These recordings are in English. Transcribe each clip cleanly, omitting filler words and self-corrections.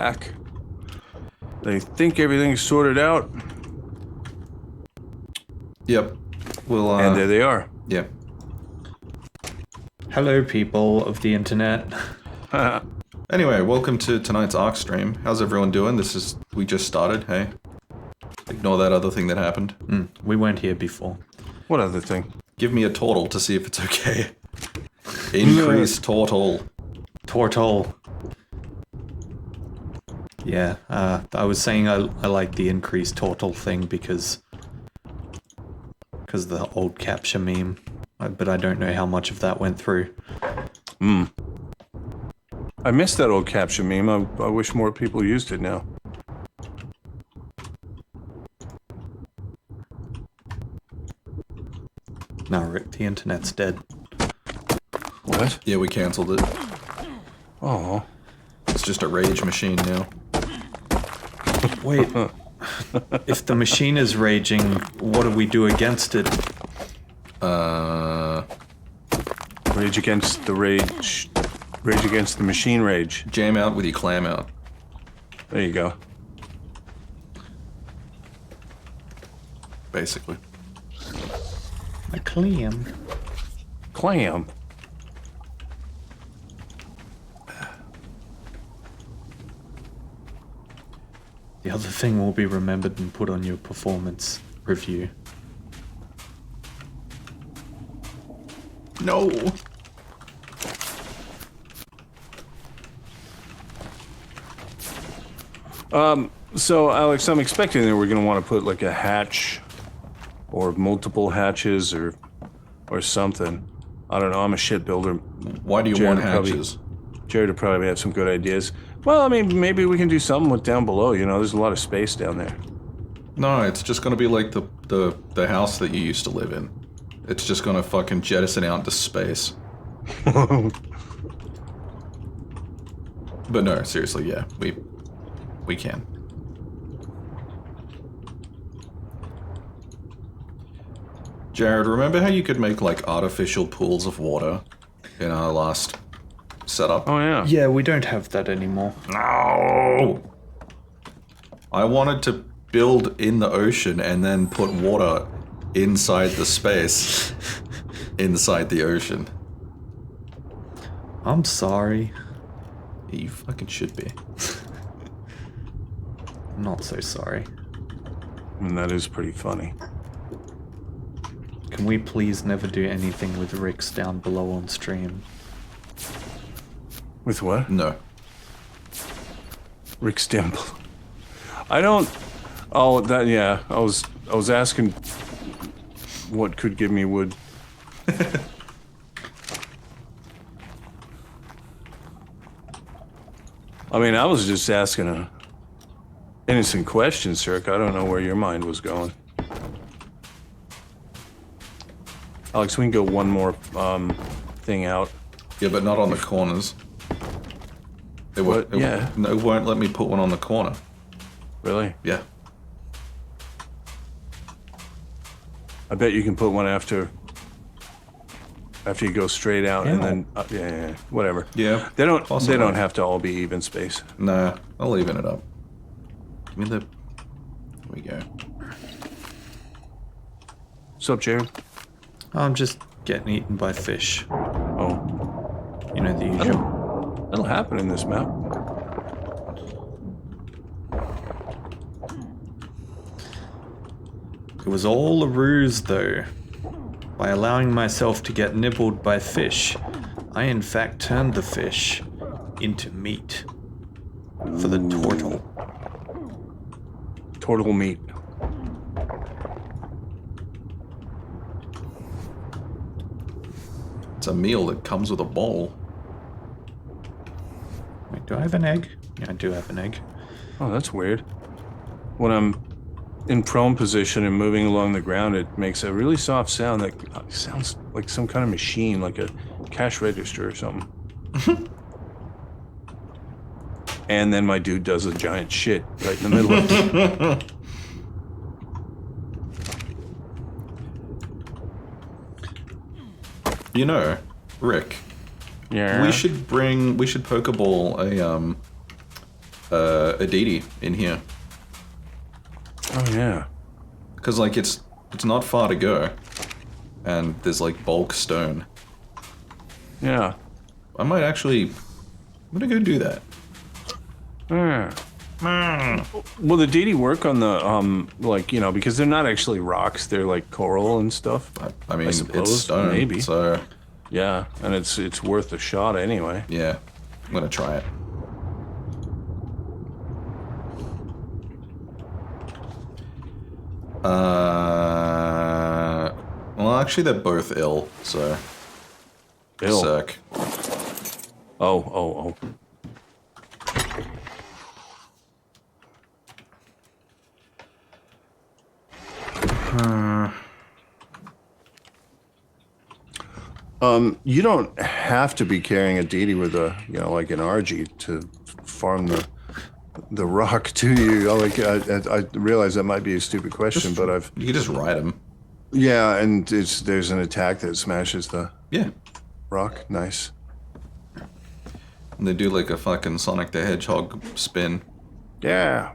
ARK. They think everything's sorted out. Yep. Well, and there they are. Yeah. Hello, people of the internet. Anyway, welcome to tonight's ARK stream. How's everyone doing? We just started, hey? Ignore that other thing that happened. We weren't here before. What other thing? Give me a total to see if it's okay. Increase total. Tortle. Yeah, I was saying I like the increased total thing because of the old capture meme, but I don't know how much of that went through. I missed that old capture meme. I wish more people used it now. No, Rick, the internet's dead. What? Yeah, we cancelled it. Oh. It's just a rage machine now. Wait, if the machine is raging, what do we do against it? Rage against the rage. Rage against the machine rage. Jam out with your clam out. There you go. Basically. A clam. Clam. The other thing will be remembered and put on your performance review. No! So, Alex, I'm expecting that we're going to want to put like a hatch or multiple hatches or something. I don't know. I'm a shit builder. Why do you want hatches? Jared would probably have some good ideas. Well, I mean, maybe we can do something with down below. You know, there's a lot of space down there. No, it's just gonna be like the house that you used to live in. It's just gonna fucking jettison out into space. But no, seriously, yeah, we can. Jared, remember how you could make like artificial pools of water in our last setup? Oh, yeah. Yeah, we don't have that anymore. No! I wanted to build in the ocean and then put water inside the space inside the ocean. I'm sorry. You fucking should be. I'm not so sorry. And that is pretty funny. Can we please never do anything with Rick's down below on stream? With what? No. Rick's down below. I don't... Oh, that, yeah. I was asking what could give me wood. I mean, I was just asking a innocent question, Cirque. I don't know where your mind was going. Alex, we can go one more thing out. Yeah, but not on the corners. It won't, Yeah. No, it won't let me put one on the corner. Really? Yeah. I bet you can put one after you go straight out and then yeah, whatever. Yeah. They don't possibly. they don't have to all be even space. Nah, I'll even it up. Give me the... There we go. What's up, Jared? I'm just getting eaten by fish. Oh, You know, the usual. that'll happen in this map. It was all a ruse, though. By allowing myself to get nibbled by fish, I in fact turned the fish into meat for the turtle. Turtle meat. It's a meal that comes with a bowl. Wait, do I have an egg? Yeah, I do have an egg. Oh, that's weird. When I'm in prone position and moving along the ground, it makes a really soft sound that sounds like some kind of machine, like a cash register or something. And then my dude does a giant shit right in the middle of it. You know, Rick, Yeah. we should Pokeball a deity in here. Oh yeah. Because, like, it's not far to go. And there's, like, bulk stone. Yeah. I might actually... I'm gonna go do that. Yeah. Will the deity work on the, like, you know, because they're not actually rocks, they're like coral and stuff. I mean, suppose, it's stone, maybe. so... Yeah, and it's worth a shot anyway. Yeah, I'm gonna try it. Well, actually, they're both ill, so... Ill. Suck. Oh. You don't have to be carrying a deity with a, you know, like an RG to farm the rock, do you? Like, I realize that might be a stupid question, but I've... You can just ride them. Yeah, and there's an attack that smashes the Yeah. rock. Nice. And they do, like, a fucking Sonic the Hedgehog spin. Yeah.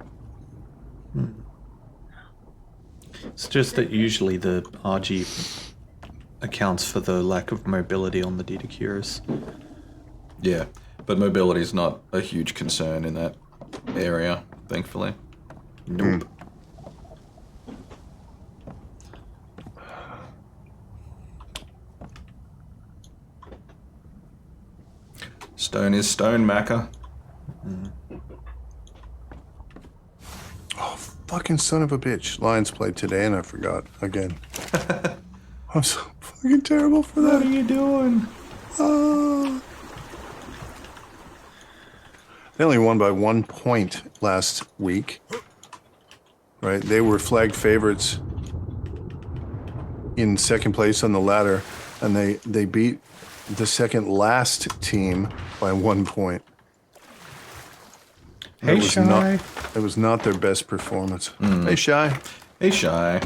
It's just that usually the RG accounts for the lack of mobility on the Didacurus. Yeah, but mobility is not a huge concern in that area, thankfully. Nope. Stone is stone, Macca. Oh, fucking son of a bitch. Lions played today and I forgot again. I'm so fucking terrible for that. What are you doing? They only won by 1 point last week. Right? They were flagged favorites in second place on the ladder, and they beat the second last team by 1 point. Hey, Shy. It was not their best performance. Hey, Shy. Hey, Shy.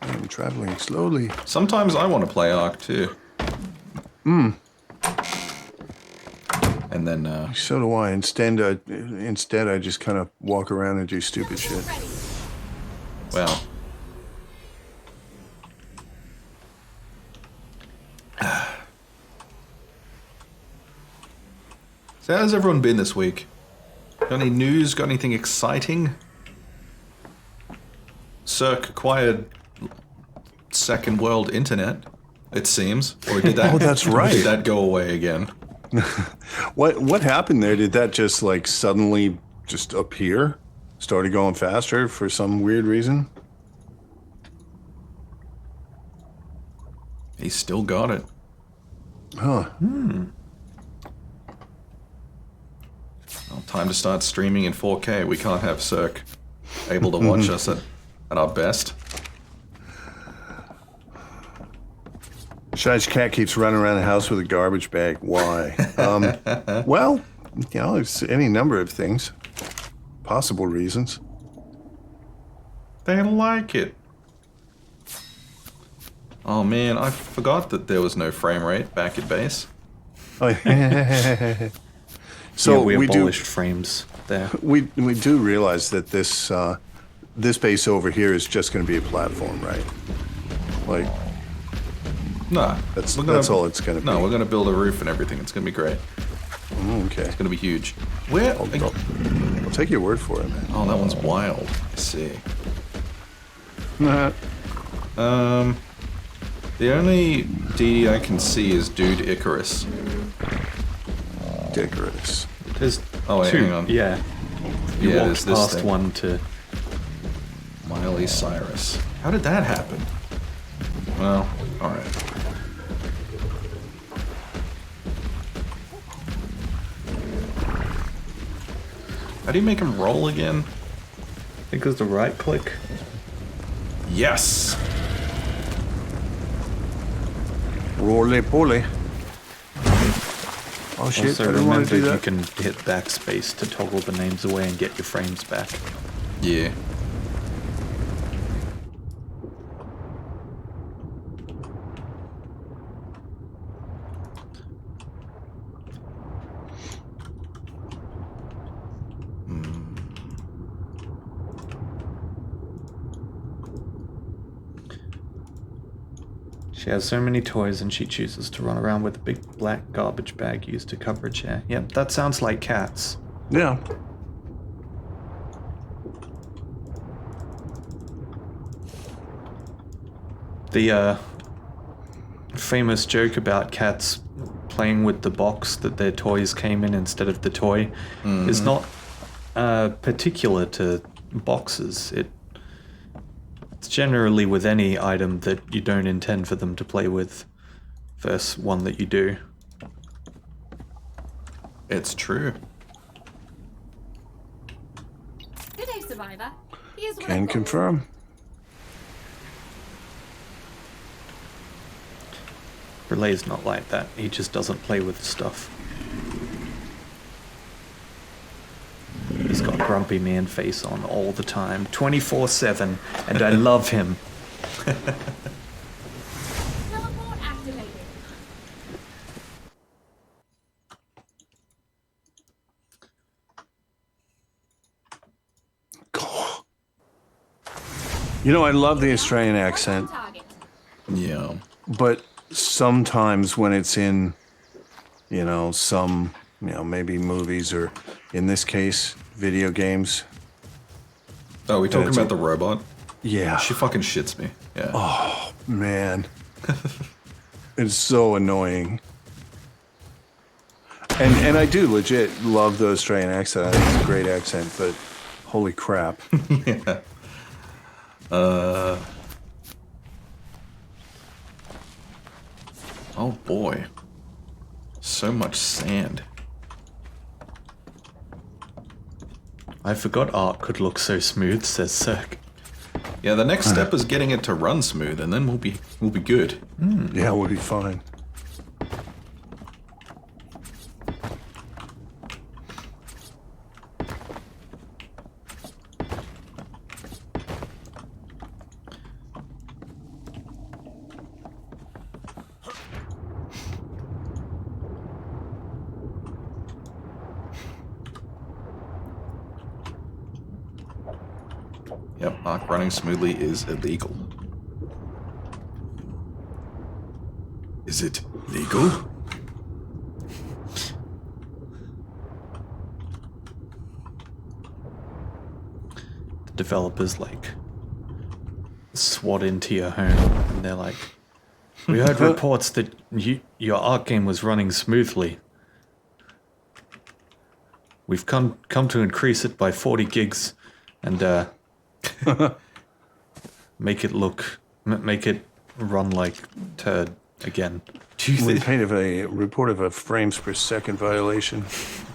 I'm traveling slowly. Sometimes I want to play ARK too. And then, So do I. Instead, I just kind of walk around and do stupid shit. well. So how's everyone been this week? Got any news? Got anything exciting? Cirque acquired Second World Internet, it seems. Or did that? Oh, that's or right. Did that go away again? What happened there? Did that just like suddenly just appear? Started going faster for some weird reason? He still got it. Huh. Well, time to start streaming in 4K. We can't have Cirque able to watch us at our best. Shy's cat keeps running around the house with a garbage bag. Why? Well, you know, it's any number of things. Possible reasons. They like it. Oh man, I forgot that there was no frame rate back at base. Oh, so Yeah, we we abolished frames there. we do realize that this this base over here is just going to be a platform, right? Like No, that's we're gonna- all it's going to No, be. we're gonna build a roof and everything. It's gonna be great. Okay. It's gonna be huge. Where? I'll take your word for it, man. Oh, that one's wild. I see. Nah. The only D I can see is Dude Icarus. Decorous. There's Oh wait, two. hang on. Yeah. You Yeah, there's walked this past thing. one to... Miley Cyrus. How did that happen? Well, alright. How do you make him roll again? I think it was the right click. Yes! Roly poly. Oh shit! Also I didn't want remember to do you that. can hit backspace to toggle the names away and get your frames back. Yeah. She has so many toys and she chooses to run around with a big black garbage bag used to cover a chair. Yep, that sounds like cats. Yeah. The famous joke about cats playing with the box that their toys came in instead of the toy is not particular to boxes. It's generally with any item that you don't intend for them to play with versus one that you do. It's true. Good day, survivor. Here's what Can I've got. confirm. Relay's not like that. He just doesn't play with stuff. He's got grumpy man face on all the time, 24/7, and I love him. Teleport activated. You know, I love the Australian accent, Target. Yeah. but sometimes when it's in, some, maybe movies or, in this case, video games. Oh, we talking it's about the robot? Yeah. She fucking shits me. Yeah. Man. It's so annoying. And I do legit love the Australian accent. I think it's a great accent, but holy crap. Yeah. Oh boy. So much sand. I forgot ARK could look so smooth, says Cirque. Yeah, the next step is getting it to run smooth, and then we'll be good. Yeah, we'll be fine. Yep, ARK running smoothly is illegal. Is it legal? The developers SWAT into your home and they're like, we heard reports that your ARK game was running smoothly. We've come to increase it by 40 gigs and make it run like turd again. Do you We think? paid a report of a frames per second violation.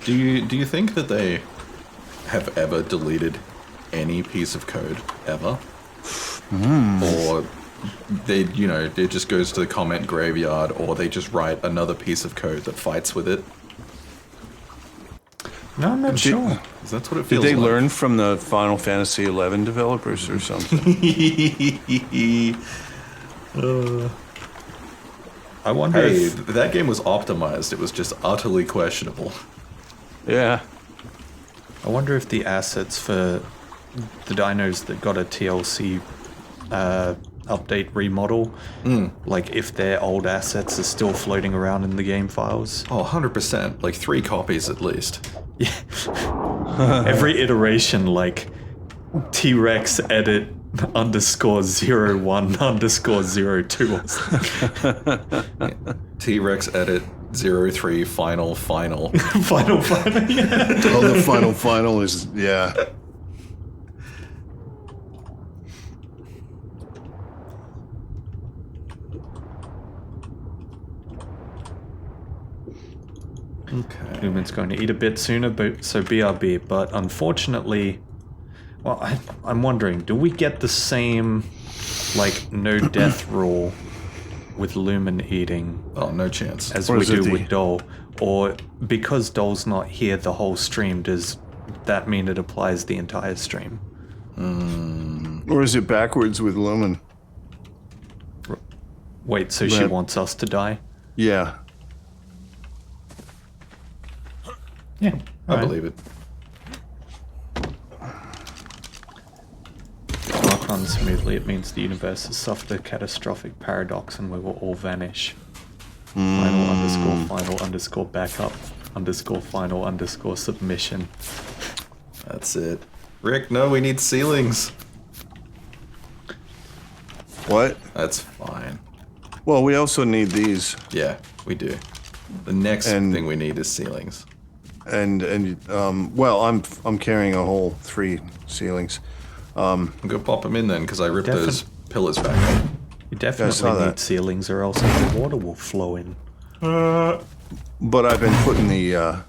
Do you think that they have ever deleted any piece of code ever? Or it just goes to the comment graveyard, or they just write another piece of code that fights with it? No, I'm not sure. 'Cause that's what it Did feels they like. learn from the Final Fantasy XI developers or something? I wonder Hey, if that game was optimized. It was just utterly questionable. Yeah. the assets for the dinos that got a TLC update remodel, if their old assets are still floating around in the game files. Oh, 100%. Like 3 copies at least. Every iteration, T-Rex edit _01_02 or something. T-Rex edit 03 final. Final, yeah. Oh, the final is, yeah. Okay. Lumen's going to eat a bit sooner, so BRB. But unfortunately, well, I'm wondering, do we get the same, no death rule with Lumen eating Oh, no chance. as Or we is it do the- with Dole? Or because Dole's not here the whole stream, does that mean it applies the entire stream? Or is it backwards with Lumen? Wait, so she Right. wants us to die? Yeah. Yeah, I believe it. ARK run smoothly, it means the universe has suffered a catastrophic paradox and we will all vanish. Final backup final submission. That's it. Rick, no, we need ceilings. What? That's fine. Well, we also need these. Yeah, we do. The next thing we need is ceilings. Well, I'm carrying a whole 3 ceilings. Go pop them in then, because I ripped those pillars back up. You definitely need ceilings or else the water will flow in. But I've been putting the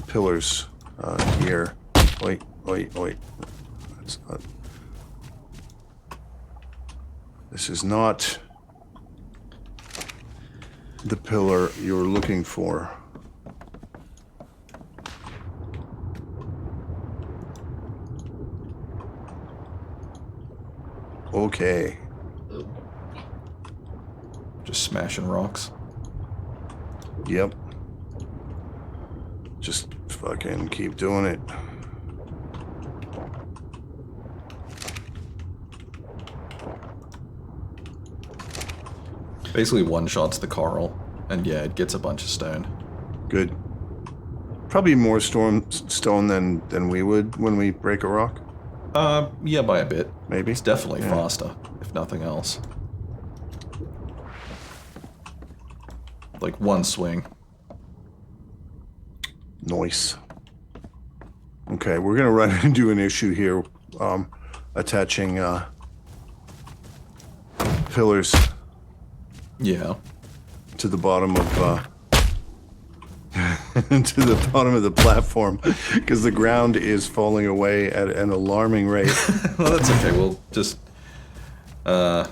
pillars here. Wait. That's not, this is not the pillar you're looking for. Okay. Just smashing rocks. Yep. Just fucking keep doing it. Basically one-shots the coral, and yeah, it gets a bunch of stone. Good. Probably more stone than we would when we break a rock. Yeah, by a bit. Maybe. It's definitely faster, if nothing else. Like one swing. Nice. Okay, we're gonna run into an issue here, attaching pillars Yeah. to the bottom of to the bottom of the platform because the ground is falling away at an alarming rate. Well, that's okay. We'll just Well,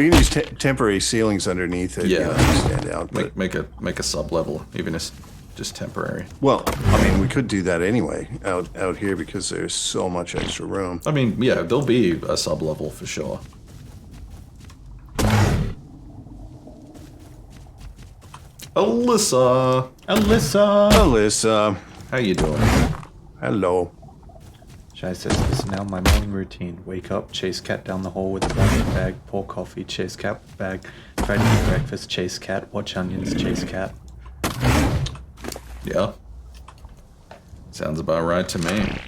you can use temporary ceilings underneath it. Yeah. You know, to stand out. make a sub level, even if it's just temporary. Well, I mean, we could do that anyway out here because there's so much extra room. I mean, yeah, there'll be a sub level for sure. Alyssa, how you doing? Hello. Shai says, this is now my morning routine. Wake up, chase cat down the hall with a plastic bag, pour coffee, chase cat bag, try to eat breakfast, chase cat, watch onions, chase cat. Yeah. Sounds about right to me.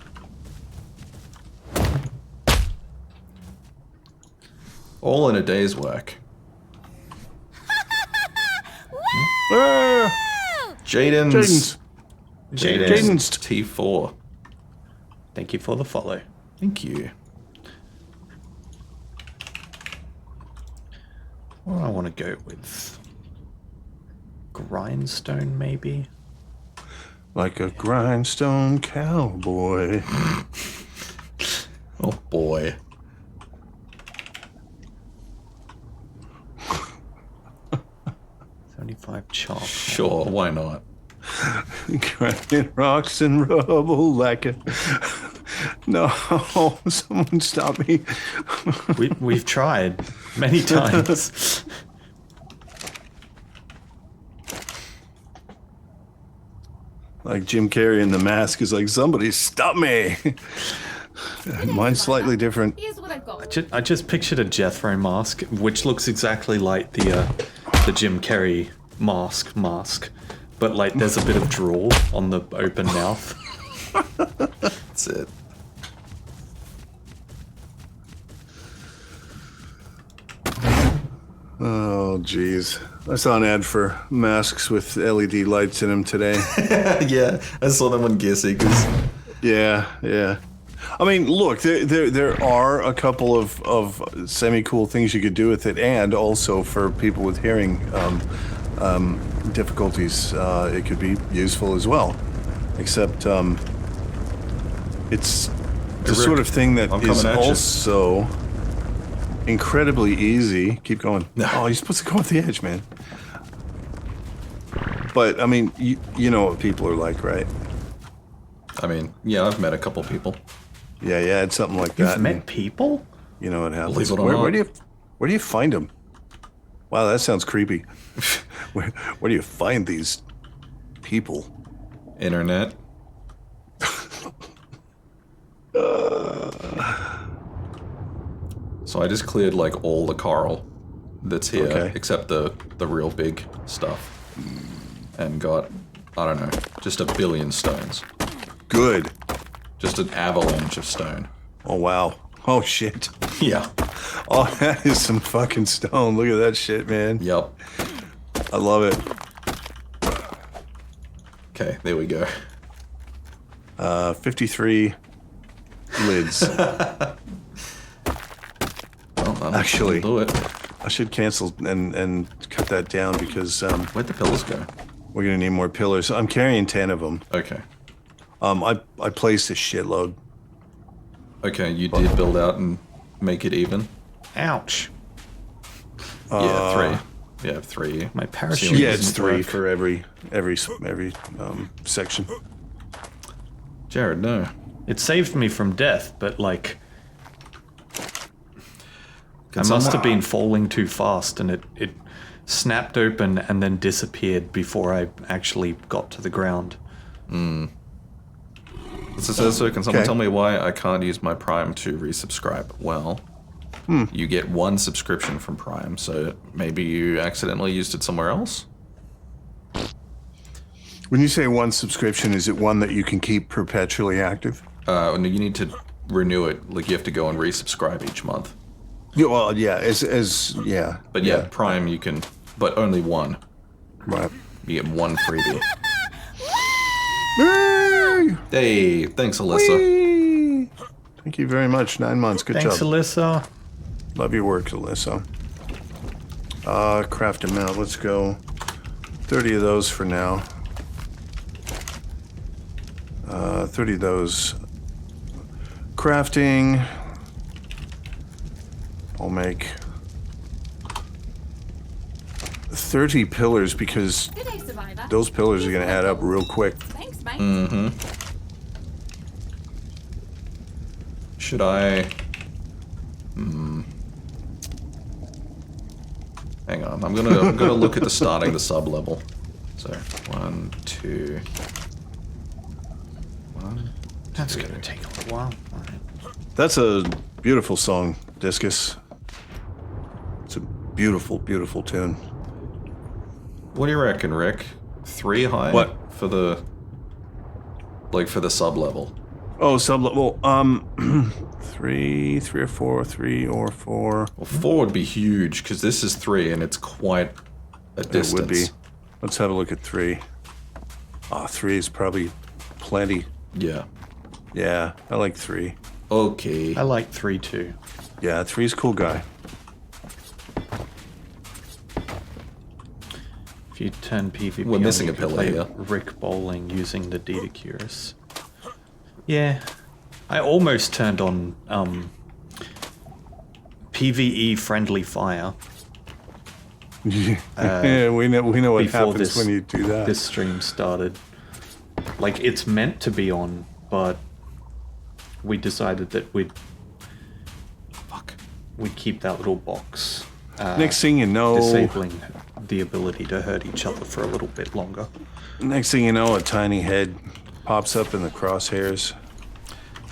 All in a day's work. Jaden's T4. Thank you for the follow. Thank you. What do I want to go with? Grindstone, maybe? Like a grindstone cowboy. Oh boy. $75 chalk. Sure, why not? Grinding rocks and rubble like a... No, someone stop me. We've tried many times. Like Jim Carrey in The Mask is like, somebody stop me. Mine's slightly different. Here's what I've got. I just pictured a Jethro mask, which looks exactly like the Jim Carrey mask, but like there's a bit of drool on the open mouth. That's it. Oh, jeez. I saw an ad for masks with LED lights in them today. Yeah, I saw them on Gear Seekers. Yeah. I mean, look, there are a couple of semi-cool things you could do with it, and also for people with hearing difficulties, it could be useful as well. Except it's the sort of thing that is also incredibly easy. Keep going. Oh, you're supposed to go off the edge, man. But, I mean, you know what people are like, right? I mean, yeah, I've met a couple people. Yeah, it's something like that. You've met people? You know what happens. Believe it or not. Where do you find them? Wow, that sounds creepy. where do you find these people? Internet. So I just cleared like all the coral that's here, Okay. except the real big stuff, and got, I don't know, just a billion stones. Good. Just an avalanche of stone. Oh, wow. Oh, shit. Yeah. Oh, that is some fucking stone. Look at that shit, man. Yep. I love it. Okay, there we go. 53 lids. Well, that'll Actually- do it. I should cancel and cut that down because Where'd the pillars go? we're going to need more pillars. I'm carrying 10 of them. Okay. I placed a shitload. Okay, you did build out and make it even? Ouch. Yeah, 3. Yeah, 3. My parachute. Ceiling Yeah, it's doesn't 3 work. for every section. Jared, no. It saved me from death, but like Can I must someone- have been falling too fast, and it snapped open and then disappeared before I actually got to the ground. So can someone Okay. tell me why I can't use my Prime to resubscribe? Well, you get 1 subscription from Prime, so maybe you accidentally used it somewhere else? When you say 1 subscription, is it one that you can keep perpetually active? No, you need to renew it. Like, you have to go and resubscribe each month. Yeah, well, yeah, yeah. But yeah, Prime you can, but only 1. Right. You get 1 freebie. Hey! Hey, thanks, Alyssa. Whee! Thank you very much. 9 months. Good Thanks, job. Alyssa. Love your work, Alyssa. Craft them out. Let's go. 30 of those for now. 30 of those. Crafting. I'll make 30 pillars because Good day, survivor. those pillars are going to add up real quick. Thanks, mate. Mm-hmm. Should I... Hang on, I'm gonna look at the starting the sub level. So 1, 2. 1. That's gonna take a little while. All right. That's a beautiful song, Discus. It's a beautiful, beautiful tune. What do you reckon, Rick? 3 high? What? For the... Like, for the sub level. Oh, sub-level. 3 or 4, 3 or 4. Well, 4 would be huge, because this is 3, and it's quite a distance. It would be. Let's have a look at 3. 3 is probably plenty. Yeah. Yeah, I like 3. Okay. I like 3 too. Yeah, 3's cool guy. If you turn PvP, We're on, missing you a can pillar play here. Rick bowling using the Data Cures. Yeah, I almost turned on PVE friendly fire Yeah, we know what before happens this when you do that. this stream started. Like it's meant to be on, but we decided that we'd keep that little box. Next thing you know, Disabling the ability to hurt each other for a little bit longer. next thing you know, a tiny head pops up in the crosshairs.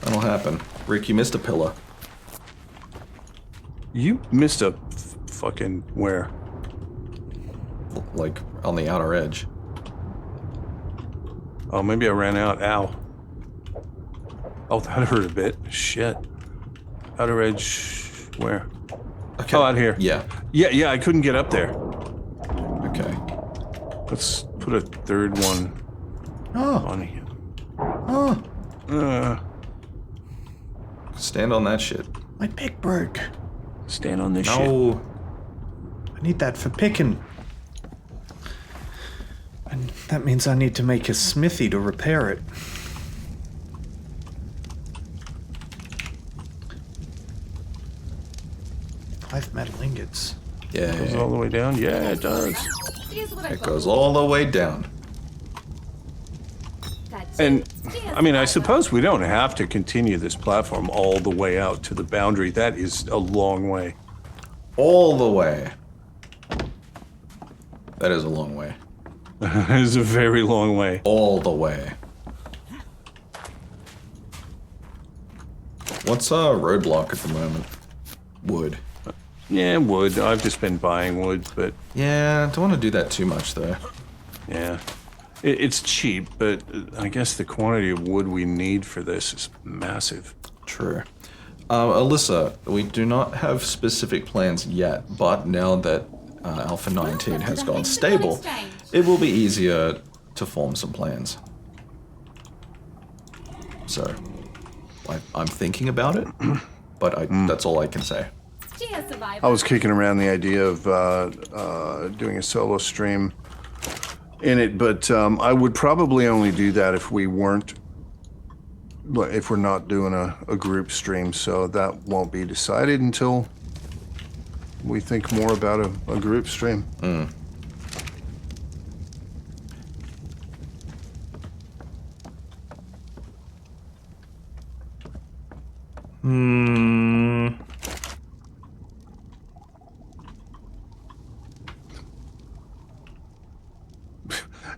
That'll happen. Rick, you missed a pillar. You missed a fucking where? Like, on the outer edge. Oh, maybe I ran out. Ow. Oh, that hurt a bit. Shit. Outer edge. Where? Okay. Oh, out here. Yeah. Yeah, I couldn't get up there. Okay. Let's put a third one Oh. on here. Oh. Stand on that shit. My pick broke. Stand on this shit. No. I need that for picking. And that means I need to make a smithy to repair it. Five metal ingots. Yeah. Goes all the way down? Yeah, it does. Here's what I've It got. goes all the way down. That's And, it. Here's I mean, I what I've got. suppose we don't have to continue this platform all the way out to the boundary. That is a long way. All the way. That is a long way. It is a very long way. All the way. What's our roadblock at the moment? wood. Yeah, wood. I've just been buying wood, but Yeah, don't want to do that too much though. yeah. It's cheap, but I guess the quantity of wood we need for this is massive. True. Alyssa, we do not have specific plans yet, but now that Alpha 19 has gone stable, it will be easier to form some plans. So, I'm thinking about it, but that's all I can say. Cheers, survivor. I was kicking around the idea of doing a solo stream in it, but I would probably only do that if we're not doing a group stream, so that won't be decided until we think more about a group stream.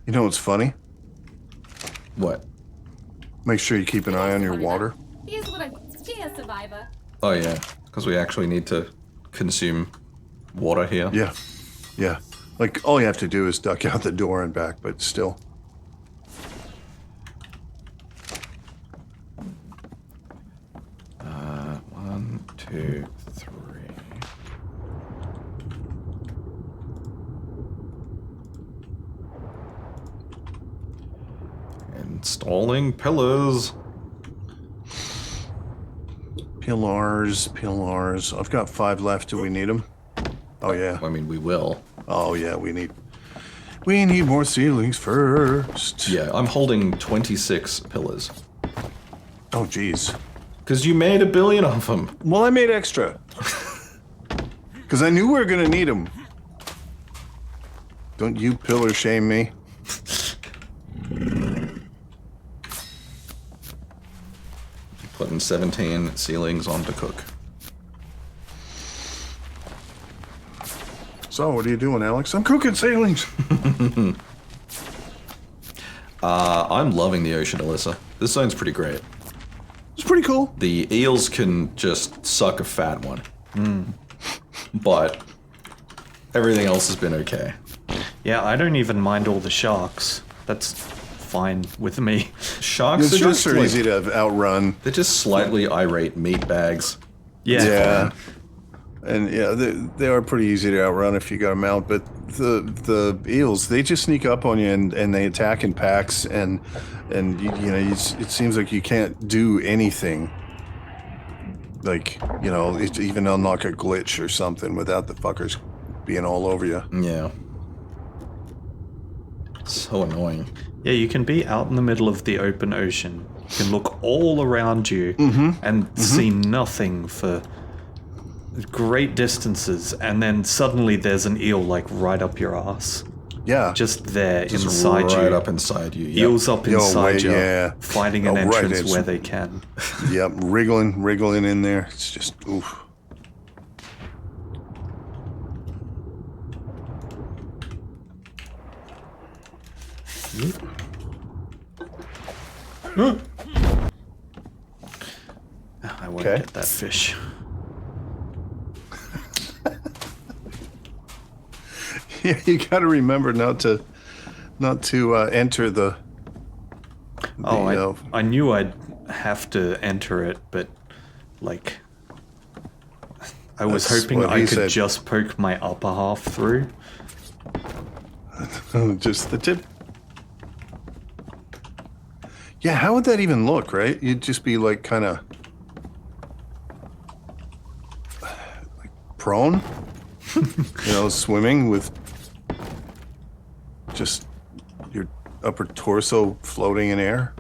You know what's funny? What? Make sure you keep an eye on your water. Here's what I... Cheers, survivor. Oh yeah, because we actually need to consume water here. Yeah, yeah. Like, all you have to do is duck out the door and back, but still. One, two, three. Installing pillars. Pillars. I've got 5 left. Do we need them? Oh, yeah. I mean, we will. Oh, yeah, we need more ceilings first. Yeah, I'm holding 26 pillars. Oh, jeez. Because you made 1 billion of them. Well, I made extra. Because I knew we were going to need them. Don't you pillar shame me. Putting 17 ceilings on to cook. So, what are you doing, Alex? I'm cooking ceilings. I'm loving the ocean, Alyssa. This zone's pretty great. It's pretty cool. The eels can just suck a fat one. But everything else has been okay. Yeah, I don't even mind all the sharks. That's fine with me. Sharks The are sharks just are like, easy to outrun. they're just slightly irate meat bags. Yeah. And yeah, they are pretty easy to outrun if you got them out. But the eels, they just sneak up on you and they attack in packs. And it seems like you can't do anything. Like, even unlock a glitch or something without the fuckers being all over you. Yeah. So annoying. Yeah, you can be out in the middle of the open ocean. You can look all around you and see nothing for great distances, and then suddenly there's an eel like right up your ass. Yeah. Just there Just inside you. right up inside you. Yep. Eels up inside you, yeah. finding an Oh, right, entrance it's- where they can. Yep, wriggling in there. It's just, oof. I won't Okay. get that fish. Yeah, you got to remember not to enter the. Oh, I knew I'd have to enter it, but like, I was That's hoping what I he could said. just poke my upper half through. Just the tip. Yeah, how would that even look, right? You'd just be like kind of like prone, swimming with just your upper torso floating in air.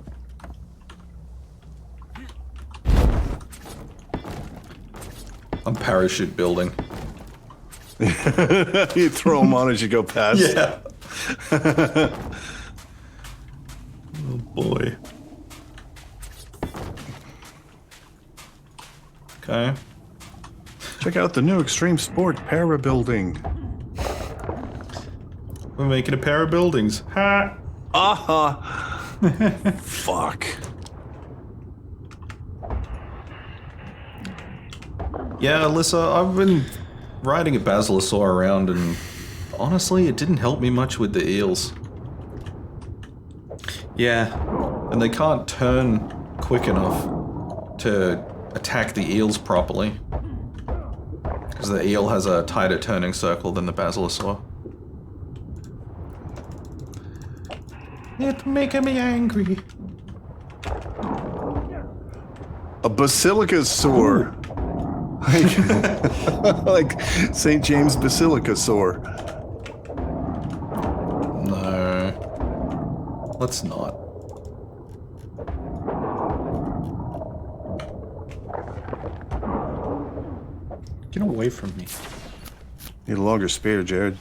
I'm parachute building. You throw them on as you go past. Yeah. Oh boy. Okay. Check out the new extreme sport para building. We're making a pair of buildings. Ha! Fuck. Yeah, Alyssa, I've been riding a basilosaur around, and honestly, it didn't help me much with the eels. Yeah, And they can't turn quick enough to attack the eels properly. Because the eel has a tighter turning circle than the basilosaur. It's making me angry. A basilicasaur. Like St. James Basilicasaur. No. Let's not. get away from me. Need a longer spear, Jared.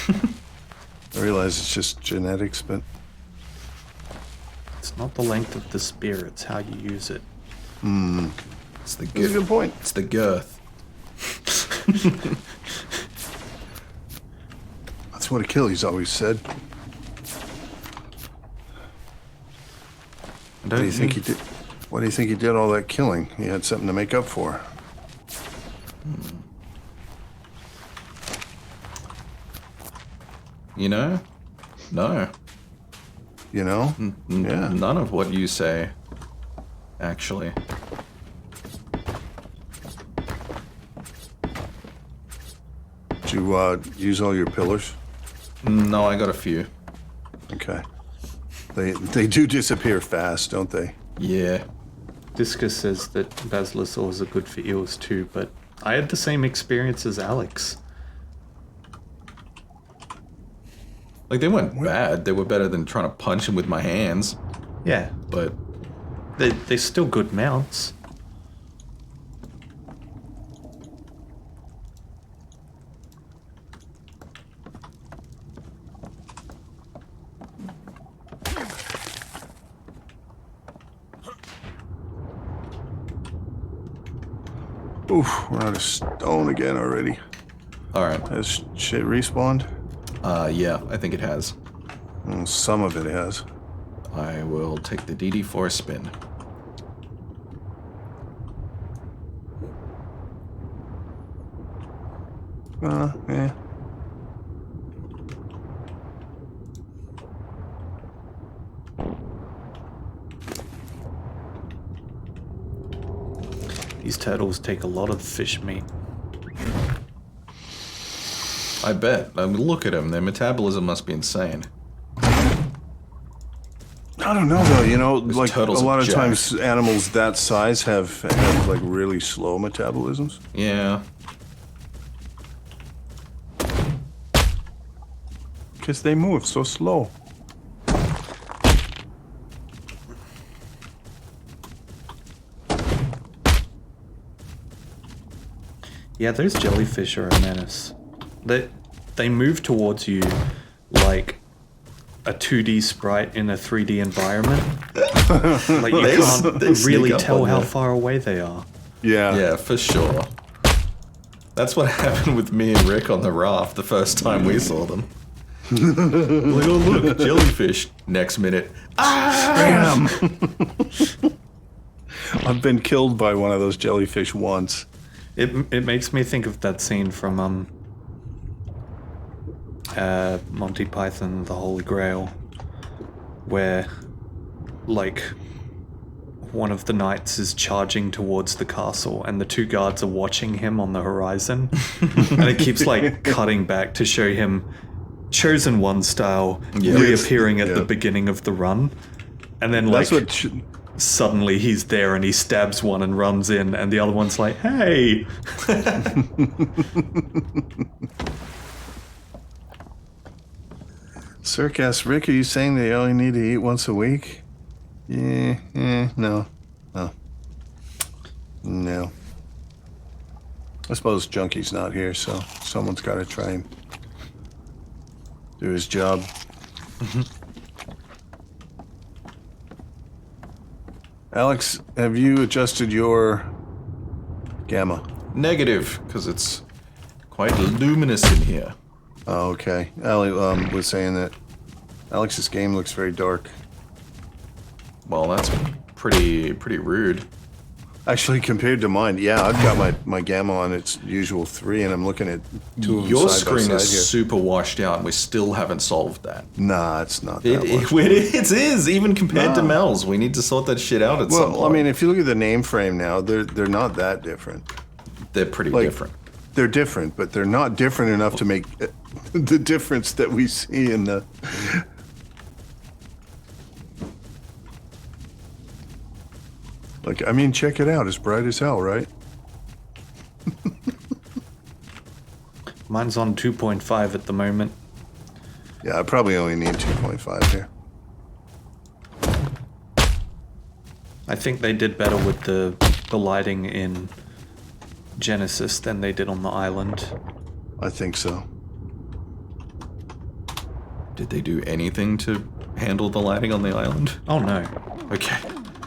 I realize it's just genetics, but It's not the length of the spear, it's how you use it. It's the that's a good point. It's the girth. That's what Achilles always said. What do you think he did? What do you think he did all that killing? He had something to make up for. You know? No. You know? Yeah. None of what you say, actually. Did you use all your pillars? No, I got a few. Okay. They do disappear fast, don't they? Yeah. Discus says that basilosaurs are good for eels too, but I had the same experience as Alex. Like, they weren't bad. They were better than trying to punch him with my hands. Yeah, But they're still good mounts. Oof, we're out of stone again already. alright. Has shit respawned? Yeah, I think it has. Some of it has. I will take the DD for a spin. Yeah. These turtles take a lot of fish meat. I bet. I mean, look at them. Their metabolism must be insane. I don't know though, you know, like a turtles are lot of jacked. times animals that size have like really slow metabolisms. Yeah. Because they move so slow. Yeah, those jellyfish are a menace. They move towards you like a 2D sprite in a 3D environment. Like you They can't sneak really up tell on how you. far away they are. Yeah. Yeah, for sure. That's what happened with me and Rick on the raft the first time we saw them. Like, oh look, jellyfish. Next minute, Bam! I've been killed by one of those jellyfish once. It makes me think of that scene from Monty Python, The Holy Grail, where like one of the knights is charging towards the castle and the two guards are watching him on the horizon, and it keeps like cutting back to show him Chosen One style Yeah. reappearing at Yeah. the beginning of the run, and then like That's what. suddenly he's there and he stabs one and runs in, and the other one's like, hey. Circus, Rick, are you saying they only need to eat once a week? Yeah, no. No. I suppose Junkie's not here, so someone's got to try and do his job. Alex, have you adjusted your gamma? negative, because it's quite luminous in here. Oh, okay. Ali was saying that Alex's game looks very dark. Well, that's pretty rude. Actually, compared to mine, yeah, I've got my gamma on its usual 3, and I'm looking at 2 of them Your side by screen side is here. super washed out, and we still haven't solved that. Nah, it's not that It much. is, even compared to Nah. Mel's. We need to sort that shit out at some Well, I point. mean, if you look at the name frame now, they're not that different. They're pretty like- different. They're different, but they're not different enough to make the difference that we see in the. Like, I mean, check it out. It's bright as hell, right? Mine's on 2.5 at the moment. Yeah, I probably only need 2.5 here. I think they did better with the lighting in Genesis than they did on the island. I think so. Did they do anything to handle the lighting on the island? Oh no. Okay.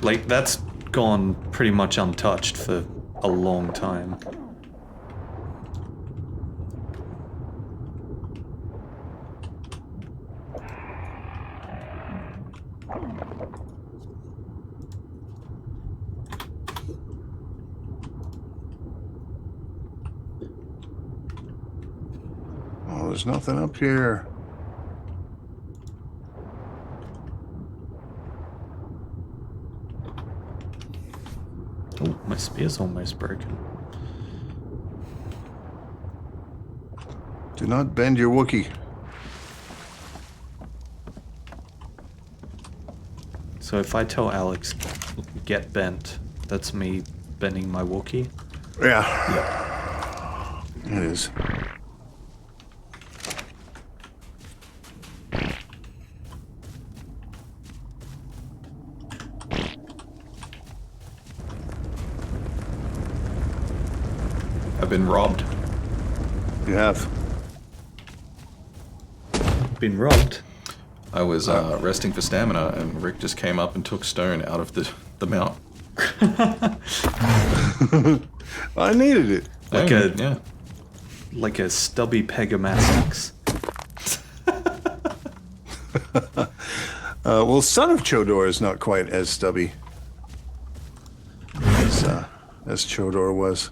Like, that's gone pretty much untouched for a long time. Oh, there's nothing up here. Oh, my spear's almost broken. Do not bend your Wookiee. So if I tell Alex, get bent, that's me bending my Wookiee? Yeah. It is. I've been robbed. You have. Been robbed? I was resting for stamina, and Rick just came up and took stone out of the mount. I needed it. Like Yeah, a- yeah. Like a stubby Pegamax. Well, Son of Chodor is not quite as stubby as Chodor was.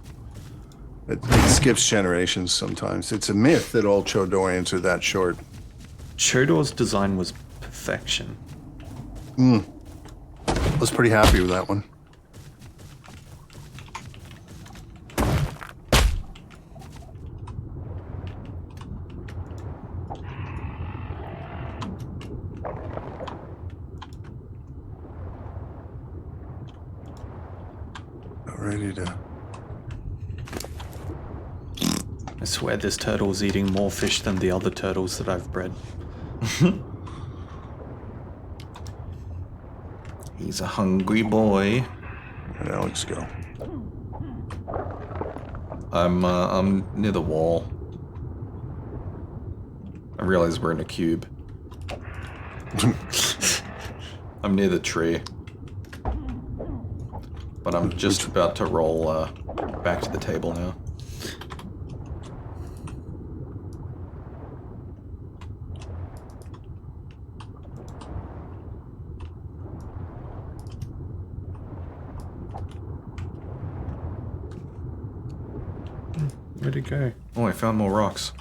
It skips generations sometimes. It's a myth that all Chodorians are that short. Chodor's design was perfection. I was pretty happy with that one. Ready to. I swear this turtle's eating more fish than the other turtles that I've bred. He's a hungry boy. Where'd Alex go? I'm near the wall. I realize we're in a cube. I'm near the tree. But I'm just about to roll back to the table now. Where'd it go? Oh, I found more rocks.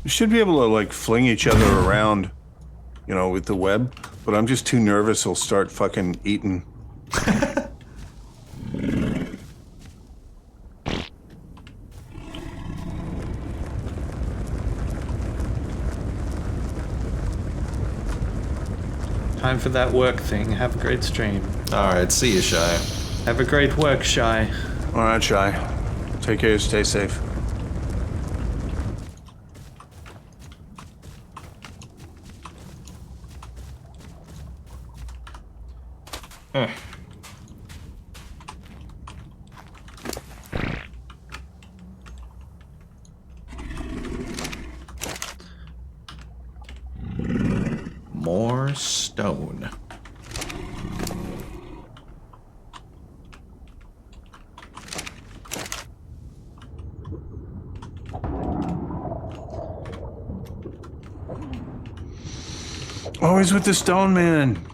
You should be able to like fling each other around, you know, with the web. But I'm just too nervous. He'll start fucking eating. Time for that work thing. Have a great stream. Alright, see you, Shy. Have a great work, Shy. All right, Shy. Take care. Stay safe. More stone. Always with the stone man.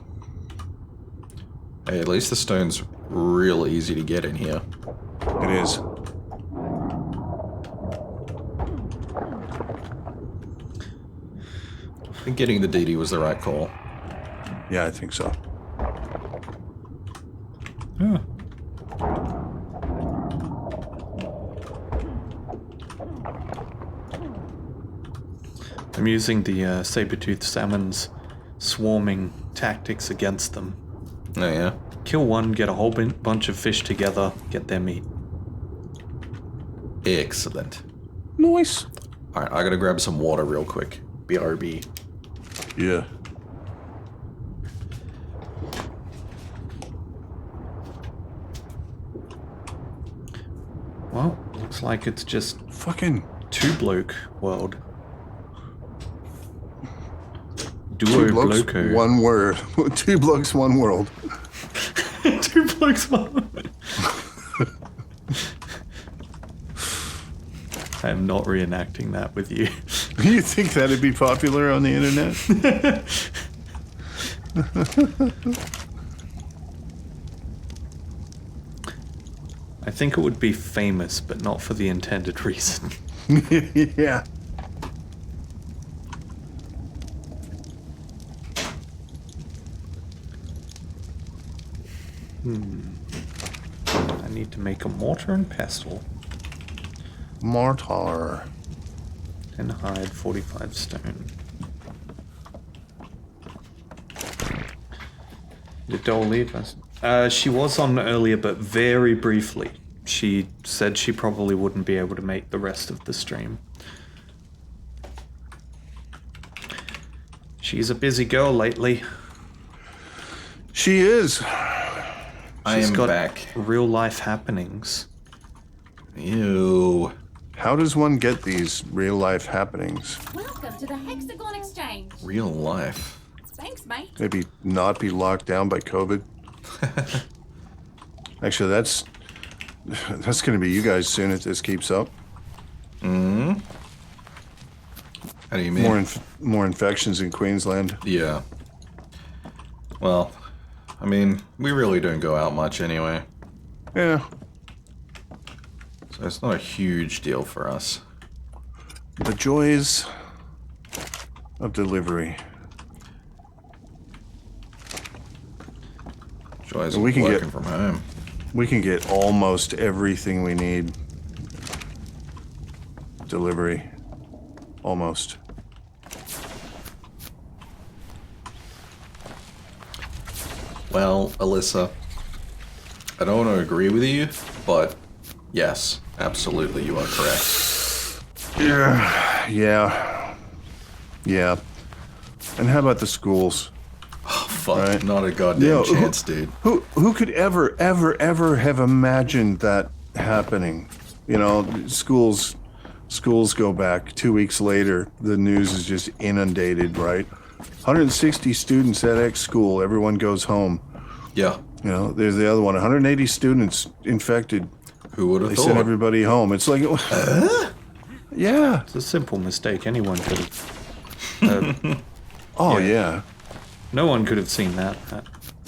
Hey, at least the stone's real easy to get in here. It is. I think getting the DD was the right call. Yeah, I think so. Yeah. I'm using the saber-toothed salmon's swarming tactics against them. Oh, yeah? Kill one, get a whole bunch of fish together, get their meat. Excellent. Nice. Alright, I gotta grab some water real quick. BRB. Yeah. Well, looks like it's just Fucking two bloke world. two Duo blokes, bloco. one word. Two blokes, one world. Two blokes one. I am not reenacting that with you. You think that'd be popular on the internet? I think it would be famous, but not for the intended reason. Yeah. I need to make a mortar and pestle. Mortar. 10 hide, 45 stone. Did Dole leave us? She was on earlier, but very briefly. She said she probably wouldn't be able to make the rest of the stream. She's a busy girl lately. She is. I She's am got back. real life happenings. Ew. How does one get these real life happenings? Welcome to the Hexagon Exchange. Real life. Thanks, mate. Maybe not be locked down by COVID. Actually, that's going to be you guys soon if this keeps up. How do you mean? More infections in Queensland. Yeah. Well, I mean, we really don't go out much anyway. Yeah. So it's not a huge deal for us. The joys of delivery. Joys And we of can working get- from home. We can get almost everything we need. Delivery. Almost. Well, Alyssa, I don't want to agree with you, but yes, absolutely, you are correct. Yeah. And how about the schools? Fuck, Right. not a goddamn Yeah, chance, dude. Who could ever have imagined that happening? You know, schools go back 2 weeks later. The news is just inundated, right? 160 students at X school. Everyone goes home. Yeah, You know, there's the other one. 180 students infected. who would have They thought? sent everybody home. It's like, yeah. It's a simple mistake. Anyone could have. Oh Yeah. yeah. No one could have seen that.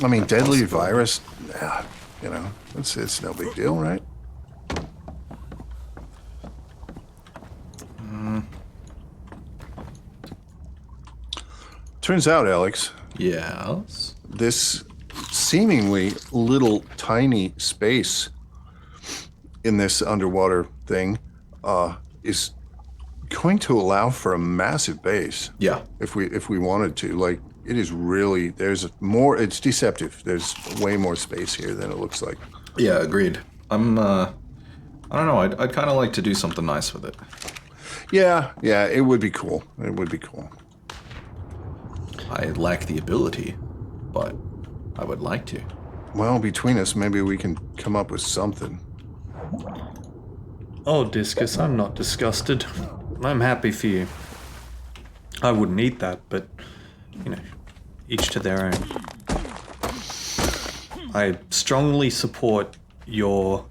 I mean, deadly virus. Yeah, you know, it's no big deal, right? Turns out, Alex, Yes. this seemingly little tiny space in this underwater thing is going to allow for a massive base Yeah. if we wanted to. Like, it is really, there's more, it's deceptive. There's way more space here than it looks like. Yeah, agreed. I don't know, I'd kind of like to do something nice with it. Yeah, it would be cool. It would be cool. I lack the ability, but I would like to. Well, between us, maybe we can come up with something. Oh, Discus, I'm not disgusted. I'm happy for you. I wouldn't eat that, but, you know, each to their own. I strongly support your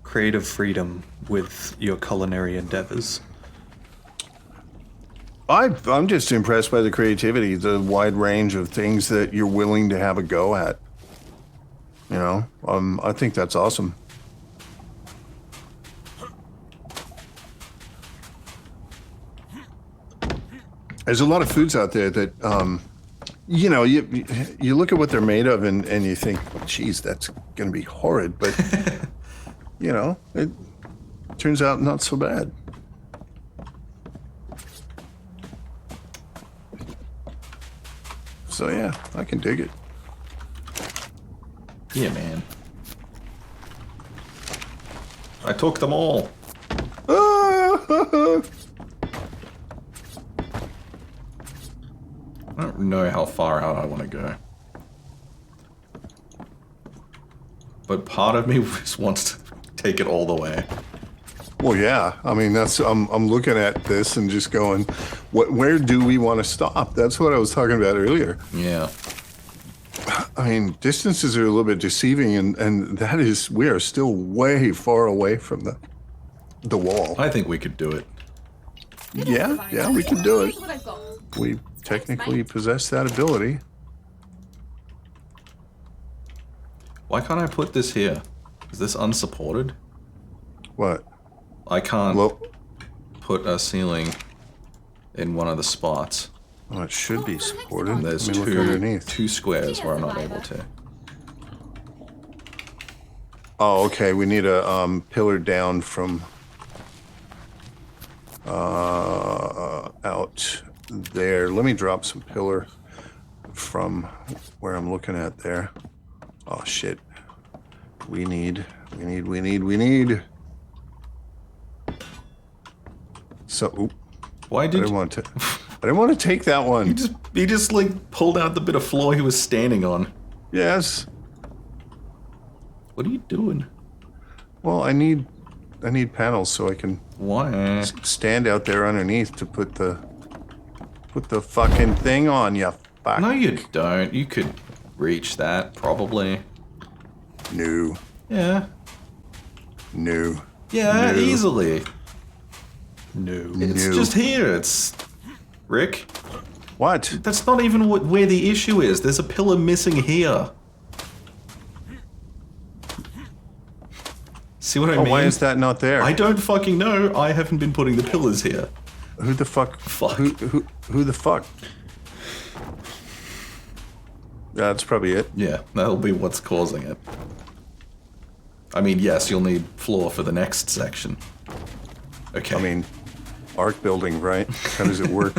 creative freedom with your culinary endeavors. I'm just impressed by the creativity, the wide range of things that you're willing to have a go at. You know, I think that's awesome. There's a lot of foods out there that, you know, you look at what they're made of and you think, geez, that's going to be horrid. But, you know, it turns out not so bad. So, yeah, I can dig it. Yeah, man. I took them all. I don't know how far out I want to go. But part of me just wants to take it all the way. Well, yeah. I mean, that's I'm looking at this and just going, where do we want to stop? That's what I was talking about earlier. Yeah. I mean, distances are a little bit deceiving, and that is, we are still way far away from the wall. I think we could do it. Yeah, we can do it. Here's what I've got. We technically possess that ability. Why can't I put this here? Is this unsupported? What? I can't Well, put a ceiling in one of the spots. well, it should be supported. There's Let me look underneath. two squares where I'm not able to. Oh, okay. We need a pillar down from out there. Let me drop some pillar from where I'm looking at there. Oh shit. We need. So, oop, Why I did didn't want to. I didn't want to take that one. he just like pulled out the bit of floor he was standing on? Yes. What are you doing? Well, I need panels so I can Why? stand out there underneath to put the fucking thing on, you fuck. No, you don't. You could reach that probably. No. Yeah. No. Yeah, No. easily. No. It's No. just here. It's Rick. What? That's not even where the issue is. There's a pillar missing here. See what I Oh, mean? why is that not there? I don't fucking know. I haven't been putting the pillars here. Who the fuck? Fuck. Who the fuck? That's probably it. Yeah, that'll be what's causing it. I mean, yes, you'll need floor for the next section. Okay. I mean, ARK building, right? How does it work?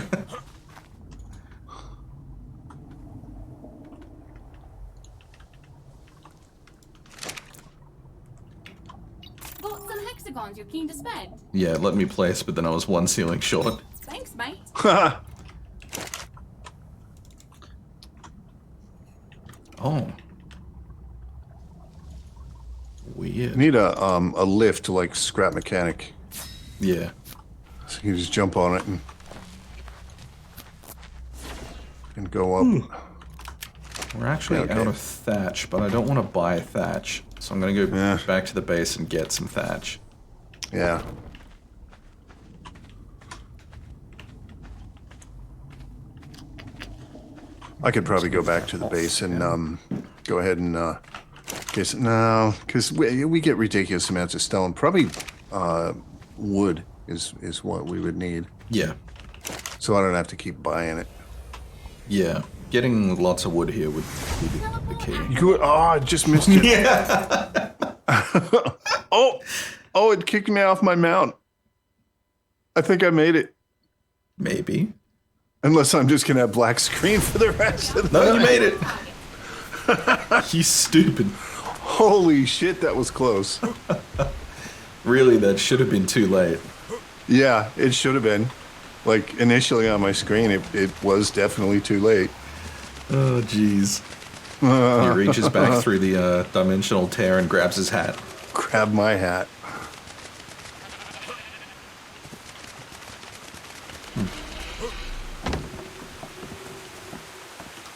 Got some hexagons you're keen to spend. Yeah, let me place, but then I was one ceiling short. Thanks, mate. Oh. Weird. Need a lift like scrap mechanic. Yeah. So you can just jump on it and go up. We're actually Okay. out of thatch, but I don't want to buy thatch. So I'm going to go Yeah. back to the base and get some thatch. Yeah. I could probably go back to the base and go ahead and guess no, because we get ridiculous amounts of stone. Probably wood is what we would need, Yeah. so I don't have to keep buying it. Yeah. Getting lots of wood here would be the key. Good. Oh, I just missed it. Yeah. Oh, it kicked me off my mount. I think I made it. Maybe. Unless I'm just gonna have black screen for the rest of the No, you made it. You stupid. Holy shit, that was close. Really, that should have been too late. Yeah, it should have been. Like, initially on my screen, it was definitely too late. Oh, jeez. He reaches back through the dimensional tear and grabs his hat. Grab my hat.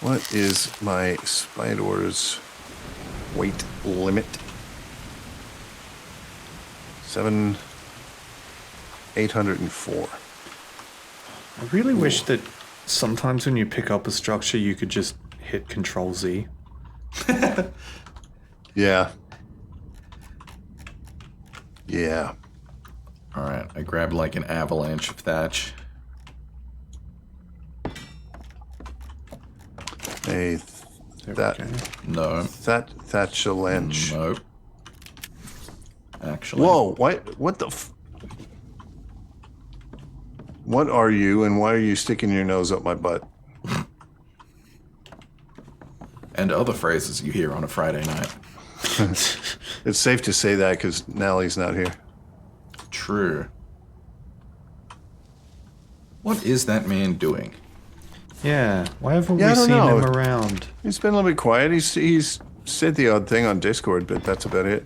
What is my spider's weight limit? 804. I really wish that sometimes when you pick up a structure, you could just hit Control Z. Yeah. Yeah. All right, I grabbed like an avalanche of thatch. A There that we go. No, thatchalanche. nope. Actually, Whoa! What the? What are you, and why are you sticking your nose up my butt? and other phrases you hear on a Friday night. It's safe to say that because Nally's not here. True. What is that man doing? Yeah, why haven't Yeah, I we don't seen know. him around? He's been a little bit quiet. He's said the odd thing on Discord, but that's about it.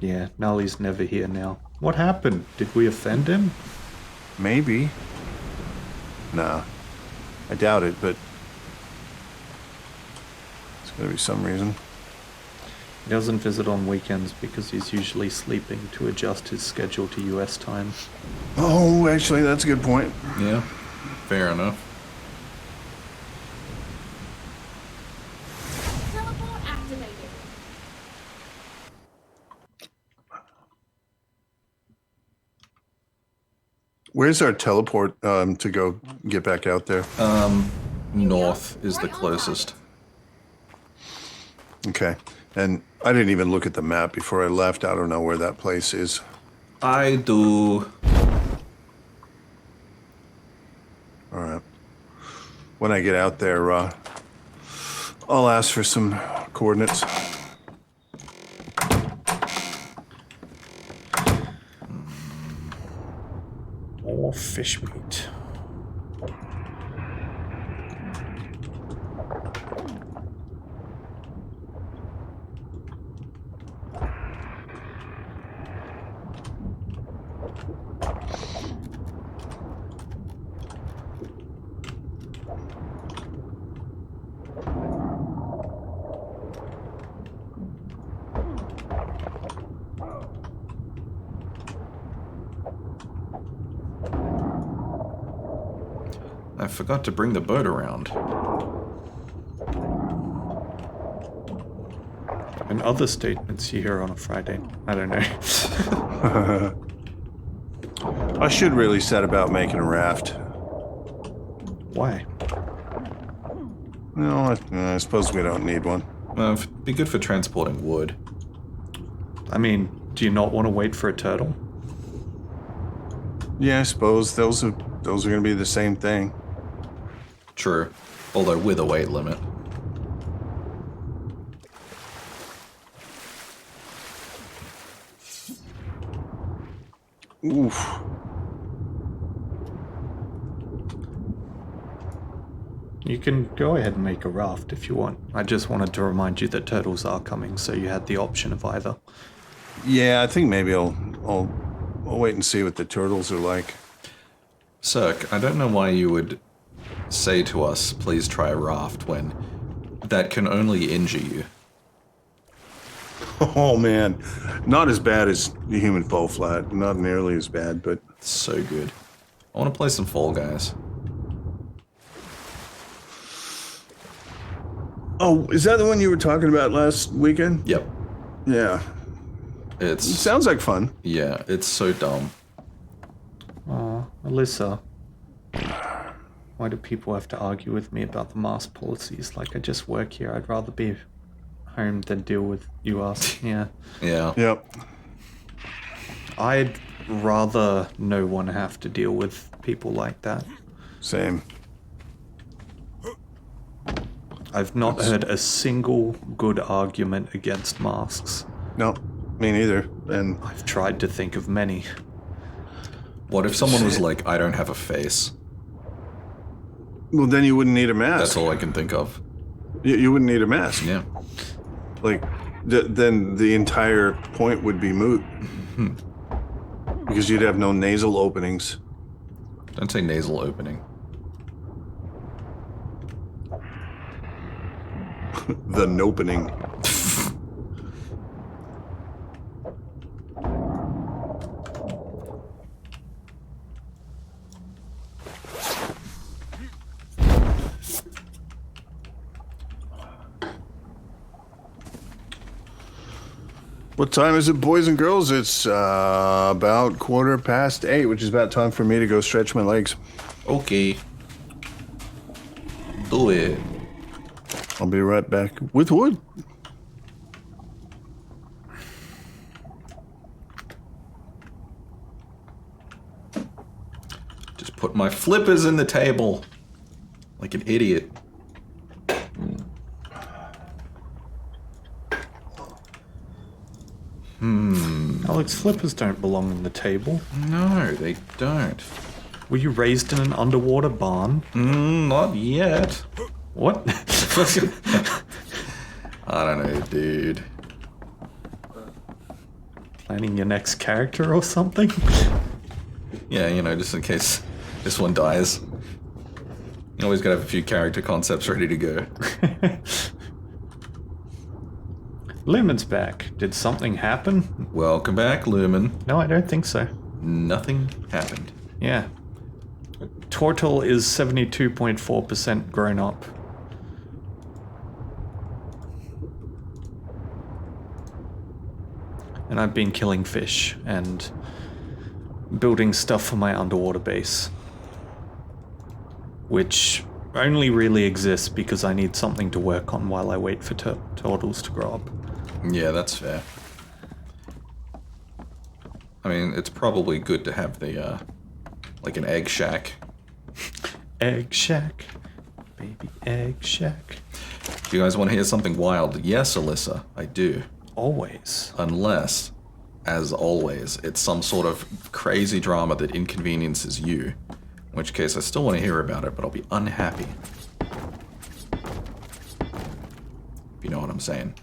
Yeah, Nolly's never here now. What happened? Did we offend him? Maybe. Nah, I doubt it, but there's gonna be some reason. He doesn't visit on weekends because he's usually sleeping to adjust his schedule to US time. Oh, actually, that's a good point. Yeah, fair enough. Teleport activated. Where's our teleport to go get back out there? North is the closest. Okay. And I didn't even look at the map before I left. I don't know where that place is. I do. All right. When I get out there, I'll ask for some coordinates. More fish meat. I forgot to bring the boat around. And other statements you hear on a Friday. I don't know. I should really set about making a raft. Why? No, I suppose we don't need one. It'd be good for transporting wood. I mean, do you not want to wait for a turtle? Yeah, I suppose those are going to be the same thing. True, although with a weight limit. Oof. You can go ahead and make a raft if you want. I just wanted to remind you that turtles are coming, so you had the option of either. Yeah, I think maybe I'll wait and see what the turtles are like. Cirque, I don't know why you would say to us, please try a raft, when that can only injure you. Oh man, not as bad as the human fall flat. Not nearly as bad, but It's so good. I want to play some Fall Guys. oh, is that the one you were talking about last weekend? Yep. Yeah, it It's, sounds like fun. yeah, it's so dumb. Aw, Alyssa. Why do people have to argue with me about the mask policies? Like, I just work here. I'd rather be home than deal with you us. Yeah. Yeah. Yep. I'd rather no one have to deal with people like that. Same. I've not heard a single good argument against masks. No, me neither. And I've tried to think of many. What if someone was like, I don't have a face? well, then you wouldn't need a mask. That's all I can think of. You wouldn't need a mask. Yeah. Like, then the entire point would be moot. Because you'd have no nasal openings. Don't say nasal opening. The nopening. What time is it, boys and girls? It's about 8:15, which is about time for me to go stretch my legs. Okay. Do it. I'll be right back with wood. Just put my flippers in the table. Like an idiot. Alex, flippers don't belong on the table. No, they don't. Were you raised in an underwater barn? Not yet. What? I don't know, dude. Planning your next character or something? Yeah, you know, just in case this one dies. You always gotta have a few character concepts ready to go. Lumen's back. Did something happen? Welcome back, Lumen. No, I don't think so. Nothing happened. Yeah. Tortle is 72.4% grown up. And I've been killing fish and building stuff for my underwater base. Which only really exists because I need something to work on while I wait for turtles to grow up. Yeah, that's fair. I mean, it's probably good to have the, like an egg shack. Egg shack. Baby egg shack. Do you guys want to hear something wild? Yes, Alyssa, I do. Always. Unless, as always, it's some sort of crazy drama that inconveniences you. In which case, I still want to hear about it, but I'll be unhappy. If you know what I'm saying.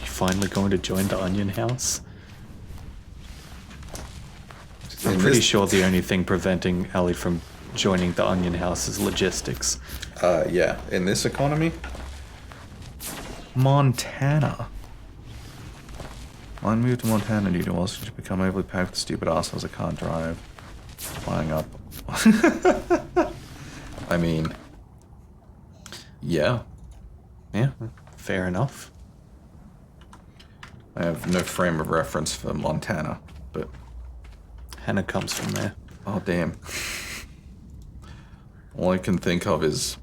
Finally going to join the Onion House? I'm In pretty this- sure the only thing preventing Ali from joining the Onion House is logistics. Yeah, in this economy, Montana. I moved to Montana due to also to become overly packed with stupid assholes I can't drive. Flying up. I mean, yeah. Yeah, fair enough. I have no frame of reference for Montana, but Hannah comes from there. oh damn. All I can think of is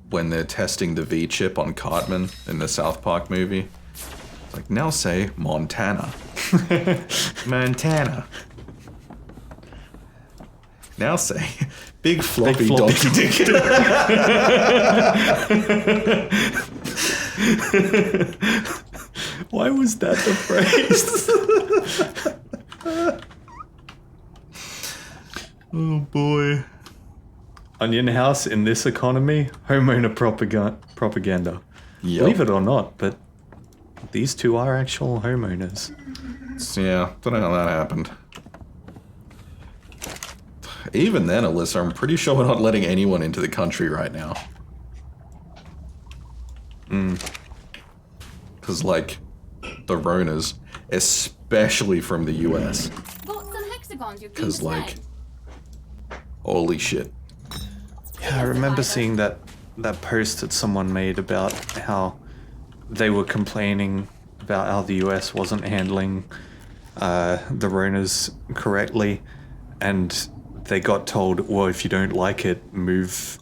when they're testing the V chip on Cartman in the South Park movie. It's like, now say Montana. Montana. Now say big floppy, floppy. donkey dick. Why was that the phrase? Oh boy. Onion House in this economy, homeowner propaganda. Yep. Believe it or not, but these two are actual homeowners. Yeah, don't know how that happened. Even then, Alyssa, I'm pretty sure we're not letting anyone into the country right now. Because, like, the Ronas, especially from the US. Got some hexagons you're keen to Because, like, stay? holy shit. Yeah, I remember seeing that post that someone made about how they were complaining about how the US wasn't handling the Ronas correctly, and they got told, well, if you don't like it, move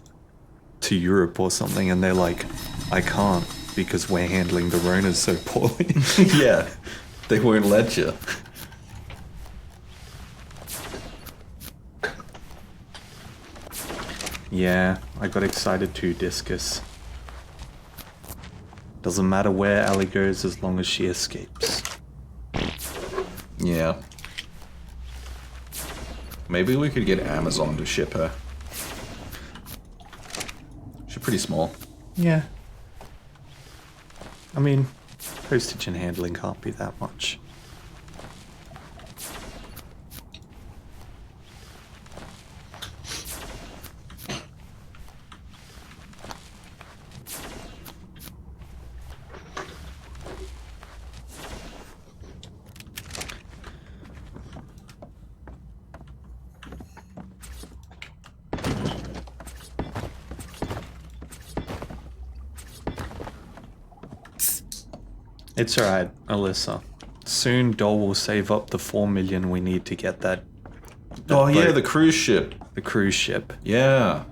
to Europe or something, and they're like, I can't because we're handling the Ronas so poorly. Yeah, they won't let you. Yeah, I got excited too, Discus. Doesn't matter where Allie goes as long as she escapes. Yeah. Maybe we could get Amazon to ship her. She's pretty small. Yeah. I mean, postage and handling can't be that much. It's alright, Alyssa. Soon Dole will save up the 4 million we need to get that Oh yeah, boat. the cruise ship. The cruise ship. Yeah.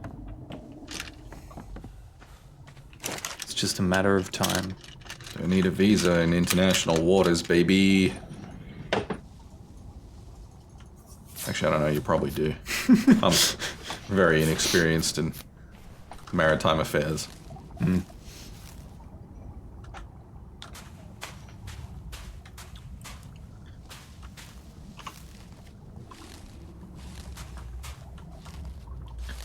It's just a matter of time. Don't need a visa in international waters, baby. Actually, I don't know, you probably do. I'm very inexperienced in maritime affairs.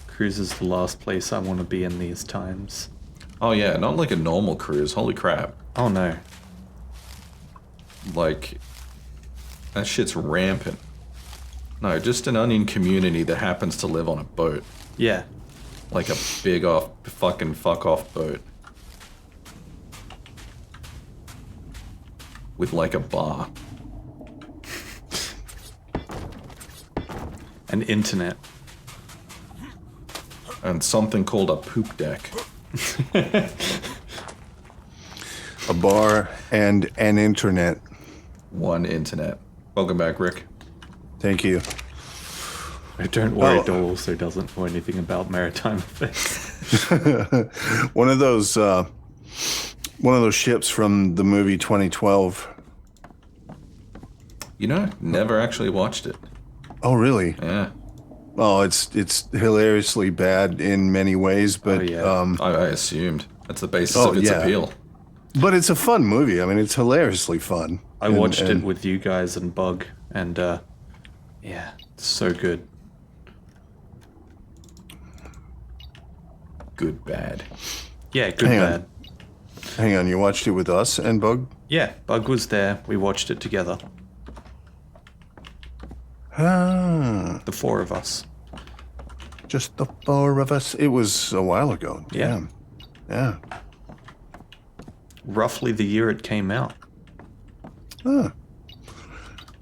Cruise is the last place I want to be in these times. Oh yeah, not like a normal cruise, holy crap. Oh no. Like, that shit's rampant. No, just an onion community that happens to live on a boat. Yeah. Like a big off, fucking fuck off boat. With like a bar. And internet. And something called a poop deck. A bar and an internet. One internet. Welcome back, Rick. Thank you. Don't worry, Oh. Dole also doesn't know anything about maritime affairs. One of those ships from the movie 2012. You know, never actually watched it. Oh, really? Yeah. Oh, it's hilariously bad in many ways, but Oh, yeah. I assumed. That's the basis Oh, of its yeah. appeal. but it's a fun movie. I mean, it's hilariously fun. I watched it with you guys and Bug, and yeah, it's so good. Good, bad. Yeah, good Hang on. bad. Hang on, you watched it with us and Bug? Yeah, Bug was there. We watched it together. Ah, The 4 of us. just the 4 of us. It was a while ago. Yeah. Yeah. Roughly the year it came out. Huh.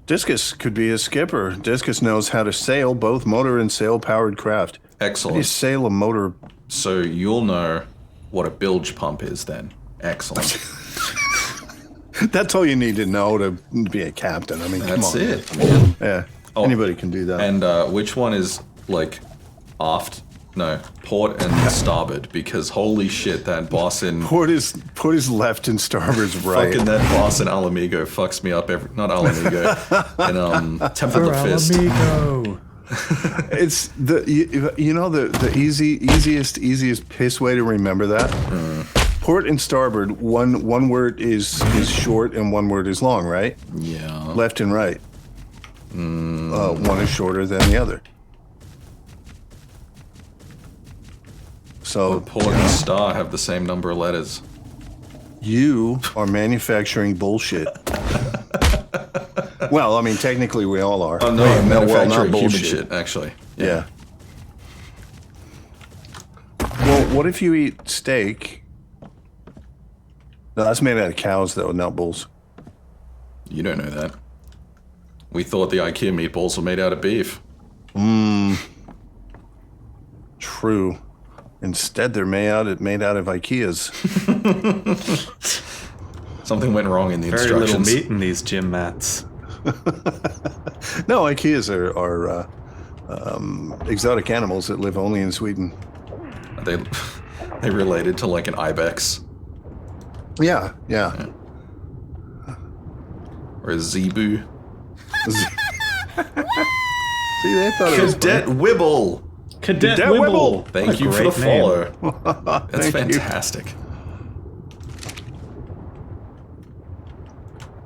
Discus could be a skipper. Discus knows how to sail both motor and sail-powered craft. How do you Excellent. sail a motor? So you'll know what a bilge pump is then. Excellent. That's all you need to know to be a captain. I mean, come That's on. it, man. Yeah. Oh, Anybody can do that. And which one is like aft? No, port and starboard. Because holy shit, that boss in Port is left and starboard's right. fucking that boss in Alamigo fucks me up every. Not Alamigo. in Temple of the Fist. Amigo. It's the the easiest piss way to remember that. Port and starboard. One word is short and one word is long, right? Yeah. Left and right. One is shorter than the other. So Port and star have the same number of letters. you are manufacturing bullshit. Well, I mean, technically we all are. Oh no, Well, not manufacturing human bullshit. shit, actually. Yeah. Well, what if you eat steak? No, that's made out of cows, though, not bulls. You don't know that. We thought the IKEA meatballs were made out of beef. True. Instead, they're made out of IKEAs. Something went wrong in the Very little instructions. meat in these gym mats. No, IKEAs are exotic animals that live only in Sweden. They related to like an ibex Yeah. or a zebu. See, they thought it was Cadet Wibble. Cadet Cadet Wibble. Wibble. Thank you for the great name. follow. That's Thank you. fantastic.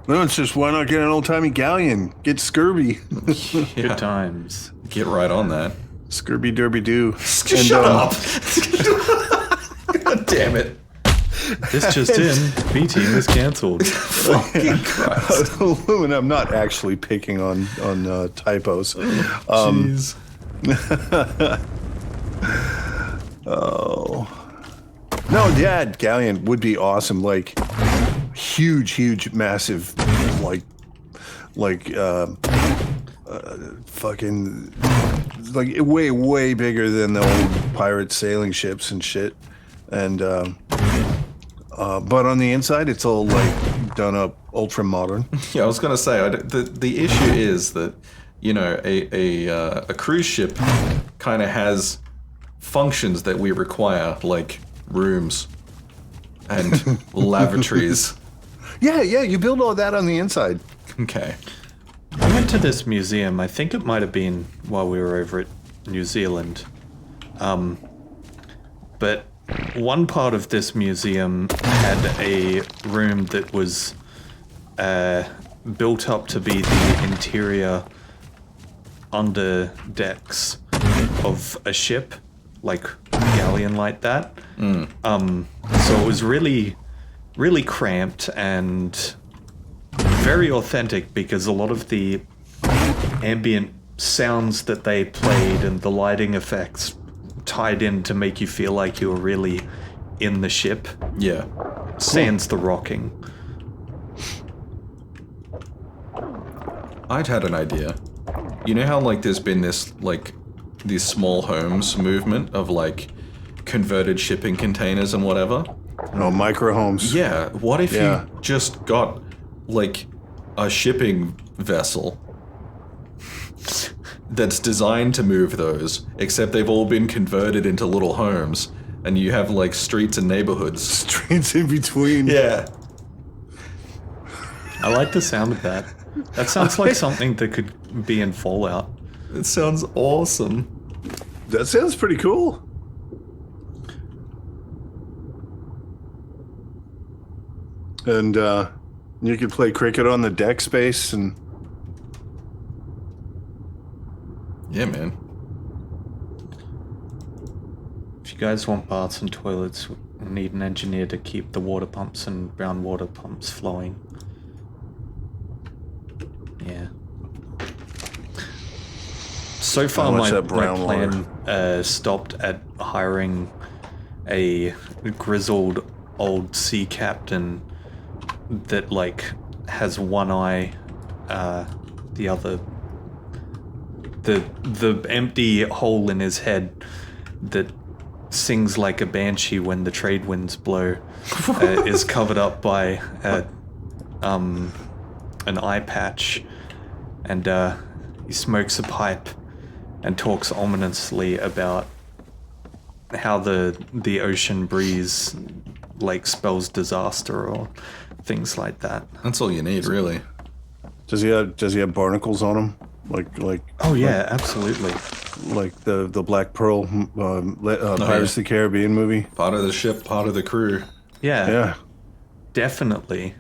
No, it's just why not get an old-timey galleon? Get Scurby. Yeah, Good times. get right on that. Scurby Derby Doo. Shut up. God damn it. This just in, B-Team is cancelled. Fucking Christ. And I'm not actually picking on typos. Jeez. Oh. No, yeah, galleon would be awesome. Like huge, massive, fucking, like way bigger than the old pirate sailing ships and shit. And but on the inside, it's all like done up ultra modern. Yeah, I was gonna say the issue is that a cruise ship kind of has functions that we require, like rooms and lavatories. Yeah, you build all that on the inside. Okay. I went to this museum. I think it might have been while we were over at New Zealand. But one part of this museum had a room that was built up to be the interior under decks of a ship, like a galleon like that. So it was really, really cramped and very authentic because a lot of the ambient sounds that they played and the lighting effects tied in to make you feel like you were really in the ship. Yeah. Sans the rocking. I'd had an idea. You know how like there's been this like these small homes movement of like converted shipping containers and whatever? Oh, micro homes. Yeah. What if Yeah. you just got like a shipping vessel that's designed to move those, except they've all been converted into little homes, and you have like streets and neighborhoods. Streets in between. Yeah. I like the sound of that. That sounds like something that could be in Fallout. It sounds awesome. That sounds pretty cool. And you could play cricket on the deck space and Yeah, man. If you guys want baths and toilets, we need an engineer to keep the water pumps and brown water pumps flowing. Yeah. So far, How much my that brown plan stopped at hiring a grizzled old sea captain that, like, has one eye, the other... The empty hole in his head that sings like a banshee when the trade winds blow is covered up by an eye patch, and he smokes a pipe and talks ominously about how the ocean breeze like spells disaster or things like that. That's all you need, really. does he have barnacles on him? Like Oh yeah, absolutely. like the Black Pearl Pirates of the Caribbean movie. Part of the ship, part of the crew. Yeah, Yeah. definitely.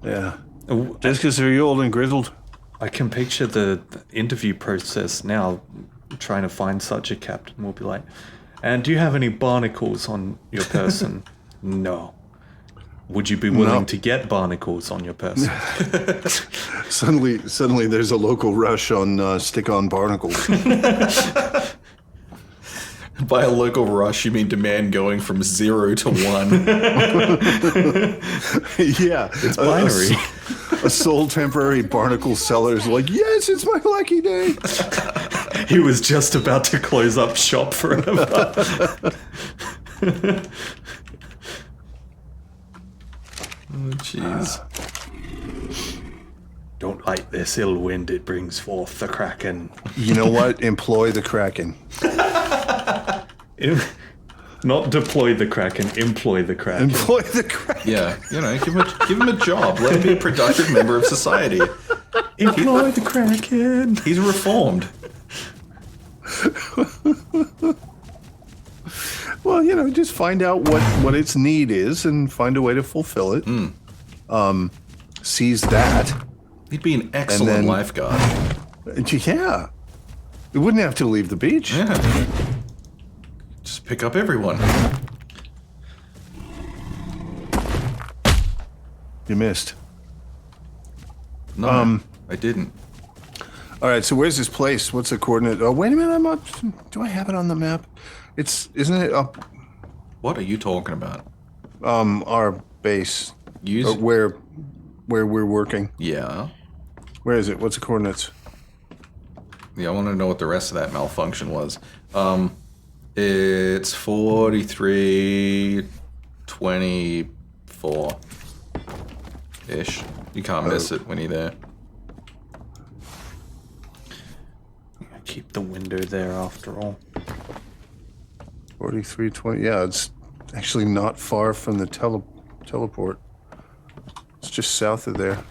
Yeah. Oh, Just because they're old and grizzled. I can picture the interview process now, trying to find such a captain. We'll be like, and do you have any barnacles on your person? No. Would you be willing No. to get barnacles on your person? Suddenly there's a local rush on stick-on barnacles. By a local rush, you mean demand going from 0 to 1. Yeah. It's binary. A sole temporary barnacle seller's like, yes, it's my lucky day. He was just about to close up shop forever. Oh, jeez. Don't like this ill wind, it brings forth the kraken. You know what? Employ the Kraken. Not deploy the kraken, employ the kraken. Employ the Kraken. Yeah, give him a job. Let him be a productive member of society. Employ the kraken. He's reformed. Well, just find out what its need is and find a way to fulfill it. Seize that. He'd be an excellent then- lifeguard. Yeah. We wouldn't have to leave the beach. Yeah. Just pick up everyone. You missed. No, I didn't. All right, so where's this place? What's the coordinate? Oh, wait a minute. I'm not. Do I have it on the map? Isn't it up? What are you talking about? Our base. Use. Where we're working. Yeah. Where is it? What's the coordinates? Yeah, I want to know what the rest of that malfunction was. It's 4324. Ish. You can't miss it when you're there. Keep the window there after all. 4320. Yeah, it's actually not far from the teleport. It's just south of there.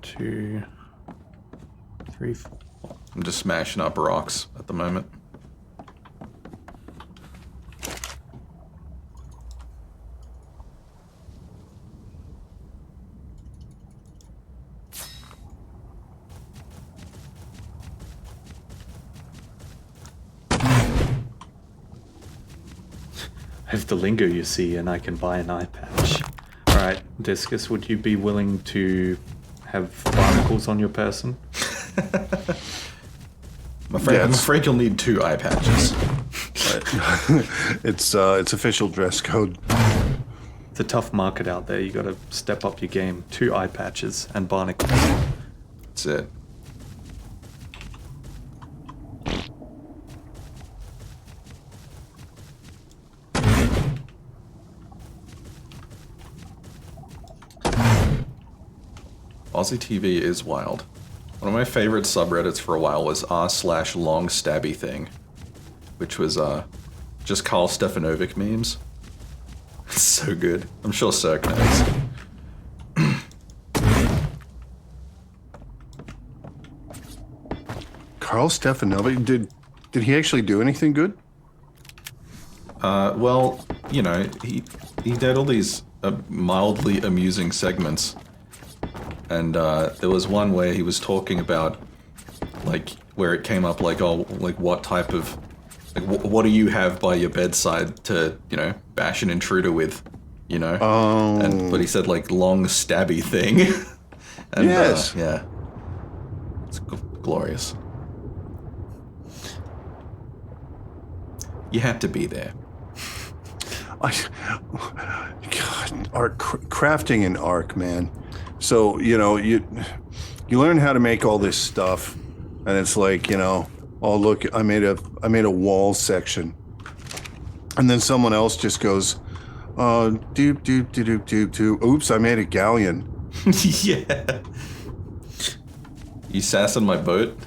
Two, three, four. I'm just smashing up rocks at the moment. I have the lingo, you see, and I can buy an eye patch. Alright, Discus, would you be willing to have barnacles on your person? I'm afraid you'll need 2 eye patches. It's official dress code. It's a tough market out there. You gotta step up your game. 2 eye patches and barnacles. That's it. Aussie TV is wild. One of my favorite subreddits for a while was r/long stabby thing, which was just Carl Stefanovic memes. It's so good. I'm sure Cirque knows. Carl Stefanovic, did he actually do anything good? Well, you know, he did all these mildly amusing segments. And there was one where he was talking about, like, where it came up, like, oh, like, what type of, like, what do you have by your bedside to, you know, bash an intruder with, you know? Oh. But he said, like, long stabby thing. And, Yes. Yeah. It's glorious. You had to be there. God, ARK, crafting in ARK, man. So, you know, you learn how to make all this stuff, and it's like, you know, oh look, I made a wall section, and then someone else just goes, doop doop doop doop doop. Oops, I made a galleon. Yeah. You sassing my boat?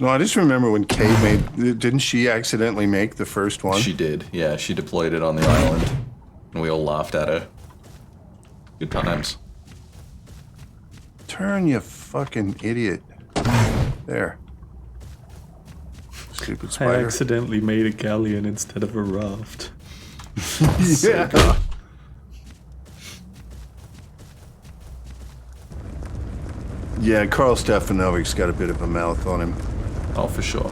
No, I just remember when Kate didn't she accidentally make the first one? She did, yeah. She deployed it on the island, and we all laughed at her. Good times. Turn, you fucking idiot. There. Stupid I spider. accidentally made a galleon instead of a raft. Yeah. Yeah, Carl Stefanovic's got a bit of a mouth on him. Oh, for sure.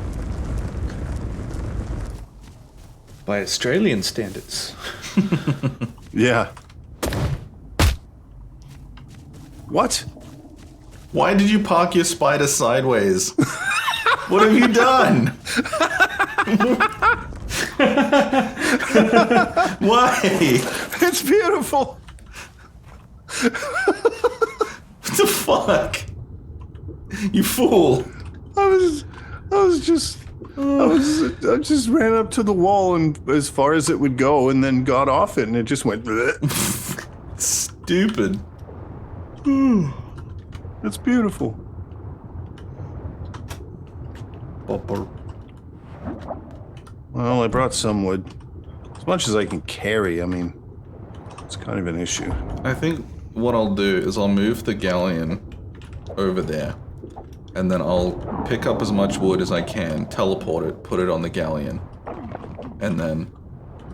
By Australian standards. Yeah. What? Why did you park your spider sideways? What have you done? Why? It's beautiful. What the fuck? You fool. I just ran up to the wall and as far as it would go and then got off it and it just went bleh. Stupid. It's beautiful. Bopper. Well, I brought some wood. As much as I can carry, I mean, it's kind of an issue. I think what I'll do is I'll move the galleon over there. And then I'll pick up as much wood as I can, teleport it, put it on the galleon. And then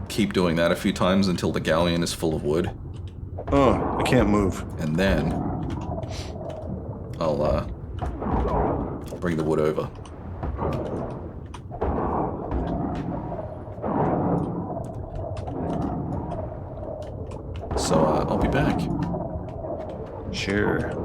keep doing that a few times until the galleon is full of wood. Oh, I can't move. And then I'll bring the wood over. So I'll be back. Sure.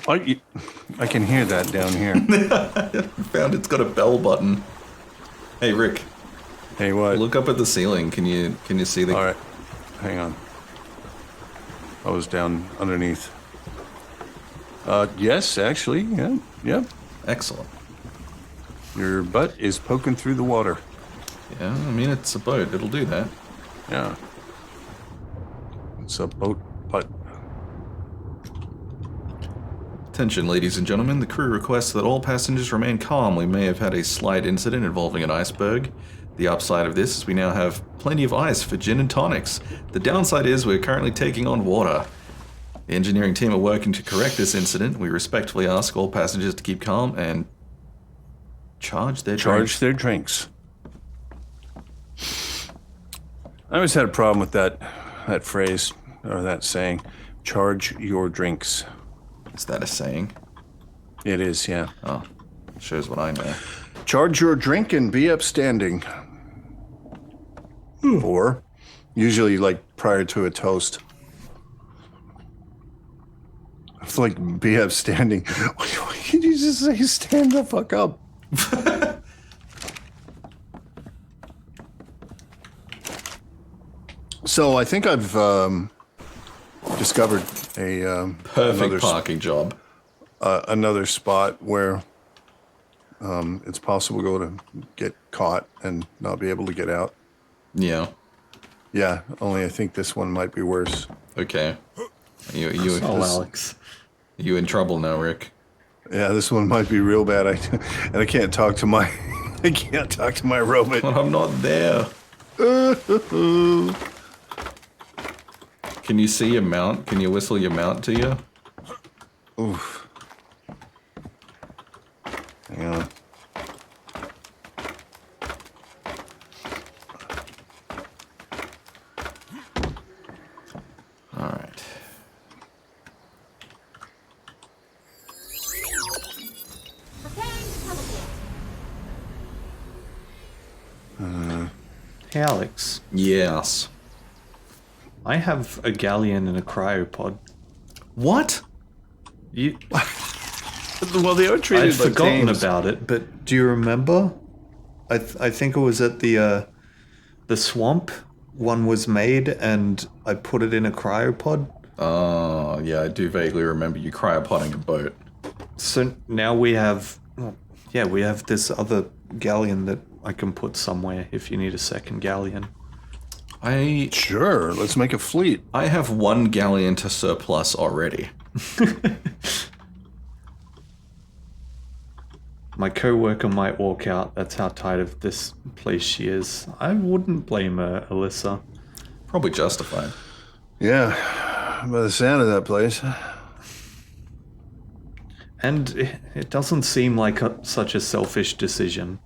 I can hear that down here. Found it's got a bell button. Hey, Rick, Hey, what? look up at the ceiling. Can you see the... All right, hang on. I was down underneath. Yes, actually, yeah. Excellent. Your butt is poking through the water. Yeah, I mean, it's a boat. It'll do that. Yeah. It's a boat butt. Attention, ladies and gentlemen. The crew requests that all passengers remain calm. We may have had a slight incident involving an iceberg. The upside of this is we now have plenty of ice for gin and tonics. The downside is we're currently taking on water. The engineering team are working to correct this incident. We respectfully ask all passengers to keep calm and charge their drinks. Their drinks. I always had a problem with that phrase, or that saying, charge your drinks. Is that a saying? It is, yeah. Oh, shows what I know. Charge your drink and be upstanding. Or, usually like prior to a toast. It's like be upstanding. Why can't you just say stand the fuck up? So I think I've discovered a Perfect parking job. another spot where it's possible to get caught and not be able to get out. Yeah. Yeah, only I think this one might be worse. Okay. You Alex. you in trouble now, Rick? Yeah, this one might be real bad. And I can't talk to my I can't talk to my robot. But I'm not there. Can you see your mount? Can you whistle your mount to you? Oof. Hang on. All right. Preparing to teleport. Hey, Alex. Yes. I have a galleon and a cryopod. What? You, Well, they are treated I'd forgotten about it, but do you remember? I think it was at the swamp. One was made, and I put it in a cryopod. Oh, yeah, I do vaguely remember you cryopoding a boat. So now we have, we have this other galleon that I can put somewhere if you need a second galleon. Sure, let's make a fleet. I have one galleon to surplus already. My co-worker might walk out. That's how tired of this place she is. I wouldn't blame her, Alyssa. Probably justified. Yeah, by the sound of that place. And it doesn't seem like such a selfish decision.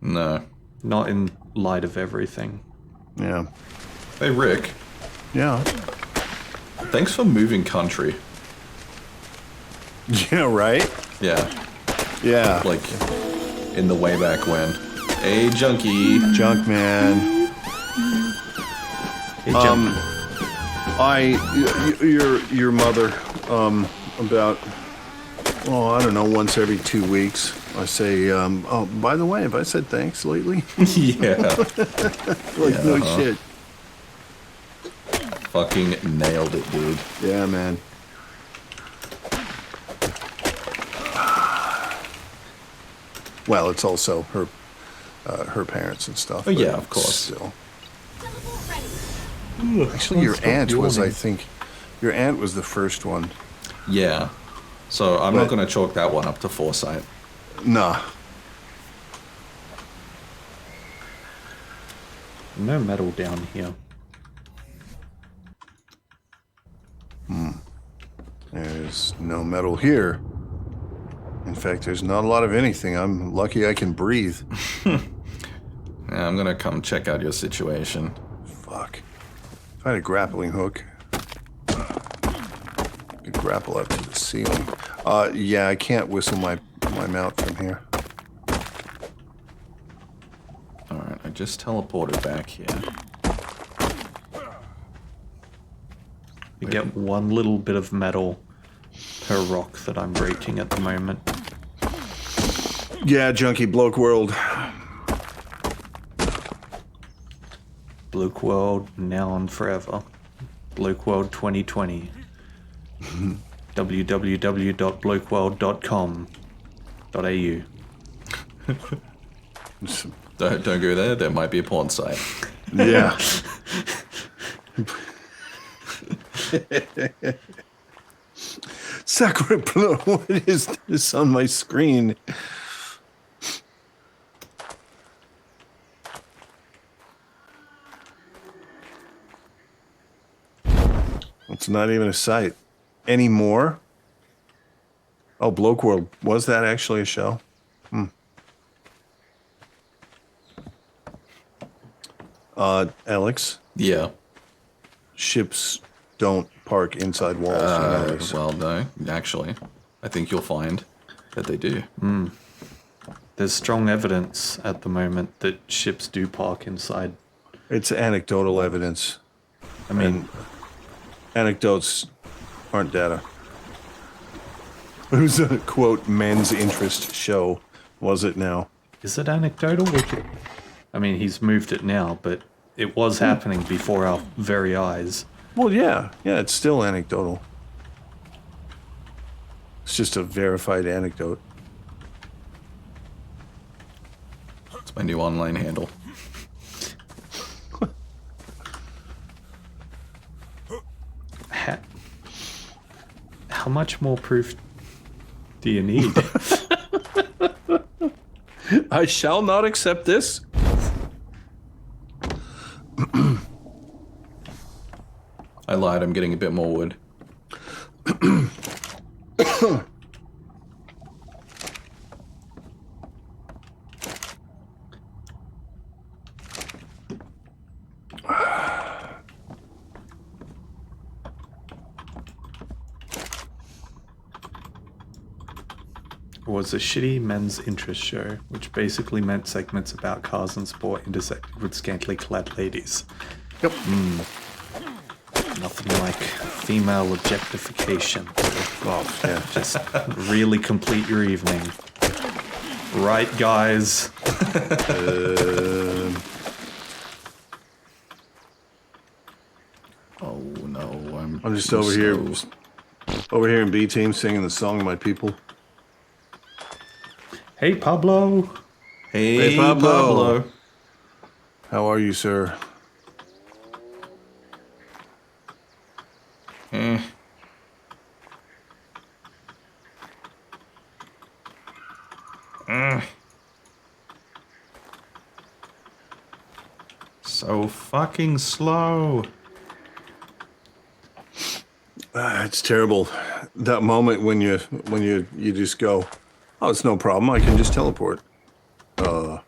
No. Not in light of everything. Yeah. Hey, Rick. Yeah. Thanks for moving country. Yeah, right? Yeah. Yeah. Like, in the way back when. Hey, junkie. Junk man. Hey, Jim. Your mother, about, I don't know, once every 2 weeks, I say, oh, by the way, have I said thanks lately? Yeah. Like, no shit. Fucking nailed it, dude. Yeah, man. Well, it's also her parents and stuff. Oh, yeah, but of course. Still. Teleport ready. Actually, your Stop aunt was, I yawning. think, your aunt was the first one. Yeah. So I'm not But- going to chalk that one up to foresight. Nah. No metal down here. There's no metal here. In fact, there's not a lot of anything. I'm lucky I can breathe. Yeah, I'm going to come check out your situation. Fuck. If I had a grappling hook, I could grapple up to the ceiling. Yeah, I can't whistle my mount from here. Alright, I just teleported back here. You get one little bit of metal per rock that I'm breaching at the moment. Yeah, Junkie Bloke World. Bloke World, now and forever. Bloke World 2020. www.blokeworld.com.au. Don't go there. There might be a porn site. Yeah. Sacre, what is this on my screen? It's not even a site anymore. Oh, Bloke World. Was that actually a show? Alex, Yeah. ships don't park inside walls. You know this. Well, no. Actually, I think you'll find that they do. There's strong evidence at the moment that ships do park inside. It's anecdotal evidence. I mean, Anecdotes aren't data. It was a, quote, men's interest show, was it now? is it anecdotal? I mean, he's moved it now, but it was happening before our very eyes. Well, yeah. Yeah, it's still anecdotal. It's just a verified anecdote. It's my new online handle. How much more proof do you need? I shall not accept this. I lied. I'm getting a bit more wood. It was a shitty men's interest show, which basically meant segments about cars and sport intersected with scantily clad ladies. Yep. Nothing like female objectification. Oh, yeah. Just really complete your evening. Right, guys? Oh no, I'm just too over here, slow. over here in B Team singing the song of my people. Hey, Pablo. Hey, Pablo. How are you, sir? So fucking slow. It's terrible. That moment when you just go, oh, it's no problem. I can just teleport. Yeah.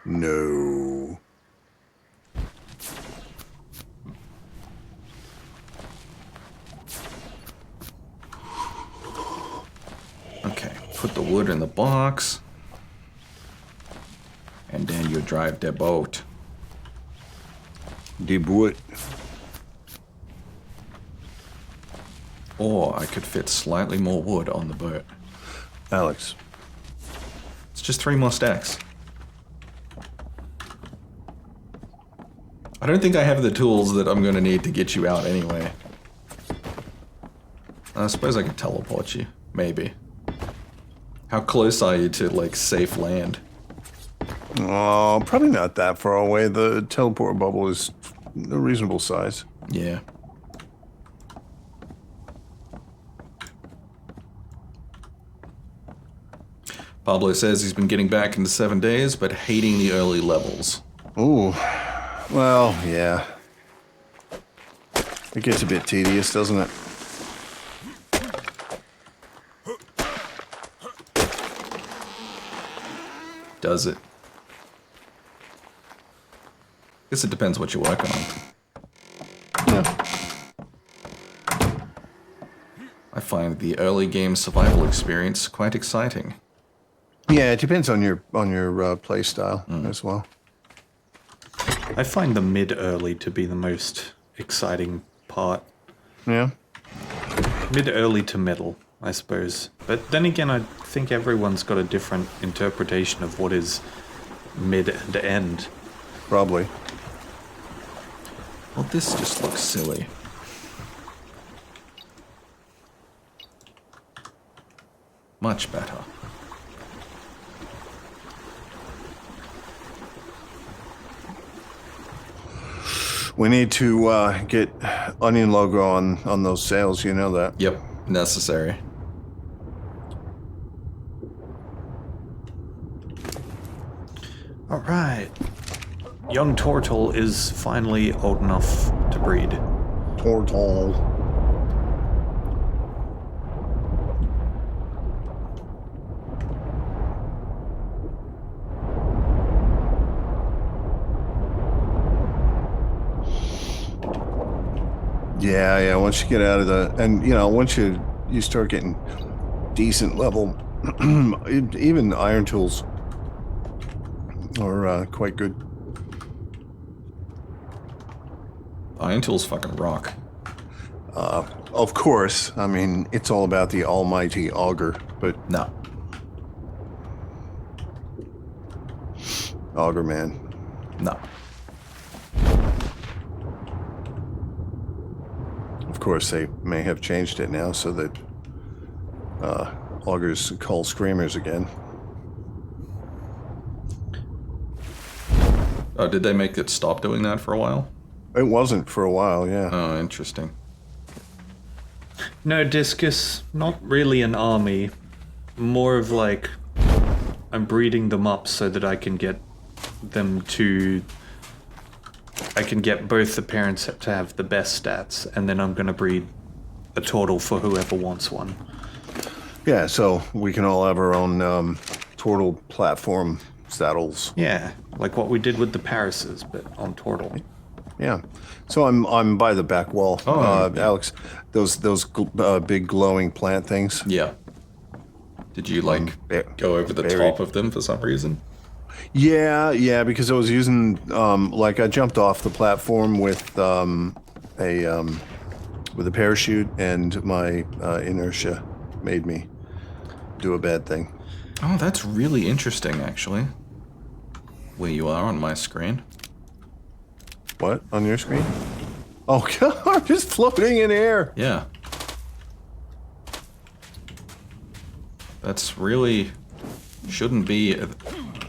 No. Okay, put the wood in the box. And then you drive the boat. Die Boot. Or I could fit slightly more wood on the boat. Alex. It's just 3 more stacks. I don't think I have the tools that I'm going to need to get you out anyway. I suppose I could teleport you. Maybe. How close are you to, like, safe land? Oh, probably not that far away. The teleport bubble is a reasonable size. Yeah. Pablo says he's been getting back into 7 days, but hating the early levels. Ooh. Well, yeah. It gets a bit tedious, doesn't it? Does it? Guess it depends what you're working on. Yeah. I find the early game survival experience quite exciting. Yeah, it depends on your play style as well. I find the mid-early to be the most exciting part. Yeah. Mid-early to middle, I suppose. But then again, I think everyone's got a different interpretation of what is mid and end. Probably. Well, this just looks silly. Much better. We need to get onion logo on those sails. You know that. Yep, necessary. All right. Young Tortle is finally old enough to breed. Tortle. Yeah. Once you get out of once you start getting decent level, even iron tools are quite good. Iron tools fucking rock. Of course, I mean it's all about the almighty auger, but No. auger man. No. Of course, they may have changed it now so that augers call screamers again. Oh, did they make it stop doing that for a while? It wasn't for a while, yeah. Oh, interesting. No, Discus, not really an army. More of like, I'm breeding them up so that I can get them to... I can get both the parents to have the best stats, and then I'm gonna breed a turtle for whoever wants one. Yeah, so we can all have our own turtle platform saddles. Yeah, like what we did with the Parises, but on turtle. Yeah. So I'm by the back wall. Oh, yeah. Alex, those big glowing plant things. Yeah. Did you, like, go over the top of them for some reason? Yeah, because I was using I jumped off the platform with a parachute, and my inertia made me do a bad thing. Oh, that's really interesting, actually. Where you are on my screen. What on your screen? Oh God, I'm just floating in air. Yeah. That's really shouldn't be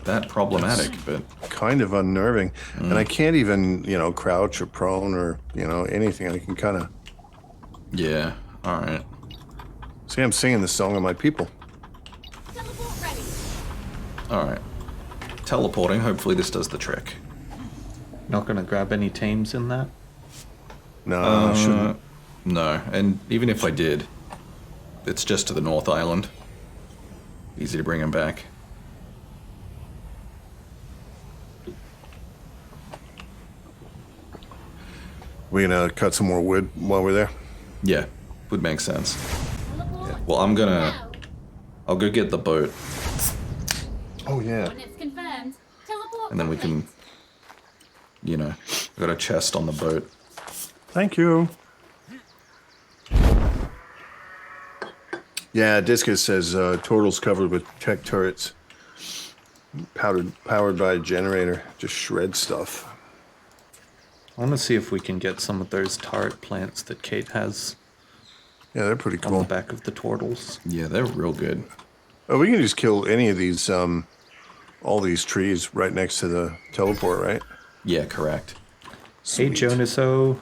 that problematic, but Kind of unnerving, and I can't even crouch or prone or anything. I can kind of yeah. All right. see. I'm singing the song of my people. Teleport ready. All right. Teleporting. Hopefully this does the trick. Not gonna grab any tames in that? No, I shouldn't. No, and even if I did, it's just to the North Island. Easy to bring him back. We gonna cut some more wood while we're there. Yeah, would make sense. Teleport. Well, I'll go get the boat, Oh yeah. Coordinates confirmed. Teleport. and then we can, I've got a chest on the boat. Thank you. Yeah, Discus says turtles covered with tech turrets, powered by a generator, just shred stuff. I want to see if we can get some of those turret plants that Kate has Yeah, they're pretty on cool. the back of the turtles. Yeah, they're real good. Oh, we can just kill any of these, all these trees right next to the teleport, right? Yeah, correct. Hey, Sweet. Jonas-o.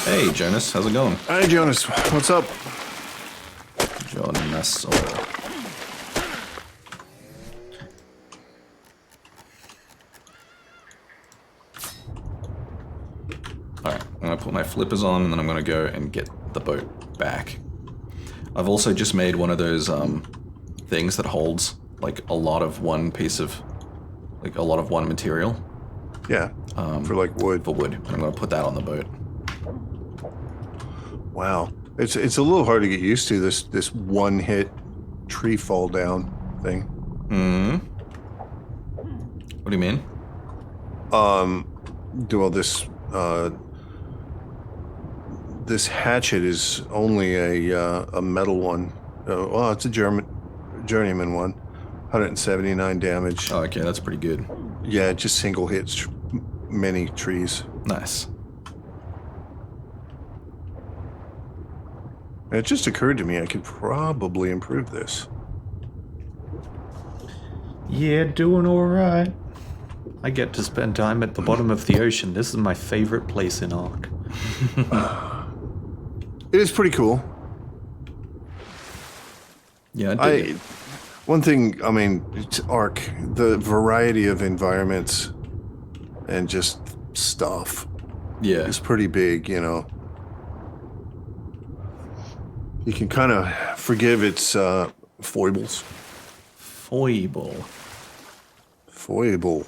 Hey, Jonas, how's it going? Hi, Jonas. What's up? Jonas. Alright, I'm gonna put my flippers on, and then I'm gonna go and get the boat back. I've also just made one of those things that holds like a lot of one material Yeah, for like wood. for wood. I'm gonna put that on the boat. Wow, it's a little hard to get used to this one hit tree fall down thing. What do you mean? Do all this this hatchet is only a metal one. Well, it's a journeyman one. 179 damage. Oh, okay, that's pretty good. Yeah, it just single hits many trees. Nice. And it just occurred to me I could probably improve this. Yeah, doing alright. I get to spend time at the bottom of the ocean. This is my favorite place in ARK. It is pretty cool. Yeah, I dig it. One thing, I mean, it's ARK, the variety of environments and just stuff Yeah. is pretty big, you know. You can kind of forgive its foibles. Foible. Foible.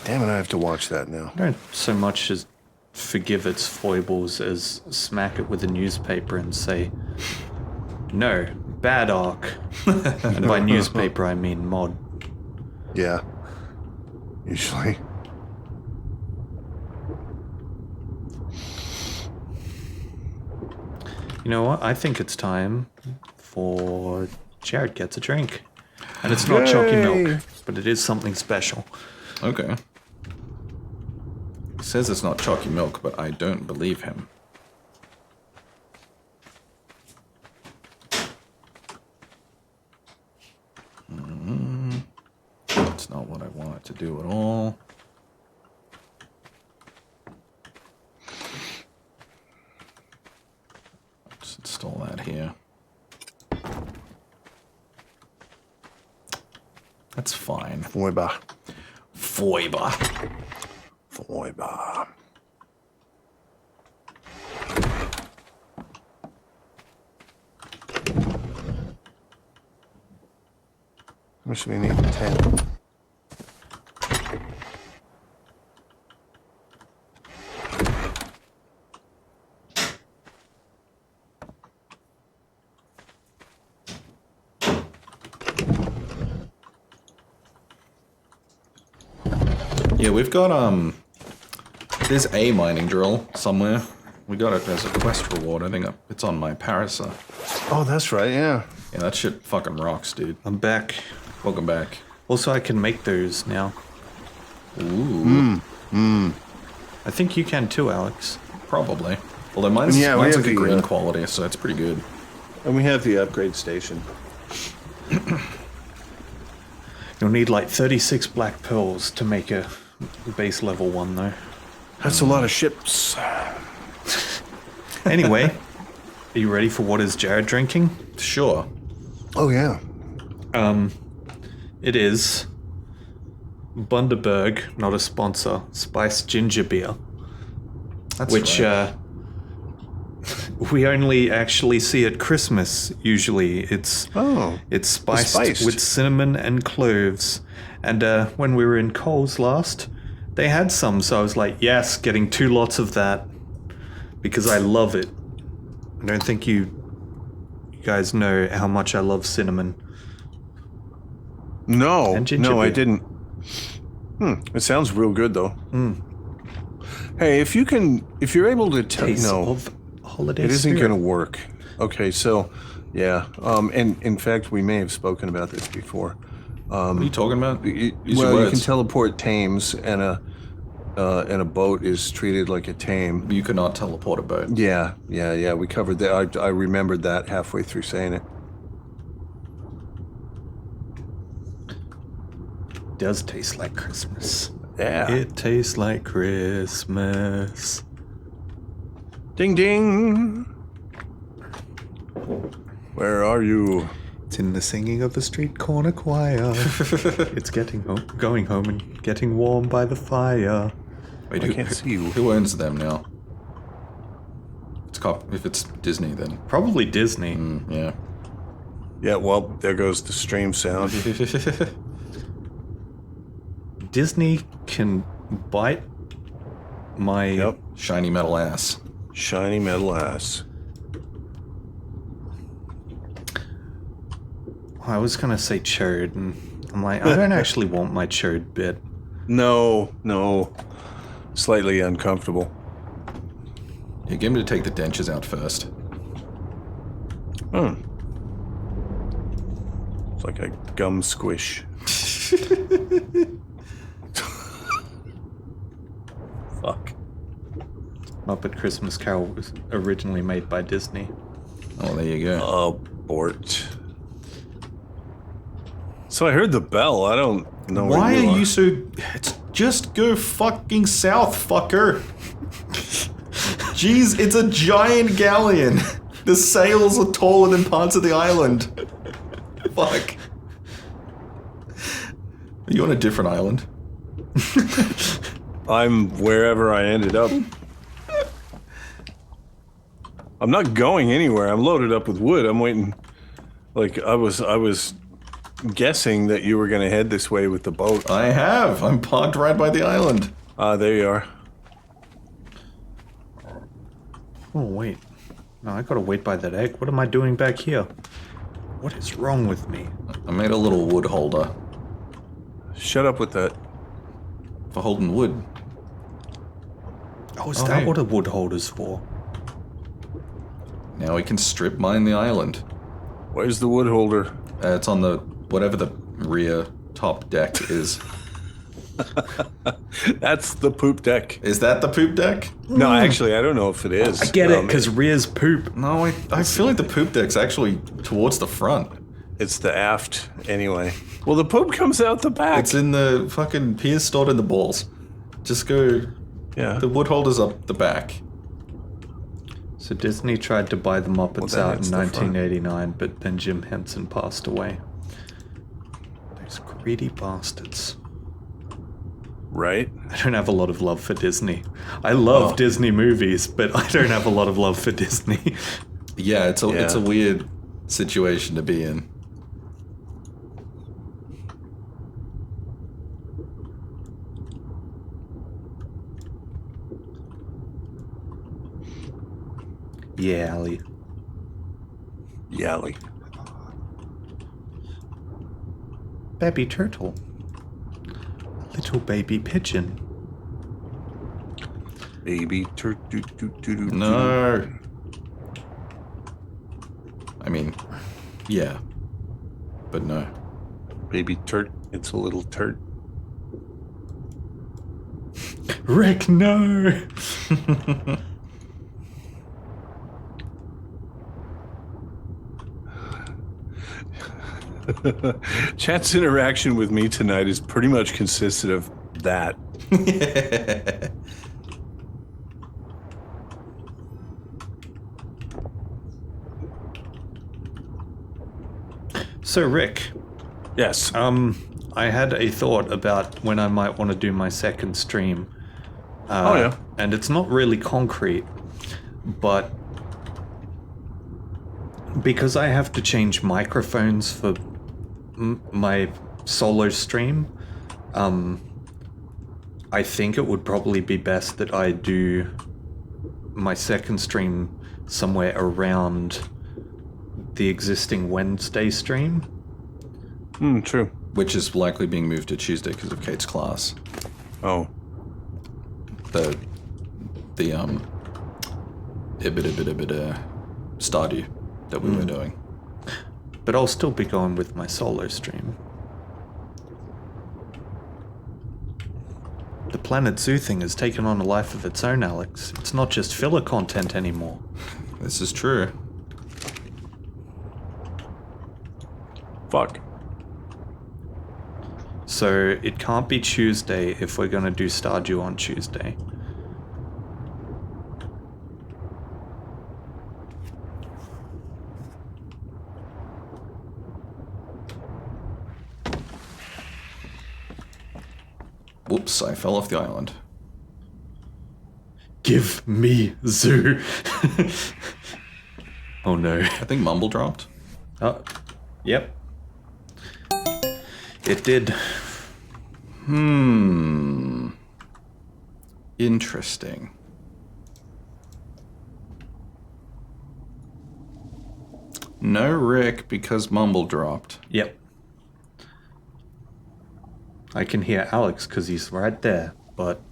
Damn it, I have to watch that now. I don't so much as forgive its foibles as smack it with a newspaper and say, no, bad ARK. And by newspaper I mean mod. Yeah. Usually. You know what? I think it's time for Jared gets a drink. And it's not chalky Yay! milk, but it is something special. Okay. He says it's not chalky milk, but I don't believe him. That's not what I wanted to do at all. Let's install that here. That's fine. Foiba. Foiber. Foiba. How much do we need? 10. Yeah, we've got, there's a mining drill somewhere. We got it as a quest reward. I think it's on my Parasa. Oh, that's right, yeah. Yeah, that shit fucking rocks, dude. I'm back. Welcome back. Also, I can make those now. Ooh. I think you can too, Alex. Probably. Although mine's, Yeah, we mine's have like a the, green quality, so it's pretty good. And we have the upgrade station. You'll need like 36 black pearls to make a base level one, though. That's a lot of ships. Anyway, are you ready for what is Jared drinking? Sure. Oh, yeah. It is Bundaberg, not a sponsor, spiced ginger beer, That's which right. we only actually see at Christmas. Usually, it's spiced with cinnamon and cloves. And when we were in Coles last, they had some, so I was like, yes, getting 2 lots of that because I love it. I don't think you guys know how much I love cinnamon. No, And ginger no, I beer. didn't. It sounds real good, though. Hey, if you're able to tell, Taste no, of holiday it isn't spirit. going to work. Okay, so, yeah, and in fact, we may have spoken about this before. What are you talking about? Use your Well, you words. can teleport tames, and a boat is treated like a tame. You cannot teleport a boat. Yeah, we covered that. I remembered that halfway through saying it. Does taste like Christmas. Yeah. It tastes like Christmas. Ding ding. Where are you? It's in the singing of the street corner choir. It's going home and getting warm by the fire. Wait, I can't see you. Who owns them now? If it's Disney, then Probably Disney. yeah. Yeah, well, there goes the stream sound. Disney can bite my... Yep. Shiny metal ass. Shiny metal ass. I was going to say churd, and I'm like, I don't actually want my churd bit. No. Slightly uncomfortable. Yeah, get him to take the dentures out first. Hmm. It's like a gum squish. Fuck. Muppet Christmas Carol was originally made by Disney. Oh, there you go. Abort. So I heard the bell. I don't know Why where are you so... Just go fucking south, fucker. Jeez, it's a giant galleon. The sails are taller than parts of the island. Fuck. Are you on a different island? I'm wherever I ended up. I'm not going anywhere. I'm loaded up with wood. I'm waiting. Like I was guessing that you were going to head this way with the boat. I have. I'm parked right by the island. There you are. Oh, wait. No, I gotta wait by that egg. What am I doing back here? What is wrong with me? I made a little wood holder Shut up with that. for holding wood. Oh, is Oh, that hey. what a wood holder's for? Now we can strip mine the island. Where's the wood holder? It's on the... whatever the rear top deck is. That's the poop deck. Is that the poop deck? No, actually, I don't know if it is. I get it, because rears poop. No, I feel like the poop deck's actually towards the front. It's the aft, anyway. Well, the poop comes out the back. It's in the fucking piers stored in the balls. Just go... Yeah. The wood holder's up the back. So Disney tried to buy the Muppets then out it's in the front. 1989, but then Jim Henson passed away. Those greedy bastards. Right? I don't have a lot of love for Disney. I love Disney movies, but I don't have a lot of love for Disney. Yeah, it's a Yeah. weird situation to be in. Yeah, Ali. Yally. Baby turtle. Little baby pigeon. Baby No. I mean, yeah. But no. Baby turt. It's a little turt. Rick, no! Chat's interaction with me tonight is pretty much consisted of that. So, Rick, Yes. I had a thought about when I might want to do my second stream. Oh, yeah. And it's not really concrete, but because I have to change microphones for my solo stream, I think it would probably be best that I do my second stream somewhere around the existing Wednesday stream. True. Which is likely being moved to Tuesday because of Kate's class. Oh. The Stardew that we were doing. But I'll still be going with my solo stream. The Planet Zoo thing has taken on a life of its own, Alex. It's not just filler content anymore. This is true. Fuck. So it can't be Tuesday if we're going to do Stardew on Tuesday. Whoops, I fell off the island. Give me Zoo. Oh no. I think Mumble dropped. Oh, yep. It did. Interesting. No Rick because Mumble dropped. Yep. I can hear Alex because he's right there, but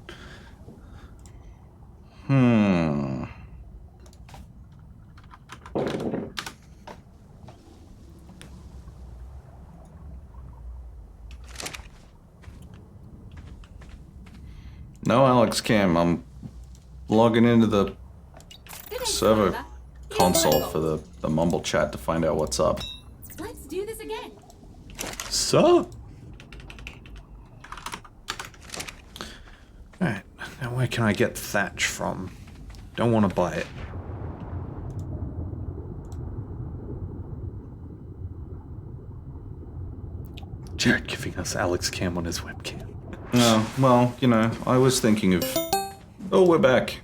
No, Alex Cam. I'm logging into the Good day, server Scuba. console Here, for the mumble chat to find out what's up. let's do this again. So? Alright, now where can I get thatch from? Don't want to buy it. Jared giving us Alex Cam on his webcam. No, well, you know, I was thinking of... Oh, we're back.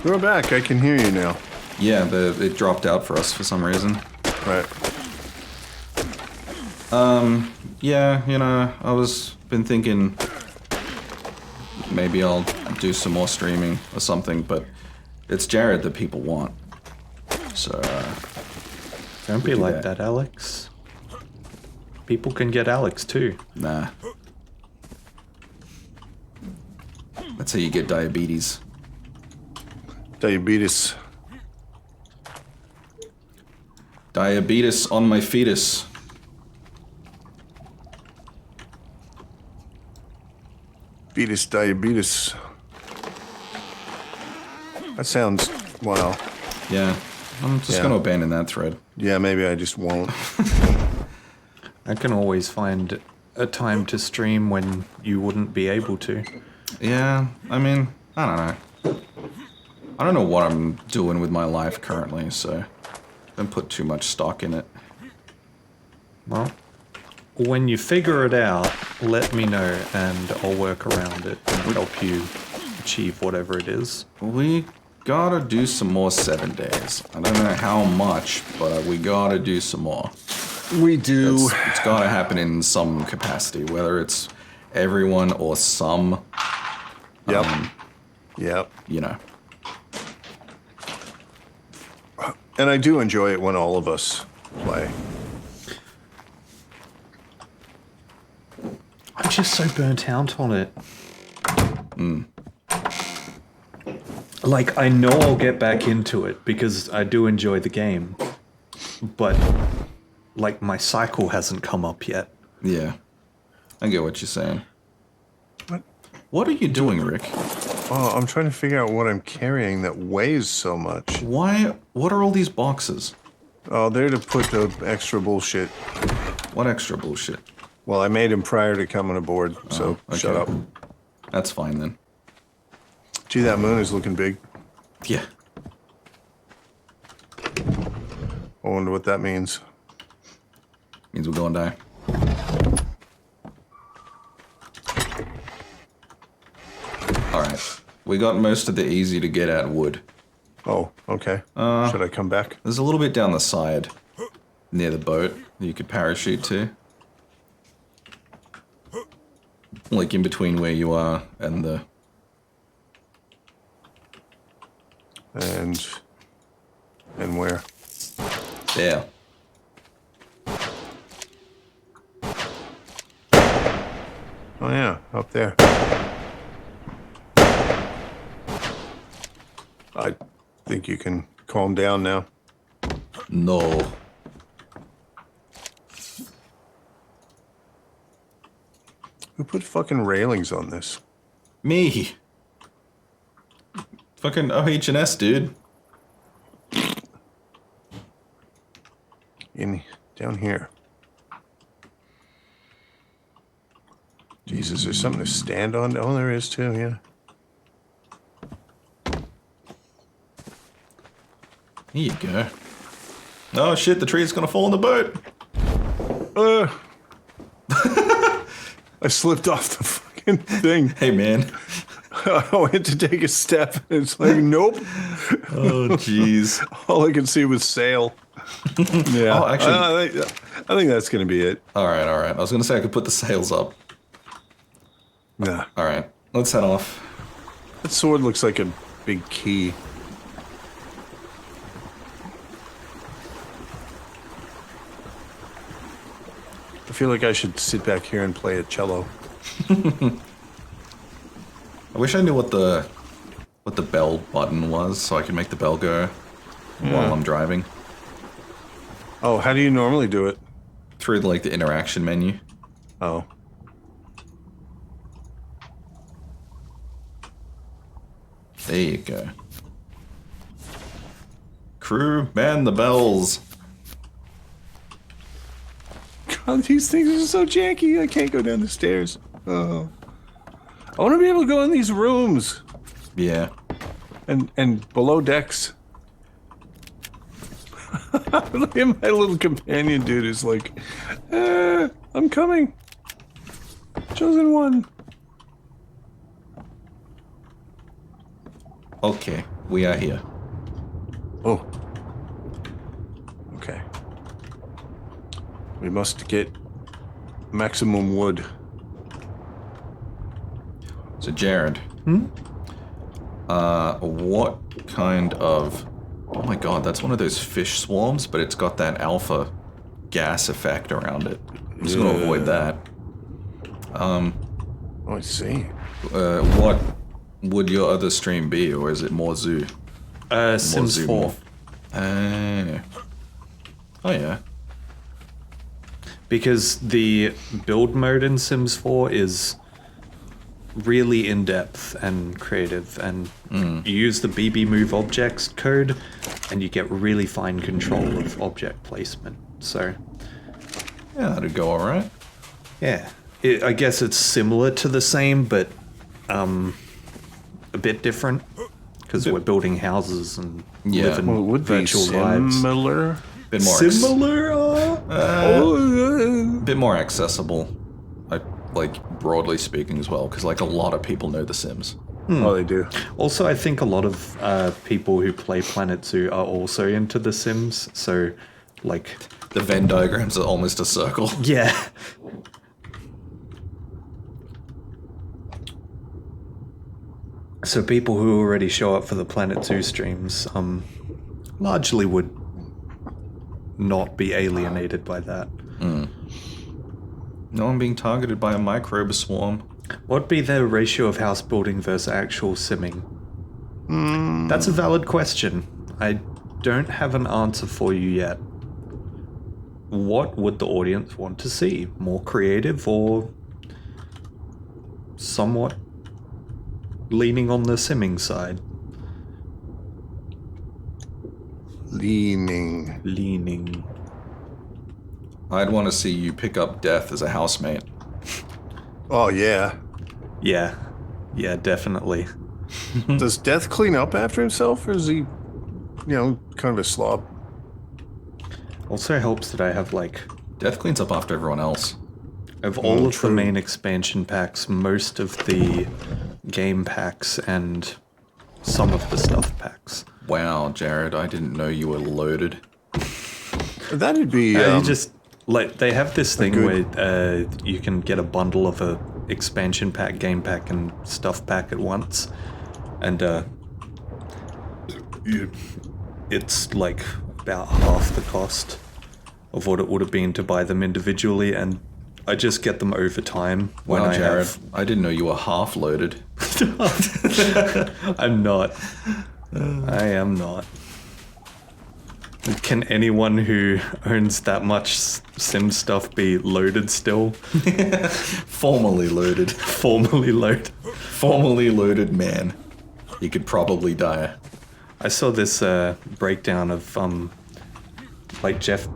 We're back. I can hear you now. Yeah, it dropped out for us for some reason. Right. Yeah, you know, been thinking maybe I'll do some more streaming or something, but it's Jared that people want. So, Don't be do like that. that, Alex. People can get Alex too. nah. That's how you get diabetes. Diabetes. Diabetes on my fetus. Fetus diabetes. That sounds... Wow. Yeah, I'm just Yeah. gonna abandon that thread. Yeah, maybe I just won't. I can always find a time to stream when you wouldn't be able to. Yeah, I mean, I don't know. I don't know what I'm doing with my life currently, so don't put too much stock in it. Well, when you figure it out, let me know and I'll work around it and help you achieve whatever it is. We gotta do some more 7 days. I don't know how much, but we gotta do some more. We do. It's gotta happen in some capacity, whether it's everyone or some, Yep. Yep. you know. And I do enjoy it when all of us play. I'm just so burnt out on it. Like, I know I'll get back into it because I do enjoy the game, but like my cycle hasn't come up yet. Yeah. I get what you're saying. What? What are you doing, Rick? Oh, I'm trying to figure out what I'm carrying that weighs so much. What are all these boxes? Oh, they're to put the extra bullshit. What extra bullshit? Well, I made him prior to coming aboard, so okay. shut up. That's fine then. Gee, that moon is looking big. Yeah. I wonder what that means. Means we're gonna die. Alright. We got most of the easy to get at wood. Oh, okay. Should I come back? There's a little bit down the side near the boat that you could parachute to. Like in between where you are and the... And where? There. Oh yeah, up there. I think you can calm down now. No. Who put fucking railings on this? Me. Fucking OH&S, dude. Down here. Jesus, there's something to stand on. Oh, there is too, yeah. Here you go. Oh shit, the tree's gonna fall in the boat. I slipped off the fucking thing. Hey man. I went to take a step, and it's like, nope. Oh jeez. All I could see was sail. Yeah. Oh, actually- I think that's gonna be it. Alright. I was gonna say I could put the sails up. Nah. Alright, let's head off. That sword looks like a big key. I feel like I should sit back here and play a cello. I wish I knew what the bell button was so I could make the bell go while I'm driving. Oh, how do you normally do it? Through the, the interaction menu. Oh. There you go. Crew, man the bells. God, these things are so janky. I can't go down the stairs. Oh. I want to be able to go in these rooms. Yeah. And below decks. Look at my little companion dude is like, I'm coming. Chosen one. Okay, we are here. Oh. Okay. We must get maximum wood. So, Jared. What kind of... Oh my god, that's one of those fish swarms, but it's got that alpha gas effect around it. I'm just gonna avoid that. Oh, I see. What would your other stream be, or is it more zoo? Sims zoo 4. Oh yeah. Because the build mode in Sims 4 is really in-depth and creative, and you use the BB move objects code and you get really fine control of object placement. So Yeah, that'd go alright. yeah, I guess it's similar to the same, but a bit different, because we're building houses and Yeah. living Well, it would be virtual lives. similar. Bit more bit more accessible, like broadly speaking as well, because like a lot of people know The Sims. Oh, they do. Also, I think a lot of people who play Planet Zoo are also into The Sims, so like, The Venn diagrams are almost a circle. yeah. So people who already show up for the Planet Zoo streams, largely would not be alienated by that. No one being targeted by a microbe swarm. What'd be the ratio of house building versus actual simming? That's a valid question. I don't have an answer for you yet. What would the audience want to see? More creative or somewhat leaning on the simming side? Leaning. I'd want to see you pick up Death as a housemate. Oh, yeah. Yeah, definitely. Does Death clean up after himself, or is he, kind of a slob? Also helps that I have like, Death cleans up after everyone else. of all of true. the main expansion packs, most of the game packs, and some of the stuff packs. Wow, Jared, I didn't know you were loaded. That'd be. You just like, they have this thing good- where you can get a bundle of a expansion pack, game pack, and stuff pack at once, and it's like about half the cost of what it would have been to buy them individually, and I just get them over time when Wow, I Jared, have. I didn't know you were half loaded. I'm not. I am not. Can anyone who owns that much Sim stuff be loaded still? Formally loaded. Formally loaded. Formally loaded man. You could probably die. I saw this breakdown of like Jeff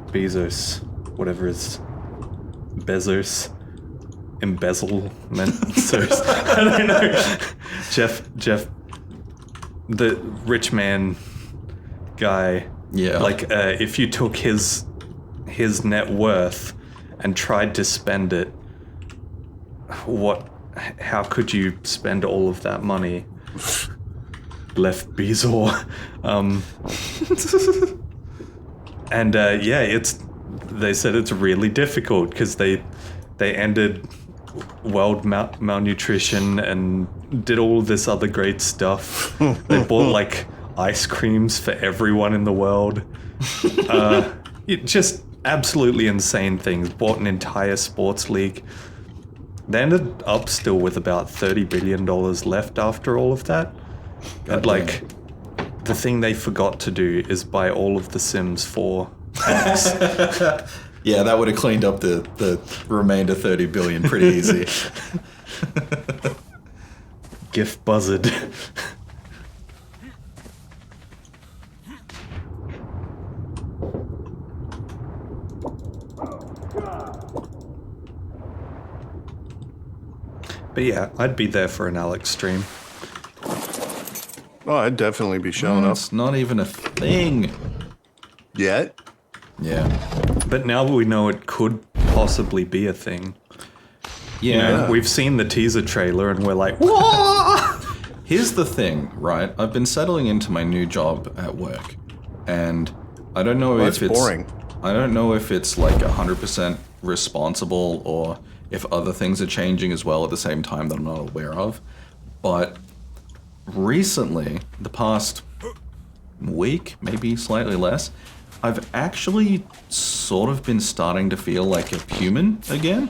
Bezos, whatever his embezzlement. So I don't know. Jeff, the rich man guy. Yeah. Like if you took his net worth and tried to spend it, how could you spend all of that money? Left Bezos. And they said it's really difficult because they ended world malnutrition and did all this other great stuff. They bought like ice creams for everyone in the world. Just absolutely insane things. Bought an entire sports league. They ended up still with about $30 billion left after all of that. And like, the thing they forgot to do is buy all of the Sims 4 packs. Yeah, that would have cleaned up the remainder 30 billion pretty easy. Gift buzzard. But yeah, I'd be there for an Alex stream. Oh, I'd definitely be showing up. It's not even a thing. Yet? Yeah. But now we know it could possibly be a thing. Yeah. You know, we've seen the teaser trailer and we're like, whoa! Here's the thing, right? I've been settling into my new job at work, and I don't know if it's boring. I don't know if it's like 100% responsible or if other things are changing as well at the same time that I'm not aware of. But recently, the past week, maybe slightly less, I've actually sort of been starting to feel like a human again.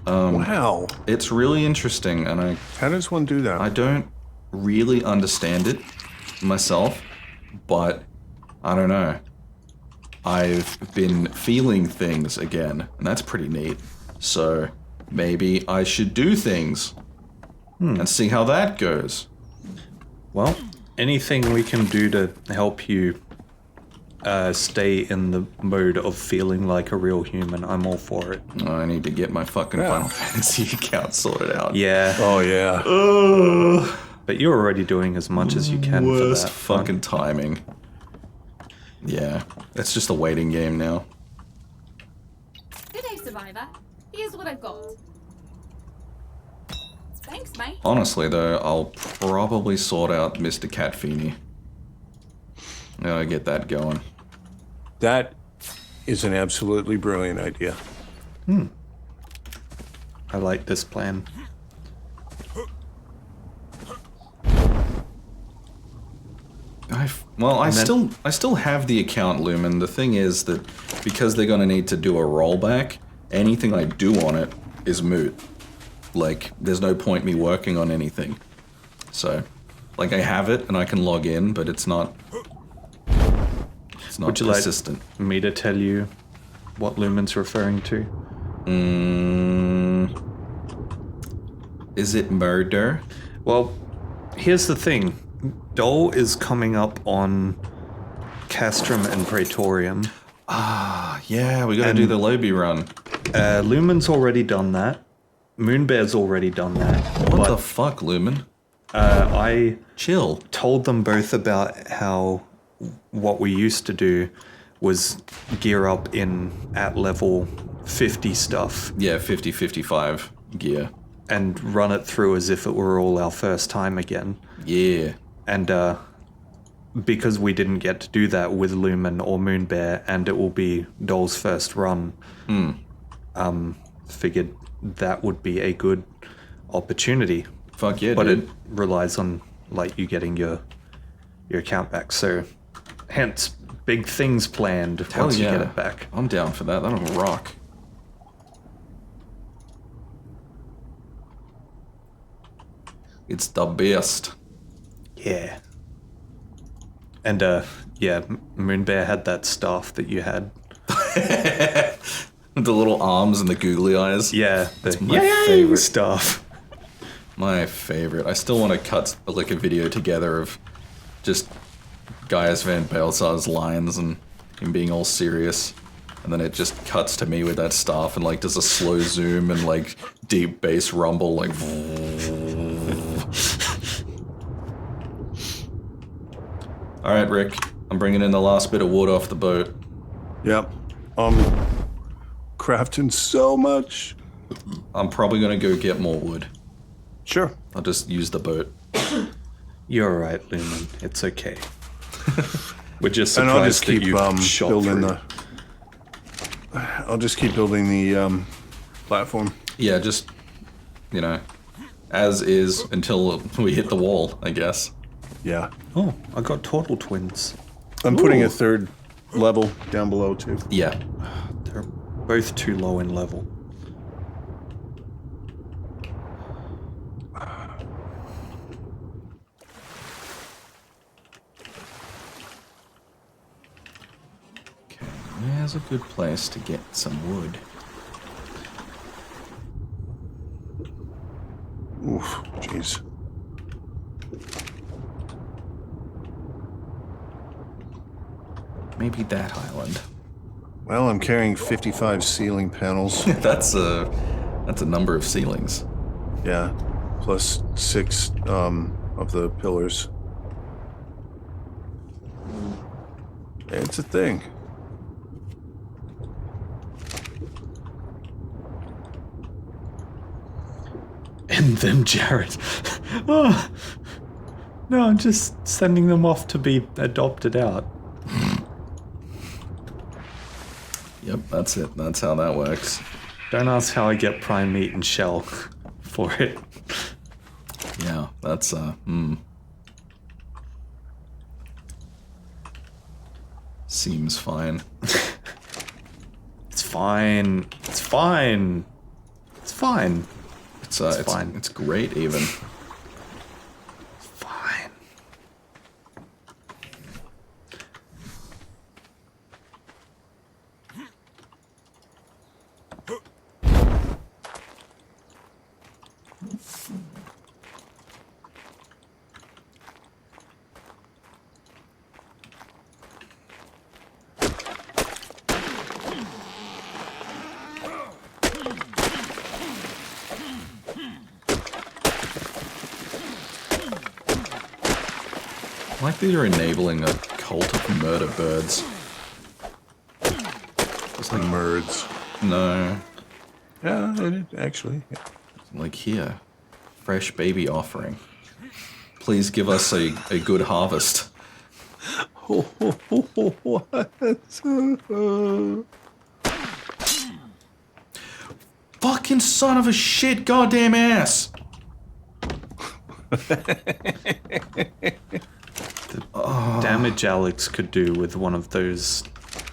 Wow. It's really interesting, and How does one do that? I don't really understand it myself, but I don't know. I've been feeling things again, and that's pretty neat. So maybe I should do things and see how that goes. Well, anything we can do to help you stay in the mode of feeling like a real human, I'm all for it. I need to get my fucking Final Fantasy account sorted out. Yeah, Oh, yeah. but you're already doing as much as you can for Worst that. fucking timing. Yeah, it's just a waiting game now. Good day, survivor. Here's what I've got. Thanks, mate. Honestly, though, I'll probably sort out Mr. Catfeeny. Gotta get that going. That is an absolutely brilliant idea. I like this plan. I still have the account, Lumen. The thing is that because they're gonna need to do a rollback, anything I do on it is moot. Like, there's no point me working on anything. So, like, I have it and I can log in, but it's not Would you persistent. like me to tell you what Lumen's referring to? Is it murder? Well, here's the thing. Dole is coming up on Castrum and Praetorium. Yeah, we gotta do the Lobby run. Lumen's already done that. Moonbear's already done that. What but the fuck, Lumen? I Chill. told them both about how what we used to do was gear up in at level 50 stuff Yeah, 50-55 gear. and run it through as if it were all our first time again. Yeah. And because we didn't get to do that with Lumen or Moonbear, and it will be Dole's first run, figured that would be a good opportunity. Fuck yeah, But dude. it relies on like you getting your account back. So, hence big things planned Hell once you yeah. get it back. I'm down for that. That'll rock. It's the best. Yeah. And yeah, Moonbear had that staff that you had. The little arms and the googly eyes. Yeah, the my favorite. staff. My favorite. I still want to cut like a video together of just Gaius Van Balthazar's lines and him being all serious. And then it just cuts to me with that staff and like does a slow zoom and like deep bass rumble like. Alright, Rick. I'm bringing in the last bit of wood off the boat. Yep. Crafting so much. I'm probably gonna go get more wood. Sure. I'll just use the boat. You're alright, Lumen. It's okay. We're just And I'll surprised just keep that you shot building through. I'll just keep building the platform. Yeah, just, you know, as is until we hit the wall, I guess. Yeah. Oh, I got turtle twins. I'm putting Ooh. a third level down below too. Yeah. They're both too low in level. Okay, where's a good place to get some wood? Oof, jeez. Maybe that island. Well, I'm carrying 55 ceiling panels. That's a number of ceilings. Yeah, plus 6 of the pillars. It's a thing. End them, Jared. Oh, no, I'm just sending them off to be adopted out. Yep, that's it. That's how that works. Don't ask how I get prime meat and shell for it. Yeah, that's, Seems fine. It's fine. It's fine. It's fine. It's fine. It's great, even. Fine. I like that you're enabling a cult of murder birds. It's like merds. No. Yeah, actually. Yeah. Like here. Fresh baby offering. Please give us a good harvest. What? Fucking son of a shit goddamn ass! Damage Alex could do with one of those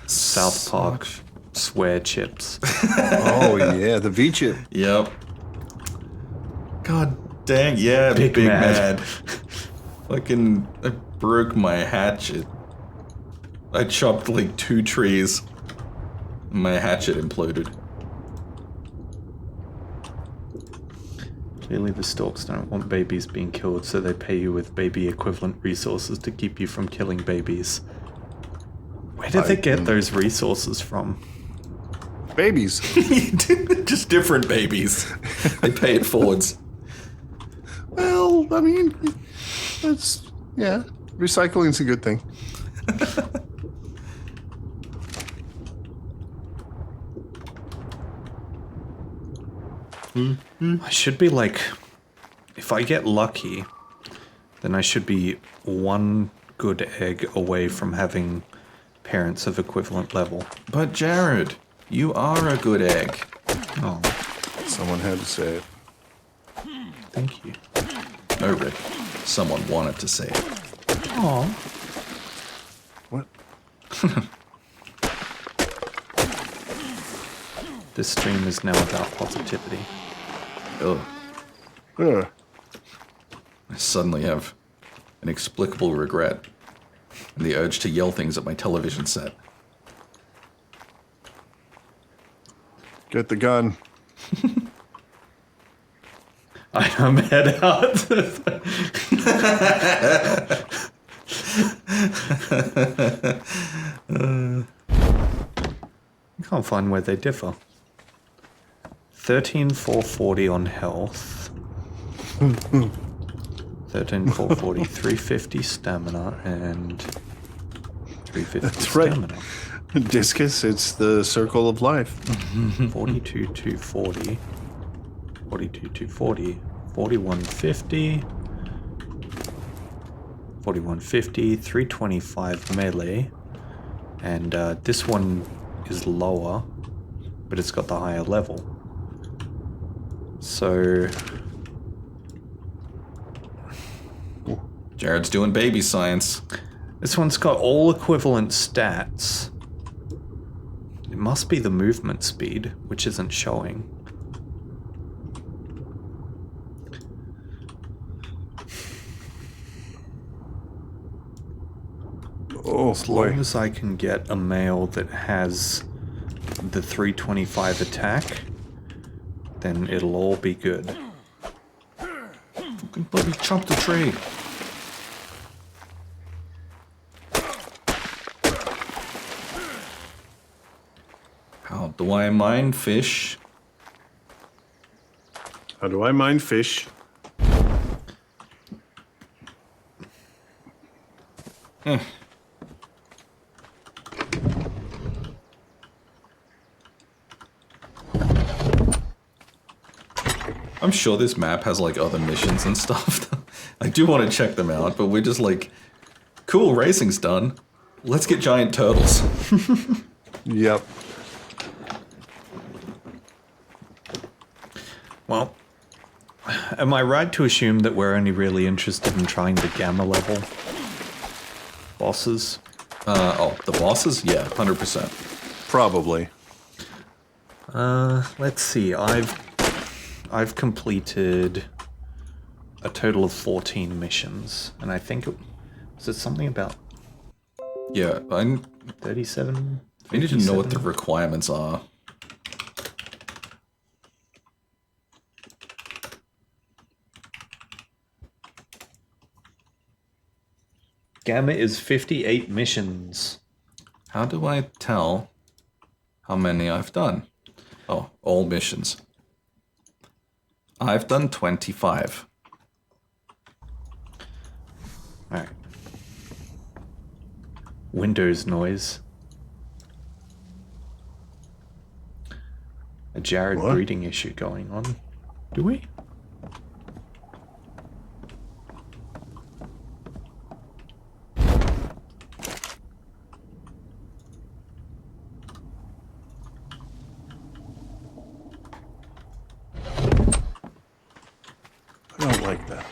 South Park swear chips. Oh, yeah, the V-chip. Yep. God dang, yeah, Big mad. mad. Fucking, I broke my hatchet. I chopped like 2 trees. My hatchet imploded. Clearly the Storks don't want babies being killed, so they pay you with baby equivalent resources to keep you from killing babies. Where did they get those resources from? Babies. Just different babies. They pay it forwards. Well, I mean, that's, yeah, recycling's a good thing. I should be like, if I get lucky, then I should be 1 good egg away from having parents of equivalent level. But Jared, you are a good egg. Oh, Someone had to say it. thank you. No, Rick. Someone wanted to say it. Oh, What? this stream is now about positivity. Ugh. Ugh. I suddenly have an inexplicable regret and the urge to yell things at my television set. Get the gun. I'm head out. I can't find where they differ. 13,440 on health. 13,440, 350 stamina, and 350 That's right. stamina. Discus, it's the circle of life. 42,240. 42,240. 4150. 4150, 325 melee. And this one is lower, but it's got the higher level. So Jared's doing baby science. this one's got all equivalent stats. It must be the movement speed, which isn't showing. Oh, As long boy. as I can get a male that has the 325 attack, then it'll all be good. Fucking bloody chop the tree. How do I mind fish? How do I mine fish? I'm sure this map has like other missions and stuff. I do want to check them out, but we're just like, cool, racing's done. Let's get giant turtles. Yep. Well, am I right to assume that we're only really interested in trying the gamma level bosses? The bosses? Yeah, 100%. Probably. Let's see. I've completed a total of 14 missions, and I think was it something about Yeah, 37? I need to know what the 57? requirements are. Gamma is 58 missions. How do I tell how many I've done? Oh, all missions. I've done 25. Alright. Windows noise. A Jared What? breeding issue going on. Do we? I don't like that.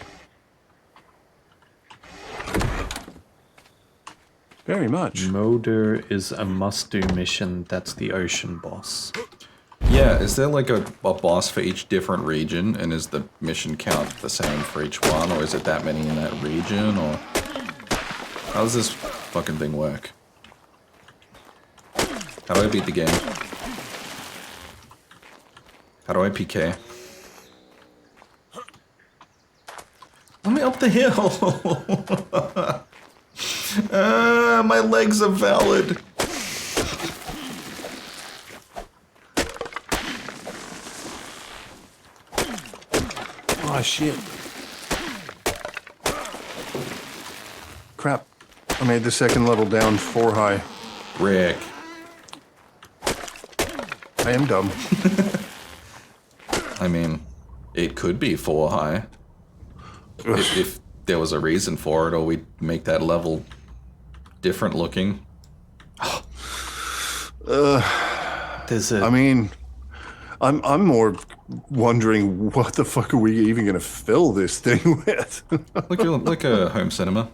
Very much. Moder is a must-do mission. That's the ocean boss. Yeah, is there like a boss for each different region, and is the mission count the same for each one, or is it that many in that region, or how does this fucking thing work? How do I beat the game? How do I PK? Let me up the hill! My legs are valid! Oh, shit. Crap. I made the second level down 4 high. Rick. I am dumb. I mean, it could be 4 high. If there was a reason for it, or we'd make that level different looking. There's a I mean, I'm more wondering what the fuck are we even gonna fill this thing with? Like a home cinema.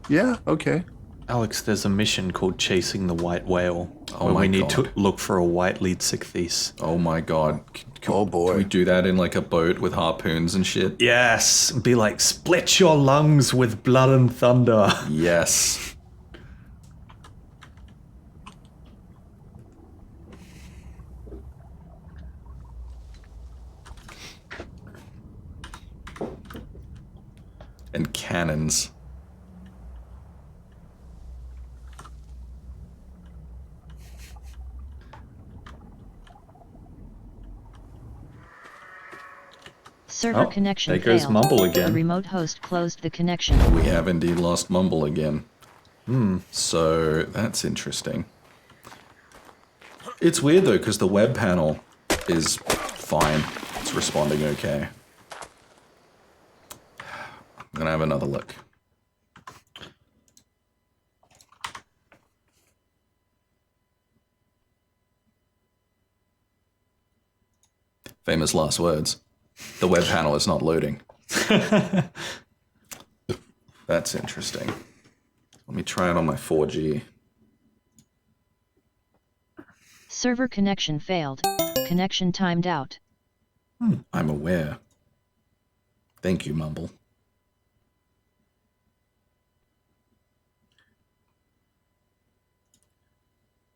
Yeah, okay. Alex, there's a mission called Chasing the White Whale, Oh where my we need to God. look for a white lead sichthies. Oh my god. Oh boy. Can we do that in like a boat with harpoons and shit? Yes, be like, split your lungs with blood and thunder. Yes. And cannons. Server Oh, connection there goes failed. Mumble again. The remote host closed the connection. We have indeed lost Mumble again. So that's interesting. It's weird though, because the web panel is fine. It's responding okay. I'm gonna have another look. Famous last words. The web panel is not loading. That's interesting. Let me try it on my 4G. Server connection failed. Connection timed out. I'm aware. Thank you, Mumble.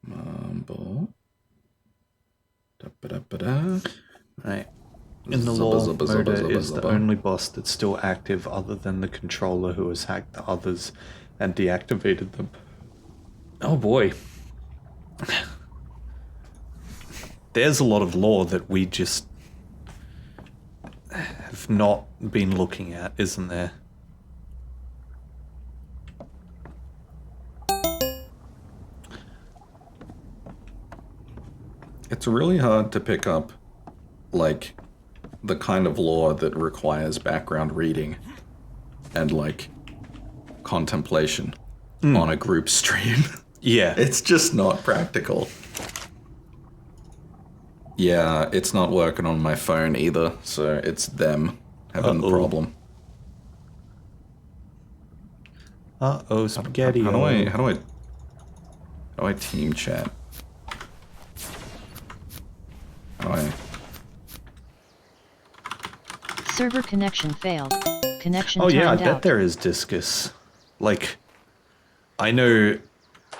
Mumble. Da-ba-da-ba-da. Right. In the Zubba, lore, zubba, zubba, Moda zubba, is the zubba. only boss that's still active other than the controller who has hacked the others and deactivated them. Oh boy. There's a lot of lore that we just I've not been looking at, isn't there? It's really hard to pick up, like, the kind of lore that requires background reading and, like, contemplation on a group stream. Yeah. It's just not practical. Yeah, it's not working on my phone either, so it's them having the problem. Uh-oh, spaghetti. How do I team chat? How do I... Server connection failed. Connection Oh yeah, I timed bet out. there is Discus. Like, I know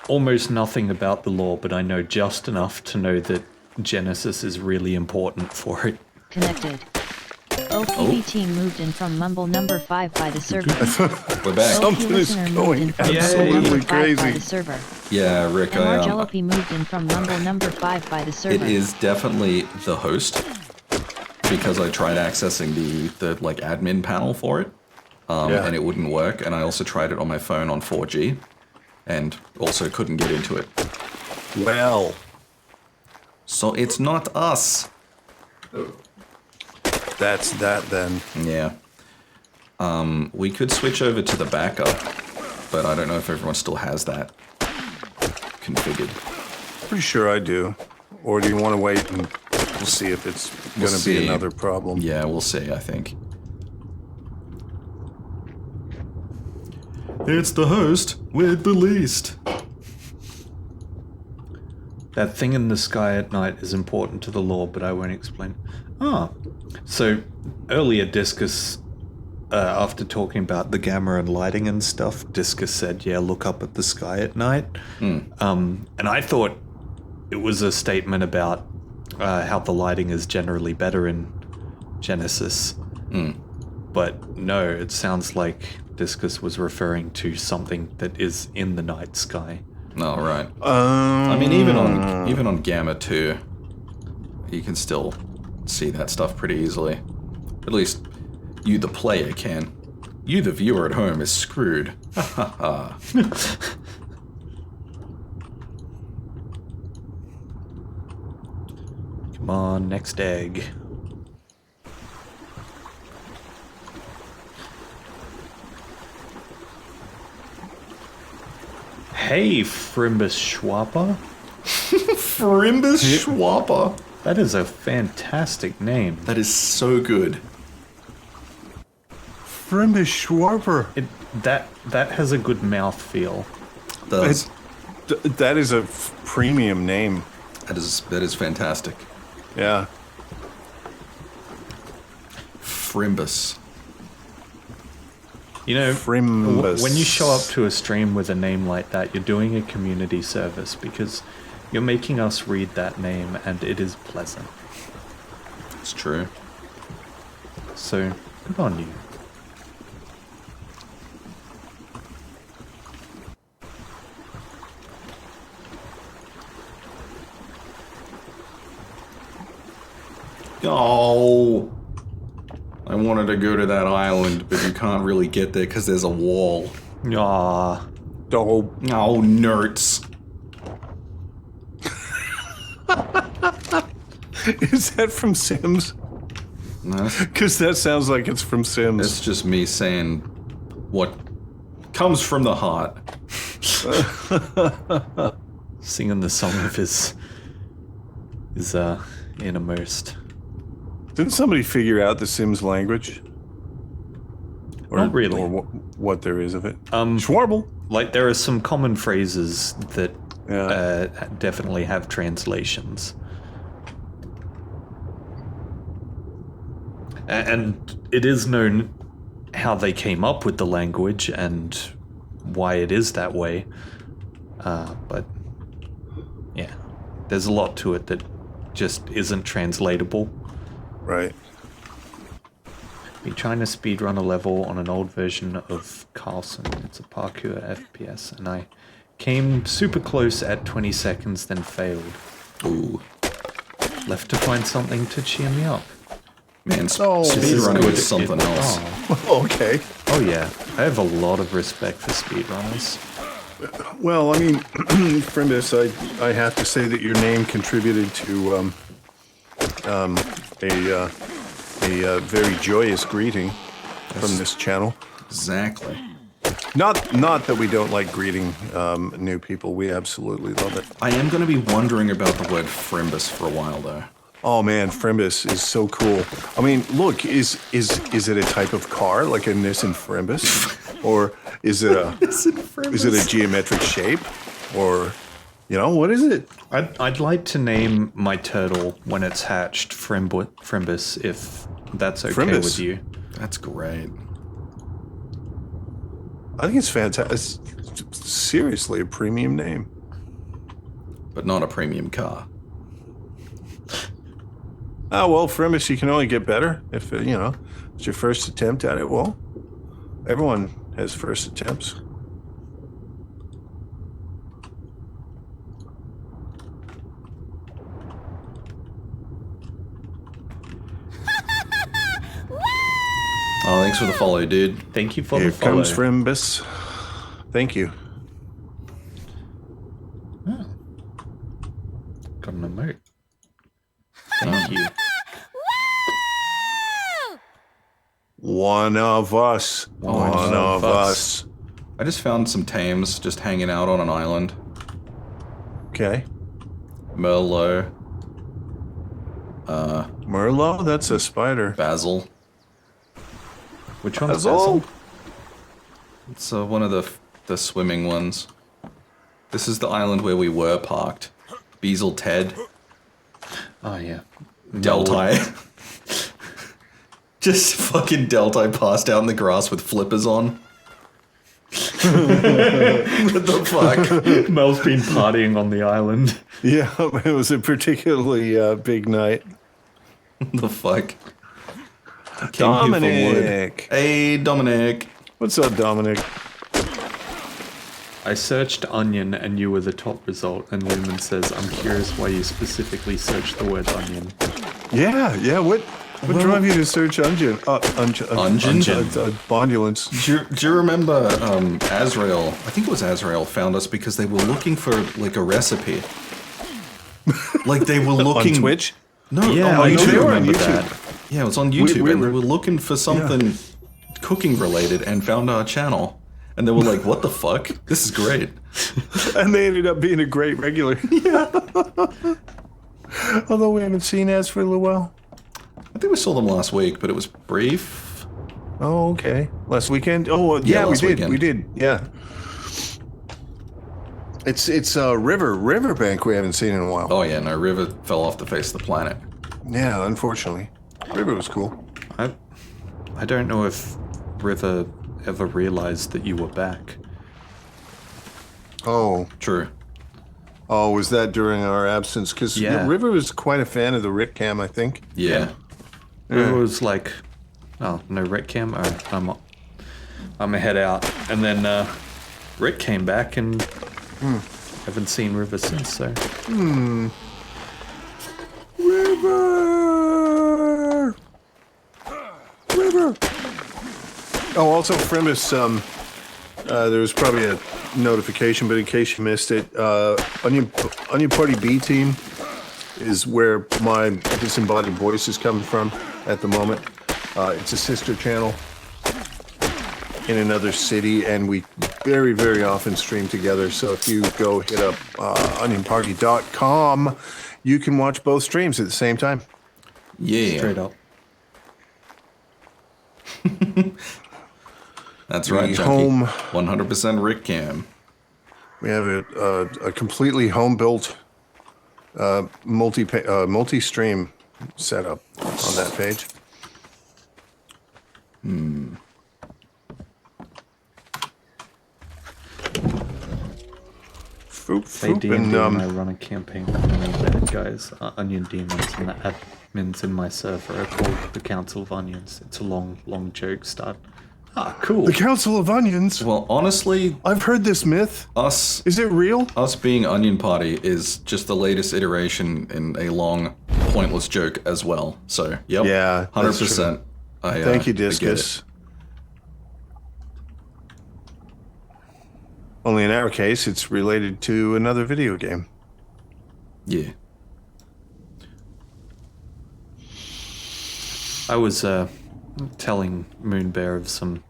almost nothing about the lore, but I know just enough to know that Genesis is really important for it. Connected. OPV team moved in from Mumble number 5 by the server. We're back. OP Something is listener moved going in from absolutely Mumble number 5 by crazy. the server. Yeah, Rick, And Margellopi moved in from Mumble number 5 by the server. it is definitely the host, because I tried accessing the like admin panel for it, Yeah. and it wouldn't work, and I also tried it on my phone on 4G, and also couldn't get into it. Well, So it's not us. that's that then. Yeah. We could switch over to the backup, but I don't know if everyone still has that configured. Pretty sure I do. Or do you want to wait and we'll see if it's We'll going to see. be another problem? Yeah, we'll see, I think. It's the host with the least. That thing in the sky at night is important to the lore, but I won't explain. So earlier Discus, after talking about the gamma and lighting and stuff, Discus said, yeah, look up at the sky at night. And I thought it was a statement about how the lighting is generally better in Genesis. But no, it sounds like Discus was referring to something that is in the night sky. Oh, right. I mean, even on Gamma 2, you can still see that stuff pretty easily. At least you, the player, can. You, the viewer at home, is screwed. Ha ha ha. Come on, next egg. Hey, Frimbus Schwapper. Frimbus Schwapper. That is a fantastic name. That is so good. Frimbus Schwarber. That has a good mouth feel. Does. That is a premium name. That is fantastic. Yeah. Frimbus. You know, Frimbus. when you show up to a stream with a name like that, you're doing a community service because you're making us read that name and it is pleasant. It's true. So, good on you. Oh. I wanted to go to that island, but you can't really get there because there's a wall. Ah, Oh, Oh, nerds. is that from Sims? No, Because that sounds like it's from Sims. it's just me saying what comes from the heart. singing the song of his innermost. Didn't somebody figure out the Sims language? Or, Not really. Or what there is of it? Um, Schwarble. Like, there are some common phrases that Yeah. definitely have translations. And it is known how they came up with the language and why it is that way. But, yeah, there's a lot to it that just isn't translatable. Right. Been trying to speedrun a level on an old version of Carlson. It's a parkour FPS, and I came super close at 20 seconds, then failed. Ooh. Left to find something to cheer me up. Man, Oh, speedrunning good. is something else. Okay. Oh yeah, I have a lot of respect for speedrunners. Well, I mean, Frimbus, I have to say that your name contributed to a very joyous greeting from this channel. Exactly. Not that we don't like greeting new people. We absolutely love it. I am going to be wondering about the word Frimbus for a while, though. Oh man, Frimbus is so cool. I mean, look, is it a type of car like a Nissan Frimbus, or is it a geometric shape, or what is it? I'd like to name my turtle when it's hatched Frimbus, if that's okay Frimbus. with you. That's great. I think it's fantastic. It's seriously a premium name. But not a premium car. Oh, well, Frimbus, you can only get better if, it's your first attempt at it. Well, everyone has first attempts. Oh, thanks for the follow, dude. Thank you for Here the follow. comes Frimbus. Thank you. Got an emote. Thank you. One of us. One of us. I just found some tames just hanging out on an island. Okay. Merlot. Merlot? That's a spider. Basil. Which one's Basil? Basil? It's one of the swimming ones. This is the island where we were parked. Beazle Ted. Oh yeah. Deltai. Just fucking Deltai passed out in the grass with flippers on. What the fuck? Mel's been partying on the island. Yeah, it was a particularly big night. What the fuck? I came here for wood. Dominic. Hey, Dominic. What's up, Dominic? I searched onion and you were the top result, and Lumen says, I'm curious why you specifically searched the word onion. Yeah. What drove you to search Ungin? Bondulance. Do you remember Azrael? I think it was Azrael found us because they were looking for like a recipe. Like they were looking On Twitch? No, Yeah, on I YouTube. do they were on remember YouTube. that. Yeah, it was on YouTube, we and they were- were looking for something cooking related and found our channel. And they were like, "What the fuck? This is great." And they ended up being a great regular. Yeah. Although we haven't seen Az for a little while. I think we saw them last week, but it was brief. Oh, okay. Last weekend? Oh, yeah, we last did. weekend. We did. Yeah. It's Riverbank we haven't seen in a while. Oh yeah, no, River fell off the face of the planet. Yeah, unfortunately. River was cool. I don't know if River ever realized that you were back. Oh, True. was that during our absence? Because Yeah. River was quite a fan of the Rick Cam, I think. Yeah. River was like, oh, no Rick cam? Alright, I'm gonna head out. And then Rick came back and haven't seen River since, so. River! Oh, also, Frimbus, there was probably a notification, but in case you missed it, Onion Party B Team is where my disembodied voice is coming from at the moment. It's a sister channel in another city, and we very, very often stream together. So if you go hit up onionparty.com, you can watch both streams at the same time. Yeah. Straight up. That's right, The Junkie. home- 100% Rick Cam. We have a completely home-built multi-stream setup on that page. Foop, Say foop, D&D and I and run a campaign for many bad guys, onion demons, and the admins in my server are called the Council of Onions. It's a long, long joke start. Ah, cool. the Council of Onions. Well, honestly, I've heard this myth. us Is it real? being Onion Party is just the latest iteration in a long pointless joke as well. So, yep. Yeah, that's 100%. Thank you, I get Discus. it. Only in our case, it's related to another video game. Yeah. I was telling Moonbear of some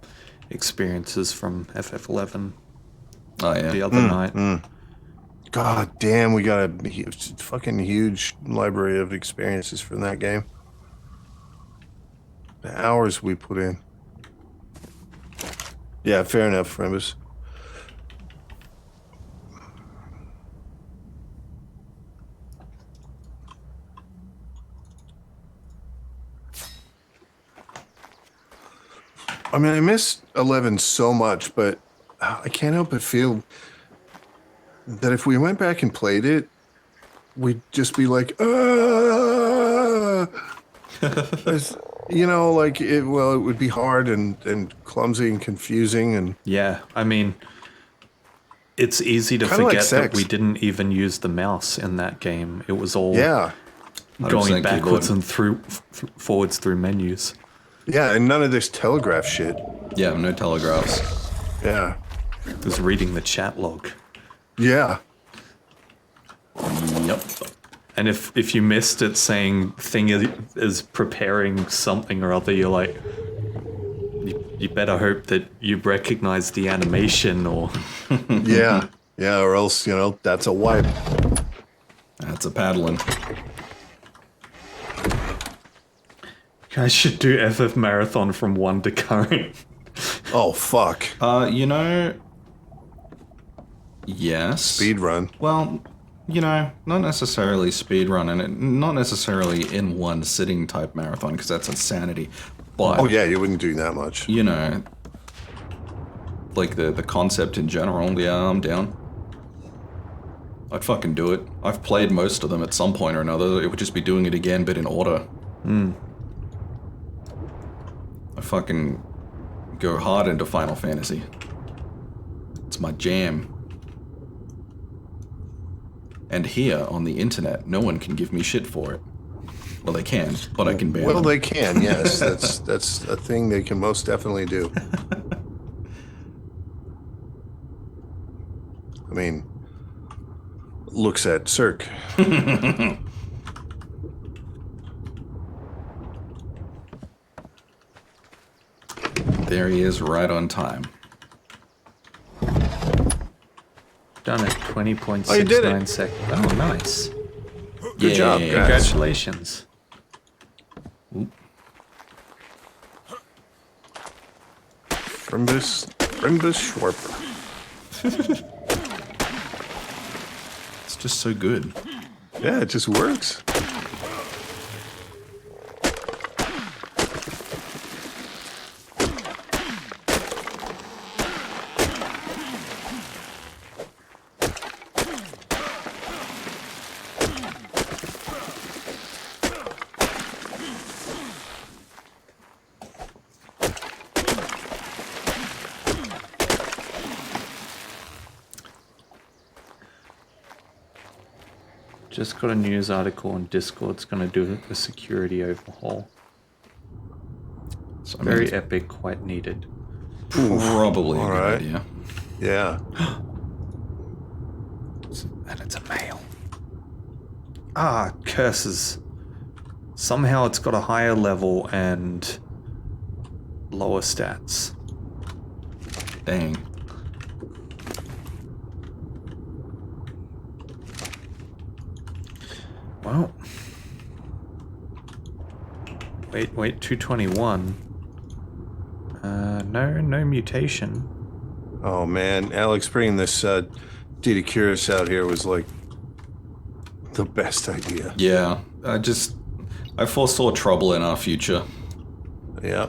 experiences from FF11 Oh, yeah. the other night. God damn, we got a fucking huge library of experiences from that game. The hours we put in. Yeah, fair enough, Rembus. I mean, I miss 11 so much, but I can't help but feel that if we went back and played it, we'd just be like, you know, like it. Well, it would be hard and clumsy and confusing and Yeah, I mean, it's easy to Kinda like forget that sex. we didn't even use the mouse in that game. It was all yeah, going 100% backwards keyboard. and forwards through menus. yeah, and none of this telegraph shit. Yeah, no telegraphs. Yeah, It was reading the chat log. yeah, Yep. And if you missed it saying thing is preparing something or other, you're like, you better hope that you recognize the animation or... yeah, yeah, or else you know that's a wipe. That's a paddling. I should do FF Marathon from 1 to current. Oh fuck, You know... Yes. speed run. Well, you know, not necessarily speedrun, and not necessarily in one sitting type marathon, because that's insanity. But, Oh yeah, you wouldn't do that much. you know, like the concept in general, yeah, I'm down. I'd fucking do it. I've played most of them at some point or another. It would just be doing it again, but in order. I fucking go hard into Final Fantasy. It's my jam. And here on the internet, no one can give me shit for it. Well, they can, but I can ban Well, them. they can. Yes, that's a thing they can most definitely do. I mean, looks at Cirque. There he is, right on time. Done it, 20.69 Oh, you did it. seconds. Oh, nice. Good job, Yay. guys. Congratulations. Rembus Schwarper. It's just so good. Yeah, it just works. Just got a news article on Discord. It's going to do a security overhaul. So, I mean, Very it's epic, quite needed. probably a All good right. idea. Yeah. And it's a male. Ah, curses. Somehow it's got a higher level and lower stats. Dang. Well. Wait, 221. No mutation. Oh man, Alex bringing this Dita Curis out here was like the best idea. Yeah, I foresaw trouble in our future. Yeah.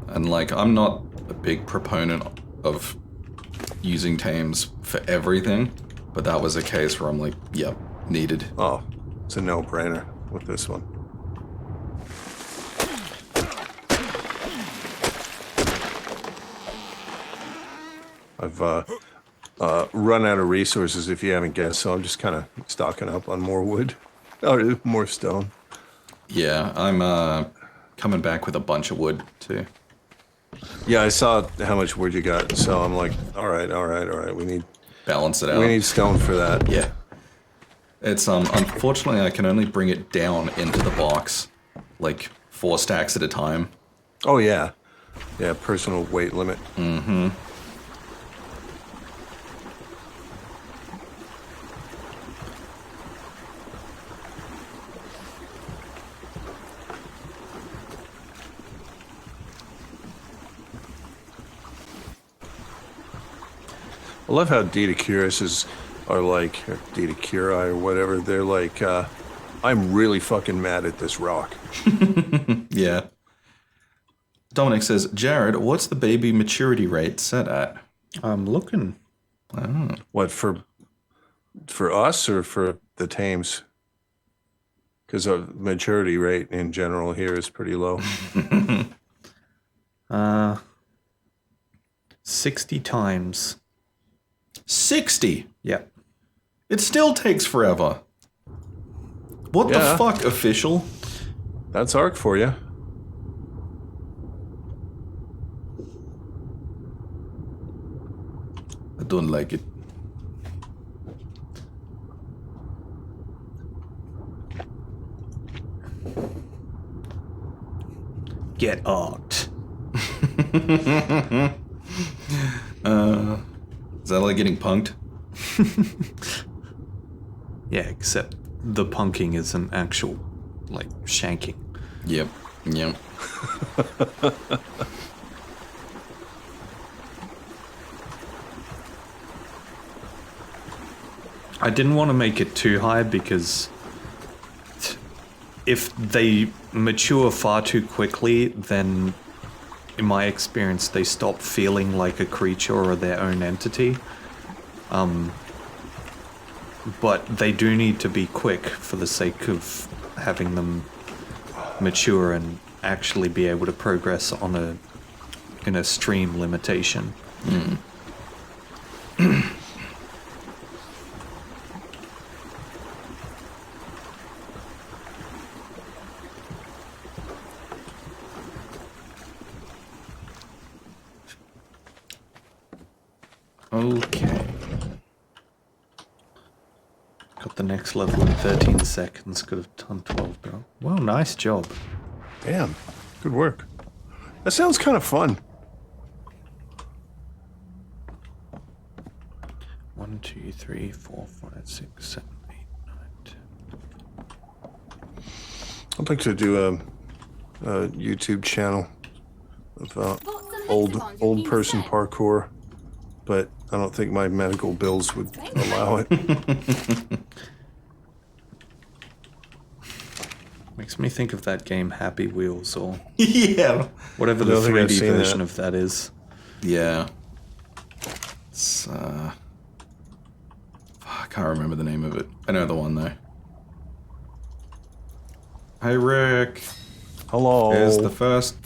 And, like, I'm not a big proponent of using tames for everything, but that was a case where I'm like, yep, needed. Oh, it's a no-brainer with this one. I've run out of resources, if you haven't guessed, so I'm just kind of stocking up on more wood. Oh, more stone. Yeah, I'm coming back with a bunch of wood too. Yeah, I saw how much wood you got, so I'm like, all right. Balance it We out. need stone for that. Yeah. It's unfortunately I can only bring it down into the box, like 4 stacks at a time. Oh yeah, yeah. Personal weight limit. Mm-hmm. I love how Data Curiouses are like, or Data Curie or whatever. They're like, I'm really fucking mad at this rock. Yeah. Dominic says, Jared, what's the baby maturity rate set at? I'm looking. Oh. What for us or for the tames? Because our maturity rate in general here is pretty low. 60 times. 60? Yep. It still takes forever. What the Yeah. fuck, official? That's ARK for you. I don't like it. Get arked. Is that like getting punked? Yeah, except the punking is an actual, like, shanking. Yep. Yep. I didn't want to make it too high because if they mature far too quickly, then in my experience they stop feeling like a creature or their own entity. But they do need to be quick for the sake of having them mature and actually be able to progress on in a stream limitation. Okay. Got the next level in 13 seconds. Could have done 12 though. Well, nice job. Damn, good work. That sounds kind of fun. 1, 2, 3, 4, 5, 6, 7, 8, 9, 10. I'd like to do a YouTube channel of Spots and old hexagons you're keen to person set. parkour, but I don't think my medical bills would allow it. Makes me think of that game Happy Wheels or Yeah. whatever the don't think I've 3D seen version that. of that is. Yeah. It's, I can't remember the name of it. I know the one though. Hey Rick. Hello. Here's the first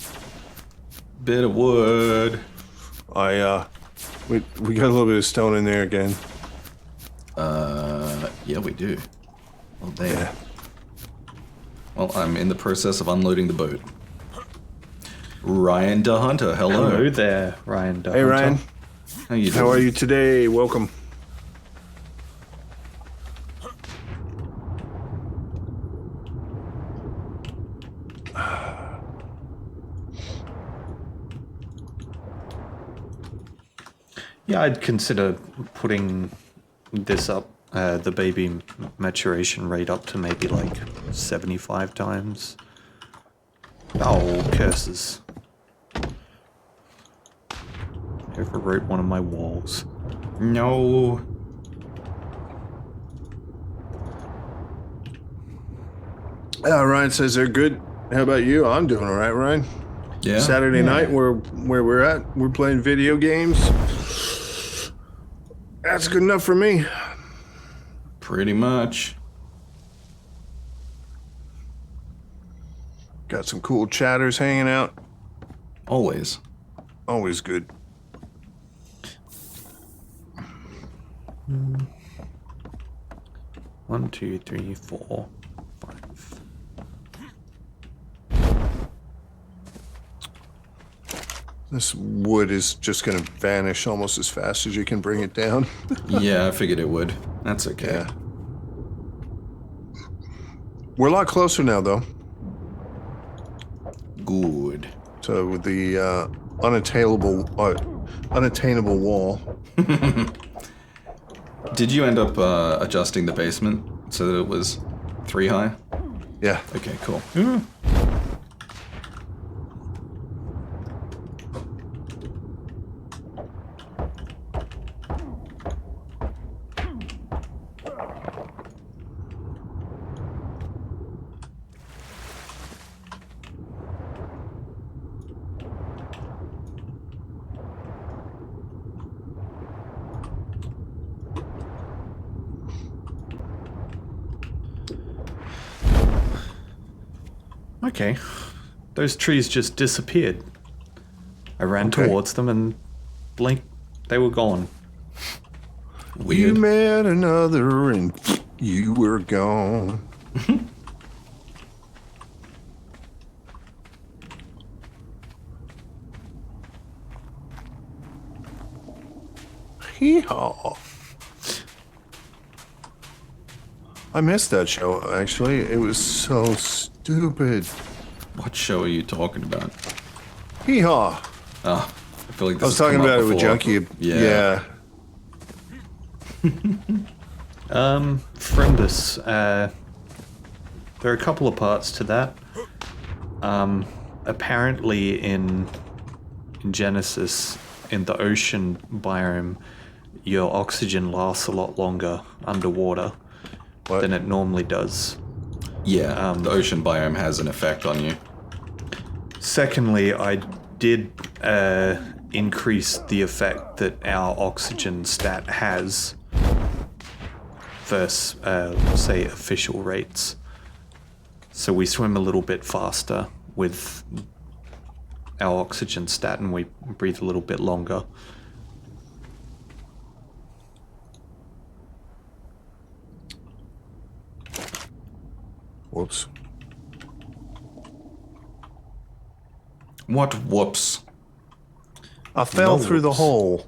bit of wood. We got a little bit of stone in there again. Yeah, we do. Oh, damn. Yeah. Well, I'm in the process of unloading the boat. Ryan DeHunter, hello. Hello there, Ryan. Hey Ryan, How you doing? how are you today? Welcome. Yeah, I'd consider putting this up, the baby maturation rate up to maybe like 75 times. Oh, curses. Overwrote one of my walls. No. Ryan says they're good. How about you? I'm doing all right, Ryan. Yeah. Saturday night, where we're at, we're playing video games. That's good enough for me. Pretty much. Got some cool chatters hanging out. Always. Always good. One, two, three, four. This wood is just going to vanish almost as fast as you can bring it down. Yeah, I figured it would. That's okay. Yeah. We're a lot closer now, though. Good. So with the unattainable wall. Did you end up adjusting the basement so that it was 3 high? Yeah. Okay, cool. Okay. Those trees just disappeared. I ran Okay. towards them and blink, they were gone. You Weird. met another and you were gone. Hee-haw. I missed that show, actually. It was so stupid. What show are you talking about? Hee-haw. Oh, I feel like this I was has talking come up about it with before. Junkie. Yeah. Friendus, there are a couple of parts to that. Apparently in Genesis, in the ocean biome, your oxygen lasts a lot longer underwater What? than it normally does. Yeah, the ocean biome has an effect on you. Secondly, I did increase the effect that our oxygen stat has versus, say, official rates. So we swim a little bit faster with our oxygen stat and we breathe a little bit longer. Whoops. What whoops? I fell No through the whoops. hole.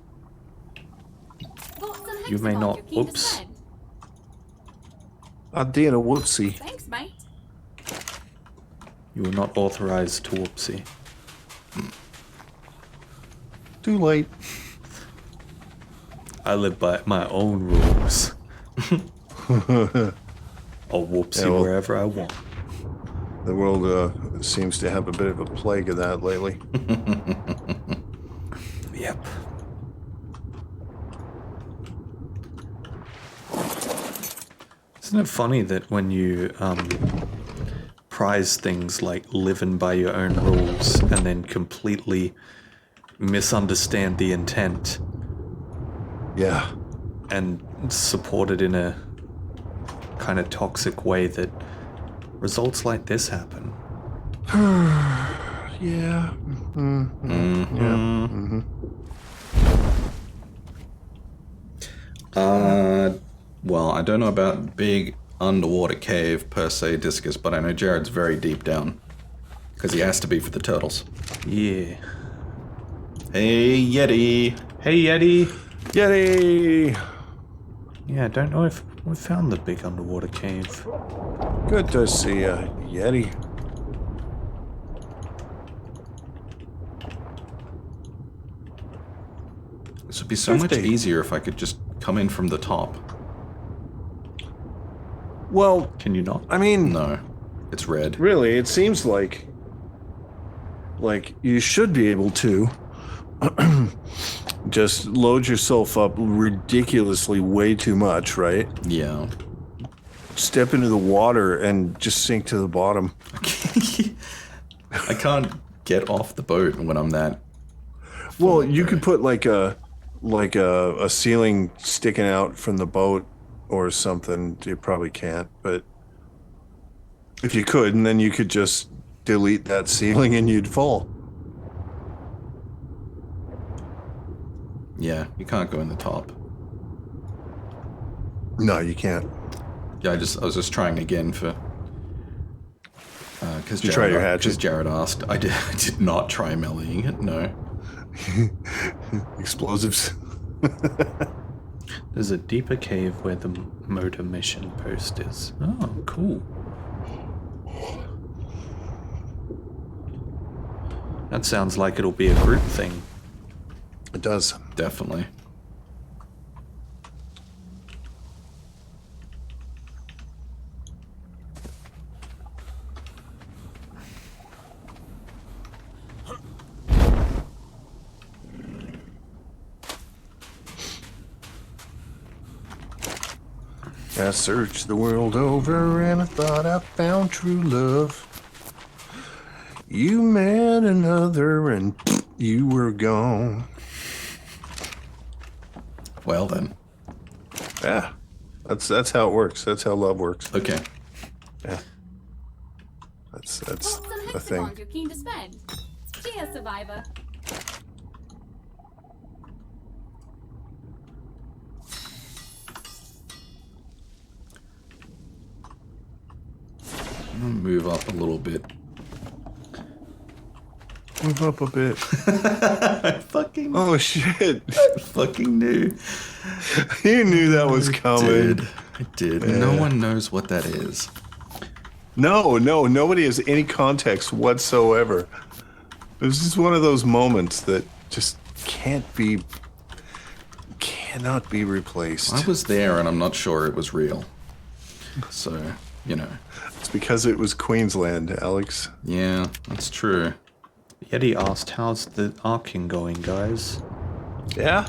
Got some You may hexagons not- you're keen to oops. spend. I did a whoopsie. Thanks, mate. You were not authorized to whoopsie. Too late. I live by my own rules. I'll whoopsie Yeah, well- wherever I want. The world seems to have a bit of a plague of that lately. Yep. Isn't it funny that when you prize things like living by your own rules and then completely misunderstand the intent Yeah. and support it in a kind of toxic way, that results like this happen? Yeah. Well, I don't know about big underwater cave per se, Discus, but I know Jared's very deep down. Because he has to be for the turtles. Yeah. Hey, Yeti! Hey, Yeti! Yeti! Yeah, I don't know if we found the big underwater cave. Good to see you, Yeti. This would be so much 50. easier if I could just come in from the top. Well, Can you not? I mean, No, it's red. really, it seems like you should be able to just load yourself up ridiculously way too much, right? Yeah. Step into the water and just sink to the bottom. I can't get off the boat when I'm that. Well, you could put like a ceiling sticking out from the boat or something. You probably can't, but if you could, and then you could just delete that ceiling and you'd fall. Yeah, you can't go in the top. No, you can't. Yeah, I was just trying again for. Because You try your hatchet? Jared asked. I did not try meleeing it. No. Explosives. There's a deeper cave where the motor mission post is. Oh, cool. That sounds like it'll be a group thing. It does. Definitely. I searched the world over and I thought I found true love. You met another and you were gone. Well then. Yeah, that's how it works. That's how love works. Okay. Yeah, that's Thoughts and the thing. hexagons you're keen to spend? Cheers, survivor. I'm gonna move up a little bit. Move up a bit. I fucking fucking knew. You knew that was coming. I did. No one knows what that is. No, nobody has any context whatsoever. This is one of those moments that just cannot be replaced. I was there and I'm not sure it was real. So, you know. It's because it was Queensland, Alex. Yeah, that's true. Yeti asked, how's the arcing going, guys? Yeah,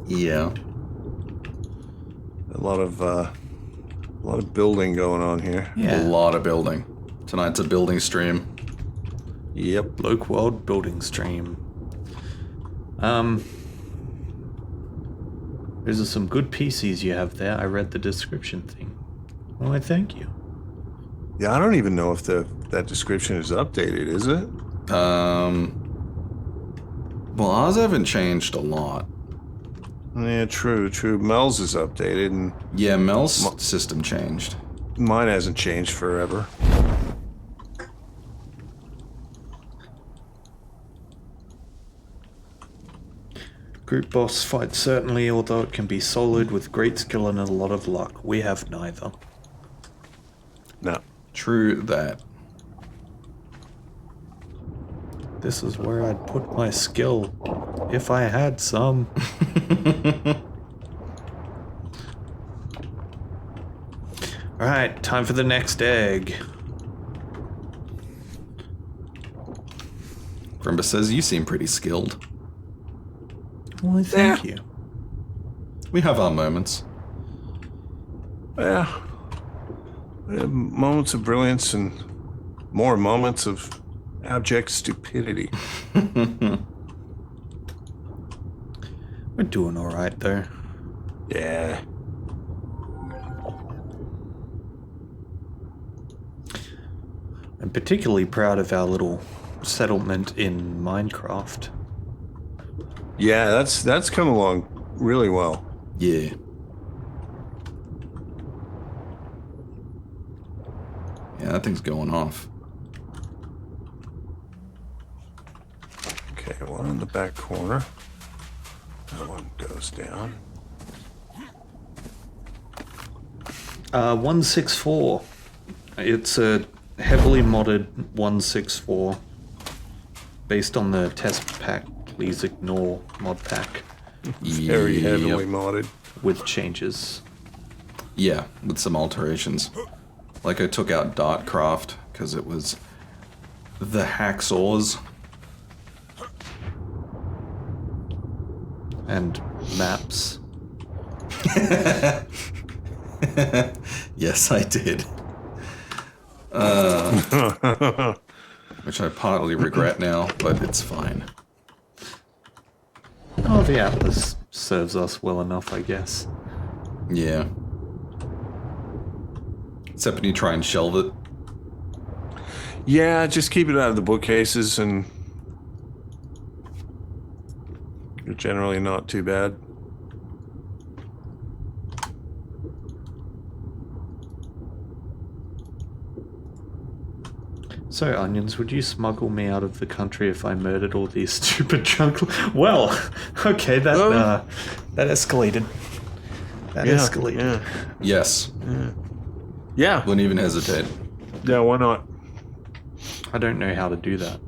Yeah. a lot of building going on here. Yeah. A lot of building. Tonight's a building stream. Yep. Bloke World building stream. Those are some good PCs you have there. I read the description thing. Well, I thank you. Yeah, I don't even know if that description is updated, is it? Well, ours haven't changed a lot. Yeah, true. Mel's is updated, and Yeah, Mel's system changed. mine hasn't changed forever. Group boss fight certainly, although it can be soloed with great skill and a lot of luck. We have neither. No. True that. This is where I'd put my skill, if I had some. Alright, time for the next egg. Grimba says you seem pretty skilled. Well, thank you. We have our moments. Yeah. We have moments of brilliance and more moments of abject stupidity. We're doing alright though. Yeah. I'm particularly proud of our little settlement in Minecraft. Yeah, that's come along really well. Yeah. Yeah, that thing's going off. Okay, one in the back corner. That one goes down. 164. It's a heavily modded 164 based on the test pack. Please ignore mod pack Very Yep. heavily modded. with changes. Yeah, with some alterations. Like I took out Dartcraft because it was the hacksaws. And maps. Yes, I did. Which I partly regret now, but it's fine. Oh, the Atlas serves us well enough, I guess. Yeah. Except when you try and shelve it. Yeah, just keep it out of the bookcases and you're generally not too bad. So, Onions, would you smuggle me out of the country if I murdered all these stupid drunk... Well, okay, that escalated. That escalated. Yeah. Yes. Yeah. Wouldn't even hesitate. Yeah, why not? I don't know how to do that.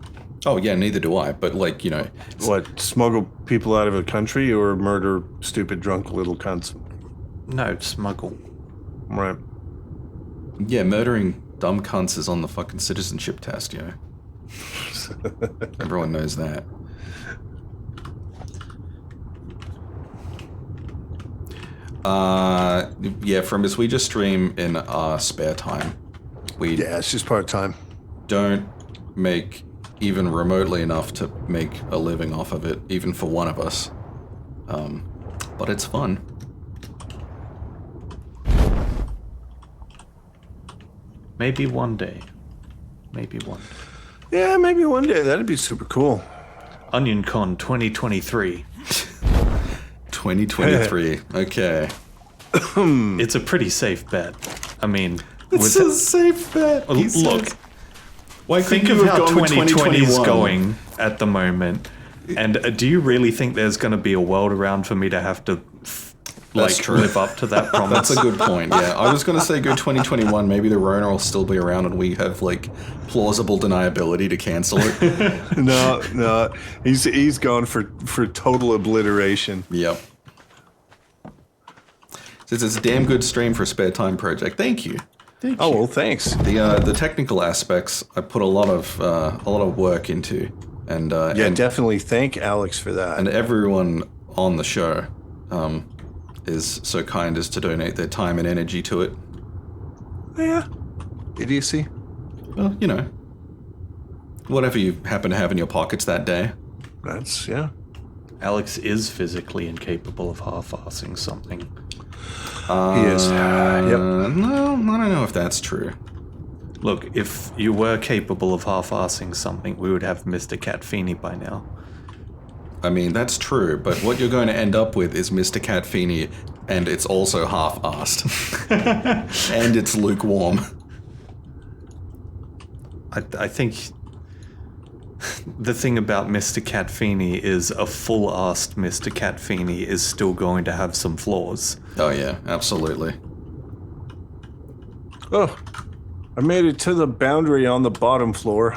Oh, yeah, neither do I. But, like, you know... What, smuggle people out of a country or murder stupid drunk little cunts? No, smuggle. Right. Yeah, murdering dumb cunts is on the fucking citizenship test, you know. Everyone knows that. Yeah, from as we just stream in our spare time. We Yeah, it's just part-time. don't make even remotely enough to make a living off of it, even for one of us. But it's fun. Maybe one day. Maybe one. Yeah, maybe one day. That'd be super cool. OnionCon 2023. 2023. Okay. It's a pretty safe bet. I mean, It's a safe bet. he look, says. Why think couldn't of you have how gone with 2020 is 2021? going at the moment. And do you really think there's going to be a world around for me to have to That's true. live up to that promise? That's a good point, yeah. I was going to say go 2021, maybe the Rona will still be around and we have, like, plausible deniability to cancel it. No, he's gone for total obliteration. Yep. Says it's a damn good stream for a spare time project. Thank you. Oh well, thanks. The technical aspects I put a lot of work into, and Yeah, definitely thank Alex for that. and everyone on the show is so kind as to donate their time and energy to it. Yeah, idiocy. Well, you know, whatever you happen to have in your pockets that day. That's yeah. Alex is physically incapable of half-assing something. He is. Yep. No, I don't know if that's true. Look, if you were capable of half-assing something, we would have Mr. Catfini by now. I mean, that's true, but what you're going to end up with is Mr. Catfini, and it's also half-assed. And it's lukewarm. I think the thing about Mr. Catfini is a full-assed Mr. Catfini is still going to have some flaws. Oh yeah, absolutely. Oh, I made it to the boundary on the bottom floor.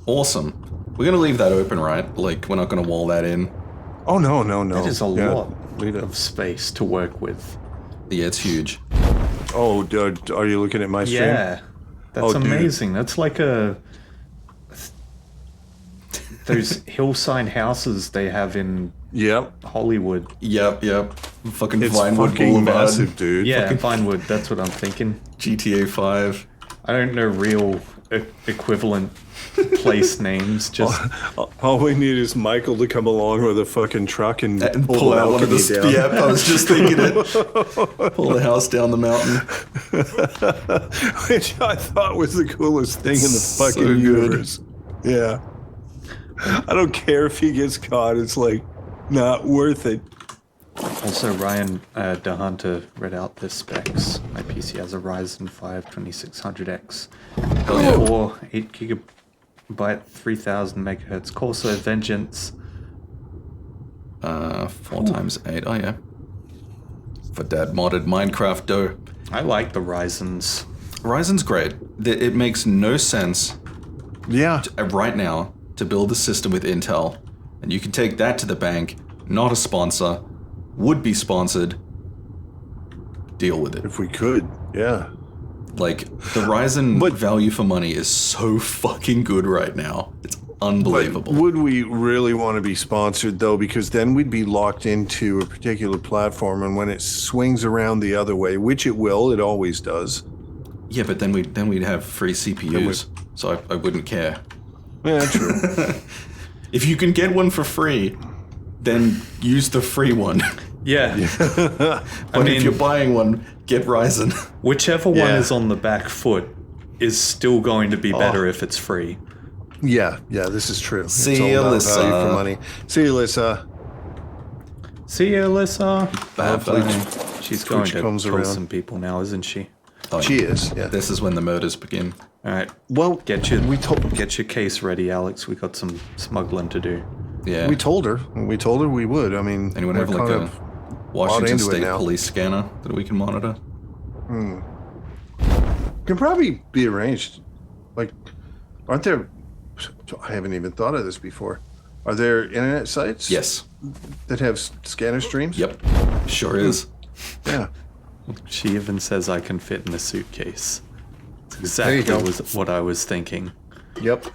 Awesome. We're going to leave that open, right? Like, we're not going to wall that in. Oh no. That is a Yeah, lot leave it. of space to work with. Yeah, it's huge. Oh, dude, are you looking at my stream? Yeah, that's Oh, dude. amazing. That's like those hillside houses they have in Yep. Hollywood. Yep. Fucking It's Vinewood fucking Boulevard. massive, dude. Yeah, Vinewood, that's what I'm thinking. GTA 5. I don't know real equivalent place names, just... All we need is Michael to come along with a fucking truck and Pull out one of the... balcony down. Yep, I was just thinking it. Pull the house down the mountain. Which I thought was the coolest thing in the So fucking good. universe. Yeah. I don't care if he gets caught. It's like not worth it. Also, Ryan DeHunter read out the specs. My PC has a Ryzen 5 2600X. Hell yeah. Core, 8 gigabyte, 3000 megahertz. Corsair Vengeance. 4 times 8. Oh yeah. For dad modded Minecraft dough. I like the Ryzen's. Ryzen's great. It makes no sense Yeah. right now to build a system with Intel, and you can take that to the bank. Not a sponsor, would be sponsored. Deal with it. If we could. Yeah. Like, the Ryzen But- value for money is so fucking good right now. It's unbelievable. But would we really want to be sponsored though? Because then we'd be locked into a particular platform, and when it swings around the other way, which it will, it always does. Yeah, but then we'd have free CPUs, so I wouldn't care. Yeah, true. If you can get one for free, then use the free one. Yeah. But if you're buying one, get Ryzen. Whichever one Yeah. is on the back foot is still going to be better if it's free. Yeah, this is true. See it's all you, about Alyssa. value for money. See you, Alyssa. See you, Alyssa. Hopefully She's going Twitch to comes kill around. some people now, isn't she? Oh, She is. Yeah. This is when the murders begin. All right, Well, get your case ready, Alex. We got some smuggling to do. Yeah. we told her. We told her we would. I mean, Anyone we're have like kind a of Washington into it State now. police scanner that we can monitor? can probably be arranged. Like, aren't there? I haven't even thought of this before. Are there internet sites? Yes. That have scanner streams? Yep. Sure is. Yeah. She even says I can fit in a suitcase. It's There you exactly go. what I was thinking. Yep.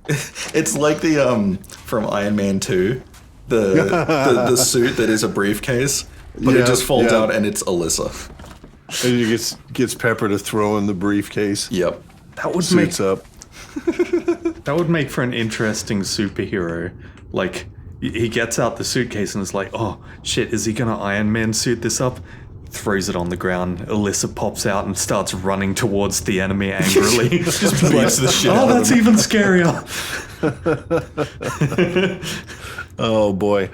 It's like the from Iron Man 2, the suit that is a briefcase, but Yeah, it just folds yeah. out and it's Alyssa. And he gets Pepper to throw in the briefcase. Yep. That would make Suits up. that would make for an interesting superhero. Like he gets out the suitcase and is like, "Oh shit, is he gonna Iron Man suit this up?" Throws it on the ground. Alyssa pops out and starts running towards the enemy angrily. Just beats the shit Oh, out of that's him. even scarier. Oh boy.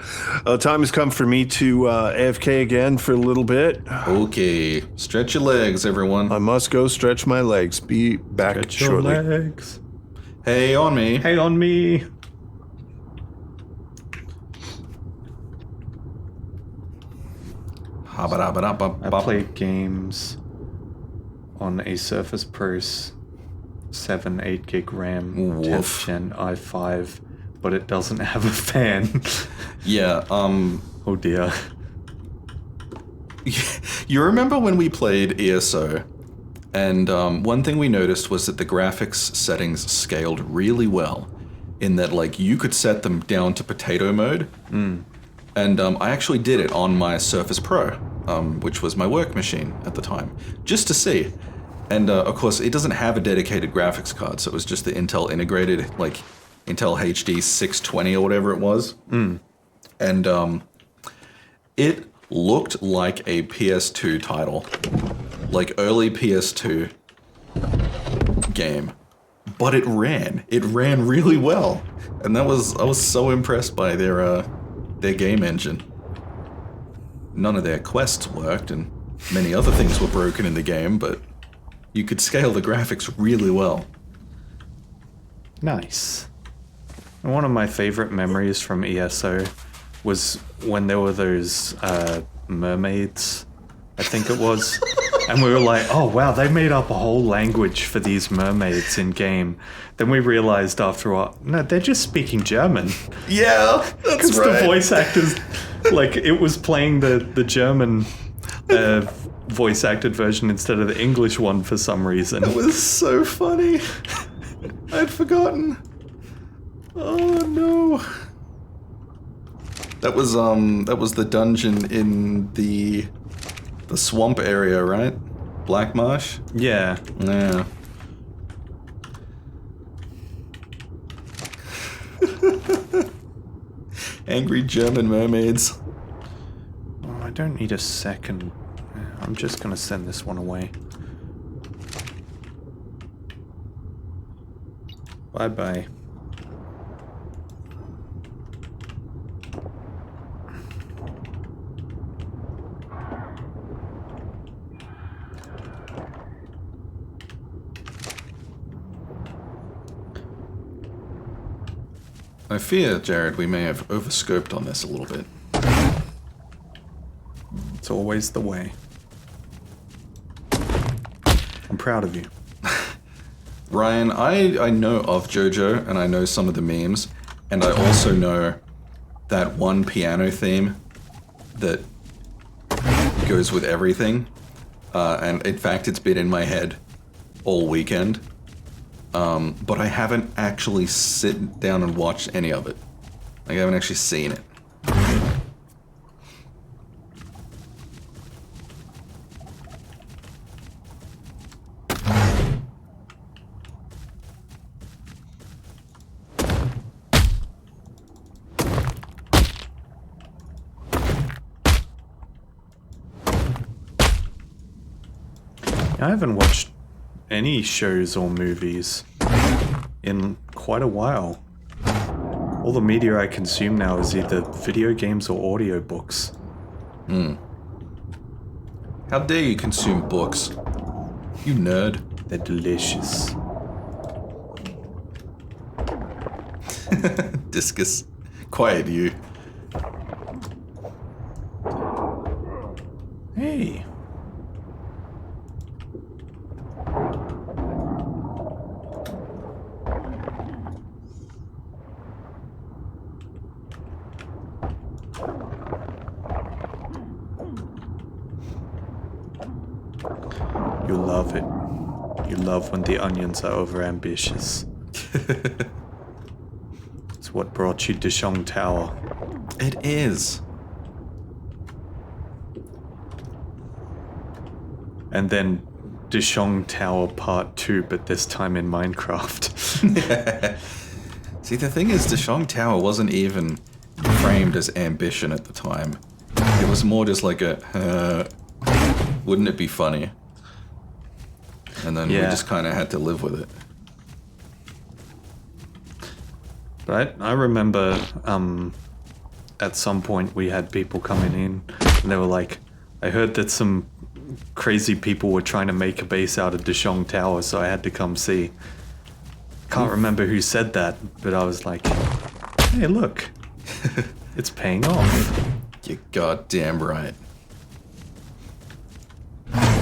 Time has come for me to AFK again for a little bit. Okay. Stretch your legs, everyone. I must go stretch my legs. Be back Stretch your shortly. legs. Hey, on me. Hey, on me. I Habba-dabba-dabba-bop. play games on a Surface Pro 7, 8 gig RAM, Woof. 10th gen i5, but it doesn't have a fan. Yeah, Oh dear. you remember when we played ESO, and one thing we noticed was that the graphics settings scaled really well, in that like you could set them down to potato mode, and I actually did it on my Surface Pro, which was my work machine at the time, just to see. And of course, it doesn't have a dedicated graphics card, so it was just the Intel integrated, like Intel HD 620 or whatever it was. And it looked like a PS2 title, like early PS2 game, but it ran really well, and I was so impressed by their game engine. None of their quests worked, and many other things were broken in the game, but you could scale the graphics really well. Nice. And one of my favorite memories from ESO was when there were those mermaids, I think it was. And we were like, oh wow, they made up a whole language for these mermaids in game. Then we realized after a while, no, they're just speaking German. Yeah, that's Because the voice actors, like, it was playing the German voice acted version instead of the English one for some reason. It was so funny. I'd forgotten. Oh no. That was the dungeon in the swamp area, right? Black Marsh? Yeah. Yeah. Angry German mermaids. Oh, I don't need a second. I'm just gonna send this one away. Bye-bye. I fear, Jared, we may have overscoped on this a little bit. It's always the way. I'm proud of you. Ryan, I know of JoJo, and I know some of the memes, and I also know that one piano theme that goes with everything, and in fact it's been in my head all weekend, but I haven't actually sit down and watched any of it. Like, I haven't actually seen it. I haven't watched any shows or movies in quite a while. All the media I consume now is either video games or audiobooks. How dare you consume books? You nerd. They're delicious. Discus. Quiet you. Hey. You love it. You love when the onions are overambitious. It's what brought you to Shong Tower. It is. And then Dishong Tower Part 2, but this time in Minecraft. See, the thing is, the Shong Tower wasn't even framed as ambition at the time. It was more just like a, wouldn't it be funny? And then we just kind of had to live with it. But I remember at some point we had people coming in and they were like, I heard that some crazy people were trying to make a base out of Dishong Tower, so I had to come see. Can't remember who said that, but I was like, hey, look, it's paying off. You're goddamn right.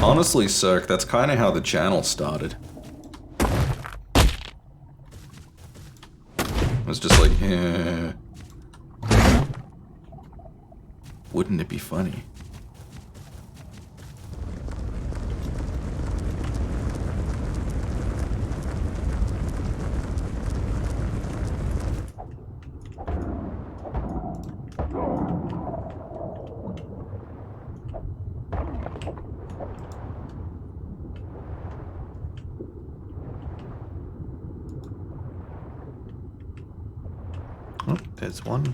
Honestly, Cirque, that's kind of how the channel started. It was just like, wouldn't it be funny? Oh, there's one.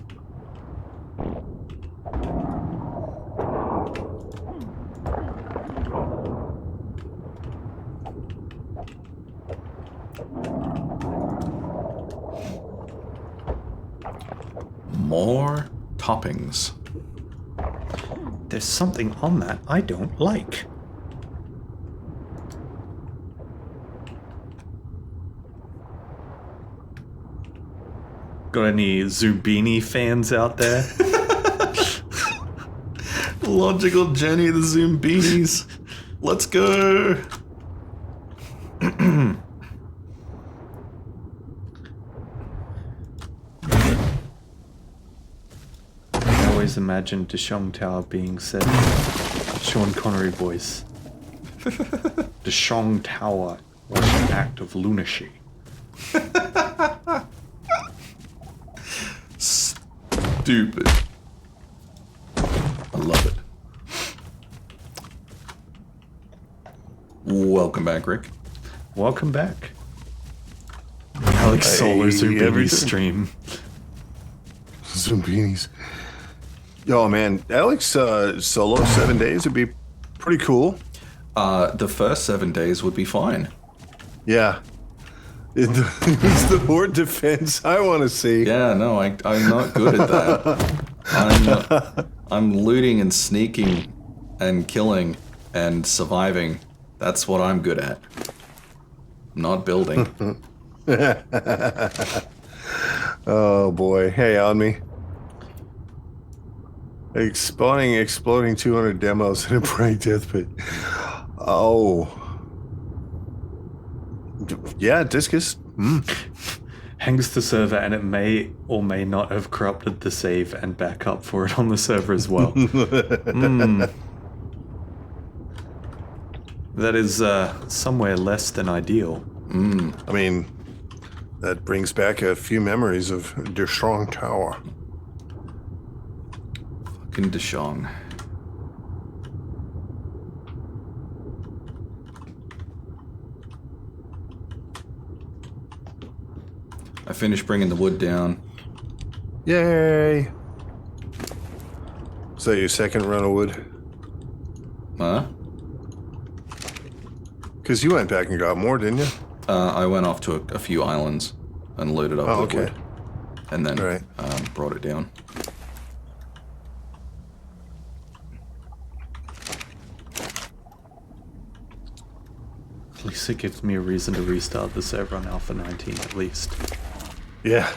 More toppings. There's something on that I don't like. Got any Zubini fans out there? Logical Jenny the Zoombinis. Let's go. I always imagined Dishong Tower being said Sean Connery voice. Dishong Tower was an act of lunacy. Stupid. I love it. Welcome back, Rick. Welcome back. Alex Solar Zubini everything. stream. Zumbinis. Yo, man, Alex solo 7 days would be pretty cool. The first 7 days would be fine. Yeah. It's the horde defense I want to see. Yeah, no, I'm not good at that. I'm looting and sneaking and killing and surviving. That's what I'm good at. Not building. Oh boy. Hey, on me. Exploding 200 demos in a bright death pit. Oh. Yeah, Discus. Hangs the server and it may or may not have corrupted the save and backup for it on the server as well. That is somewhere less than ideal. I mean, that brings back a few memories of Der Strong Tower. Fucking Dishong. I finished bringing the wood down. Yay! Is that your second run of wood? Huh? Because you went back and got more, didn't you? I went off to a few islands and loaded up with okay. wood. And then Right. brought it down. At least it gives me a reason to restart the server on Alpha 19 at least. Yeah.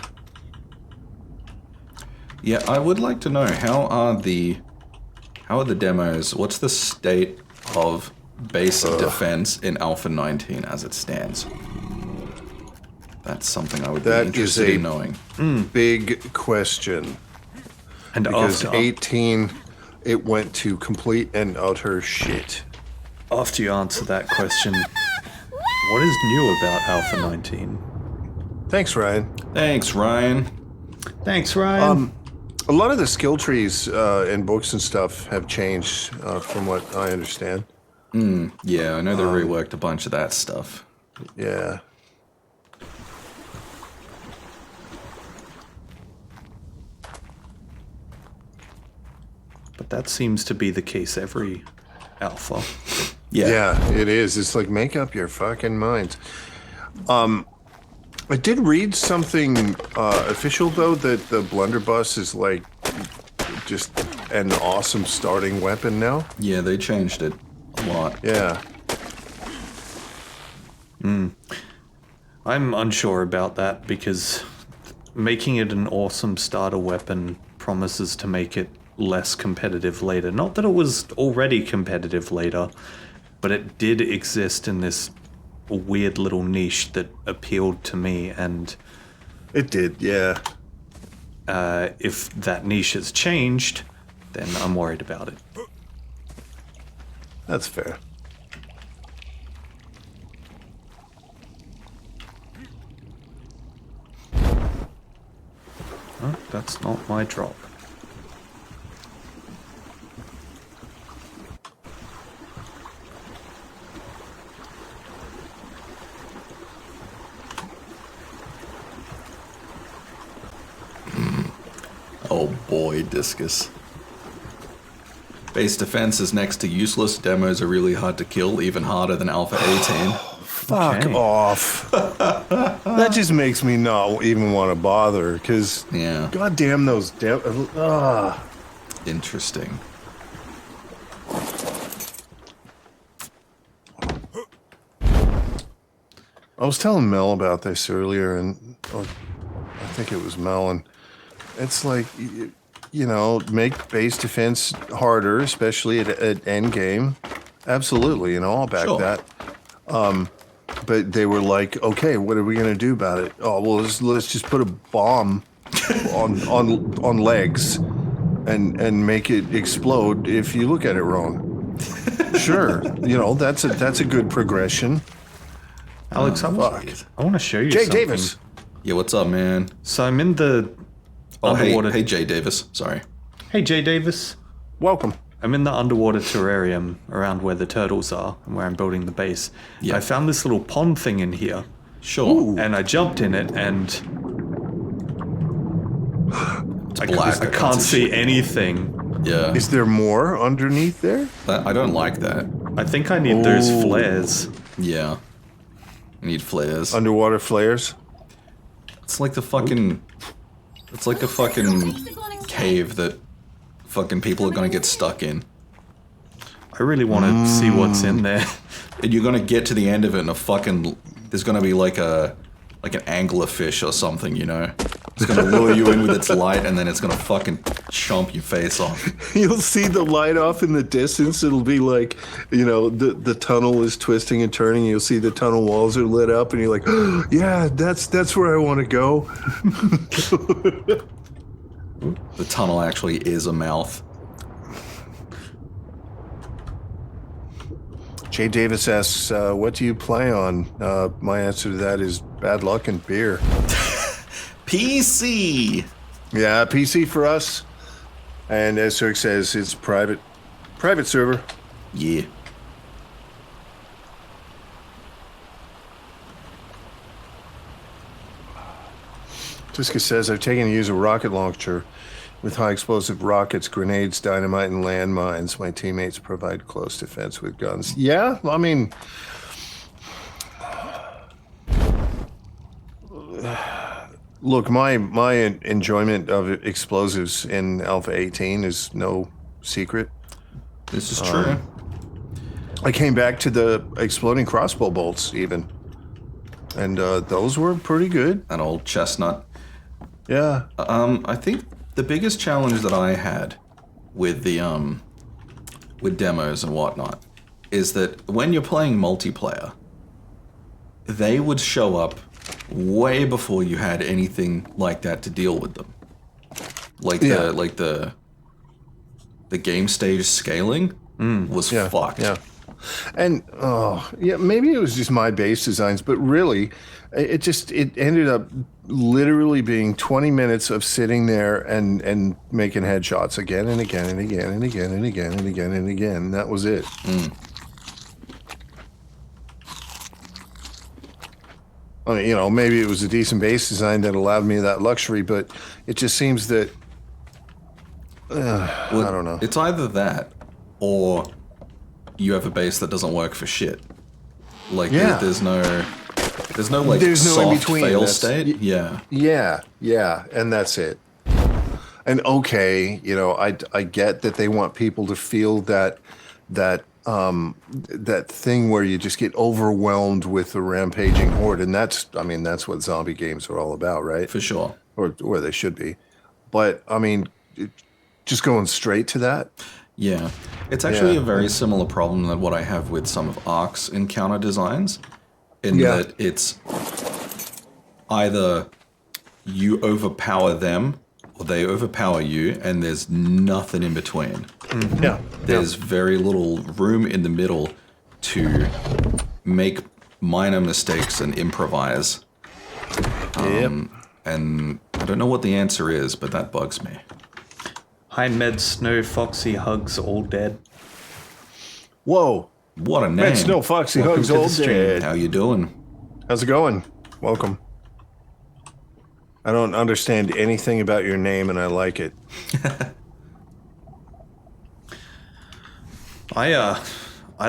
Yeah, I would like to know how are the demos? What's the state of base defense in Alpha 19 as it stands? That's something I would be interested in knowing. Big question. And Because after 18, it went to complete and utter shit. after you answer that question, what is new about Alpha 19? Thanks, Ryan. Thanks, Ryan. Thanks, Ryan. A lot of the skill trees in books and stuff have changed, from what I understand. Yeah, I know they reworked a bunch of that stuff. Yeah. But that seems to be the case every alpha. Yeah. Yeah, it is. It's like, make up your fucking minds. I did read something official, though, that the blunderbuss is like just an awesome starting weapon now. Yeah, they changed it a lot. Yeah. I'm unsure about that because making it an awesome starter weapon promises to make it less competitive later. Not that it was already competitive later, but it did exist in this weird little niche that appealed to me, and It did, yeah. if that niche has changed, then I'm worried about it. That's fair. Oh, that's not my drop. Oh boy, Discus. Base defense is next to useless. Demos are really hard to kill, even harder than Alpha 18. Fuck Okay. off. That just makes me not even want to bother, because Yeah, goddamn those interesting. I was telling Mel about this earlier, and I think it was Mel, and it's like, you know, make base defense harder, especially at end game. Absolutely, you know, I'll back Sure. that. But they were like, okay, what are we gonna do about it? Oh, well, let's just put a bomb on legs and make it explode if you look at it wrong. Sure, you know, that's a good progression. Alex, I want to show you Jay something. Davis. Yeah, what's up, man? So I'm in the Oh, underwater. hey, Jay Davis. Sorry. Hey, Jay Davis. Welcome. I'm in the underwater terrarium around where the turtles are and where I'm building the base. Yeah. I found this little pond thing in here, Sure. and I jumped in it, and black. I can't see anything. Yeah. Is there more underneath there? I don't like that. I think I need those flares. Yeah. I need flares. Underwater flares? It's like the fucking... It's like a fucking cave that fucking people are gonna get stuck in. I really want to see what's in there. And you're gonna get to the end of it and a fucking... There's gonna be like an anglerfish or something, you know? It's gonna lure you in with its light and then it's gonna fucking chomp your face off. You'll see the light off in the distance. It'll be like, you know, the tunnel is twisting and turning. You'll see the tunnel walls are lit up, and you're like, oh, yeah, that's where I want to go. The tunnel actually is a mouth. Jay Davis asks, what do you play on? My answer to that is bad luck and beer. PC! Yeah, PC for us. And as Cirque says, it's private server. Yeah. Tiska says, I've taken to use a rocket launcher with high explosive rockets, grenades, dynamite, and landmines. My teammates provide close defense with guns. Yeah, I mean... Look, my enjoyment of explosives in Alpha 18 is no secret. This is true. I came back to the exploding crossbow bolts, even. And those were pretty good. That old chestnut. Yeah. I think the biggest challenge that I had with the with demos and whatnot is that when you're playing multiplayer, they would show up way before you had anything like that to deal with them. Like the game stage scaling was fucked. Yeah. And maybe it was just my base designs, but really, it ended up literally being 20 minutes of sitting there and making headshots again and again and again and again and again and again and again. That was it. I mean, maybe it was a decent base design that allowed me that luxury, but it just seems that I don't know. It's either that or you have a base that doesn't work for shit. Like there's no like soft in between. fail state. Yeah, and that's it. And okay, I get that they want people to feel that thing where you just get overwhelmed with the rampaging horde, and that's what zombie games are all about, right? For sure. Or they should be. But I mean, just going straight to that. Yeah. It's actually a very similar problem than what I have with some of ARK's encounter designs, in that it's either you overpower them or they overpower you, and there's nothing in between. Mm-hmm. Yeah. There's very little room in the middle to make minor mistakes and improvise. And I don't know what the answer is, but that bugs me. Hi, Med Snow Foxy Hugs All Dead. Whoa. What a name. Med Snow Foxy Welcome Hugs to the All stream. Dead. How you doing? How's it going? Welcome. I don't understand anything about your name, and I like it. I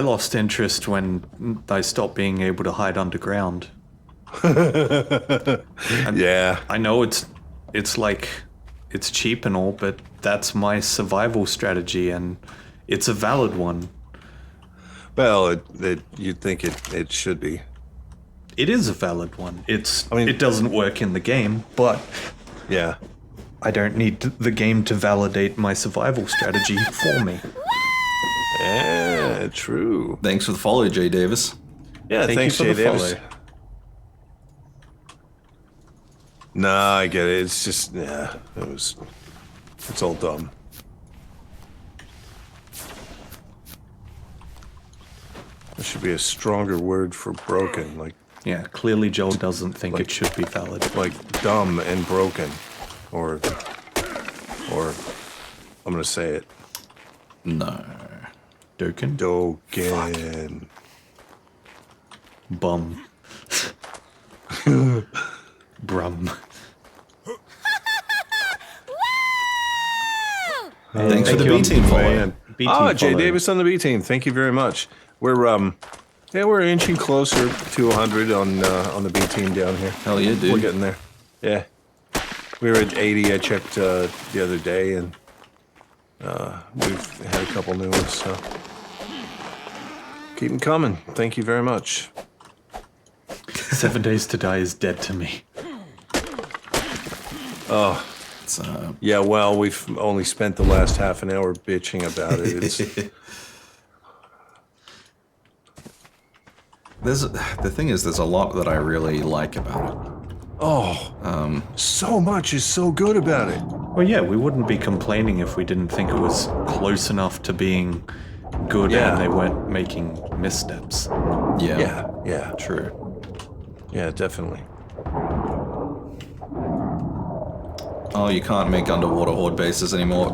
lost interest when I stopped being able to hide underground. Yeah. I know it's cheap and all, but that's my survival strategy, and it's a valid one. Well, you'd think it should be. It is a valid one. It doesn't work in the game, but Yeah. I don't need the game to validate my survival strategy for me. Yeah, true. Thanks for the follow, Jay Davis. Yeah, Thank thanks, you Jay for the Davis. follow. Nah, I get it. It's just, it's all dumb. There should be a stronger word for broken, like Clearly Joel doesn't think it should be valid. dumb and broken, or I'm gonna say it. No. Doken? Dogen. Bum. Brum. Thanks for Thank the you B on team the follow. way. B team Jay follow. Davis on the B team. Thank you very much. We're inching closer to 100 on the B team down here. Hell yeah, dude. We're getting there. Yeah. We were at 80. I checked the other day, and we've had a couple new ones. So keep them coming. Thank you very much. 7 Days to Die is dead to me. It's, Yeah, well, we've only spent the last half an hour bitching about it. It's, the thing is, there's a lot that I really like about it. so much is so good about it. Well, yeah, we wouldn't be complaining if we didn't think it was close enough to being good and they weren't making missteps. Yeah. Yeah, True. yeah, definitely. Oh, you can't make underwater horde bases anymore.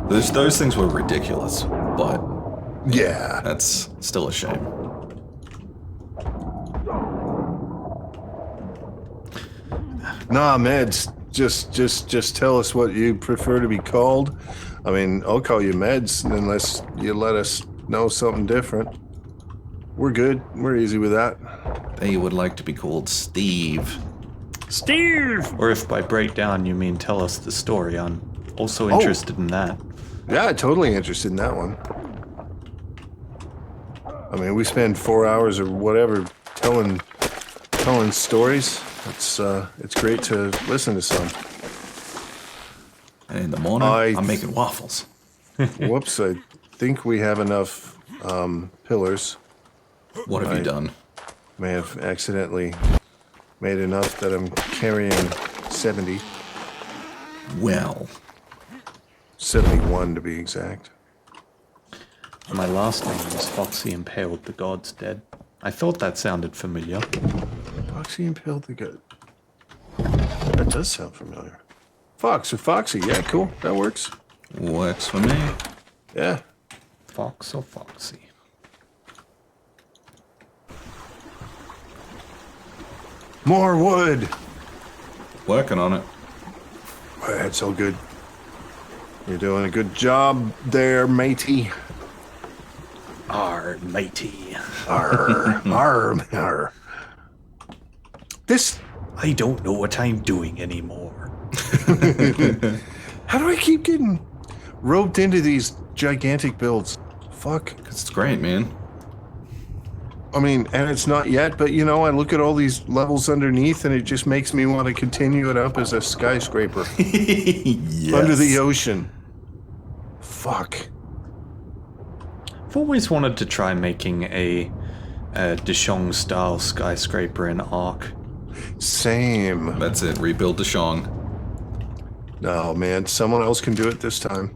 Those things were ridiculous, but Yeah. that's still a shame. Nah, Meds. Just tell us what you prefer to be called. I mean, I'll call you Meds unless you let us know something different. We're good. We're easy with that. They would like to be called Steve. Steve! Or if by breakdown you mean tell us the story, I'm also interested in that. Yeah, totally interested in that one. I mean, we spend 4 hours or whatever telling stories. It's great to listen to some. And in the morning, I'm making waffles. Whoops, I think we have enough pillars. What have you done? May have accidentally made enough that I'm carrying 70. Well, 71 to be exact. My last name was Foxy Impaled the God's Dead. I thought that sounded familiar. Foxy impaled the goat. That does sound familiar. Fox or Foxy, yeah, cool. That works. works for me. Yeah. Fox or Foxy? More wood. Working on it. That's all good. You're doing a good job there, matey. Arr, matey. Arr, arr, arr. This. I don't know what I'm doing anymore. How do I keep getting roped into these gigantic builds? Fuck. It's great, man. I mean, and it's not yet, but you know, I look at all these levels underneath and it just makes me want to continue it up as a skyscraper Yes. under the ocean. Fuck. I've always wanted to try making a Dishong-style skyscraper in ARK. Same. That's it. Rebuild Dishong. No, man, someone else can do it this time.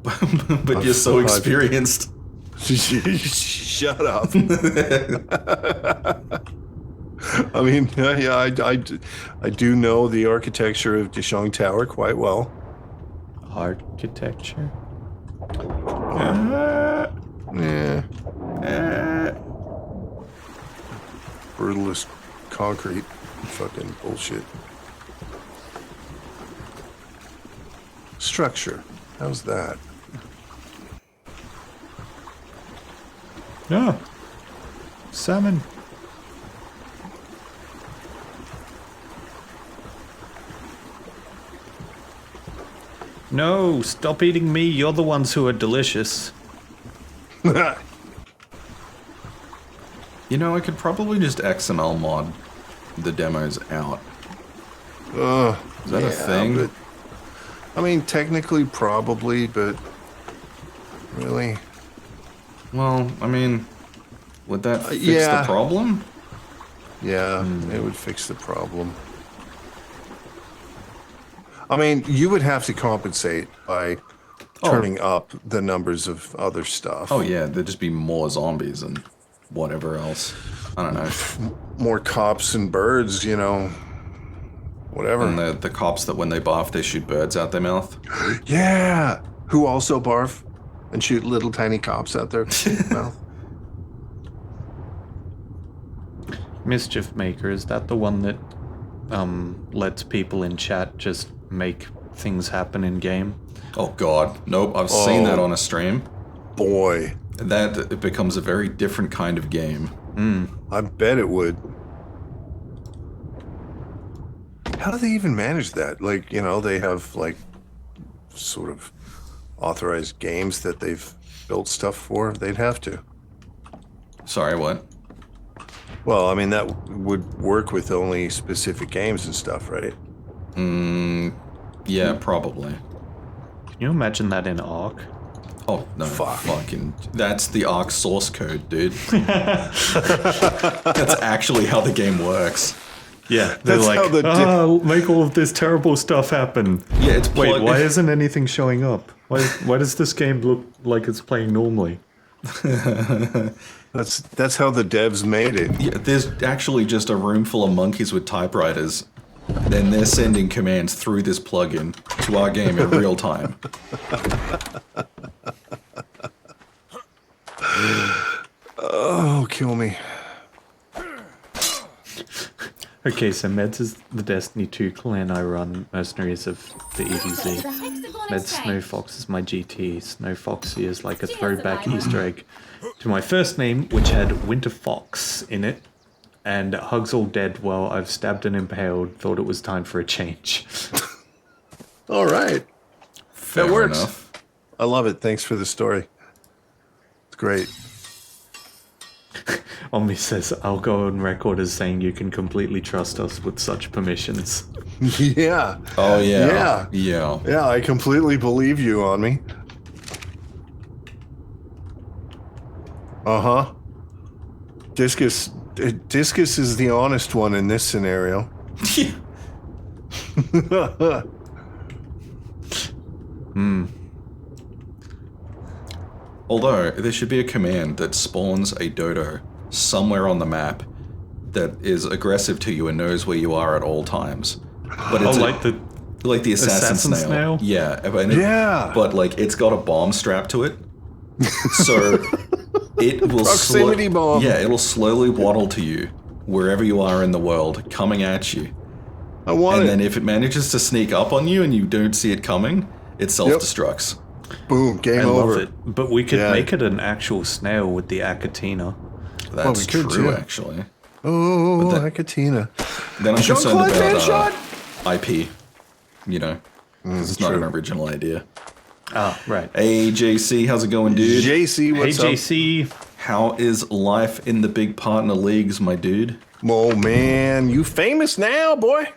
But you're so God. experienced. Shut up. I mean, yeah, I do know the architecture of Dishong Tower quite well. Architecture? Yeah. Brutalist concrete. Fucking bullshit. Structure. How's that? Yeah. Salmon. No, stop eating me. You're the ones who are delicious. You know, I could probably just XML mod the demos out. Is that a thing? But, I mean, technically, probably, but really, Well, I mean, would that fix yeah. the problem? yeah, it would fix the problem. I mean, you would have to compensate by turning up the numbers of other stuff. Oh yeah, there'd just be more zombies and whatever else. I don't know. More cops and birds, you know, whatever. And the cops that when they barf, they shoot birds out their mouth. Yeah, who also barf and shoot little tiny cops out their mouth. Mischief Maker, is that the one that lets people in chat just make things happen in game? Oh god, nope. I've seen that Oh. on a stream. Boy, That it becomes a very different kind of game. I bet it would. How do they even manage that? Like, you know, they have like sort of authorized games that they've built stuff for. They'd have to. Sorry, what? Well, I mean, that would work with only specific games and stuff, right? Yeah, probably. Can you imagine that in ARK? Oh no, Fuck. fucking! That's the ARK source code, dude. That's actually how the game works. Yeah, they're That's how like, the make all of this terrible stuff happen. Yeah, it's Wait, plug- why isn't anything showing up? Why does this game look like it's playing normally? That's how the devs made it. Yeah, there's actually just a room full of monkeys with typewriters. Then they're sending commands through this plugin to our game in real time. Oh, kill me. Okay, so Meds is the Destiny 2 clan I run, Mercenaries of the EDZ. The hexagon Meds exchange. Snow Fox is my GT. Snow Foxy is like a throwback Easter egg to my first name, which had Winter Fox in it. And Hugs All Dead, well, I've stabbed and impaled, thought it was time for a change. All right. Fair works. enough. I love it. Thanks for the story. It's great. Omni says, I'll go on record as saying you can completely trust us with such permissions. Yeah. Oh, yeah. Yeah. Yeah. Yeah, I completely believe you on me. Uh-huh. Discus is the honest one in this scenario. Although, there should be a command that spawns a dodo somewhere on the map that is aggressive to you and knows where you are at all times. But it's like the assassin snail. Yeah. Yeah. But, like, it's got a bomb strapped to it. So it will Proximity bomb. Yeah, it'll slowly waddle to you wherever you are in the world, coming at you. I want And it. then if it manages to sneak up on you and you don't see it coming, it self-destructs. Boom, game I over. love it. But we could Yeah. make it an actual snail with the Achatina. That's we could true, too. actually. Oh, But Achatina. Then I'm concerned Jean-Claude about Van IP, you know, 'cause it's not true. an original idea. Ah, right. Hey, JC, how's it going, dude? JC, what's Hey, up? JC. How is life in the big partner leagues, my dude? Oh, man. You famous now, boy.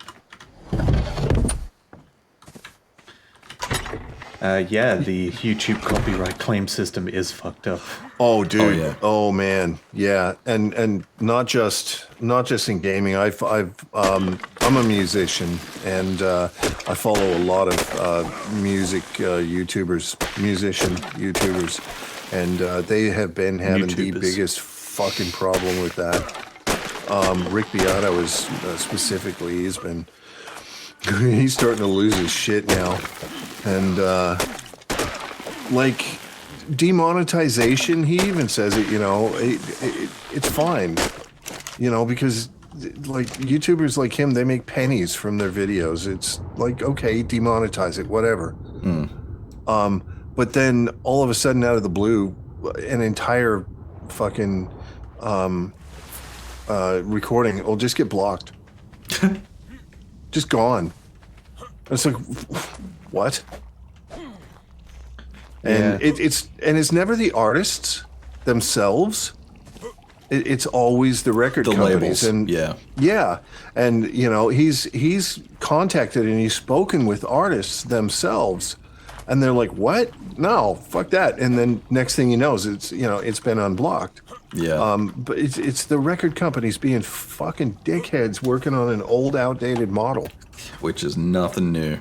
Yeah, the YouTube copyright claim system is fucked up. Oh, dude. Oh, yeah. Oh, man. Yeah. And not just in gaming. I'm a musician, and I follow a lot of music musician YouTubers, and they have been having the YouTubers. biggest fucking problem with that. Rick Beata was specifically, he's starting to lose his shit now. And, like, demonetization, he even says it, you know, it's fine, you know, because, like, YouTubers like him, they make pennies from their videos. It's like, okay, demonetize it, whatever. But then, all of a sudden, out of the blue, an entire fucking recording will just get blocked. Just gone. It's like, what? And Yeah. it's never the artists themselves. It's always the record The companies. labels, And yeah. And you know, he's contacted and he's spoken with artists themselves, and they're like, what? No, fuck that. And then next thing you know is it's been unblocked. Yeah. But it's the record companies being fucking dickheads working on an old, outdated model. Which is nothing new.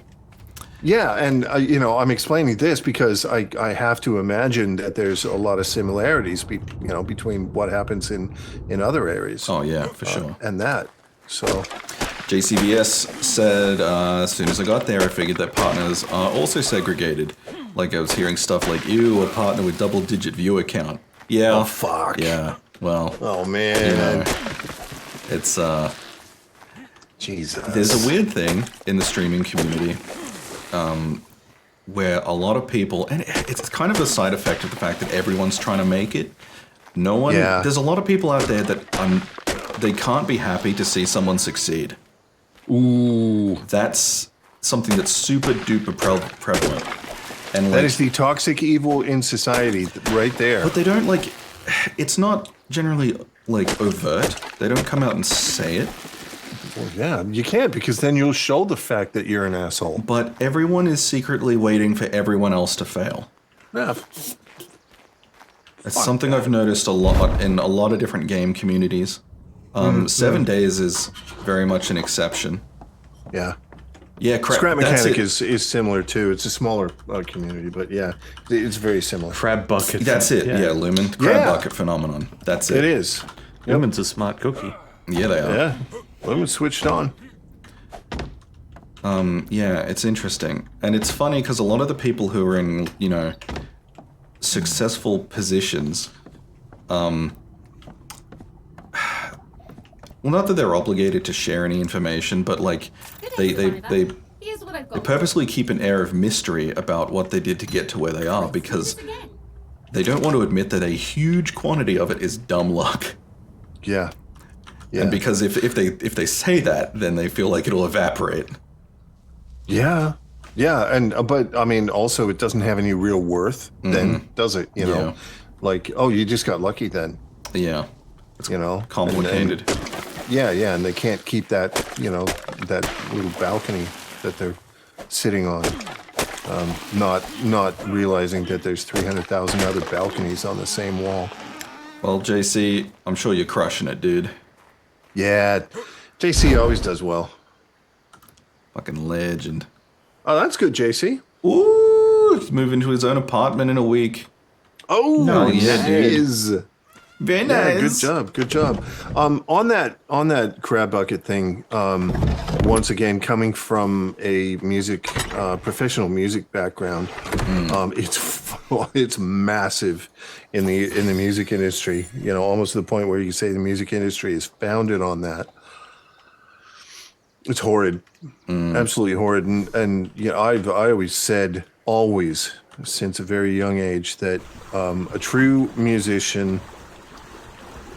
Yeah, and I'm explaining this because I have to imagine that there's a lot of similarities, between what happens in other areas. Oh, yeah, for sure. And that. So, JCBS said, as soon as I got there, I figured that partners are also segregated. Like, I was hearing stuff like, ew, a partner with double-digit viewer count. Yeah. Oh, fuck. Yeah, well, oh man, you know, it's, Jesus. there's a weird thing in the streaming community where a lot of people, and it's kind of a side effect of the fact that everyone's trying to make it. No one, Yeah. there's a lot of people out there that they can't be happy to see someone succeed. Ooh, That's something that's super duper prevalent. And like, that is the toxic evil in society, right there. but they don't like, it's not generally like overt. They don't come out and say it. Well, yeah, you can't, because then you'll show the fact that you're an asshole. But everyone is secretly waiting for everyone else to fail. Yeah. It's something I've noticed a lot in a lot of different game communities. 7 Days is very much an exception. Yeah. Yeah, Scrap that's Mechanic it. is similar too. It's a smaller community, but yeah, it's very similar. Crab bucket. That's it. Yeah, Lumen, crab Yeah. bucket phenomenon. That's it. It is. Lumen's a smart cookie. Yeah, they are. Yeah. Lemon switched on. Yeah, it's interesting. And it's funny because a lot of the people who are in, successful positions, well, not that they're obligated to share any information, but like they Here's what I've got. purposely keep an air of mystery about what they did to get to where they are because Again. they don't want to admit that a huge quantity of it is dumb luck. Yeah. Yeah. And because if they say that, then they feel like it'll evaporate. Yeah. Yeah, and but I mean, also it doesn't have any real worth then, does it? You know, Yeah. like, oh, you just got lucky then. Yeah. you know, Complicated. Yeah, and they can't keep that, you know, that little balcony that they're sitting on. Not realizing that there's 300,000 other balconies on the same wall. Well, JC, I'm sure you're crushing it, dude. Yeah, JC always does well. Fucking legend. Oh, that's good, JC. Ooh, he's moving to his own apartment in a week. Oh, yeah, dude. nice. Very Yeah, nice. good job. On that crab bucket thing, once again, coming from a professional music background, it's massive in the music industry. You know, almost to the point where you say the music industry is founded on that. It's horrid, absolutely horrid, and you know, I always said, since a very young age, that a true musician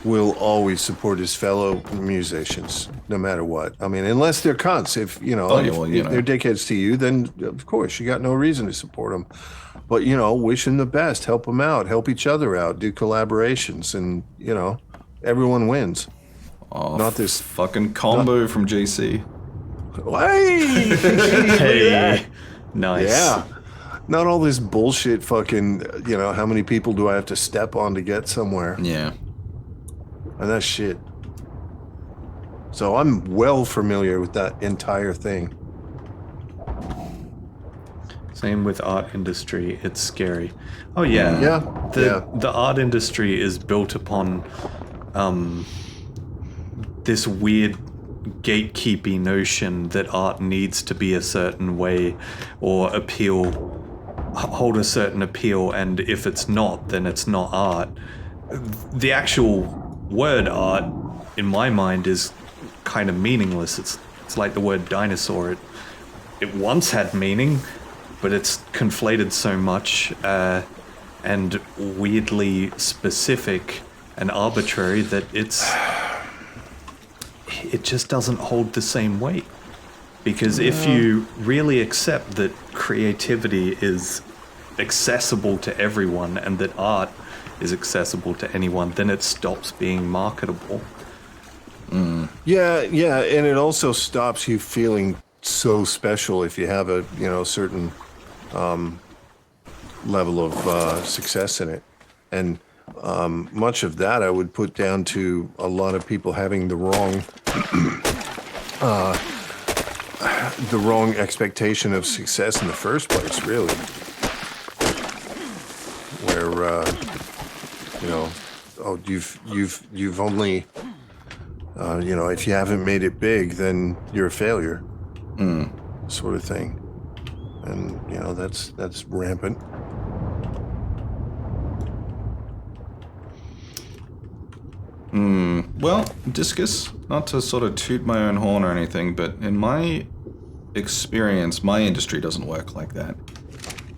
will always support his fellow musicians, no matter what. I mean, unless they're cunts. If you know, if they're dickheads to you, then of course you got no reason to support them. But you know, wish them the best, help them out, help each other out, do collaborations, and you know, everyone wins. Oh, not this fucking combo from JC. Hey, Hey, nice. yeah. Not all this bullshit. Fucking, you know, how many people do I have to step on to get somewhere? Yeah. And that's shit. So I'm well familiar with that entire thing. Same with art industry. It's scary. Oh yeah. Yeah. The art industry is built upon this weird gatekeepy notion that art needs to be a certain way or hold a certain appeal, and if it's not, then it's not art. The actual word art, in my mind, is kind of meaningless. It's like the word dinosaur. It once had meaning, but it's conflated so much and weirdly specific and arbitrary that it just doesn't hold the same weight. Because if you really accept that creativity is accessible to everyone and that art is accessible to anyone, then it stops being marketable. Yeah, and it also stops you feeling so special if you have a, you know, certain level of success in it. And much of that I would put down to a lot of people having the wrong expectation of success in the first place, really. Where you know, oh, you've only you know, if you haven't made it big, then you're a failure, sort of thing. And you know, that's rampant. Well, Discus, not to sort of toot my own horn or anything, but in my experience, my industry doesn't work like that.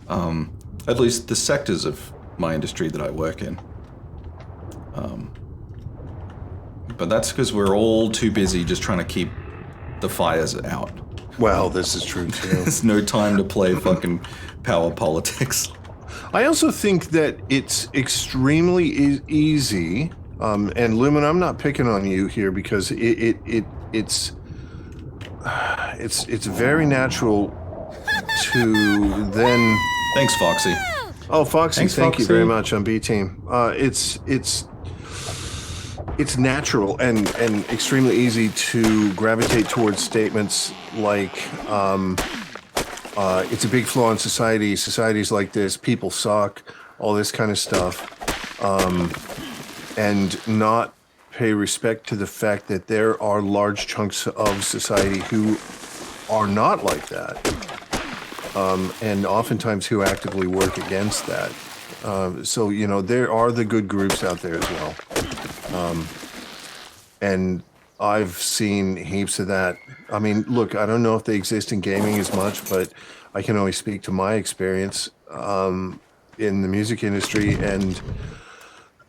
At least the sectors of my industry that I work in. But that's because we're all too busy just trying to keep the fires out. Well, this is true too. There's no time to play fucking power politics. I also think that it's extremely easy, and Lumen, I'm not picking on you here because it's very natural to then. Thanks, Foxy. Oh, Foxy, Thanks, thank you Foxy. very much on B Team. It's natural and extremely easy to gravitate towards statements like it's a big flaw in society. Society's like this. People suck. All this kind of stuff, and not pay respect to the fact that there are large chunks of society who are not like that, and oftentimes who actively work against that. So you know, there are the good groups out there as well, and I've seen heaps of that. I mean, look, I don't know if they exist in gaming as much, but I can only speak to my experience in the music industry, and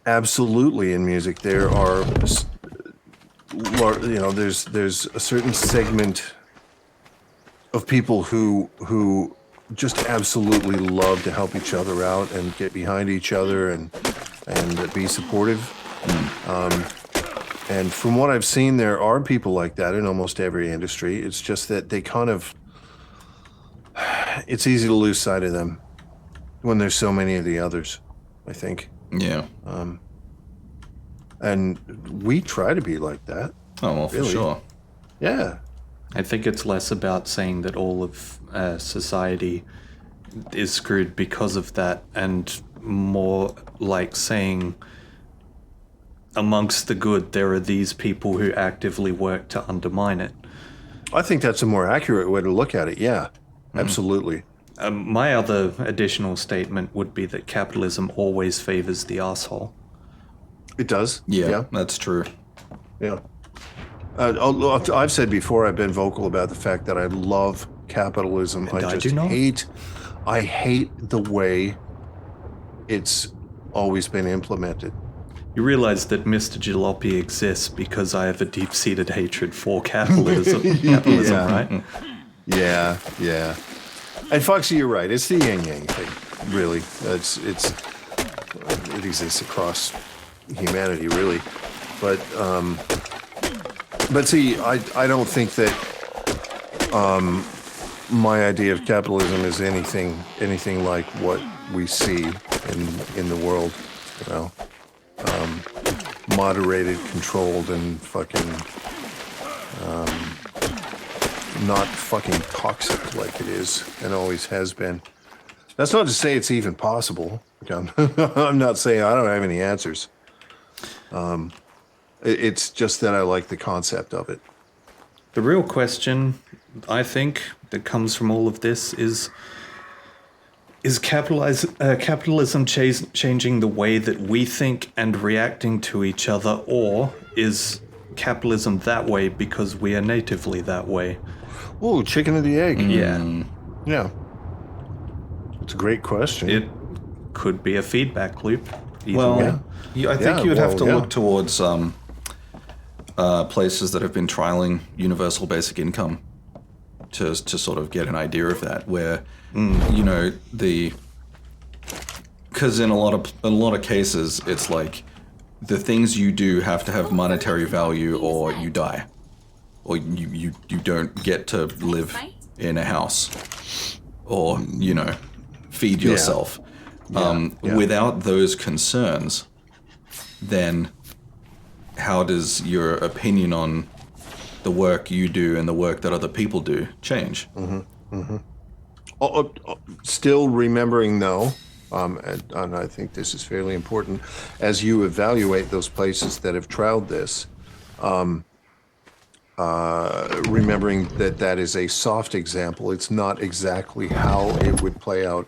absolutely in music there are, you know, there's a certain segment of people who just absolutely love to help each other out and get behind each other and be supportive. And from what I've seen, there are people like that in almost every industry. It's just that they kind of, it's easy to lose sight of them when there's so many of the others, I think. Yeah. And we try to be like that. Oh, well, for Really? sure. Yeah. I think it's less about saying that all of society is screwed because of that, and more like saying amongst the good, there are these people who actively work to undermine it. I think that's a more accurate way to look at it. Yeah, absolutely. My other additional statement would be that capitalism always favors the asshole. It does. Yeah, that's true. Yeah. I've said before, I've been vocal about the fact that I love capitalism. And I I just do not. I hate the way it's always been implemented. You realize that Mr. Jalopy exists because I have a deep-seated hatred for capitalism, Yeah. right? Yeah, yeah. And Foxy, you're right. It's the yin-yang thing, really. It exists across humanity, really. But see, I don't think that my idea of capitalism is anything like what we see in the world, you know. Moderated, controlled, and fucking not fucking toxic like it is and always has been. That's not to say it's even possible. I'm not saying I don't have any answers. It's just that I like the concept of it. The real question, I think, that comes from all of this is capitalism changing the way that we think and reacting to each other, or is capitalism that way because we are natively that way? Oh, chicken or the egg? Yeah. Yeah. It's a great question. It could be a feedback loop. Either Well, way. I think you would have to yeah. look towards places that have been trialing universal basic income to sort of get an idea of that, where you know, because in a lot of cases it's like the things you do have to have monetary value or you die, or you don't get to live in a house, or you know, feed yourself. Without those concerns, then how does your opinion on the work you do and the work that other people do change? Still remembering, though, and I think this is fairly important, as you evaluate those places that have trialed this, remembering that is a soft example. It's not exactly how it would play out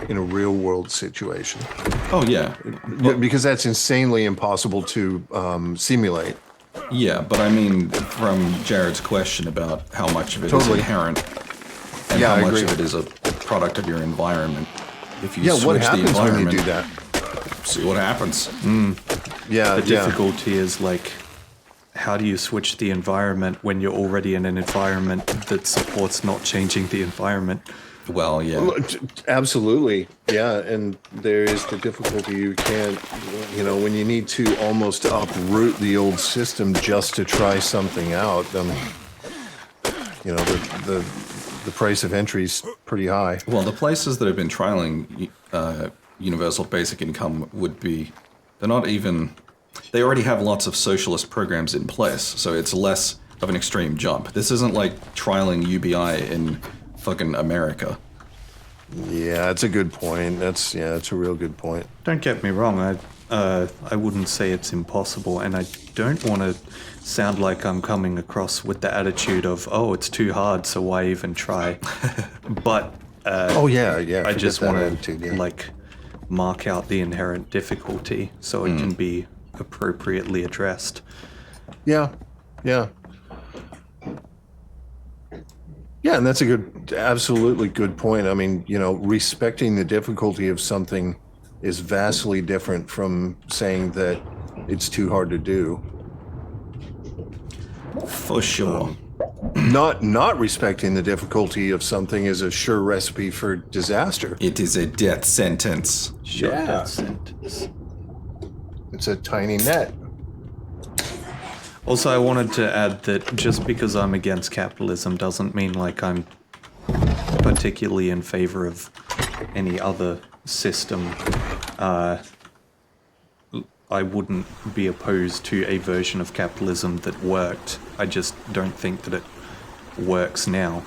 in a real world situation. Oh yeah, Because that's insanely impossible to simulate. yeah, but I mean, from Jared's question about how much of it is Totally. inherent and Yeah, how I much agree. of it is a product of your environment. If you Yeah, switch what the happens when environment, you do that? see what happens. Yeah, The difficulty is like, how do you switch the environment when you're already in an environment that supports not changing the environment? Well, yeah. Absolutely. Yeah, and there is the difficulty. You can't, you know, when you need to almost uproot the old system just to try something out, then, you know, the price of entry is pretty high. Well, the places that have been trialing universal basic income would be, they're not even, they already have lots of socialist programs in place, so it's less of an extreme jump. This isn't like trialing UBI in fucking America. Yeah, that's a good point. That's a real good point. Don't get me wrong, I wouldn't say it's impossible, and I don't want to sound like I'm coming across with the attitude of, oh, it's too hard, so why even try? But Oh yeah. I forget just that want attitude, to yeah. like mark out the inherent difficulty so it can be appropriately addressed. Yeah. Yeah, and that's a absolutely good point. I mean, you know, respecting the difficulty of something is vastly different from saying that it's too hard to do. For sure. Not respecting the difficulty of something is a sure recipe for disaster. It is a death sentence. Sure, Yeah. that sentence. It's a tiny net. Also, I wanted to add that just because I'm against capitalism doesn't mean like I'm particularly in favor of any other system. I wouldn't be opposed to a version of capitalism that worked. I just don't think that it works now.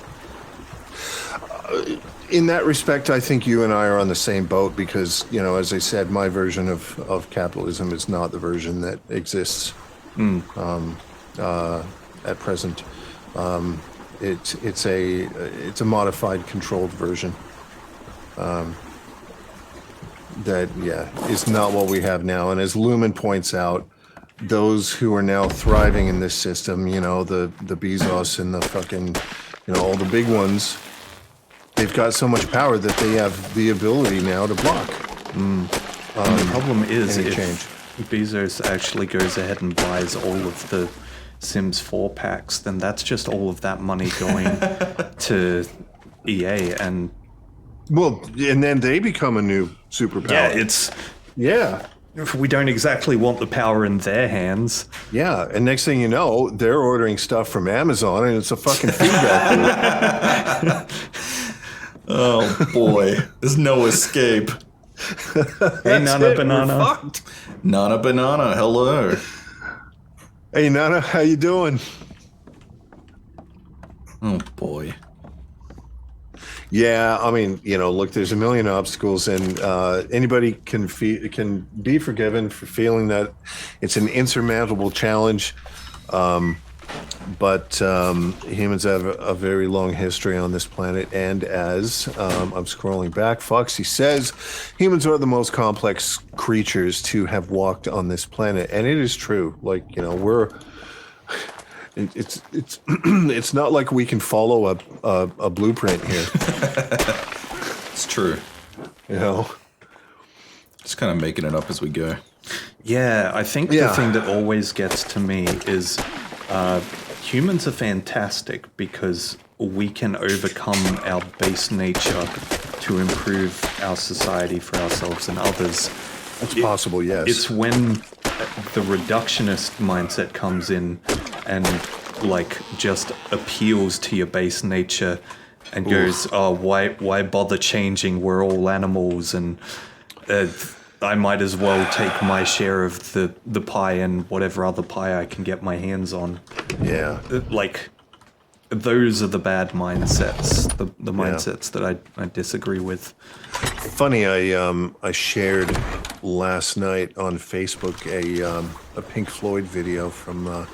In that respect, I think you and I are on the same boat because, you know, as I said, my version of capitalism is not the version that exists at present. It's a modified, controlled version that, is not what we have now. And as Lumen points out, those who are now thriving in this system, you know, the Bezos and the fucking, you know, all the big ones, they've got so much power that they have the ability now to block. The problem is any if change. Bezos actually goes ahead and buys all of the Sims 4 packs, then that's just all of that money going to EA. And Well, and then they become a new superpower. Yeah. We don't exactly want the power in their hands. Yeah, and next thing you know, they're ordering stuff from Amazon, and it's a fucking feedback loop. Oh boy, there's no escape. Hey, Nana Banana. Nana Banana, hello. Hey, Nana, how you doing? Oh boy. Yeah, I mean, you know, look, there's a million obstacles, and anybody can be forgiven for feeling that it's an insurmountable challenge. But humans have a very long history on this planet, and as I'm scrolling back, Foxy says humans are the most complex creatures to have walked on this planet, and it is true. Like, you know, it's it's not like we can follow a blueprint here. It's true. You know, Just kind of making it up as we go. Yeah, I think the thing that always gets to me is humans are fantastic because we can overcome our base nature to improve our society for ourselves and others. it's possible. Yes, It's when the reductionist mindset comes in and like just appeals to your base nature and goes, oh, why bother changing? We're all animals, and I might as well take my share of the pie and whatever other pie I can get my hands on. yeah. Like, those are the bad mindsets, the mindsets that I disagree with. Funny, I shared last night on Facebook a Pink Floyd video from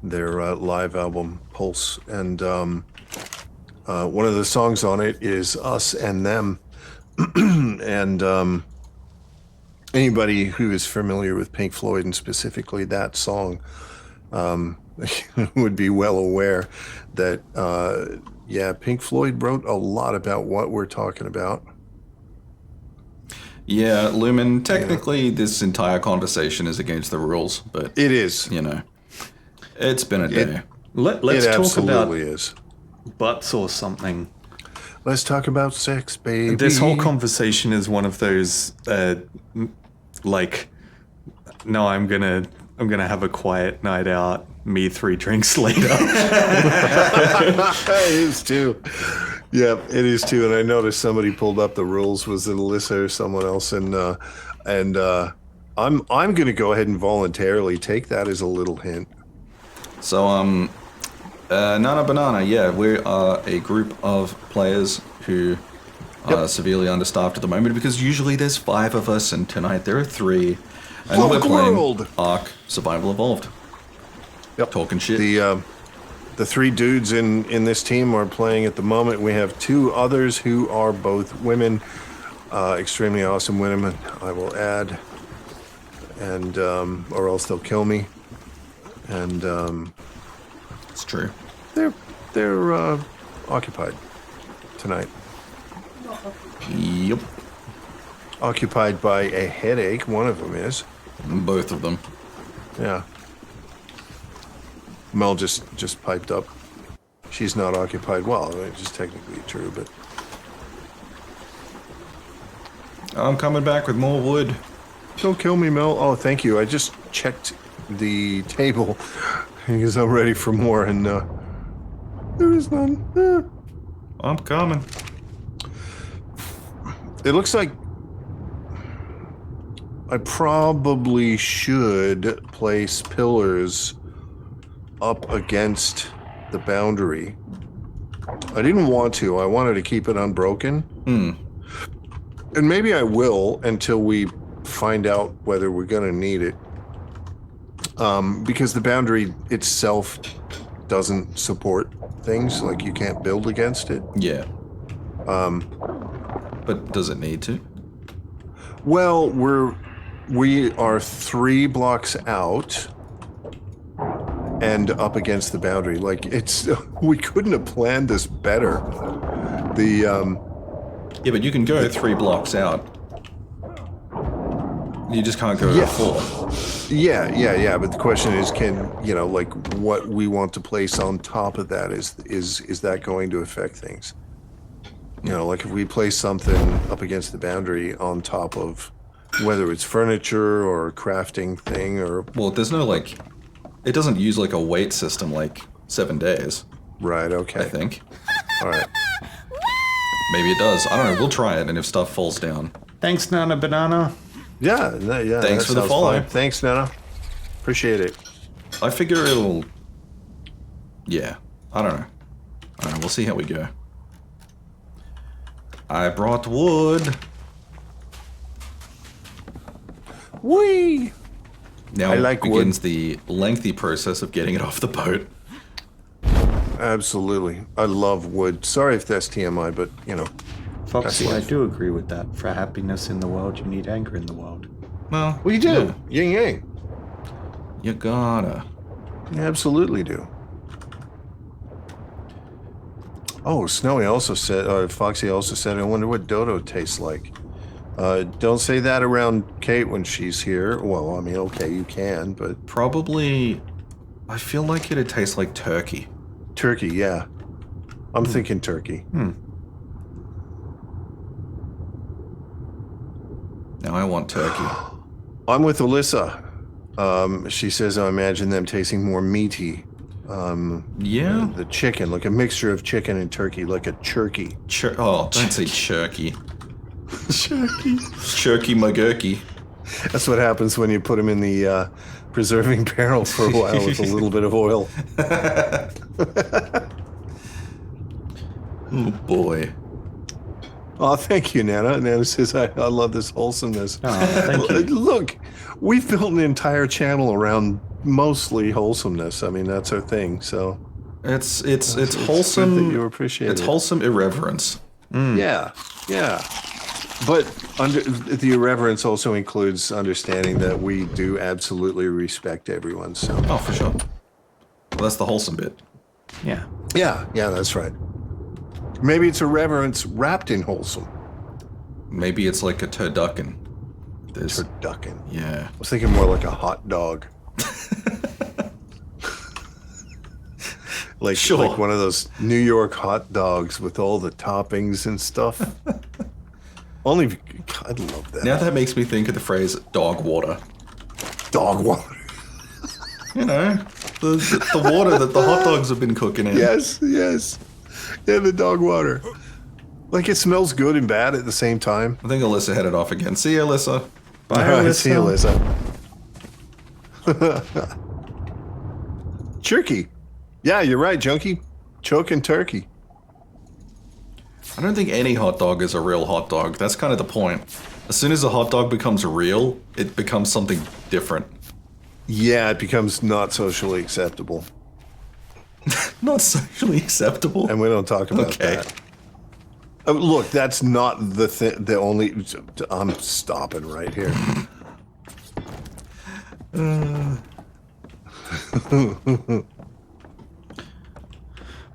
their live album Pulse, and one of the songs on it is Us and Them, and anybody who is familiar with Pink Floyd and specifically that song would be well aware that Pink Floyd wrote a lot about what we're talking about. Yeah, Lumen, technically this entire conversation is against the rules, but It is. you know, it's been a day. Let's It talk about absolutely is. butts or something. Let's talk about sex, baby. This whole conversation is one of those, like, no, I'm gonna have a quiet night out. Me 3 drinks later. It is too. Yeah, it is too. And I noticed somebody pulled up the rules. Was it Alyssa or someone else? And I'm going to go ahead and voluntarily take that as a little hint. So, Nana Banana, yeah, we are a group of players who are severely understaffed at the moment because usually there's 5 of us, and tonight there are 3. And Fuck we're playing world. ARK Survival Evolved. Yep. Talking shit. The 3 dudes in this team are playing at the moment. We have 2 others who are both women, extremely awesome women, I will add, and or else they'll kill me. And It's true. they're occupied tonight. Yep. Occupied by a headache. One of them is. Both of them. Yeah. Mel just piped up. She's not occupied. Well, it's just technically true, but I'm coming back with more wood. don't kill me, Mel. Oh, thank you. I just checked the table. Because I'm ready for more, and there is none. I'm coming. It looks like I probably should place pillars up against the boundary. I didn't want to. I wanted to keep it unbroken. And maybe I will until we find out whether we're going to need it. Because the boundary itself doesn't support things. Like, you can't build against it. Yeah. But does it need to? Well, we are 3 blocks out and up against the boundary. Like, we couldn't have planned this better. Yeah, but you can go 3 blocks out. You just can't go 4. Yeah. But the question is, like, what we want to place on top of that is that going to affect things? Like, if we place something up against the boundary on top of whether it's furniture or a crafting thing or... Well, there's no, like... It doesn't use, like, a weight system like 7 days. Right, okay. I think. All right. Maybe it does. I don't know. We'll try it, and if stuff falls down... Thanks, Nana Banana. Yeah. Thanks for the follow. Fine. Thanks, Nana. Appreciate it. I figure it'll... Yeah. I don't know. We'll see how we go. I brought wood. Whee! Now I like begins the lengthy process of getting it off the boat. Absolutely. I love wood. Sorry if that's TMI, but, Foxy, That's I life. do agree with that. For happiness in the world, you need anger in the world. Well, We do. Yin yang. You gotta. You absolutely do. Oh, Snowy also said, Foxy also said, I wonder what Dodo tastes like. Don't say that around Kate when she's here. Well, I mean, okay, you can, but... Probably... I feel like it'd taste like turkey. Turkey, yeah. I'm thinking turkey. Now I want turkey. I'm with Alyssa. She says, I imagine them tasting more meaty. Yeah? The chicken, like a mixture of chicken and turkey, like a churkey. Oh, don't say churkey. Churkey McGurkey. That's what happens when you put them in the preserving barrel for a while with a little bit of oil. Oh, boy. Oh, thank you, Nana. Nana says, I love this wholesomeness. Oh, thank you. Look, we've built an entire channel around mostly wholesomeness. I mean, that's our thing, so... It's It's wholesome. good that you appreciate It's it. wholesome irreverence. Yeah. But the irreverence also includes understanding that we do absolutely respect everyone, so... Oh, for sure. Well, that's the wholesome bit. Yeah. Yeah, that's right. Maybe it's irreverence wrapped in wholesome. Maybe it's like a turducken. There's... Turducken. Yeah. I was thinking more like a hot dog. Like, Sure. like one of those New York hot dogs with all the toppings and stuff. Only, I'd love that. Now that makes me think of the phrase dog water. Dog water. You know, the water that the hot dogs have been cooking in. Yes. Yeah, the dog water. Like, it smells good and bad at the same time. I think Alyssa headed off again. See you, Alyssa. Bye, All right, Alyssa. see you, Alyssa. Turkey. Yeah, you're right, Junkie. Choking turkey. I don't think any hot dog is a real hot dog. That's kind of the point. As soon as a hot dog becomes real, it becomes something different. Yeah, it becomes not socially acceptable. Not socially acceptable. And we don't talk about Okay. that. Look, that's not the only... I'm stopping right here.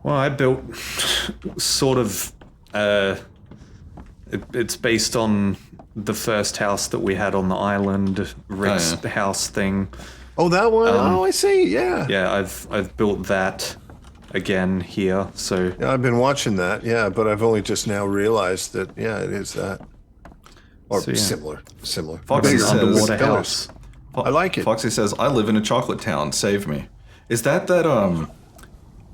Well, I built sort of. It's based on the first house that we had on the island, Rick's yeah. house thing. Oh, that one? Oh, I see. Yeah. Yeah, I've built that again here. So Yeah, I've been watching that. Yeah, but I've only just now realized that, yeah, it is that. Or So, yeah. similar. Foxy an says- underwater pillars. house. I like it. Foxy says, I live in a chocolate town. Save me. Is that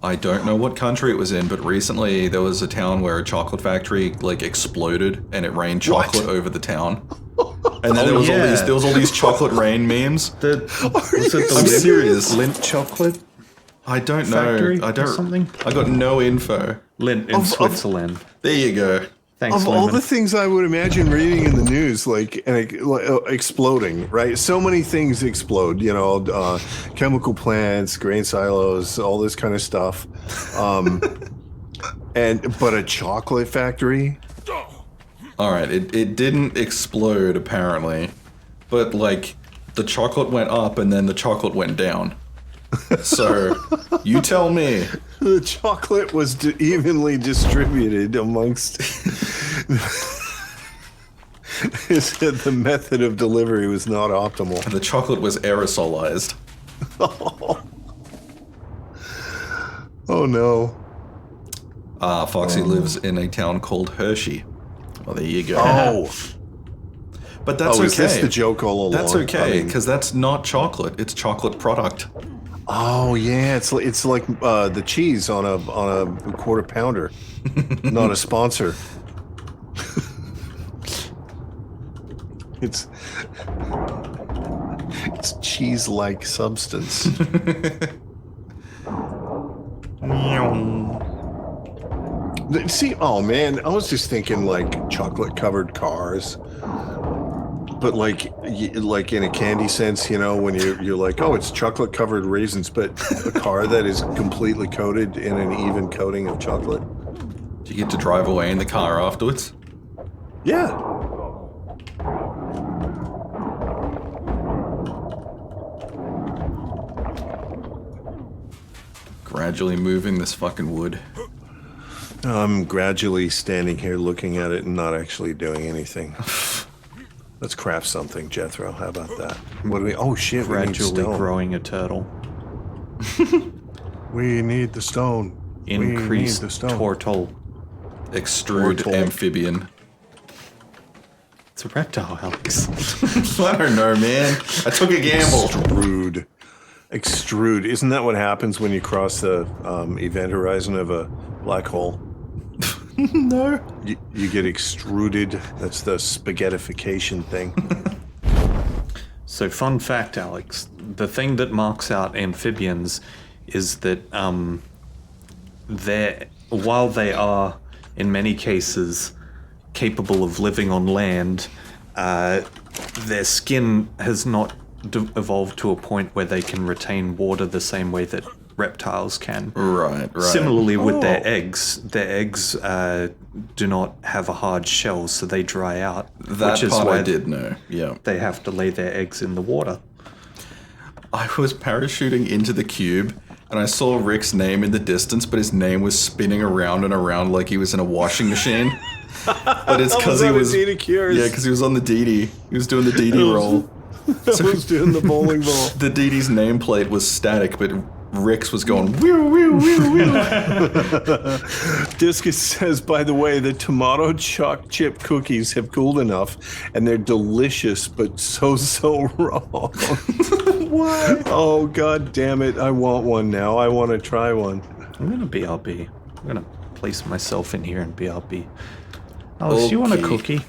I don't know what country it was in, but recently there was a town where a chocolate factory like exploded and it rained chocolate over the town. And then there was all these chocolate rain memes. I'm serious. Lint chocolate I don't factory know. I or don't. something? I got no info. Lint in Switzerland. There you go. Thanks, Of all Lumen. the things I would imagine reading in the news, like exploding, right? So many things explode, you know, chemical plants, grain silos, all this kind of stuff. But a chocolate factory? All right, it didn't explode apparently, but like the chocolate went up and then the chocolate went down. So you tell me. The chocolate was evenly distributed amongst. It said the method of delivery was not optimal. The chocolate was aerosolized. Oh no. Foxy lives in a town called Hershey. Well, there you go. Oh. But that's okay. Is this the joke all along? That's okay, I mean- because that's not chocolate. It's chocolate product. Oh yeah, it's like the cheese on a quarter pounder. Not a sponsor. It's cheese-like substance. See, oh man, I was just thinking like chocolate-covered cars. But like in a candy sense, you know, when you're like, oh, it's chocolate covered raisins, but a car that is completely coated in an even coating of chocolate. Do you get to drive away in the car afterwards? Yeah. Gradually moving this fucking wood. I'm gradually standing here looking at it and not actually doing anything. Let's craft something, Jethro. How about that? What do we? Oh shit! Gradually we need stone. growing a turtle. We need the stone. Increased we need the stone. turtle. Extrude Turtle. amphibian. It's a reptile, Alex. I don't know, man. I took a gamble. Extrude. Isn't that what happens when you cross the event horizon of a black hole? No. You get extruded. That's the spaghettification thing. So, fun fact, Alex. The thing that marks out amphibians is that while they are, in many cases, capable of living on land, their skin has not evolved to a point where they can retain water the same way that reptiles can. Right. Similarly with their eggs do not have a hard shell, so they dry out. That which is part why I did know. Yeah. they have to lay their eggs in the water. I was parachuting into the cube and I saw Rick's name in the distance, but his name was spinning around and around like he was in a washing machine. But it's because he was because he was on the DD. He was doing the DD roll. So he's doing the bowling ball. The DD's nameplate was static, but Rick's was going whew, whew, whew, whew. Discus says, by the way, the tomato choc chip cookies have cooled enough, and they're delicious, but so wrong. What? Oh, god damn it. I want one now. I want to try one. I'm gonna BRB. I'm gonna place myself in here and BRB. Alice, you want a Okay. cookie?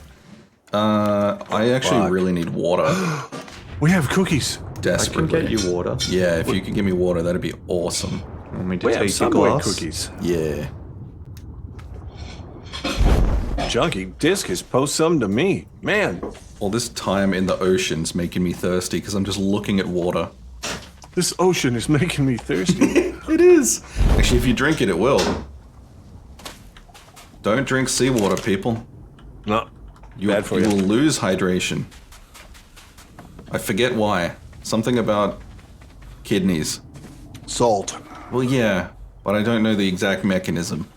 I actually really need water. We have cookies. I can Desperately. get you water. Yeah, if you could give me water, that'd be awesome. Want me to We have take your Subway glass? cookies. Yeah. Junkie, Discus, post some to me. Man, All this time in the ocean's making me thirsty because I'm just looking at water. this ocean is making me thirsty. It is. Actually, if you drink it, it will. Don't drink seawater, people. No, You, bad for you you. will lose hydration. I forget why. Something about kidneys. Salt. Well, yeah, but I don't know the exact mechanism.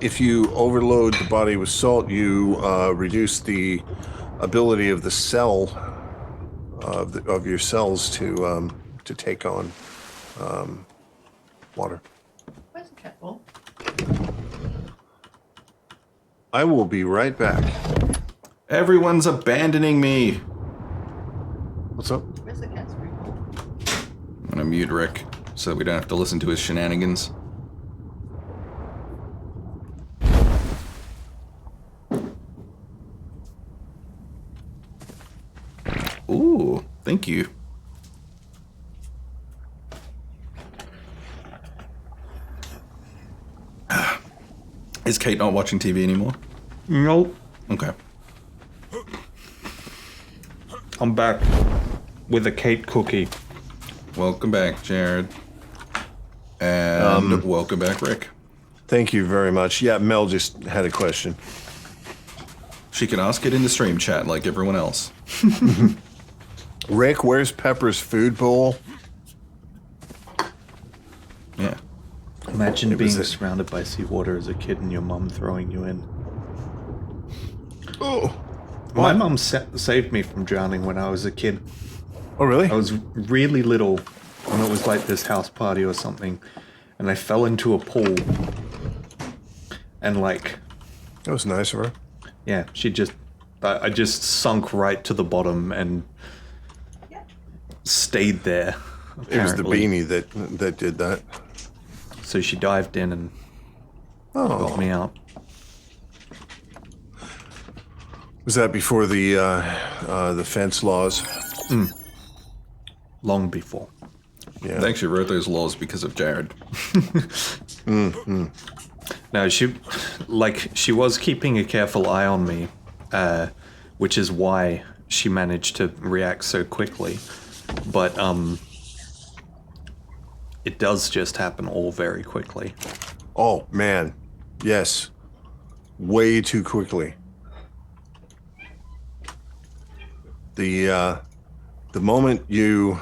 If you overload the body with salt, you reduce the ability of the cell of your cells to take on water. Where's the kettle? I will be right back. Everyone's abandoning me. What's up? Where's the cat screen? I'm gonna mute Rick so we don't have to listen to his shenanigans. Ooh, thank you. Is Kate not watching TV anymore? Nope. Okay. I'm back with a cake cookie. Welcome back, Jared. And welcome back, Rick. Thank you very much. Yeah, Mel just had a question. She can ask it in the stream chat like everyone else. Rick, where's Pepper's food bowl? Yeah. Imagine It being was a- surrounded by seawater as a kid and your mum throwing you in. Oh. My mum saved me from drowning when I was a kid. Oh, really? I was really little when it was like this house party or something, and I fell into a pool. And like, That was nice of her. yeah, I just sunk right to the bottom and stayed there. It was the apparently. beanie that did that. So she dived in and got Oh. me out. Was that before the fence laws? Long before. Yeah. They actually wrote those laws because of Jared. No, she was keeping a careful eye on me, which is why she managed to react so quickly. But it does just happen all very quickly. Oh, man. Yes. Way too quickly. The moment you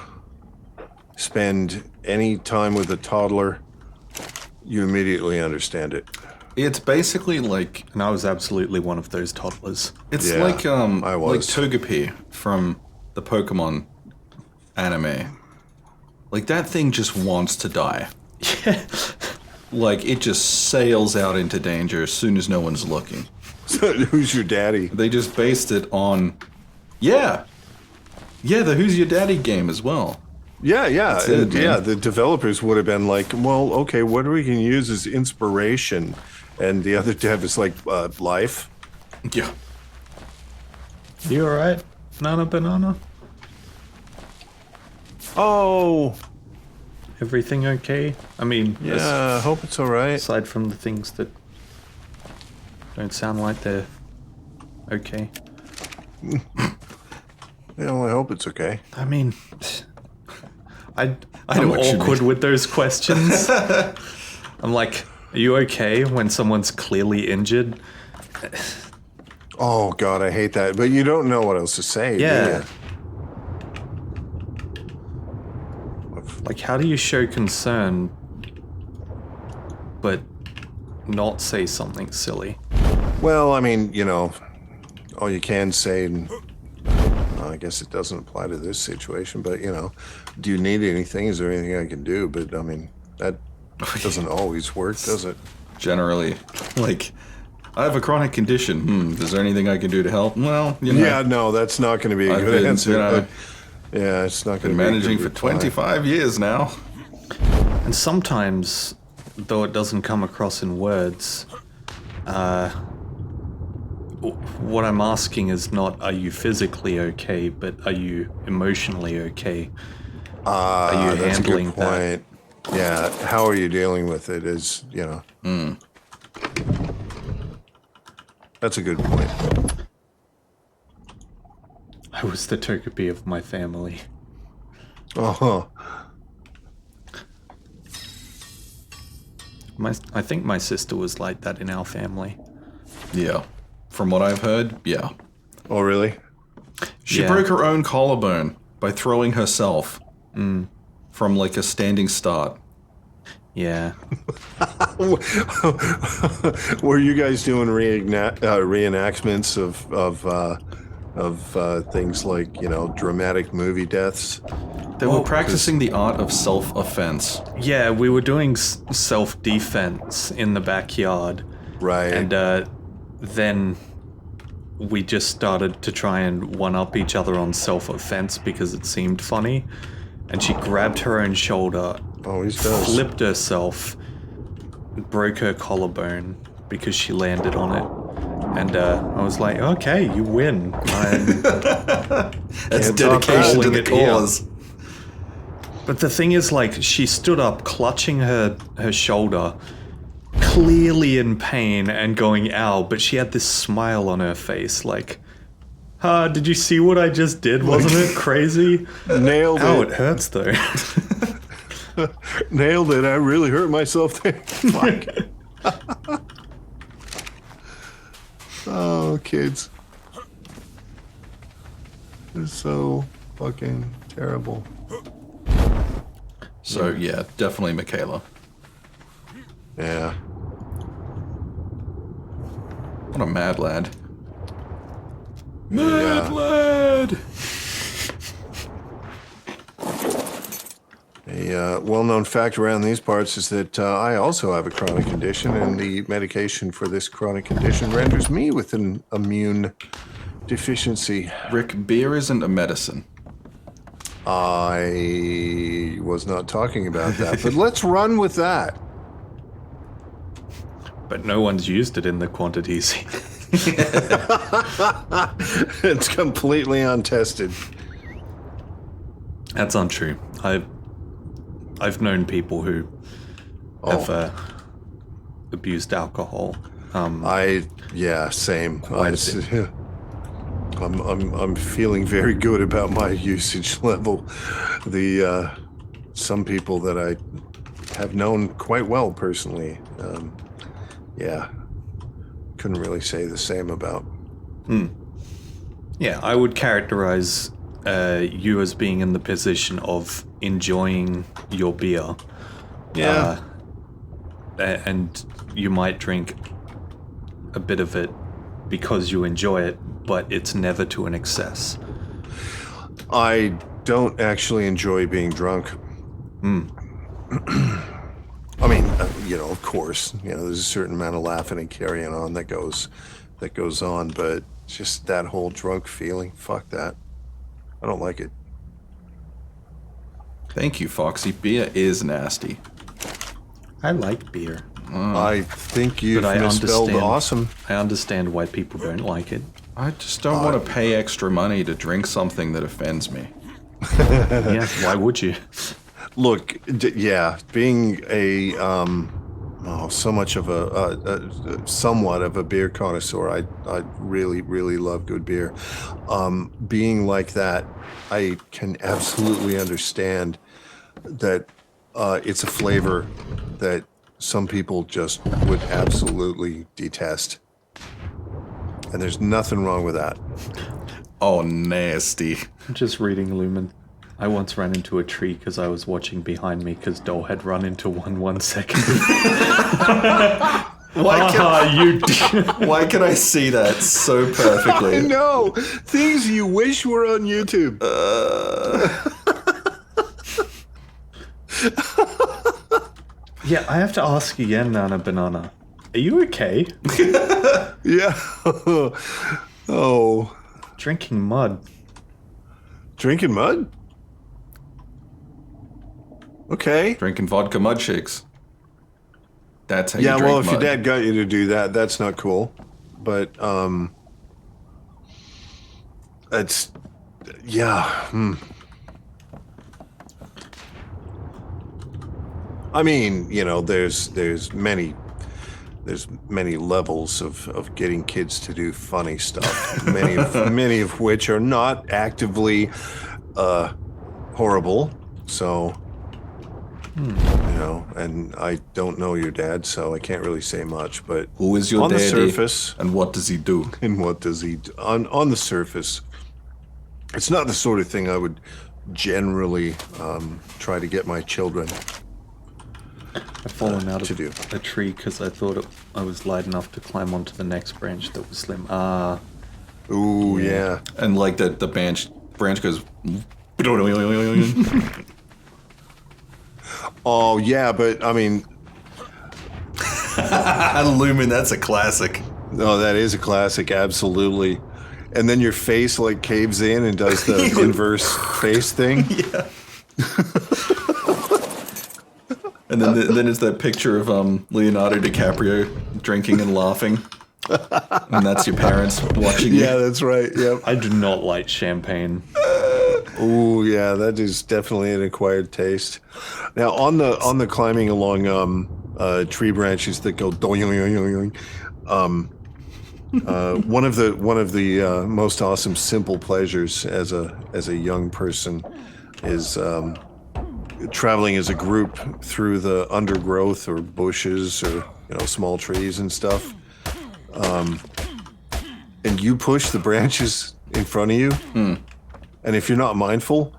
spend any time with a toddler, you immediately understand it. It's basically like And I was absolutely one of those toddlers. it's Yeah, like I was. Togepi from the Pokemon anime. Like that thing just wants to die. Yeah. Like it just sails out into danger as soon as no one's looking. So, who's your daddy? They just based it on yeah, the Who's Your Daddy game as well. Yeah, it, and, man. yeah. The developers would have been like, "Well, okay, what do we can use as inspiration?" And the other tab is like, "Life." Yeah. You alright, Nana Banana? Oh, Everything okay? I mean, yeah. I hope it's all right. aside from the things that don't sound like they're okay. Yeah, I hope it's okay. I mean, I'm know what you awkward mean. with those questions. I'm like, are you okay when someone's clearly injured? Oh God, I hate that. But you don't know what else to say. do Yeah. you? Like, how do you show concern but not say something silly? Well, I mean, all you can say, and I guess it doesn't apply to this situation, but, do you need anything? Is there anything I can do? But, I mean, that doesn't always work, does it? Generally, like I have a chronic condition. Is there anything I can do to help? Well, Yeah, no, that's not going to be a I've good been, answer. Yeah, it's not going been to be managing a for good reply. 25 years now. And sometimes, though it doesn't come across in words, what I'm asking is not, are you physically okay, but are you emotionally okay? Are you That's handling a good point. Yeah, how are you dealing with it is, That's a good point. I was the Togepi of my family. Uh-huh. I think my sister was like that in our family. Yeah. From what I've heard, yeah. Oh, really? She Yeah. broke her own collarbone by throwing herself from like a standing start. Yeah. Were you guys doing reenactments of things like, dramatic movie deaths? They were practicing the art of self-offense. Yeah, we were doing self-defense in the backyard. Right. And then we just started to try and one-up each other on self-offense because it seemed funny. and she grabbed her own shoulder, Always does. flipped herself, broke her collarbone because she landed on it. And I was like, okay, you win. That's Can't dedication talk to the it here. cause. But the thing is, like, she stood up, clutching her shoulder, clearly in pain and going, ow, but she had this smile on her face, like, did you see what I just did? Wasn't it crazy? Nailed Ow, it. it hurts, though. Nailed it. I really hurt myself there. Fuck. Oh, kids. They're so fucking terrible. So, yeah, definitely Michaela. Yeah. What a mad lad. Mad lad! A well-known fact around these parts is that I also have a chronic condition, and the medication for this chronic condition renders me with an immune deficiency. Rick, beer isn't a medicine. I was not talking about that, but let's run with that. But no one's used it in the quantities. It's completely untested. That's untrue. I've known people who have abused alcohol. Yeah, same. Quite a bit. I'm feeling very good about my usage level. The some people that I have known quite well personally, yeah, couldn't really say the same about. Yeah, I would characterize you as being in the position of enjoying your beer. Yeah. And you might drink a bit of it because you enjoy it, but it's never to an excess. I don't actually enjoy being drunk. I mean, of course, there's a certain amount of laughing and carrying on that goes on, but just that whole drunk feeling, fuck that. I don't like it. Thank you, Foxy. Beer is nasty. I like beer. I think you've But I misspelled understand. awesome. I understand why people don't like it. I just don't want to pay extra money to drink something that offends me. Yeah, why would you? Look, being a so much of somewhat of a beer connoisseur, I really, really love good beer. Being like that, I can absolutely understand that it's a flavor that some people just would absolutely detest. And there's nothing wrong with that. Oh, nasty. Just reading Lumen. I once ran into a tree because I was watching behind me because Dole had run into 1 second. Why can I see that so I perfectly? know! Things you wish were on YouTube. Yeah, I have to ask again, Nana Banana. Are you okay? Yeah. Oh. Drinking mud. Drinking mud? Okay. Drinking vodka mud shakes. That's how you Yeah, drink well, if mud. your dad got you to do that, that's not cool. But, it's, yeah. I mean, there's many levels of getting kids to do funny stuff. many of which are not actively horrible. So, and I don't know your dad, so I can't really say much. But Who is your on daddy? the surface, And what does he do? and what does he do? On the surface, it's not the sort of thing I would generally try to get my children I've fallen out to of do. a tree because I thought I was light enough to climb onto the next branch that was slim. Ooh, yeah. And like the branch goes. Oh, yeah, but I mean, Lumen, that's a classic. no, that is a classic, absolutely. And then your face like caves in and does the inverse face thing. Yeah. And then there's that picture of Leonardo DiCaprio drinking and laughing. And that's your parents watching you. Yeah, that's right. Yep. I do not like champagne. Oh, yeah, that is definitely an acquired taste. Now, on the climbing along tree branches that go doing, one of the most awesome simple pleasures as a young person is traveling as a group through the undergrowth or bushes or small trees and stuff. And you push the branches in front of you, and if you're not mindful,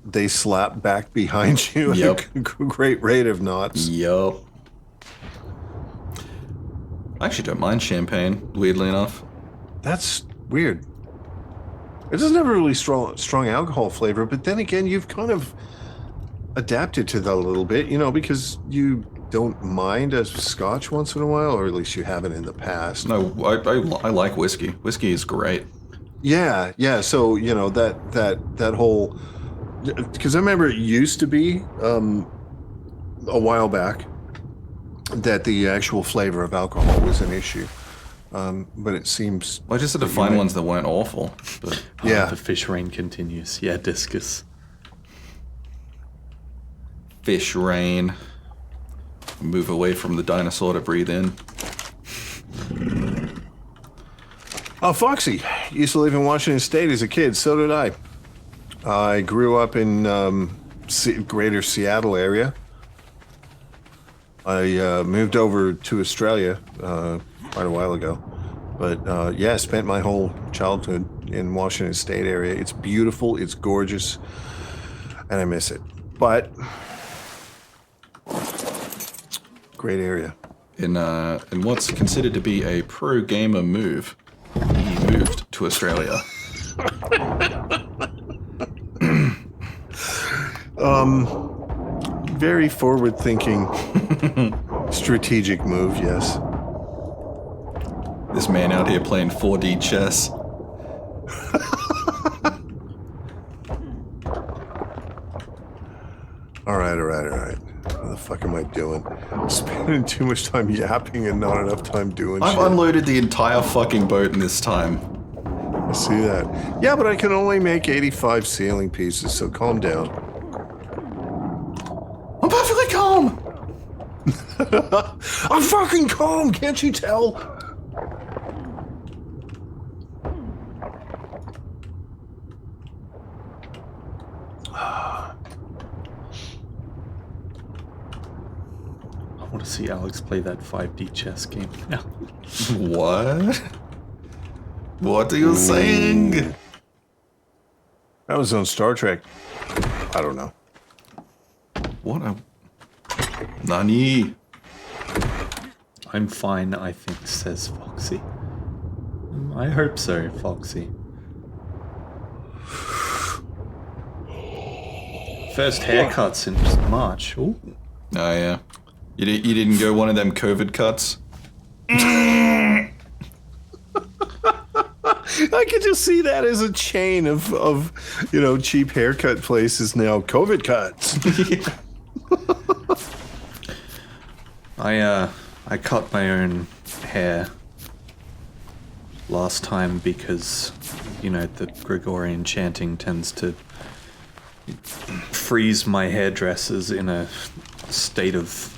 they slap back behind you at a great rate of knots. Yep. I actually don't mind champagne, weirdly enough. That's weird. It doesn't have a really strong alcohol flavor, but then again, you've kind of adapted to that a little bit, because you don't mind a scotch once in a while, or at least you haven't in the past. No, I like whiskey. Whiskey is great. Yeah. So that whole, because I remember it used to be a while back that the actual flavor of alcohol was an issue, but it seems. Well, I just had to find ones that weren't awful. But Yeah. The fish rain continues. Yeah, discus. fish rain. Move away from the dinosaur to breathe in. Oh, Foxy used to live in Washington State as a kid. So did I. I grew up in greater Seattle area. I moved over to Australia quite a while ago. But yeah, spent my whole childhood in Washington State area. It's beautiful, it's gorgeous, and I miss it. But great area. In what's considered to be a pro gamer move, he moved to Australia. Very forward-thinking, strategic move, yes. This man out here playing 4D chess. All right. What the fuck am I doing? I'm spending too much time yapping and not enough time doing I've shit. unloaded the entire fucking boat in this time. I see that. Yeah, but I can only make 85 sailing pieces, so calm down. I'm perfectly calm! I'm fucking calm, can't you tell? I want to see Alex play that 5D chess game now. What? What are you saying? That was on Star Trek. I don't know. What a... Nani? I'm fine, I think, says Foxy. I hope so, Foxy. First haircut since March. Ooh. Oh, yeah. You didn't go one of them COVID cuts? I could just see that as a chain of cheap haircut places now. COVID cuts. I cut my own hair last time because, the Gregorian chanting tends to freeze my hairdressers in a state of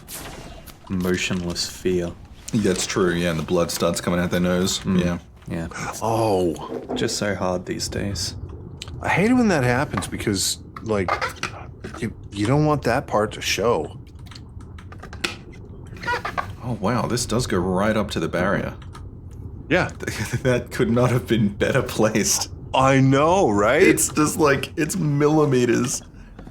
motionless fear. That's true, yeah, and the blood starts coming out their nose. Yeah. Yeah, Oh, just so hard these days. I hate it when that happens because, you don't want that part to show. Oh, wow, this does go right up to the barrier. Yeah. That could not have been better placed. I know, right? It's just it's millimeters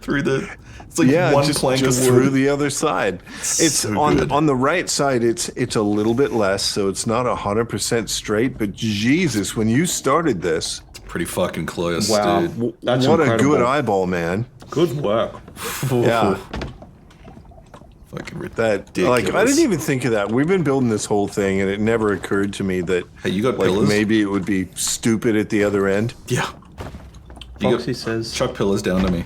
through the... It's like one plank just of wood. through the other side. It's So good. on the right side. It's a little bit less, so it's not 100% straight. But Jesus, when you started this, It's pretty fucking close, Wow. dude. That's what incredible. a good eyeball, man. Good work. Yeah, Fucking that ridiculous. I didn't even think of that. We've been building this whole thing, and it never occurred to me that Hey, you got pillars? maybe it would be stupid at the other end. Yeah. You Foxy got, says, chuck pillars down to me.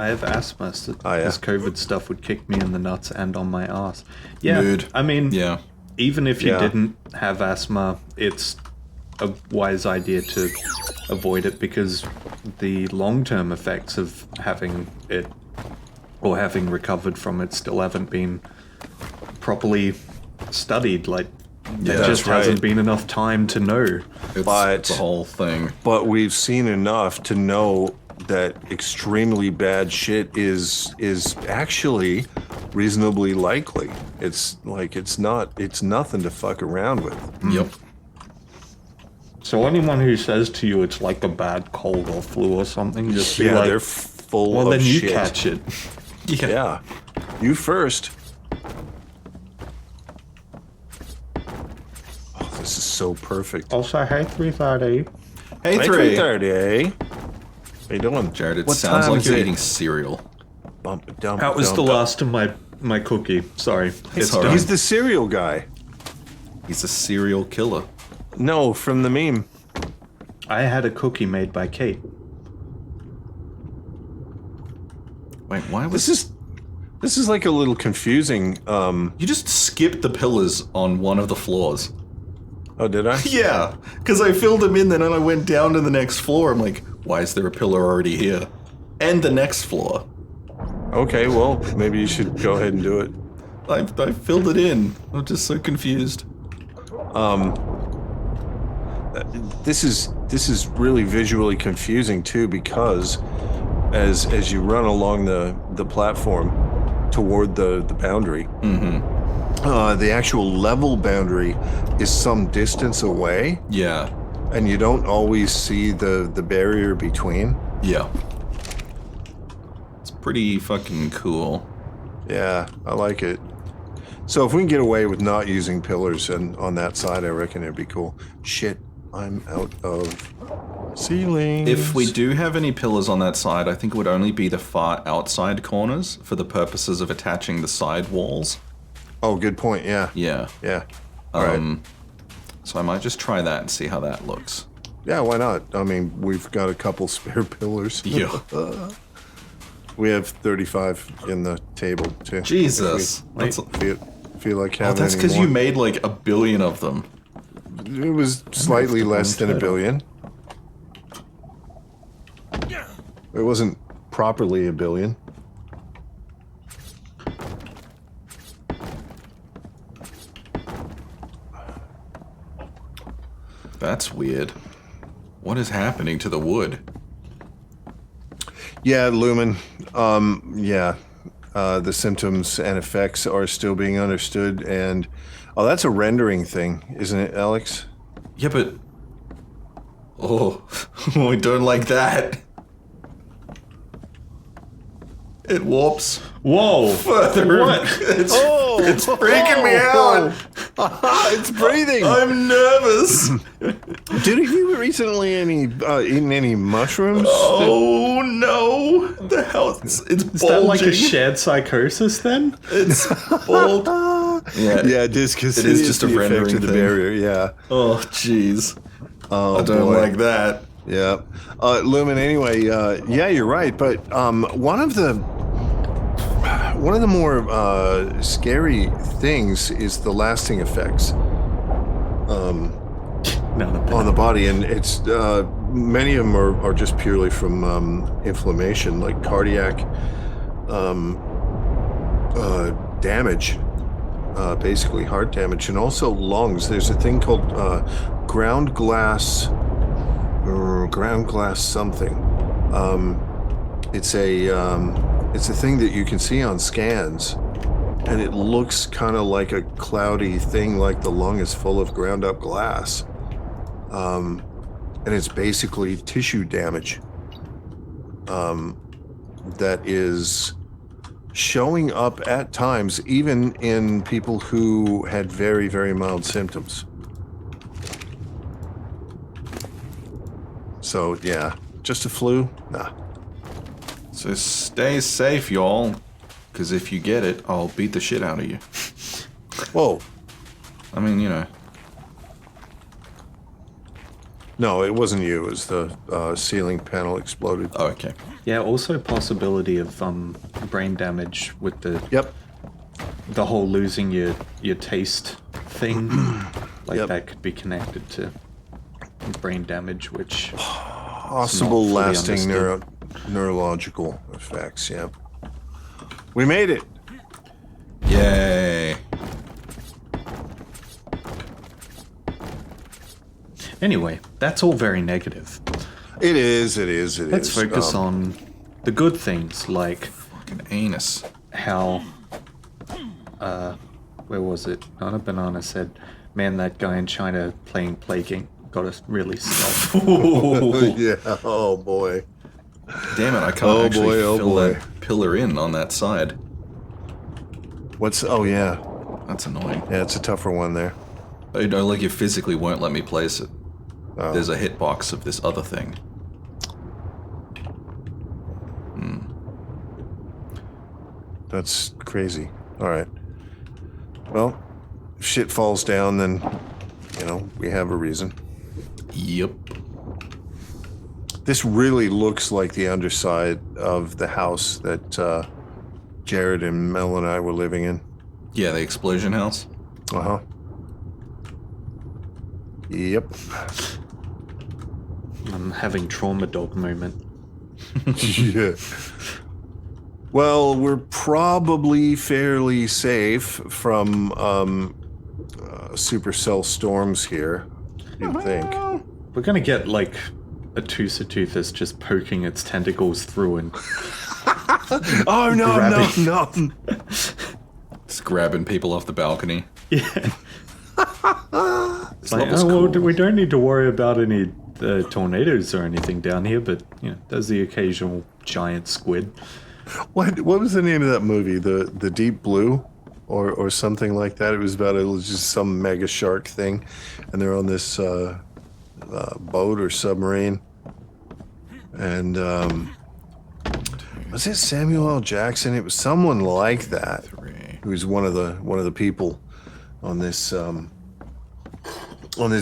I have asthma, so Oh, yeah. this COVID stuff would kick me in the nuts and on my ass. Yeah, Mood. I mean, Yeah. even if you Yeah. didn't have asthma, it's a wise idea to avoid it because the long-term effects of having it or having recovered from it still haven't been properly studied. Like, there Yeah, just that's right. hasn't been enough time to know. It's the whole thing. But we've seen enough to know that extremely bad shit is actually reasonably likely. It's like it's nothing to fuck around with. Yep. So anyone who says to you it's like a bad cold or flu or something, just be Yeah, like, they're full well, of then you shit. catch it. Yeah. You first. Oh, this is so perfect. Also, hey, 330. Hey, Hey, 3. 3:30, eh? How you doing? Jared, it What sounds time like is you're it? eating cereal. Bump, dump, That was dump, the dump. last of my cookie. Sorry. It's sorry. done. He's the cereal guy. He's a serial killer. No, from the meme. I had a cookie made by Kate. Wait, why was This is like a little confusing. You just skipped the pillars on one of the floors. Oh, did I? Yeah, because I filled them in, then I went down to the next floor. I'm like, why is there a pillar already here? And the next floor. Okay, well, maybe you should go ahead and do it. I filled it in. I'm just so confused. This is really visually confusing too, because as you run along the platform toward the boundary, the actual level boundary is some distance away, Yeah, and you don't always see the barrier between. yeah. It's pretty fucking cool. Yeah, I like it. So if we can get away with not using pillars and on that side, I reckon it'd be cool. Shit, I'm out of ceilings. If we do have any pillars on that side, I think it would only be the far outside corners for the purposes of attaching the side walls. Oh, good point. Yeah, Yeah. yeah. All right. So I might just try that and see how that looks. Yeah, why not? I mean, we've got a couple spare pillars. Yeah. We have 35 in the table too. Jesus. That's, Feel like oh, having that's any because you more. made like 1 billion of them. It was slightly less than 1 billion. It wasn't properly 1 billion. That's weird. What is happening to the wood? Yeah, Lumen. Yeah. The symptoms and effects are still being understood, and oh, that's a rendering thing, isn't it, Alex? Yeah, but... Oh, we don't like that. It warps. Whoa! Further. What? It's freaking me out. It's breathing. I'm nervous. Did you recently eaten any mushrooms? Oh no! The hell? It's Is that like a bulging. shared psychosis then? It's bold. Yeah. Yeah, just because It is just a the effect rendering of the thing. barrier. Yeah. Oh jeez. Oh, I don't boy. like that. Yeah. Lumen, anyway, yeah, you're right. But one of the more scary things is the lasting effects on the body. And it's many of them are just purely from inflammation, like cardiac damage, basically heart damage, and also lungs. There's a thing called ground glass something. It's a thing that you can see on scans, and it looks kind of like a cloudy thing, like the lung is full of ground up glass. And it's basically tissue damage that is showing up at times, even in people who had very, very mild symptoms. So, yeah, just a flu? Nah. So stay safe, y'all. Because if you get it, I'll beat the shit out of you. Whoa. I mean, you know. No, it wasn't you. It was the ceiling panel exploded. Oh, okay. Yeah, also possibility of brain damage with Yep. the whole losing your taste thing. Like Yep. that could be connected to brain damage, which Possible fully lasting understood. neurological effects. Yeah. We made it. Yay. Anyway, that's all very negative. It is. Let's focus on the good things, like Fucking anus. how, where was it? Nana Banana said, man, that guy in China playing Plaguing got us really stuck. Yeah. Oh boy. Damn it, I can't Oh actually boy, oh fill boy. that pillar in on that side. What's? Oh yeah. That's annoying. Yeah, it's a tougher one there. I know, like, it physically won't let me place it. Oh. There's a hitbox of this other thing. That's crazy. All right. Well, if shit falls down, then we have a reason. Yep. This really looks like the underside of the house that Jared and Mel and I were living in. Yeah, the explosion house. Uh-huh. Yep. I'm having trauma dog moment. Yeah. Well, we're probably fairly safe from supercell storms here, you'd think. We're gonna get like a Tusatoothus just poking its tentacles through and Oh, no, Grabbing. no. Just grabbing people off the balcony. yeah. This Like, level's oh, well, cool. we don't need to worry about any tornadoes or anything down here, but there's the occasional giant squid. What was the name of that movie? The Deep Blue, or something like that. It was just some mega shark thing, and they're on this boat or submarine. And was it Samuel L. Jackson? It was someone like that. Who was one of the people on this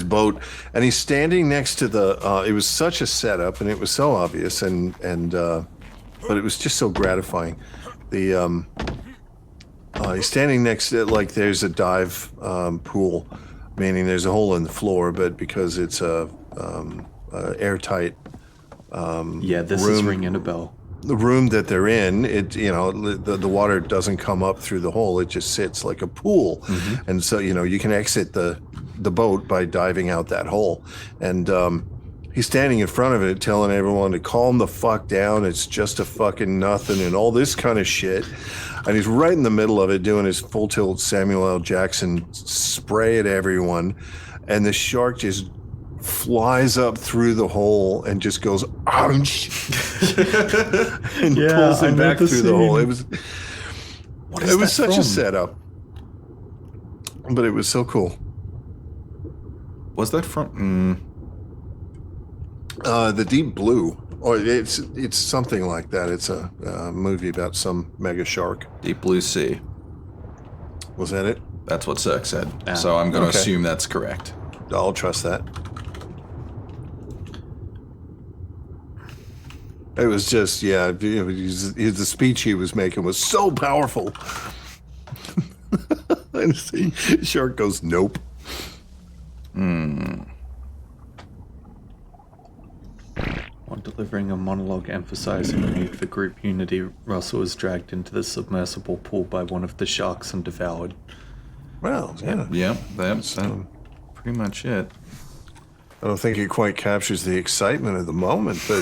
boat, and he's standing next to the. It was such a setup, and it was so obvious, but it was just so gratifying. The he's standing next to it like there's a dive pool, meaning there's a hole in the floor, but because it's a airtight Yeah, this is room- ringing a bell. the room that they're in, the water doesn't come up through the hole. It just sits like a pool, and so you can exit the boat by diving out that hole, and he's standing in front of it telling everyone to calm the fuck down. It's just a fucking nothing and all this kind of shit. And he's right in the middle of it doing his full tilt Samuel L. Jackson spray at everyone. And the shark just flies up through the hole and just goes, ouch, and Yeah, pulls I him know back the through the hole. scene. It was, What it was such from? a setup. But it was so cool. Was that from? The Deep Blue, or it's something like that. It's a movie about some mega shark. Deep Blue Sea. Was that it? That's what Cirque said. Ah, So I'm going to okay. assume that's correct. I'll trust that. It was just, the speech he was making was so powerful. And the shark goes, nope. While delivering a monologue emphasizing the need for group unity, Russell was dragged into the submersible pool by one of the sharks and devoured. Well, yeah. Yeah, that's pretty much it. I don't think it quite captures the excitement of the moment, but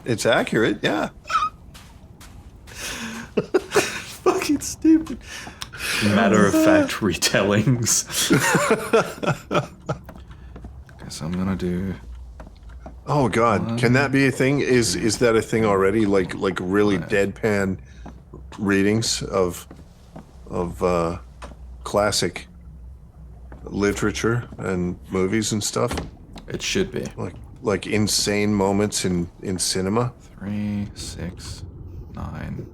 it's accurate, yeah. Fucking stupid. Matter of fact retellings. Guess I'm going to do... Oh God, can that be a thing? Is that a thing already? Like really deadpan readings of classic literature and movies and stuff, It should be. like insane moments in cinema, 3, 6, 9,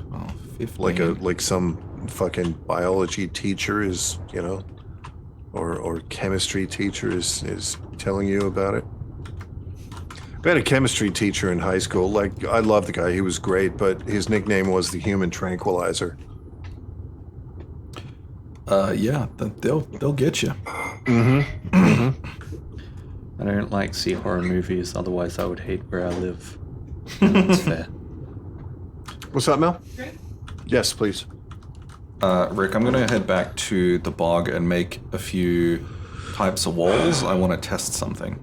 12, 15. like some fucking biology teacher is or chemistry teacher is telling you about it. We had a chemistry teacher in high school. Like, I love the guy. He was great, but his nickname was the Human Tranquilizer. Yeah, they'll get you. I don't like see horror movies, otherwise I would hate where I live. That's fair. What's up, Mel? Yes, please. Rick, I'm gonna head back to the bog and make a few types of walls. I want to test something.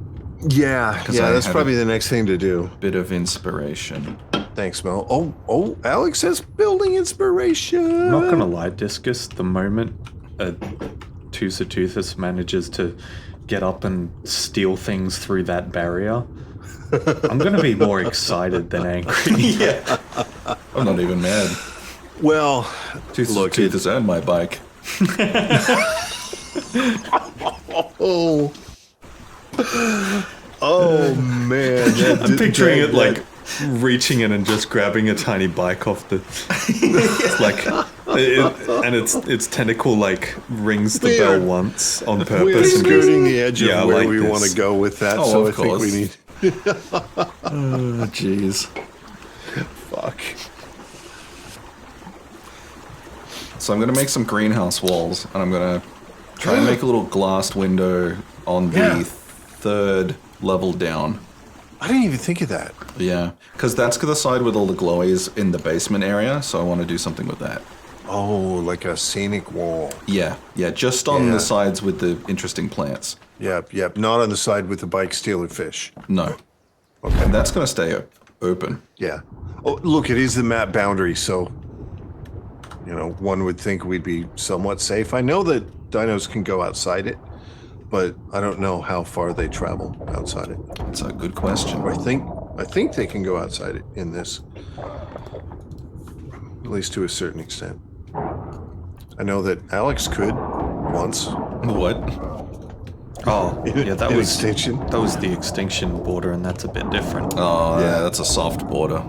Yeah, that's probably the next thing to do. Bit of inspiration. Thanks, Mel. Oh, Alex says building inspiration. I'm not gonna lie, Discus, the moment a Tusatoothus manages to get up and steal things through that barrier, I'm gonna be more excited than angry. Yeah. I'm not even mad. Well, Look, it is on my bike. Oh man, I'm picturing it like reaching in and just grabbing a tiny bike off the. It's like, and its tentacle like rings the bell once on purpose. we're and skirting the edge of Yeah, where like we this. want to go with that. Oh, so of I think we course. need. Oh, jeez. Fuck. So I'm gonna make some greenhouse walls, and I'm gonna try and make a little glass window on the Yeah. 3rd level down. I didn't even think of that. Yeah, because that's the side with all the glowies in the basement area, so I want to do something with that. Oh, like a scenic wall. Yeah, just on Yeah. the sides with the interesting plants. Yep. Not on the side with the bike stealing fish. No. Okay. And that's gonna stay open. Yeah. Oh, look, it is the map boundary, so one would think we'd be somewhat safe. I know that dinos can go outside it, but I don't know how far they travel outside it. That's a good question. I think they can go outside it in this, at least to a certain extent. I know that Alex could once. What? Oh, yeah, that In was Extinction. That was the extinction border, and that's a bit different. Oh, Yeah. yeah, that's a soft border.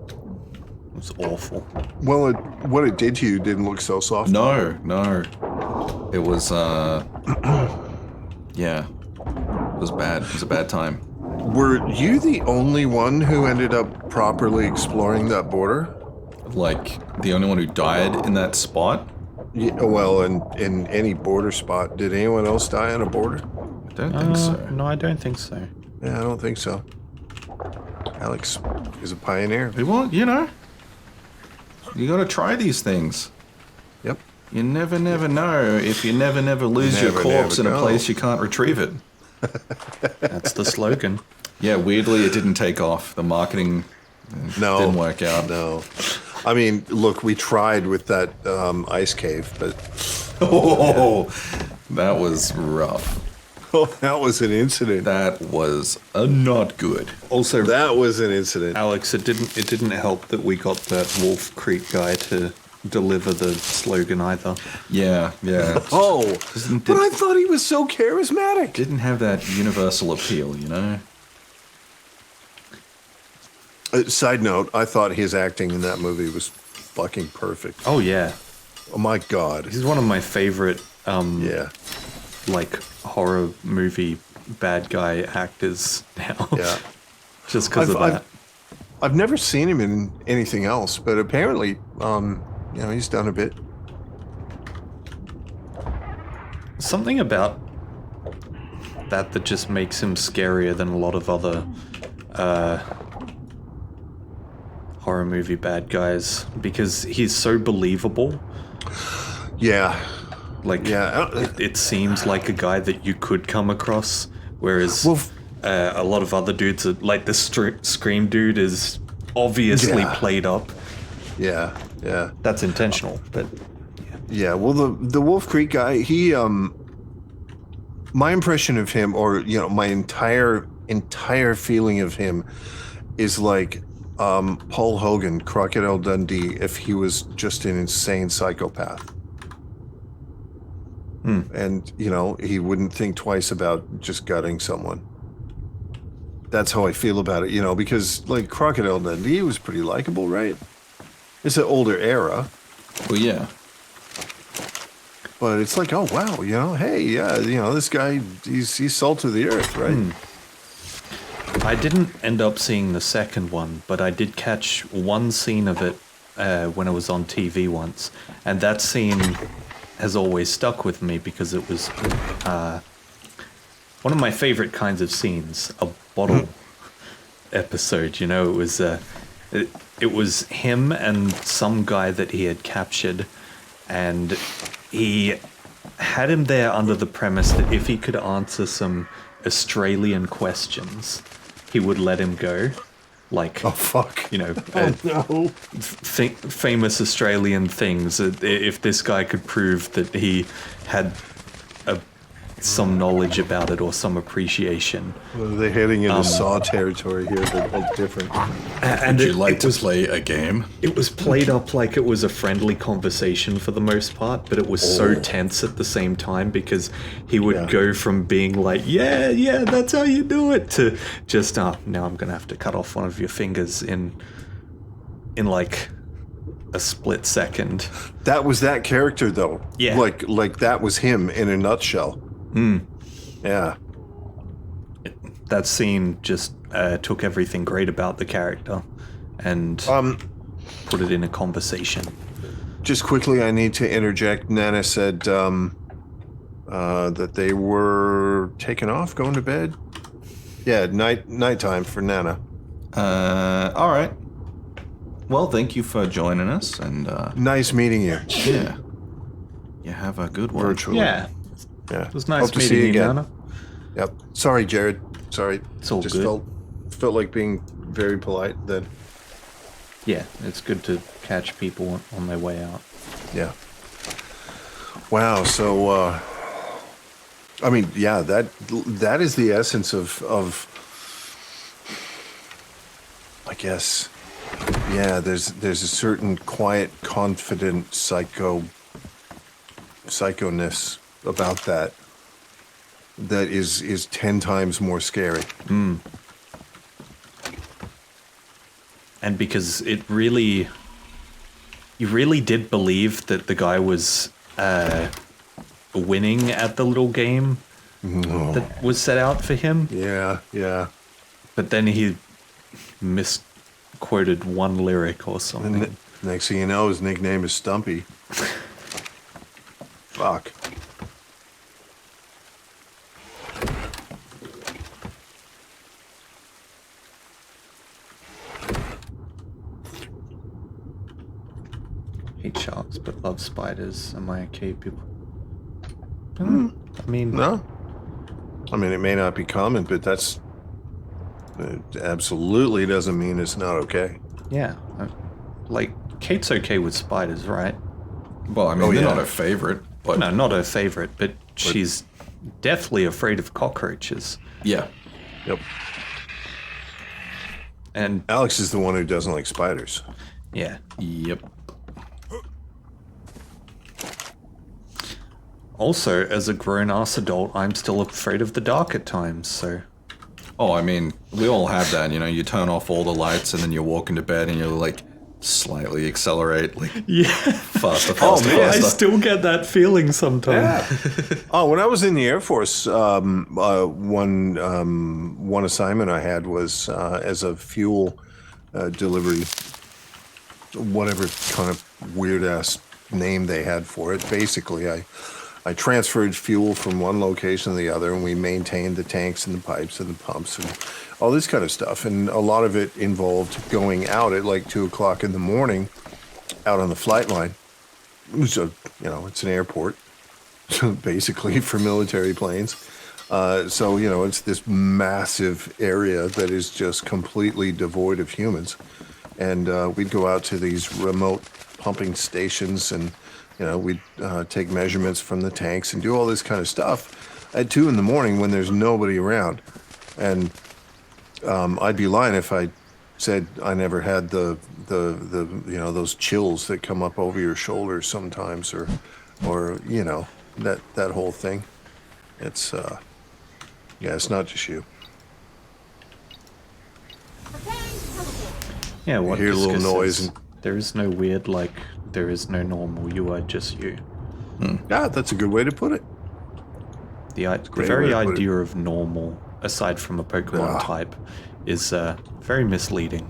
It was awful. Well, what it did to you didn't look so soft. No. It was, yeah. It was bad. It was a bad time. Were you the only one who ended up properly exploring that border? Like, the only one who died in that spot? Yeah, well, in any border spot, did anyone else die on a border? I don't think so. No, I don't think so. Yeah, I don't think so. Alex is a pioneer. Well, you gotta try these things. Yep. You never know if you never lose your Never, corpse in never a go. place you can't retrieve it. That's the slogan. Yeah, weirdly it didn't take off. The marketing No. didn't work out. No. I mean, look, we tried with that ice cave, but Oh, that was rough. that was an incident. That was not good. Also, That was an incident. Alex, it didn't help that we got that Wolf Creek guy to deliver the slogan either. Yeah. Oh, but I thought he was so charismatic. Didn't have that universal appeal, you know? Side note, I thought his acting in that movie was fucking perfect. Oh yeah, Oh my god. he's one of my favorite Yeah. like horror movie bad guy actors now. Yeah. Just because of that. I've never seen him in anything else, but apparently, he's done a bit. Something about that just makes him scarier than a lot of other horror movie bad guys because he's so believable. Yeah. Like, Yeah. it seems like a guy that you could come across, whereas Well, a lot of other dudes, are, like the Scream dude, is obviously Yeah. played up. Yeah. Yeah. That's intentional, but Yeah, well, the Wolf Creek guy, he, my impression of him, or my entire feeling of him, is like Paul Hogan, Crocodile Dundee, if he was just an insane psychopath, and he wouldn't think twice about just gutting someone. That's how I feel about it, because like Crocodile Dundee was pretty likable, right? It's an older era. Well, yeah. But it's like, oh wow, hey, yeah, this guy, he's salt of the earth, right? I didn't end up seeing the second one, but I did catch one scene of it when it was on TV once, and that scene has always stuck with me because it was one of my favorite kinds of scenes, a bottle episode. It was him and some guy that he had captured, and he had him there under the premise that if he could answer some Australian questions, he would let him go. Like, Oh fuck! no. Famous Australian things. If this guy could prove that he had some knowledge about it or some appreciation. Well, they're heading into Saw territory here, but like different. And Would you like to play a game? It was played up like it was a friendly conversation for the most part, but it was so tense at the same time because he would go from being like, yeah, that's how you do it, to just, now I'm going to have to cut off one of your fingers in like a split second. That was that character, though. Yeah. Like that was him in a nutshell. Yeah. That scene just took everything great about the character and put it in a conversation. Just quickly, I need to interject. Nana said that they were taken off, going to bed. Yeah, nighttime for Nana. All right. Well, thank you for joining us, and Nice meeting you. yeah, you have a good one. Virtually. Yeah, Yeah. it was nice Hope to see meeting you, again. Nana. Yep. Sorry, Jared. Sorry. It's all Just good. felt like being very polite then. Yeah, it's good to catch people on their way out. Yeah. Wow. So, I mean, yeah, that is the essence of I guess. Yeah, there's a certain quiet, confident psychoness about that is 10 times more scary. And because you really did believe that the guy was winning at the little game that was set out for him, Yeah, yeah. but then he misquoted one lyric or something. And next thing you know, his nickname is Stumpy. Fuck. Hate sharks but love spiders. Am I okay, people? I mean, No? I mean, it may not be common, but it absolutely doesn't mean it's not okay. yeah. Like, Kate's okay with spiders, right? Well, I mean, Oh, they're yeah. not her favorite, but No, not her favorite, but she's deathly afraid of cockroaches. yeah. Yep. And Alex is the one who doesn't like spiders. yeah. Yep. Also, as a grown-ass adult, I'm still afraid of the dark at times, so... Oh, I mean, we all have that, you turn off all the lights and then you walk into bed and you're like, slightly accelerate, like, Yeah. faster, Oh, faster, man. I faster. still get that feeling sometimes. Oh, when I was in the Air Force, one assignment I had was as a fuel delivery, whatever kind of weird-ass name they had for it. Basically, I transferred fuel from one location to the other, and we maintained the tanks and the pipes and the pumps and all this kind of stuff. And a lot of it involved going out at like 2 o'clock in the morning, out on the flight line. It was it's an airport, basically, for military planes. So it's this massive area that is just completely devoid of humans. And we'd go out to these remote pumping stations and we'd take measurements from the tanks and do all this kind of stuff at 2 in the morning when there's nobody around. And I'd be lying if I said I never had the those chills that come up over your shoulders sometimes, or that whole thing. It's it's not just you. Yeah, what You hear a little discusses, noise and- there is no weird, like, there is no normal, you are just you. Yeah, that's a good way to put it. The great very way to put it. idea of normal, aside from a Pokemon Ah. type, is very misleading.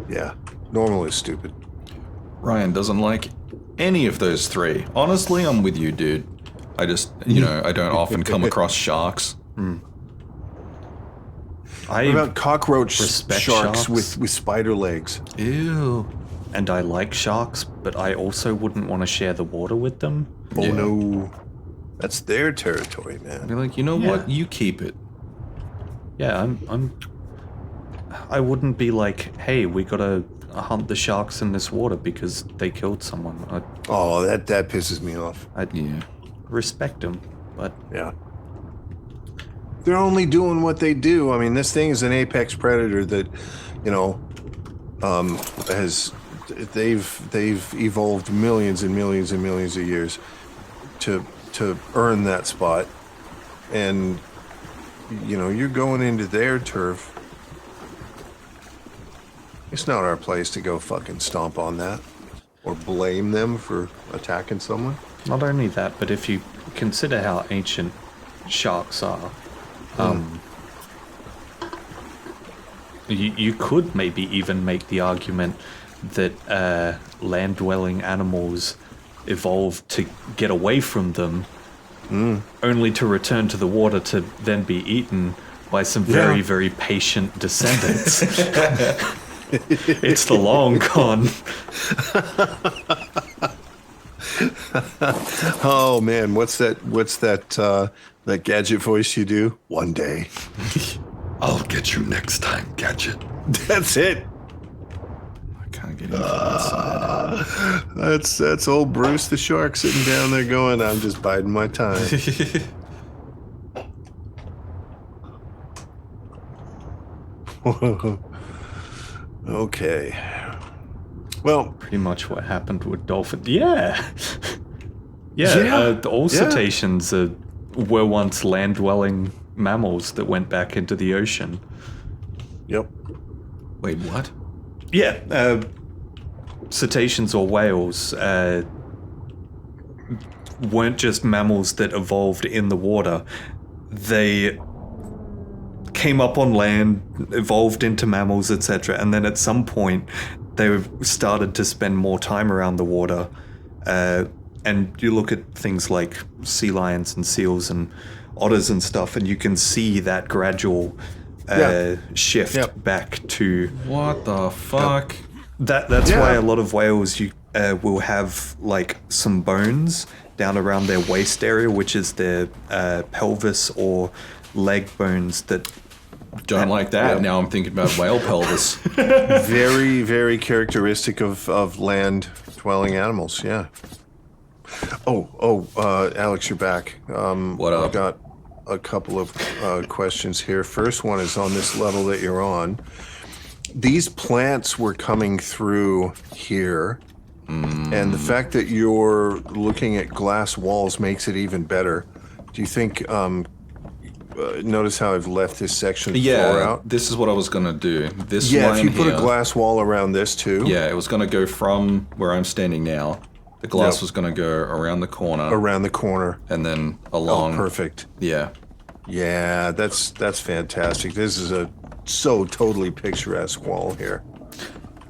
Yeah, normal is stupid. Ryan doesn't like any of those three. Honestly, I'm with you, dude. I just, I don't often come across sharks. I What about cockroach respect sharks sharks. with spider legs? Ew. And I like sharks, but I also wouldn't want to share the water with them. Oh Yeah. no, that's their territory, I'd man. be like, you know Yeah. what? You keep it. Yeah, I wouldn't be like, hey, we gotta hunt the sharks in this water because they killed someone. Oh, that pisses me off. I'd Yeah. respect them, but Yeah. They're only doing what they do. I mean, this thing is an apex predator that, has they've evolved millions and millions and millions of years to earn that spot, and you're going into their turf. It's not our place to go fucking stomp on that or blame them for attacking someone. not only that, but if you consider how ancient sharks are, you could maybe even make the argument that land-dwelling animals evolved to get away from them, only to return to the water to then be eaten by some very, very patient descendants. It's the long con. Oh man, what's that gadget voice you do? One day. I'll get you next time, Gadget. That's it. I can't get into that side. That's old Bruce the shark sitting down there going, I'm just biding my time. Okay. Well, Pretty much what happened with dolphins. Yeah. All cetaceans were once land-dwelling mammals that went back into the ocean. yep. Wait, what? Yeah, cetaceans or whales weren't just mammals that evolved in the water. They came up on land, evolved into mammals, etc. And then at some point, they started to spend more time around the water. And you look at things like sea lions and seals and otters and stuff, and you can see that gradual shift back to... What the fuck? That's why a lot of whales will have like some bones down around their waist area, which is their pelvis or leg bones that... Don't like that. Now I'm thinking about whale pelvis. Very, very characteristic of land-dwelling animals, yeah. Alex, you're back. What up? I've got a couple of questions here. First one is on this level that you're on. These plants were coming through here, and the fact that you're looking at glass walls makes it even better. Do you think... notice how I've left this section floor out? This is what I was going to do. This Yeah, line if you put here, a glass wall around this too. Yeah, it was going to go from where I'm standing now. The glass Yep. was going to go around the corner. Around the corner. And then Oh, along. perfect. Yeah. Yeah, that's fantastic. This is a so totally picturesque wall here.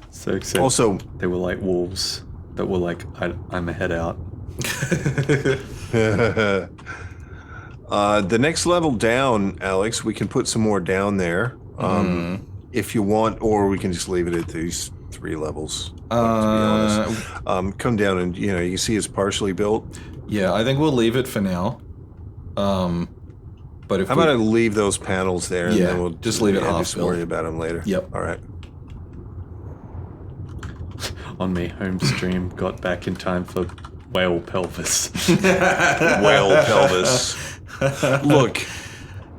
So except Also, they were like wolves that were like, I'm a head out. the next level down, Alex, we can put some more down there if you want, or we can just leave it at these 3 levels. To be honest, come down and you can see it's partially built. Yeah, I think we'll leave it for now. But if How about I leave those panels there, and Yeah, then we'll just leave it half just worry built. about them later. Yep. All right. On me home stream, got back in time for whale pelvis. Whale pelvis. Look,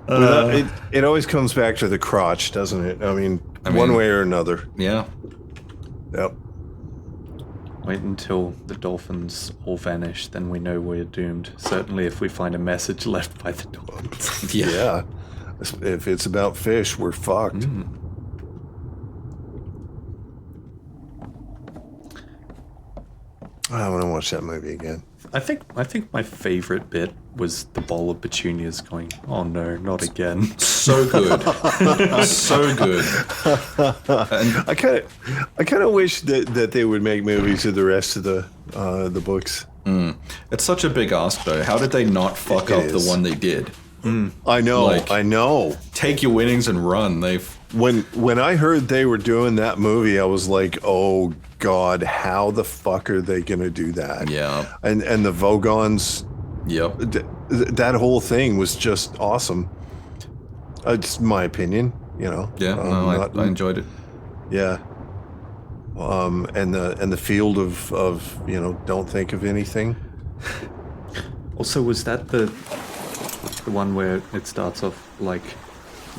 it always comes back to the crotch, doesn't it? I mean, one way or another. Yeah. Yep. Wait until the dolphins all vanish, then we know we're doomed. Certainly if we find a message left by the dolphins. Yeah. If it's about fish, we're fucked. I want to watch that movie again. I think my favorite bit was the bowl of petunias going, oh no, not again. So good. So good. I kind of wish that they would make movies of the rest of the books. It's such a big ask, though. How did they not fuck up the is. one they did? I know, Like- I know. Take your winnings and run. They've... When I heard they were doing that movie, I was like, oh God, how the fuck are they gonna do that? Yeah. And the Vogons, Yep. that whole thing was just awesome. It's my opinion, you know. Yeah, no, I enjoyed it. Yeah. And the field of don't think of anything. Also, was that the one where it starts off like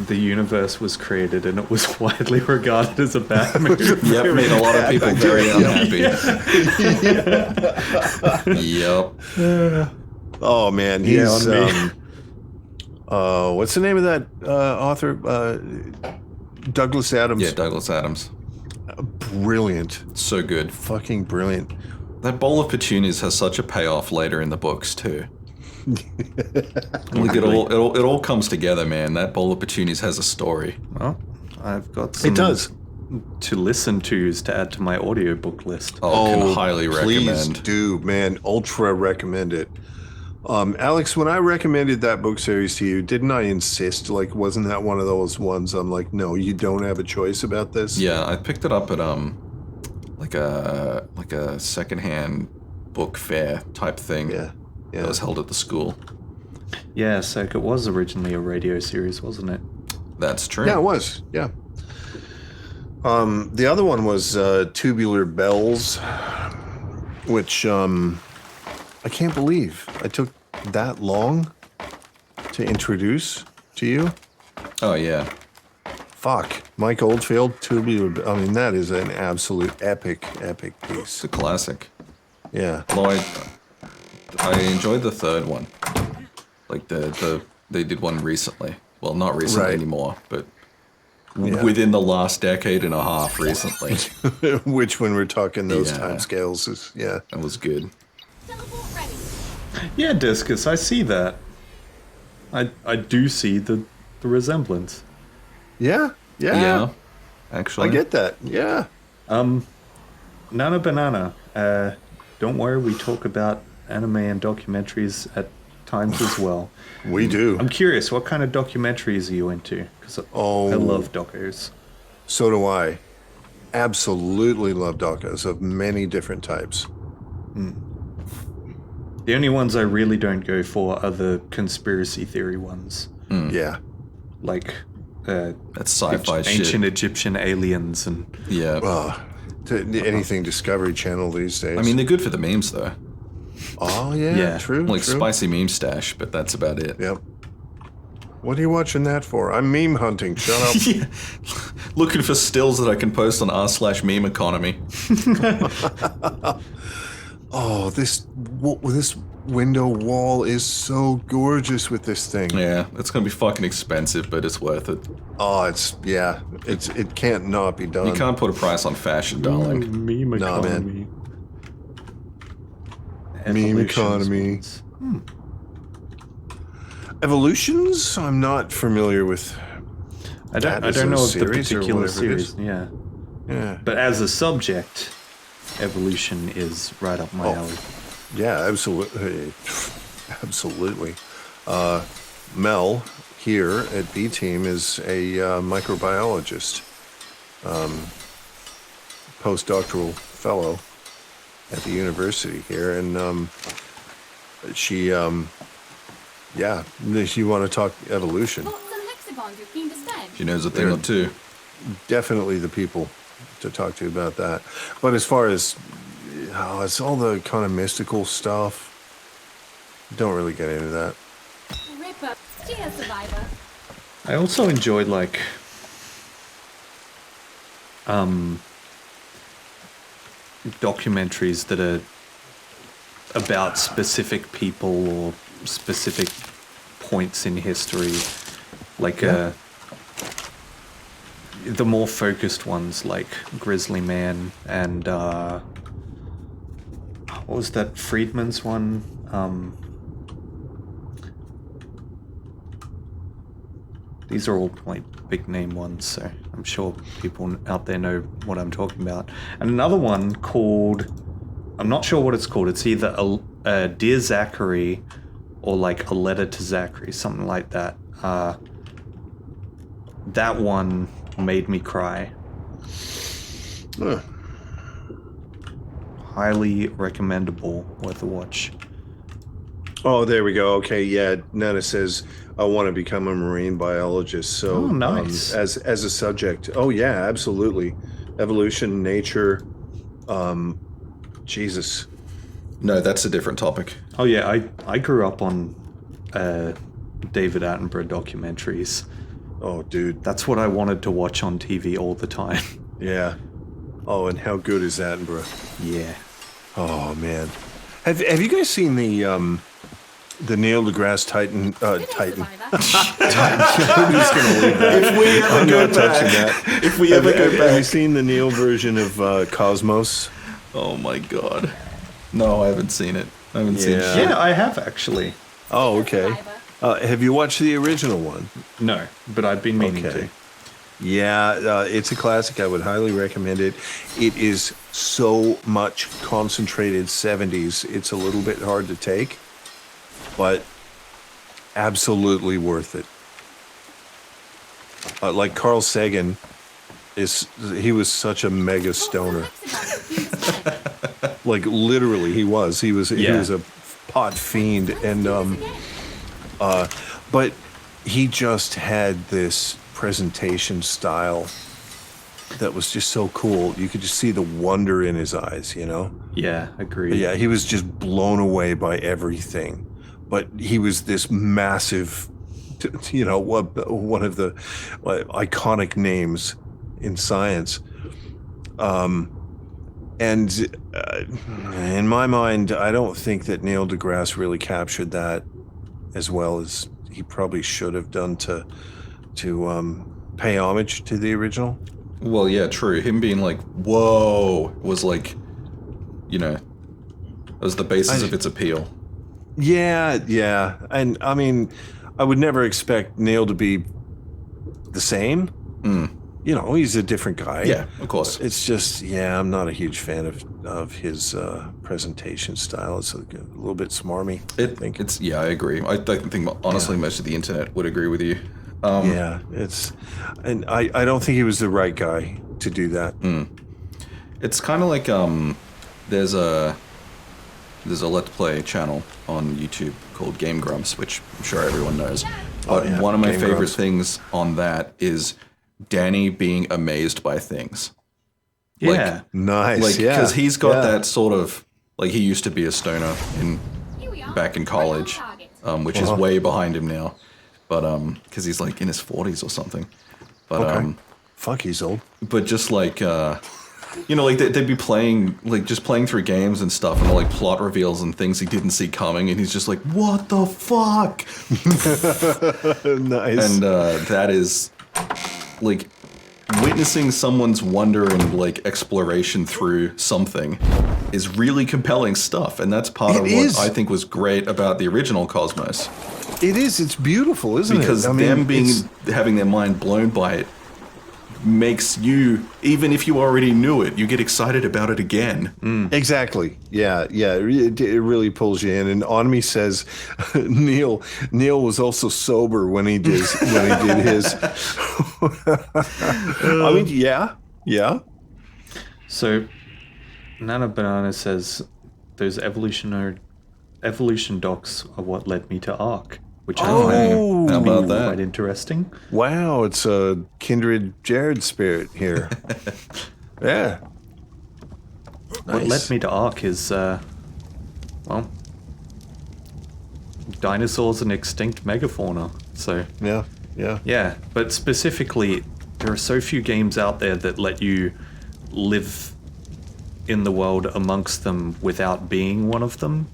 the universe was created and it was widely regarded as a bad movie? Yep, made a lot of people very unhappy. Yep. Oh man, Yeah, he's on me. What's the name of that author? Douglas Adams. Yeah, Douglas Adams. Brilliant. So good. Fucking brilliant. That bowl of petunias has such a payoff later in the books too. Like it all comes together, man. That bowl of petunias has a story. Well, I've got some It does. to listen to's to add to my audiobook list. Can highly please recommend. do, man. Ultra recommend it. Alex, when I recommended that book series to you, didn't I insist? Like, wasn't that one of those ones I'm like, no, you don't have a choice about this? Yeah, I picked it up at like a secondhand book fair type thing. Yeah. That was held at the school. Yeah, so it was originally a radio series, wasn't it? That's true. Yeah, it was. Yeah. The other one was Tubular Bells, which I can't believe I took that long to introduce to you. Oh yeah. Fuck. Mike Oldfield, Tubular. I mean, that is an absolute epic piece. It's a classic. Yeah. Well, I enjoyed the third one. Like they did one recently. Well, not recently Right. anymore, but Yeah. within the last decade and a half recently. Which, when we're talking those Yeah. time scales, is That was good. Teleport ready. Yeah, Discus, I see that. I do see the resemblance. yeah. Yeah. Actually. I get that. Yeah. Nana Banana, don't worry, we talk about anime and documentaries at times as well. We do. I'm curious, what kind of documentaries are you into? Because I love docos. So do I. Absolutely love docos of many different types. The only ones I really don't go for are the conspiracy theory ones. Yeah. Like That's sci-fi ancient shit. Egyptian aliens and... Yeah. Anything Discovery Channel these days. I mean, they're good for the memes though. oh yeah, Yeah. true. Like true. spicy meme stash, but that's about it. Yep. What are you watching that for? I'm meme hunting. Shut up. Yeah. Looking for stills that I can post on r/meme economy. Oh, this window wall is so gorgeous with this thing. Yeah, it's gonna be fucking expensive, but it's worth it. Oh, it can't not be done. You can't put a price on fashion, darling. Meme Nah, man. economy. Meme Evolutions economy. ones. Evolutions? I'm not familiar with. I That don't is know a of the series or particular whatever it is. series. Yeah, Yeah. but as a subject, evolution is right up my alley. Yeah, absolutely. Absolutely. Mel here at B Team is a microbiologist, postdoctoral fellow at the university here, and she want to talk evolution. Dots and hexagons you're keen to spend. She knows a thing or two. Definitely the people to talk to about that. But as far as it's all the kind of mystical stuff. Don't really get into that. Ripper. Cheers, survivor. I also enjoyed like documentaries that are about specific people or specific points in history, like the more what what was that Friedman's one? These are all like big name ones, so I'm sure people out there know what I'm talking about. And another one called, I'm not sure what it's called. It's either a Dear Zachary or like a Letter to Zachary, something like that. That one made me cry. Highly recommendable, worth a watch. Oh, there we go. Okay, yeah. Nana says, I want to become a marine biologist. So, nice. As a subject. Oh, yeah, absolutely. Evolution, nature. Jesus. No, that's a different topic. Oh yeah, I grew up on David Attenborough documentaries. Oh, dude. That's what I wanted to watch on TV all the time. Yeah. Oh, and how good is Attenborough? Yeah. Oh, man. Have you guys seen the Neil deGrasse Titan? Titan. I'm just gonna leave that. If we ever I'm go not touching back, that. if we ever go Have you back, seen the Neil version of Cosmos? oh my god, no, I haven't seen it. I haven't seen Yeah. shit. Yeah, I have actually. Oh, okay. Have you watched the original one? No, but I've been meaning Okay. to. Yeah, it's a classic. I would highly recommend it. It is so much concentrated 70s. It's a little bit hard to take, but absolutely worth it. Like Carl Sagan, he was such a mega stoner. Like literally, he was. He was a pot fiend, and but he just had this presentation style that was just so cool. You could just see the wonder in his eyes, you know? Yeah, agreed. Yeah, he was just blown away by everything. But he was this massive, you know, one of the iconic names in science. And in my mind, I don't think that Neil deGrasse really captured that as well as he probably should have done to pay homage to the original. Well, yeah, true. Him being like, whoa, was like, you know, was the basis of its appeal. Yeah. And I mean, I would never expect Neil to be the same. You know, he's a different guy. Yeah, of course. It's just, I'm not a huge fan of his presentation style. It's a little bit smarmy, I think. I agree. I think, honestly, most of the internet would agree with you. And I don't think he was the right guy to do that. It's kind of like there's a Let's Play channel on YouTube called Game Grumps, which I'm sure everyone knows. But one of my Game favorite Grumps. things on that is Danny being amazed by things. Yeah. Nice, because he's got yeah. that sort of, like, he used to be a stoner back in college, which is way behind him now. But because he's like in his 40s or something. But Okay. Fuck, he's old. but just like you know, like they'd be playing, like just playing through games and stuff, and like plot reveals and things he didn't see coming, and he's just like, what the fuck? Nice. And that is like witnessing someone's wonder and like exploration through something is really compelling stuff, and that's part of what I think was great about the original Cosmos. It is. It's beautiful, isn't Because it? I mean, them having their mind blown by it makes you, even if you already knew it, you get excited about it again. Exactly. Yeah. It really pulls you in. And Onmi says Neil was also sober when he did his. I mean, yeah. So, Nana Banana says those evolution docs are what led me to ARK, which I find How about that? quite interesting. Wow, it's a kindred Jared spirit here. Yeah. What led me to ARK is, dinosaurs and extinct megafauna. So, Yeah. but specifically, there are so few games out there that let you live in the world amongst them without being one of them.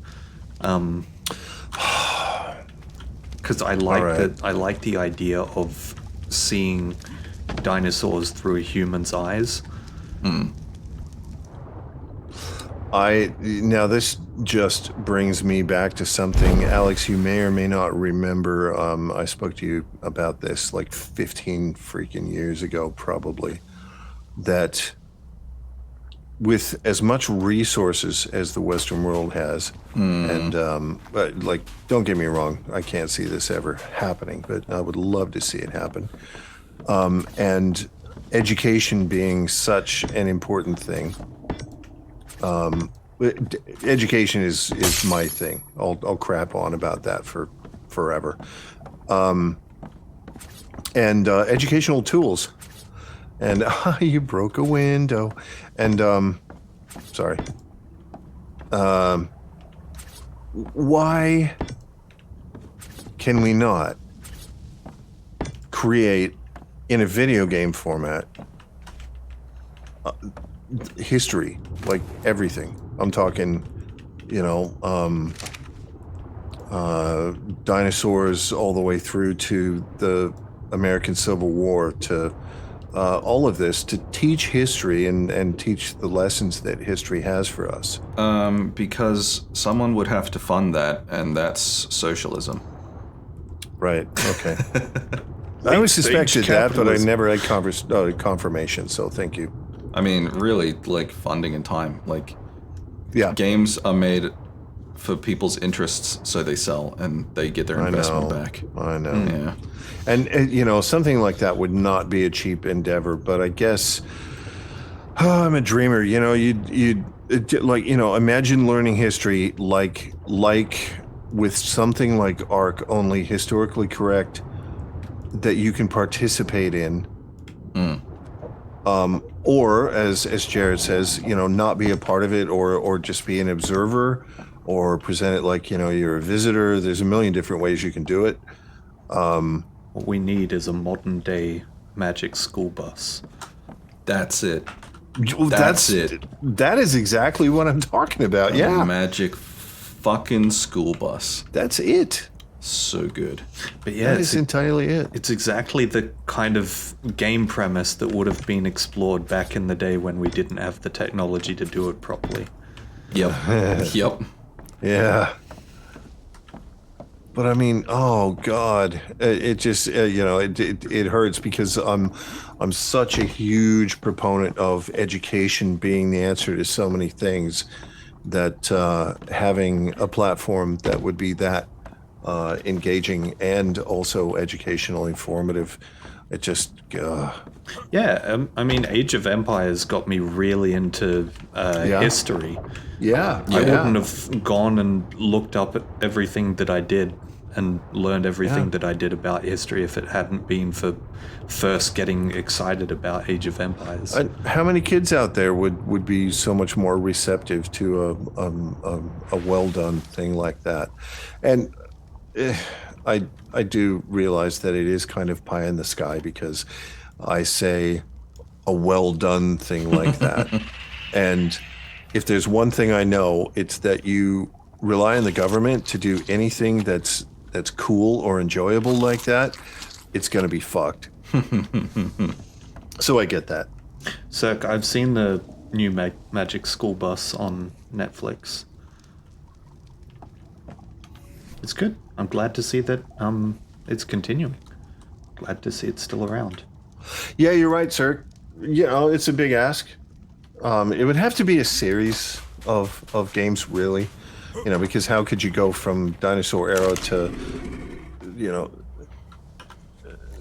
Because I like Alright. I like the idea of seeing dinosaurs through a human's eyes. Now this just brings me back to something, Alex, you may or may not remember. I spoke to you about this like 15 freaking years ago, probably, that with as much resources as the Western world has, and but like, don't get me wrong, I can't see this ever happening, but I would love to see it happen. And education being such an important thing. Education is my thing. I'll crap on about that for forever. And educational tools. And you broke a window. And sorry. Why can we not create in a video game format history, like everything? I'm talking, dinosaurs all the way through to the American Civil War, to all of this, to teach history and teach the lessons that history has for us. Because someone would have to fund that, and that's socialism. Right, okay. I always suspected that, but I capitalism. never had confirmation, so thank you. I mean, really, like, funding and time. Like, Yeah. games are made for people's interests, so they sell, and they get their investment back. I know. Yeah. And something like that would not be a cheap endeavor, but I guess I'm a dreamer. You'd imagine learning history like with something like ARK, only historically correct, that you can participate in. Or as Jared says, not be a part of it, or just be an observer, or present it like, you're a visitor. There's a million different ways you can do it. What we need is a modern day magic school bus. That's it. That's it. That is exactly what I'm talking about. Yeah. Magic fucking school bus. That's it. So good. But yeah, That is entirely it. it's exactly the kind of game premise that would have been explored back in the day when we didn't have the technology to do it properly. Yep. Yep. Yeah. But I mean, oh God, it just it hurts, because I'm such a huge proponent of education being the answer to so many things, that having a platform that would be that engaging and also educational, informative, it just Yeah, I mean, Age of Empires got me really into history. yeah. I wouldn't have gone and looked up at everything that I did and learned everything that I did about history if it hadn't been for first getting excited about Age of Empires. How many kids out there would be so much more receptive to a well done thing like that? And I do realize that it is kind of pie in the sky, because I say a well done thing like that. And if there's one thing I know, it's that you rely on the government to do anything that's cool or enjoyable like that, it's going to be fucked. So I get that. Cirque, I've seen the new Magic School Bus on Netflix. It's good. I'm glad to see that it's continuing. Glad to see it's still around. Yeah, you're right, sir. It's a big ask. It would have to be a series of games, really. Because how could you go from dinosaur era to,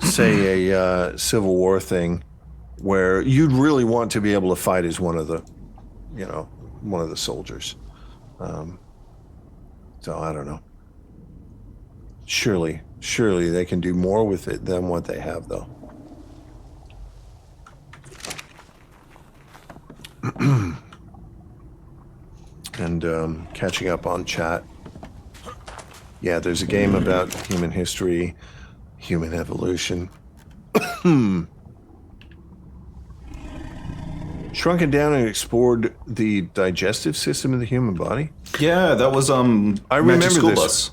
say a Civil War thing, where you'd really want to be able to fight as one of the soldiers. So I don't know. Surely they can do more with it than what they have, though. And catching up on chat. Yeah, there's a game about human history, human evolution. Shrunken down and explored the digestive system of the human body. Yeah, that was I Magic remember School this. Bus,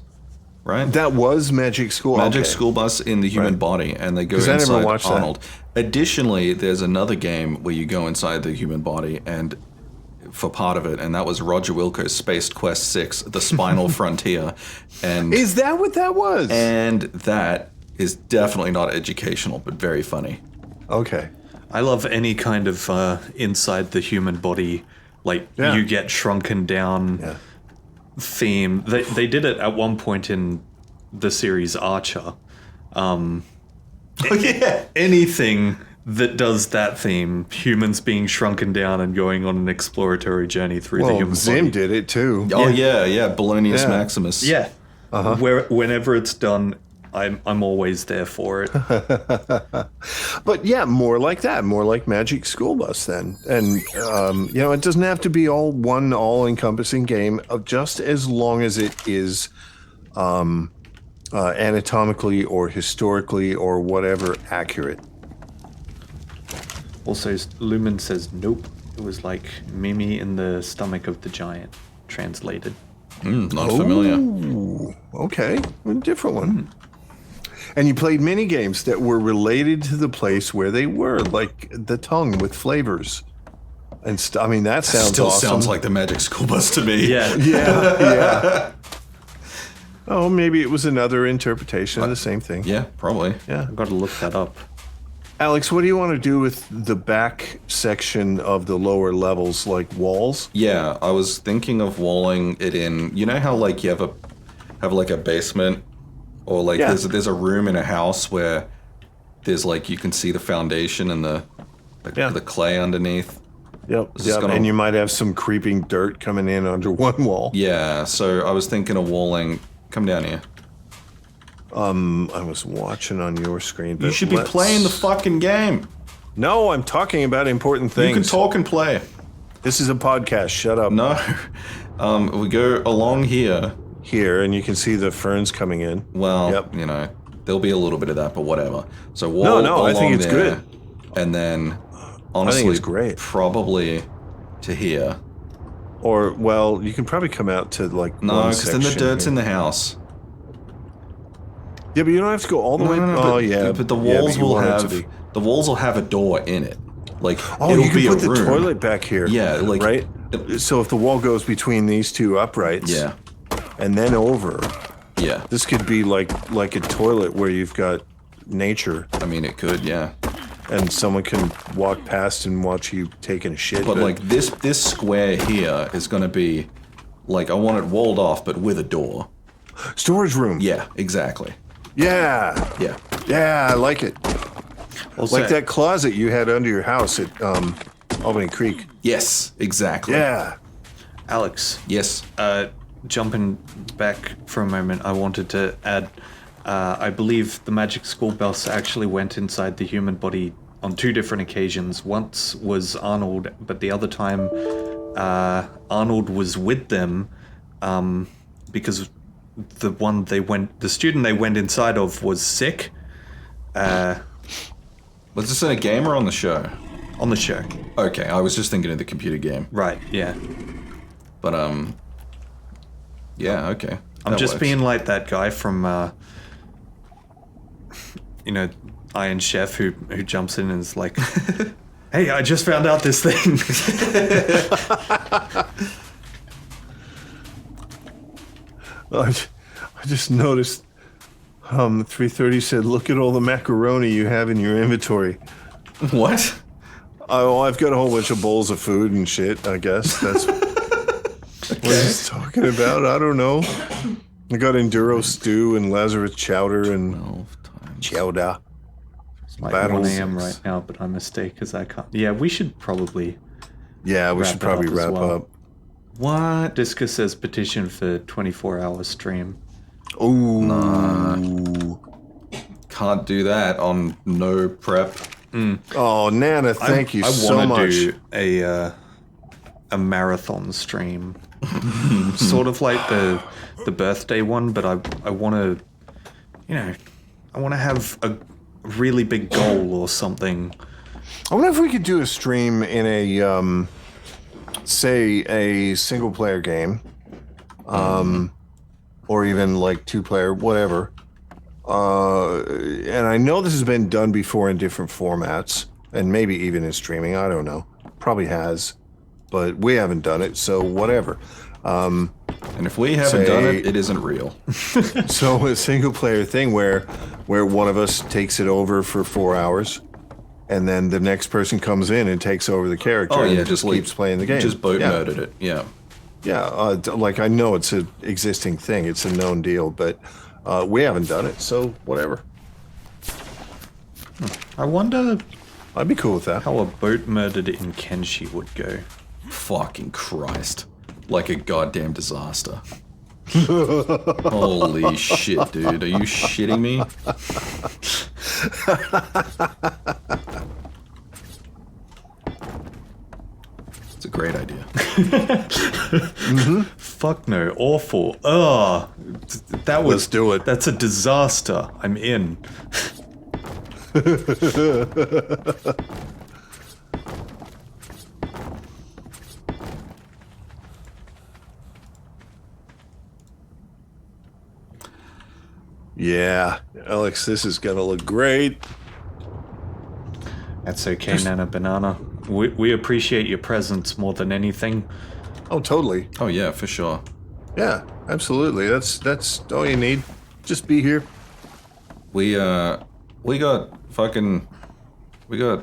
right? That was Magic School. Magic Okay. School Bus in the human Right. body, and they go 'Cause I never inside watched that. Arnold. Additionally, there's another game where you go inside the human body, and for part of it, and that was Roger Wilco's Space Quest 6, The Spinal Frontier. And Is that what that was? And that is definitely not educational, but very funny. Okay. I love any kind of inside the human body, like you get shrunken down theme. They did it at one point in the series Archer. Anything that does that theme, humans being shrunken down and going on an exploratory journey through the human Zim body. did it too. Oh yeah, Polonius Yeah. Maximus. Yeah. Whenever it's done, I'm always there for it. But yeah, more like that, more like Magic School Bus then. And, it doesn't have to be one all-encompassing game, just as long as it is anatomically or historically or whatever accurate. Also, Lumen says nope. It was like Mimi in the stomach of the giant, translated. Not familiar. Ooh, okay, a different one. And you played mini games that were related to the place where they were, like the tongue with flavors. And that sounds Still awesome. sounds like the Magic School Bus to me. Yeah. Yeah. Oh, maybe it was another interpretation of the same thing. Yeah, probably. Yeah. I've got to look that up. Alex, what do you want to do with the back section of the lower levels, like walls? Yeah, I was thinking of walling it in. You know how like you have like a basement, or like there's a room in a house where there's like you can see the foundation and the clay underneath. Yep. Yep. And you might have some creeping dirt coming in under one wall. Yeah, so I was thinking of walling. Come down here. I was watching on your screen. But You should be playing the fucking game. No, I'm talking about important things. You can talk and play. This is a podcast. Shut up. No. We go along here. Here, and you can see the ferns coming in. Well, there'll be a little bit of that, but whatever. So walk No, I think it's there, good. And then, honestly, it's great. Probably to here. Or, well, you can probably come out to, like, No, because then the dirt's in the... the house. Yeah, but you don't have to go all the way... But the walls will have a door in it. Like, it'll you can be put a the room. toilet back here. Yeah, like... Right? So if the wall goes between these two uprights... Yeah. And then over... Yeah. This could be like a toilet where you've got nature. I mean, it could, yeah. And someone can walk past and watch you taking a shit. But like, this square here is going to be... Like, I want it walled off, but with a door. Storage room. Yeah, exactly. Yeah. Yeah. Yeah, I like it. Also, Like that closet you had under your house at Albany Creek. Yes, exactly. Yeah. Alex, Yes. jumping back for a moment, I wanted to add, I believe the Magic School Bus actually went inside the human body on 2 different occasions. Once was Arnold, but the other time Arnold was with them because the student they went inside of was sick. Was this in a game or on the show? On the show. Okay, I was just thinking of the computer game. Right, yeah. But, yeah, okay. I'm That just works. being like that guy from, Iron Chef who jumps in and is like, hey, I just found out this thing. I just noticed 330 said, look at all the macaroni you have in your inventory. What? Oh, I've got a whole bunch of bowls of food and shit, I guess. That's what he's talking about. I don't know. I got Enduro stew and Lazarus chowder and 12 times. chowder. It's like Battles. 1 a.m. right now, but I mistake because I can't. Yeah, we should probably. Yeah, we Wrap should it probably up as wrap well. up. What? Discus says petition for 24-hour stream. Ooh. Can't do that on no prep. Oh, Nana, thank you I so wanna much. do a marathon stream, sort of like the birthday one, but I want to, I want to have a really big goal or something. I wonder if we could do a stream in a, say, a single-player game, or even like 2-player, whatever. And I know this has been done before in different formats, and maybe even in streaming. I don't know. Probably has. but we haven't done it, so whatever. And if we haven't done it, it isn't real. So a single player thing where one of us takes it over for 4 hours, and then the next person comes in and takes over the character. Oh yeah, and just keeps playing the game. Just boat murdered it. Yeah. Yeah, like I know it's an existing thing, it's a known deal, but we haven't done it, so whatever. I wonder I'd be cool with that. how a boat murdered in Kenshi would go. Fucking Christ. Like a goddamn disaster. Holy shit, dude. Are you shitting me? It's a great idea. Fuck no, awful. Ugh. That was. Let's do it. That's a disaster. I'm in. Yeah, Alex, this is gonna look great. That's okay, Nana Banana. We appreciate your presence more than anything. Oh, totally. Oh yeah, for sure. Yeah, absolutely. That's all you need. Just be here. We got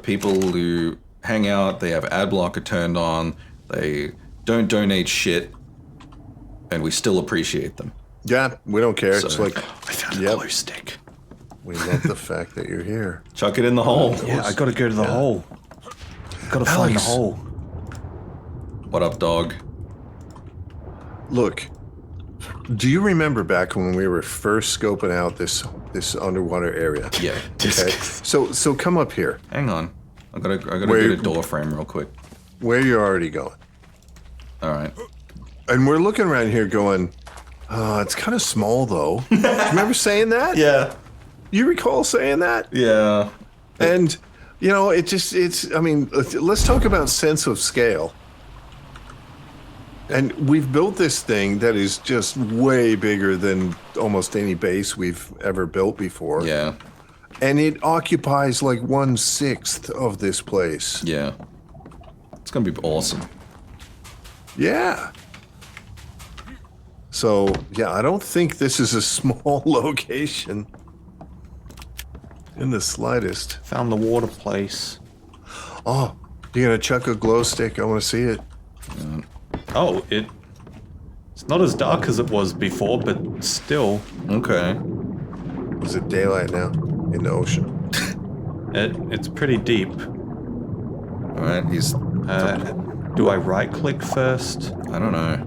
people who hang out, they have ad blocker turned on, they don't donate shit, and we still appreciate them. Yeah, we don't care. It's So- like I found a Yep. glow stick. we love the fact that you're here. Chuck it in the hole. Yeah, I gotta go to the hole. Gotta find the Alex. hole. What up, dog? Look, do you remember back when we were first scoping out this underwater area? Yeah. Okay. So come up here, Hang on. I gotta Where- get a door frame real quick. where you're already going. Alright. And we're looking around here going, it's kind of small though. Do you remember saying that? Yeah. You recall saying that? Yeah. And, I mean, let's talk about sense of scale. And we've built this thing that is just way bigger than almost any base we've ever built before. Yeah. And it occupies like 1/6 of this place. Yeah. It's gonna be awesome. Yeah. So, yeah, I don't think this is a small location in the slightest. Found the water place. Oh, you gonna chuck a glow stick? I want to see it. Oh, it's not as dark as it was before, but still, Okay. Is it daylight now in the ocean? it's pretty deep. Alright, he's... Do I right click first? I don't know.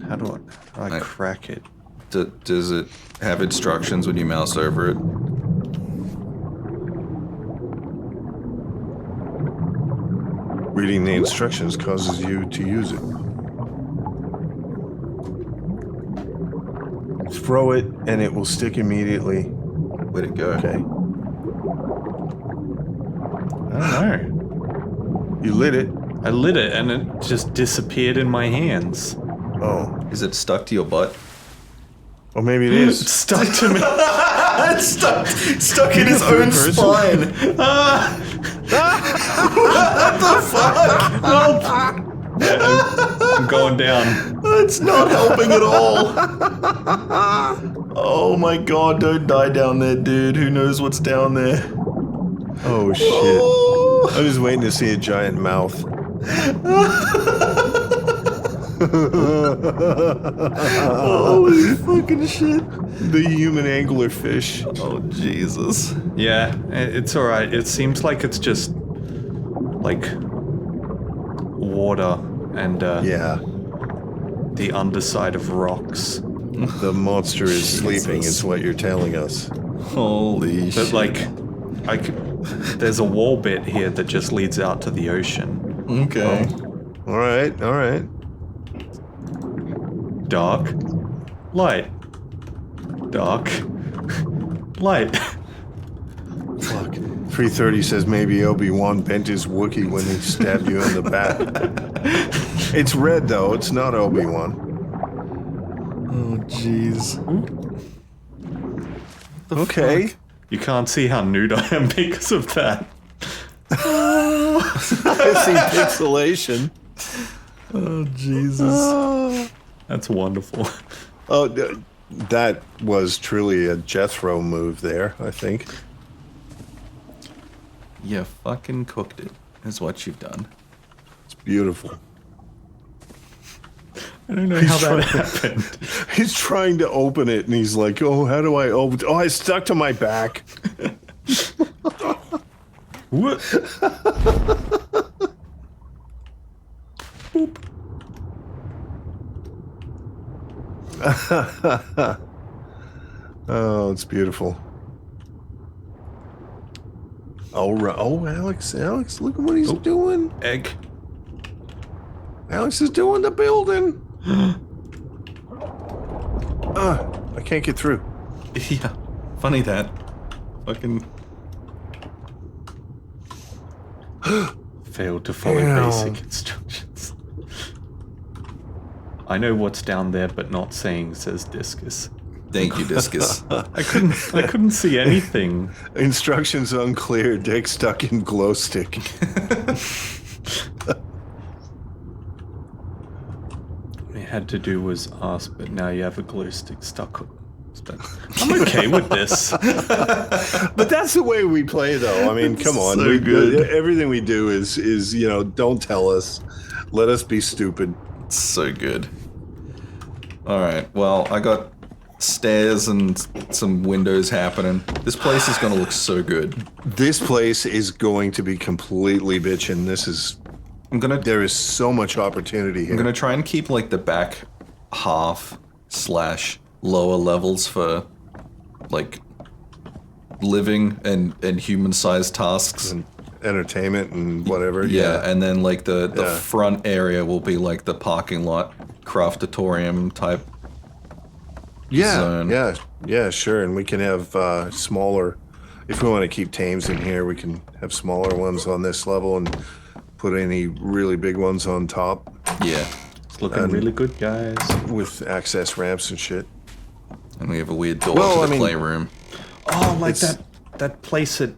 How do I I- crack it? Does it have instructions when you mouse over it? Reading the instructions causes you to use it. Throw it and it will stick immediately. Where'd it go? Okay. I don't know. You lit it. I lit it and it just disappeared in my hands. Oh. Is it stuck to your butt? Or maybe it It's is. stuck to me. It's stuck in his own spine. I'm going down. It's not helping at all. Oh my god, don't die down there, dude. Who knows what's down there? Oh shit. I was waiting to see a giant mouth. Holy fucking shit. The human anglerfish. Oh, Jesus. Yeah, it's alright. It seems like it's just like water and Yeah. the underside of rocks. The monster is sleeping, is what you're telling us. Holy But shit. like, there's a wall bit here that just leads out to the ocean. Okay. Alright, alright. Dark, light, dark, light. Fuck. 330 says maybe Obi-Wan bent his Wookiee when he stabbed you in the back. It's red though, it's not Obi-Wan. Oh, jeez. Okay. You can't see how nude I am because of that. I see pixelation. Oh, Jesus. That's wonderful. Oh, that was truly a Jethro move there, I think. You fucking cooked it, is what you've done. It's beautiful. I don't know how that happened. He's trying to open it, and he's like, oh, how do I open it? Oh, I stuck to my back. What? Boop. Oh, it's beautiful. Oh, Alex, look at what he's doing. Egg. Alex is doing the building. I can't get through. Yeah, funny that. Fucking... Failed to follow Damn. basic instructions. I know what's down there, but not saying, says Discus. Thank you, Discus. I couldn't see anything. Instructions unclear. Dick stuck in glow stick. All you had to do was ask, but now you have a glue stick stuck. I'm okay with this. But that's the way we play, though. I mean, come on. So good. Everything we do is don't tell us. Let us be stupid. So good. Alright, well, I got stairs and some windows happening. This place is gonna look so good. This place is going to be completely bitchin'. There is so much opportunity here. I'm gonna try and keep like the back half / lower levels for like living and human-sized tasks. And entertainment and whatever. Yeah, and then like the Yeah. front area will be like the parking lot, craftatorium type. Zone. Yeah, sure. And we can have smaller, if we want to keep tames in here, we can have smaller ones on this level and put any really big ones on top Yeah, It's looking really good, guys. with access ramps and shit. and we have a weird door Well, to I the mean- playroom. Oh, like It's- that place at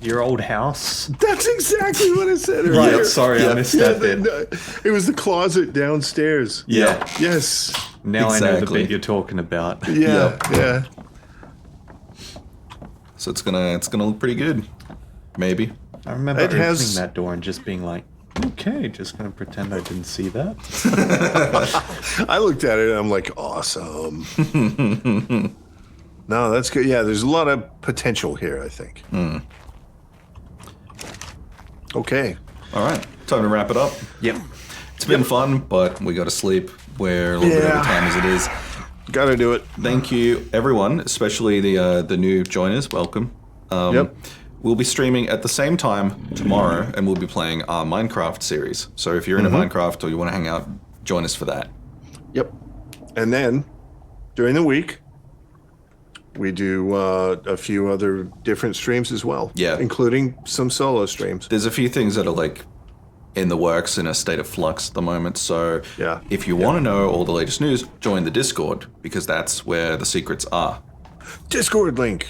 your old house. That's exactly what I said Right, earlier. sorry, I missed that bit. It was the closet downstairs. Yeah. Yes. Now I know the Exactly. bit you're talking about. Yeah. Yep. Yeah. So it's gonna look pretty good. Maybe. I remember It opening has- that door and just being like, okay, just gonna pretend I didn't see that. I looked at it and I'm like, awesome. No, that's good. Yeah, there's a lot of potential here, I think. Okay. Alright, time to wrap it up. Yep. It's been fun, but we gotta sleep. We're a little bit Yeah. over time as it is. Gotta do it. Thank you, everyone, especially the new joiners. Welcome. Yep. We'll be streaming at the same time tomorrow, and we'll be playing our Minecraft series. So if you're into Minecraft or you want to hang out, join us for that. Yep. And then during the week, we do a few other different streams as well. Yeah. Including some solo streams. There's a few things that are like in the works, in a state of flux at the moment. So Yeah. if you want to know all the latest news, join the Discord, because that's where the secrets are. Discord link.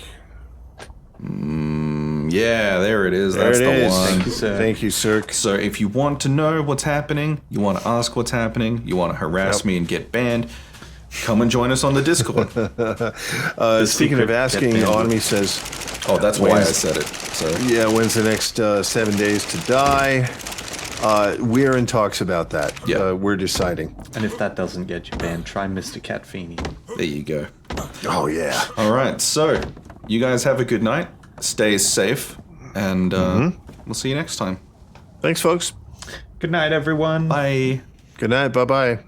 Yeah, there it is. That's There it the is. one. Thank you, sir. Thank you, Cirque. So if you want to know what's happening, you want to ask what's happening, you want to harass Yep. me and get banned, come and join us on the Discord. Speaking of secret asking, get banned. Onmi says, Oh, that's why I When's- said it. So yeah, when's the next 7 days to die? We're in talks about that. Yeah. We're deciding. And if that doesn't get you banned, try Mr. Cat Feeney. there you go. Oh, yeah. All right, so you guys have a good night. Stay safe, and we'll see you next time. Thanks, folks. Good night, everyone. Bye. Good night. Bye-bye.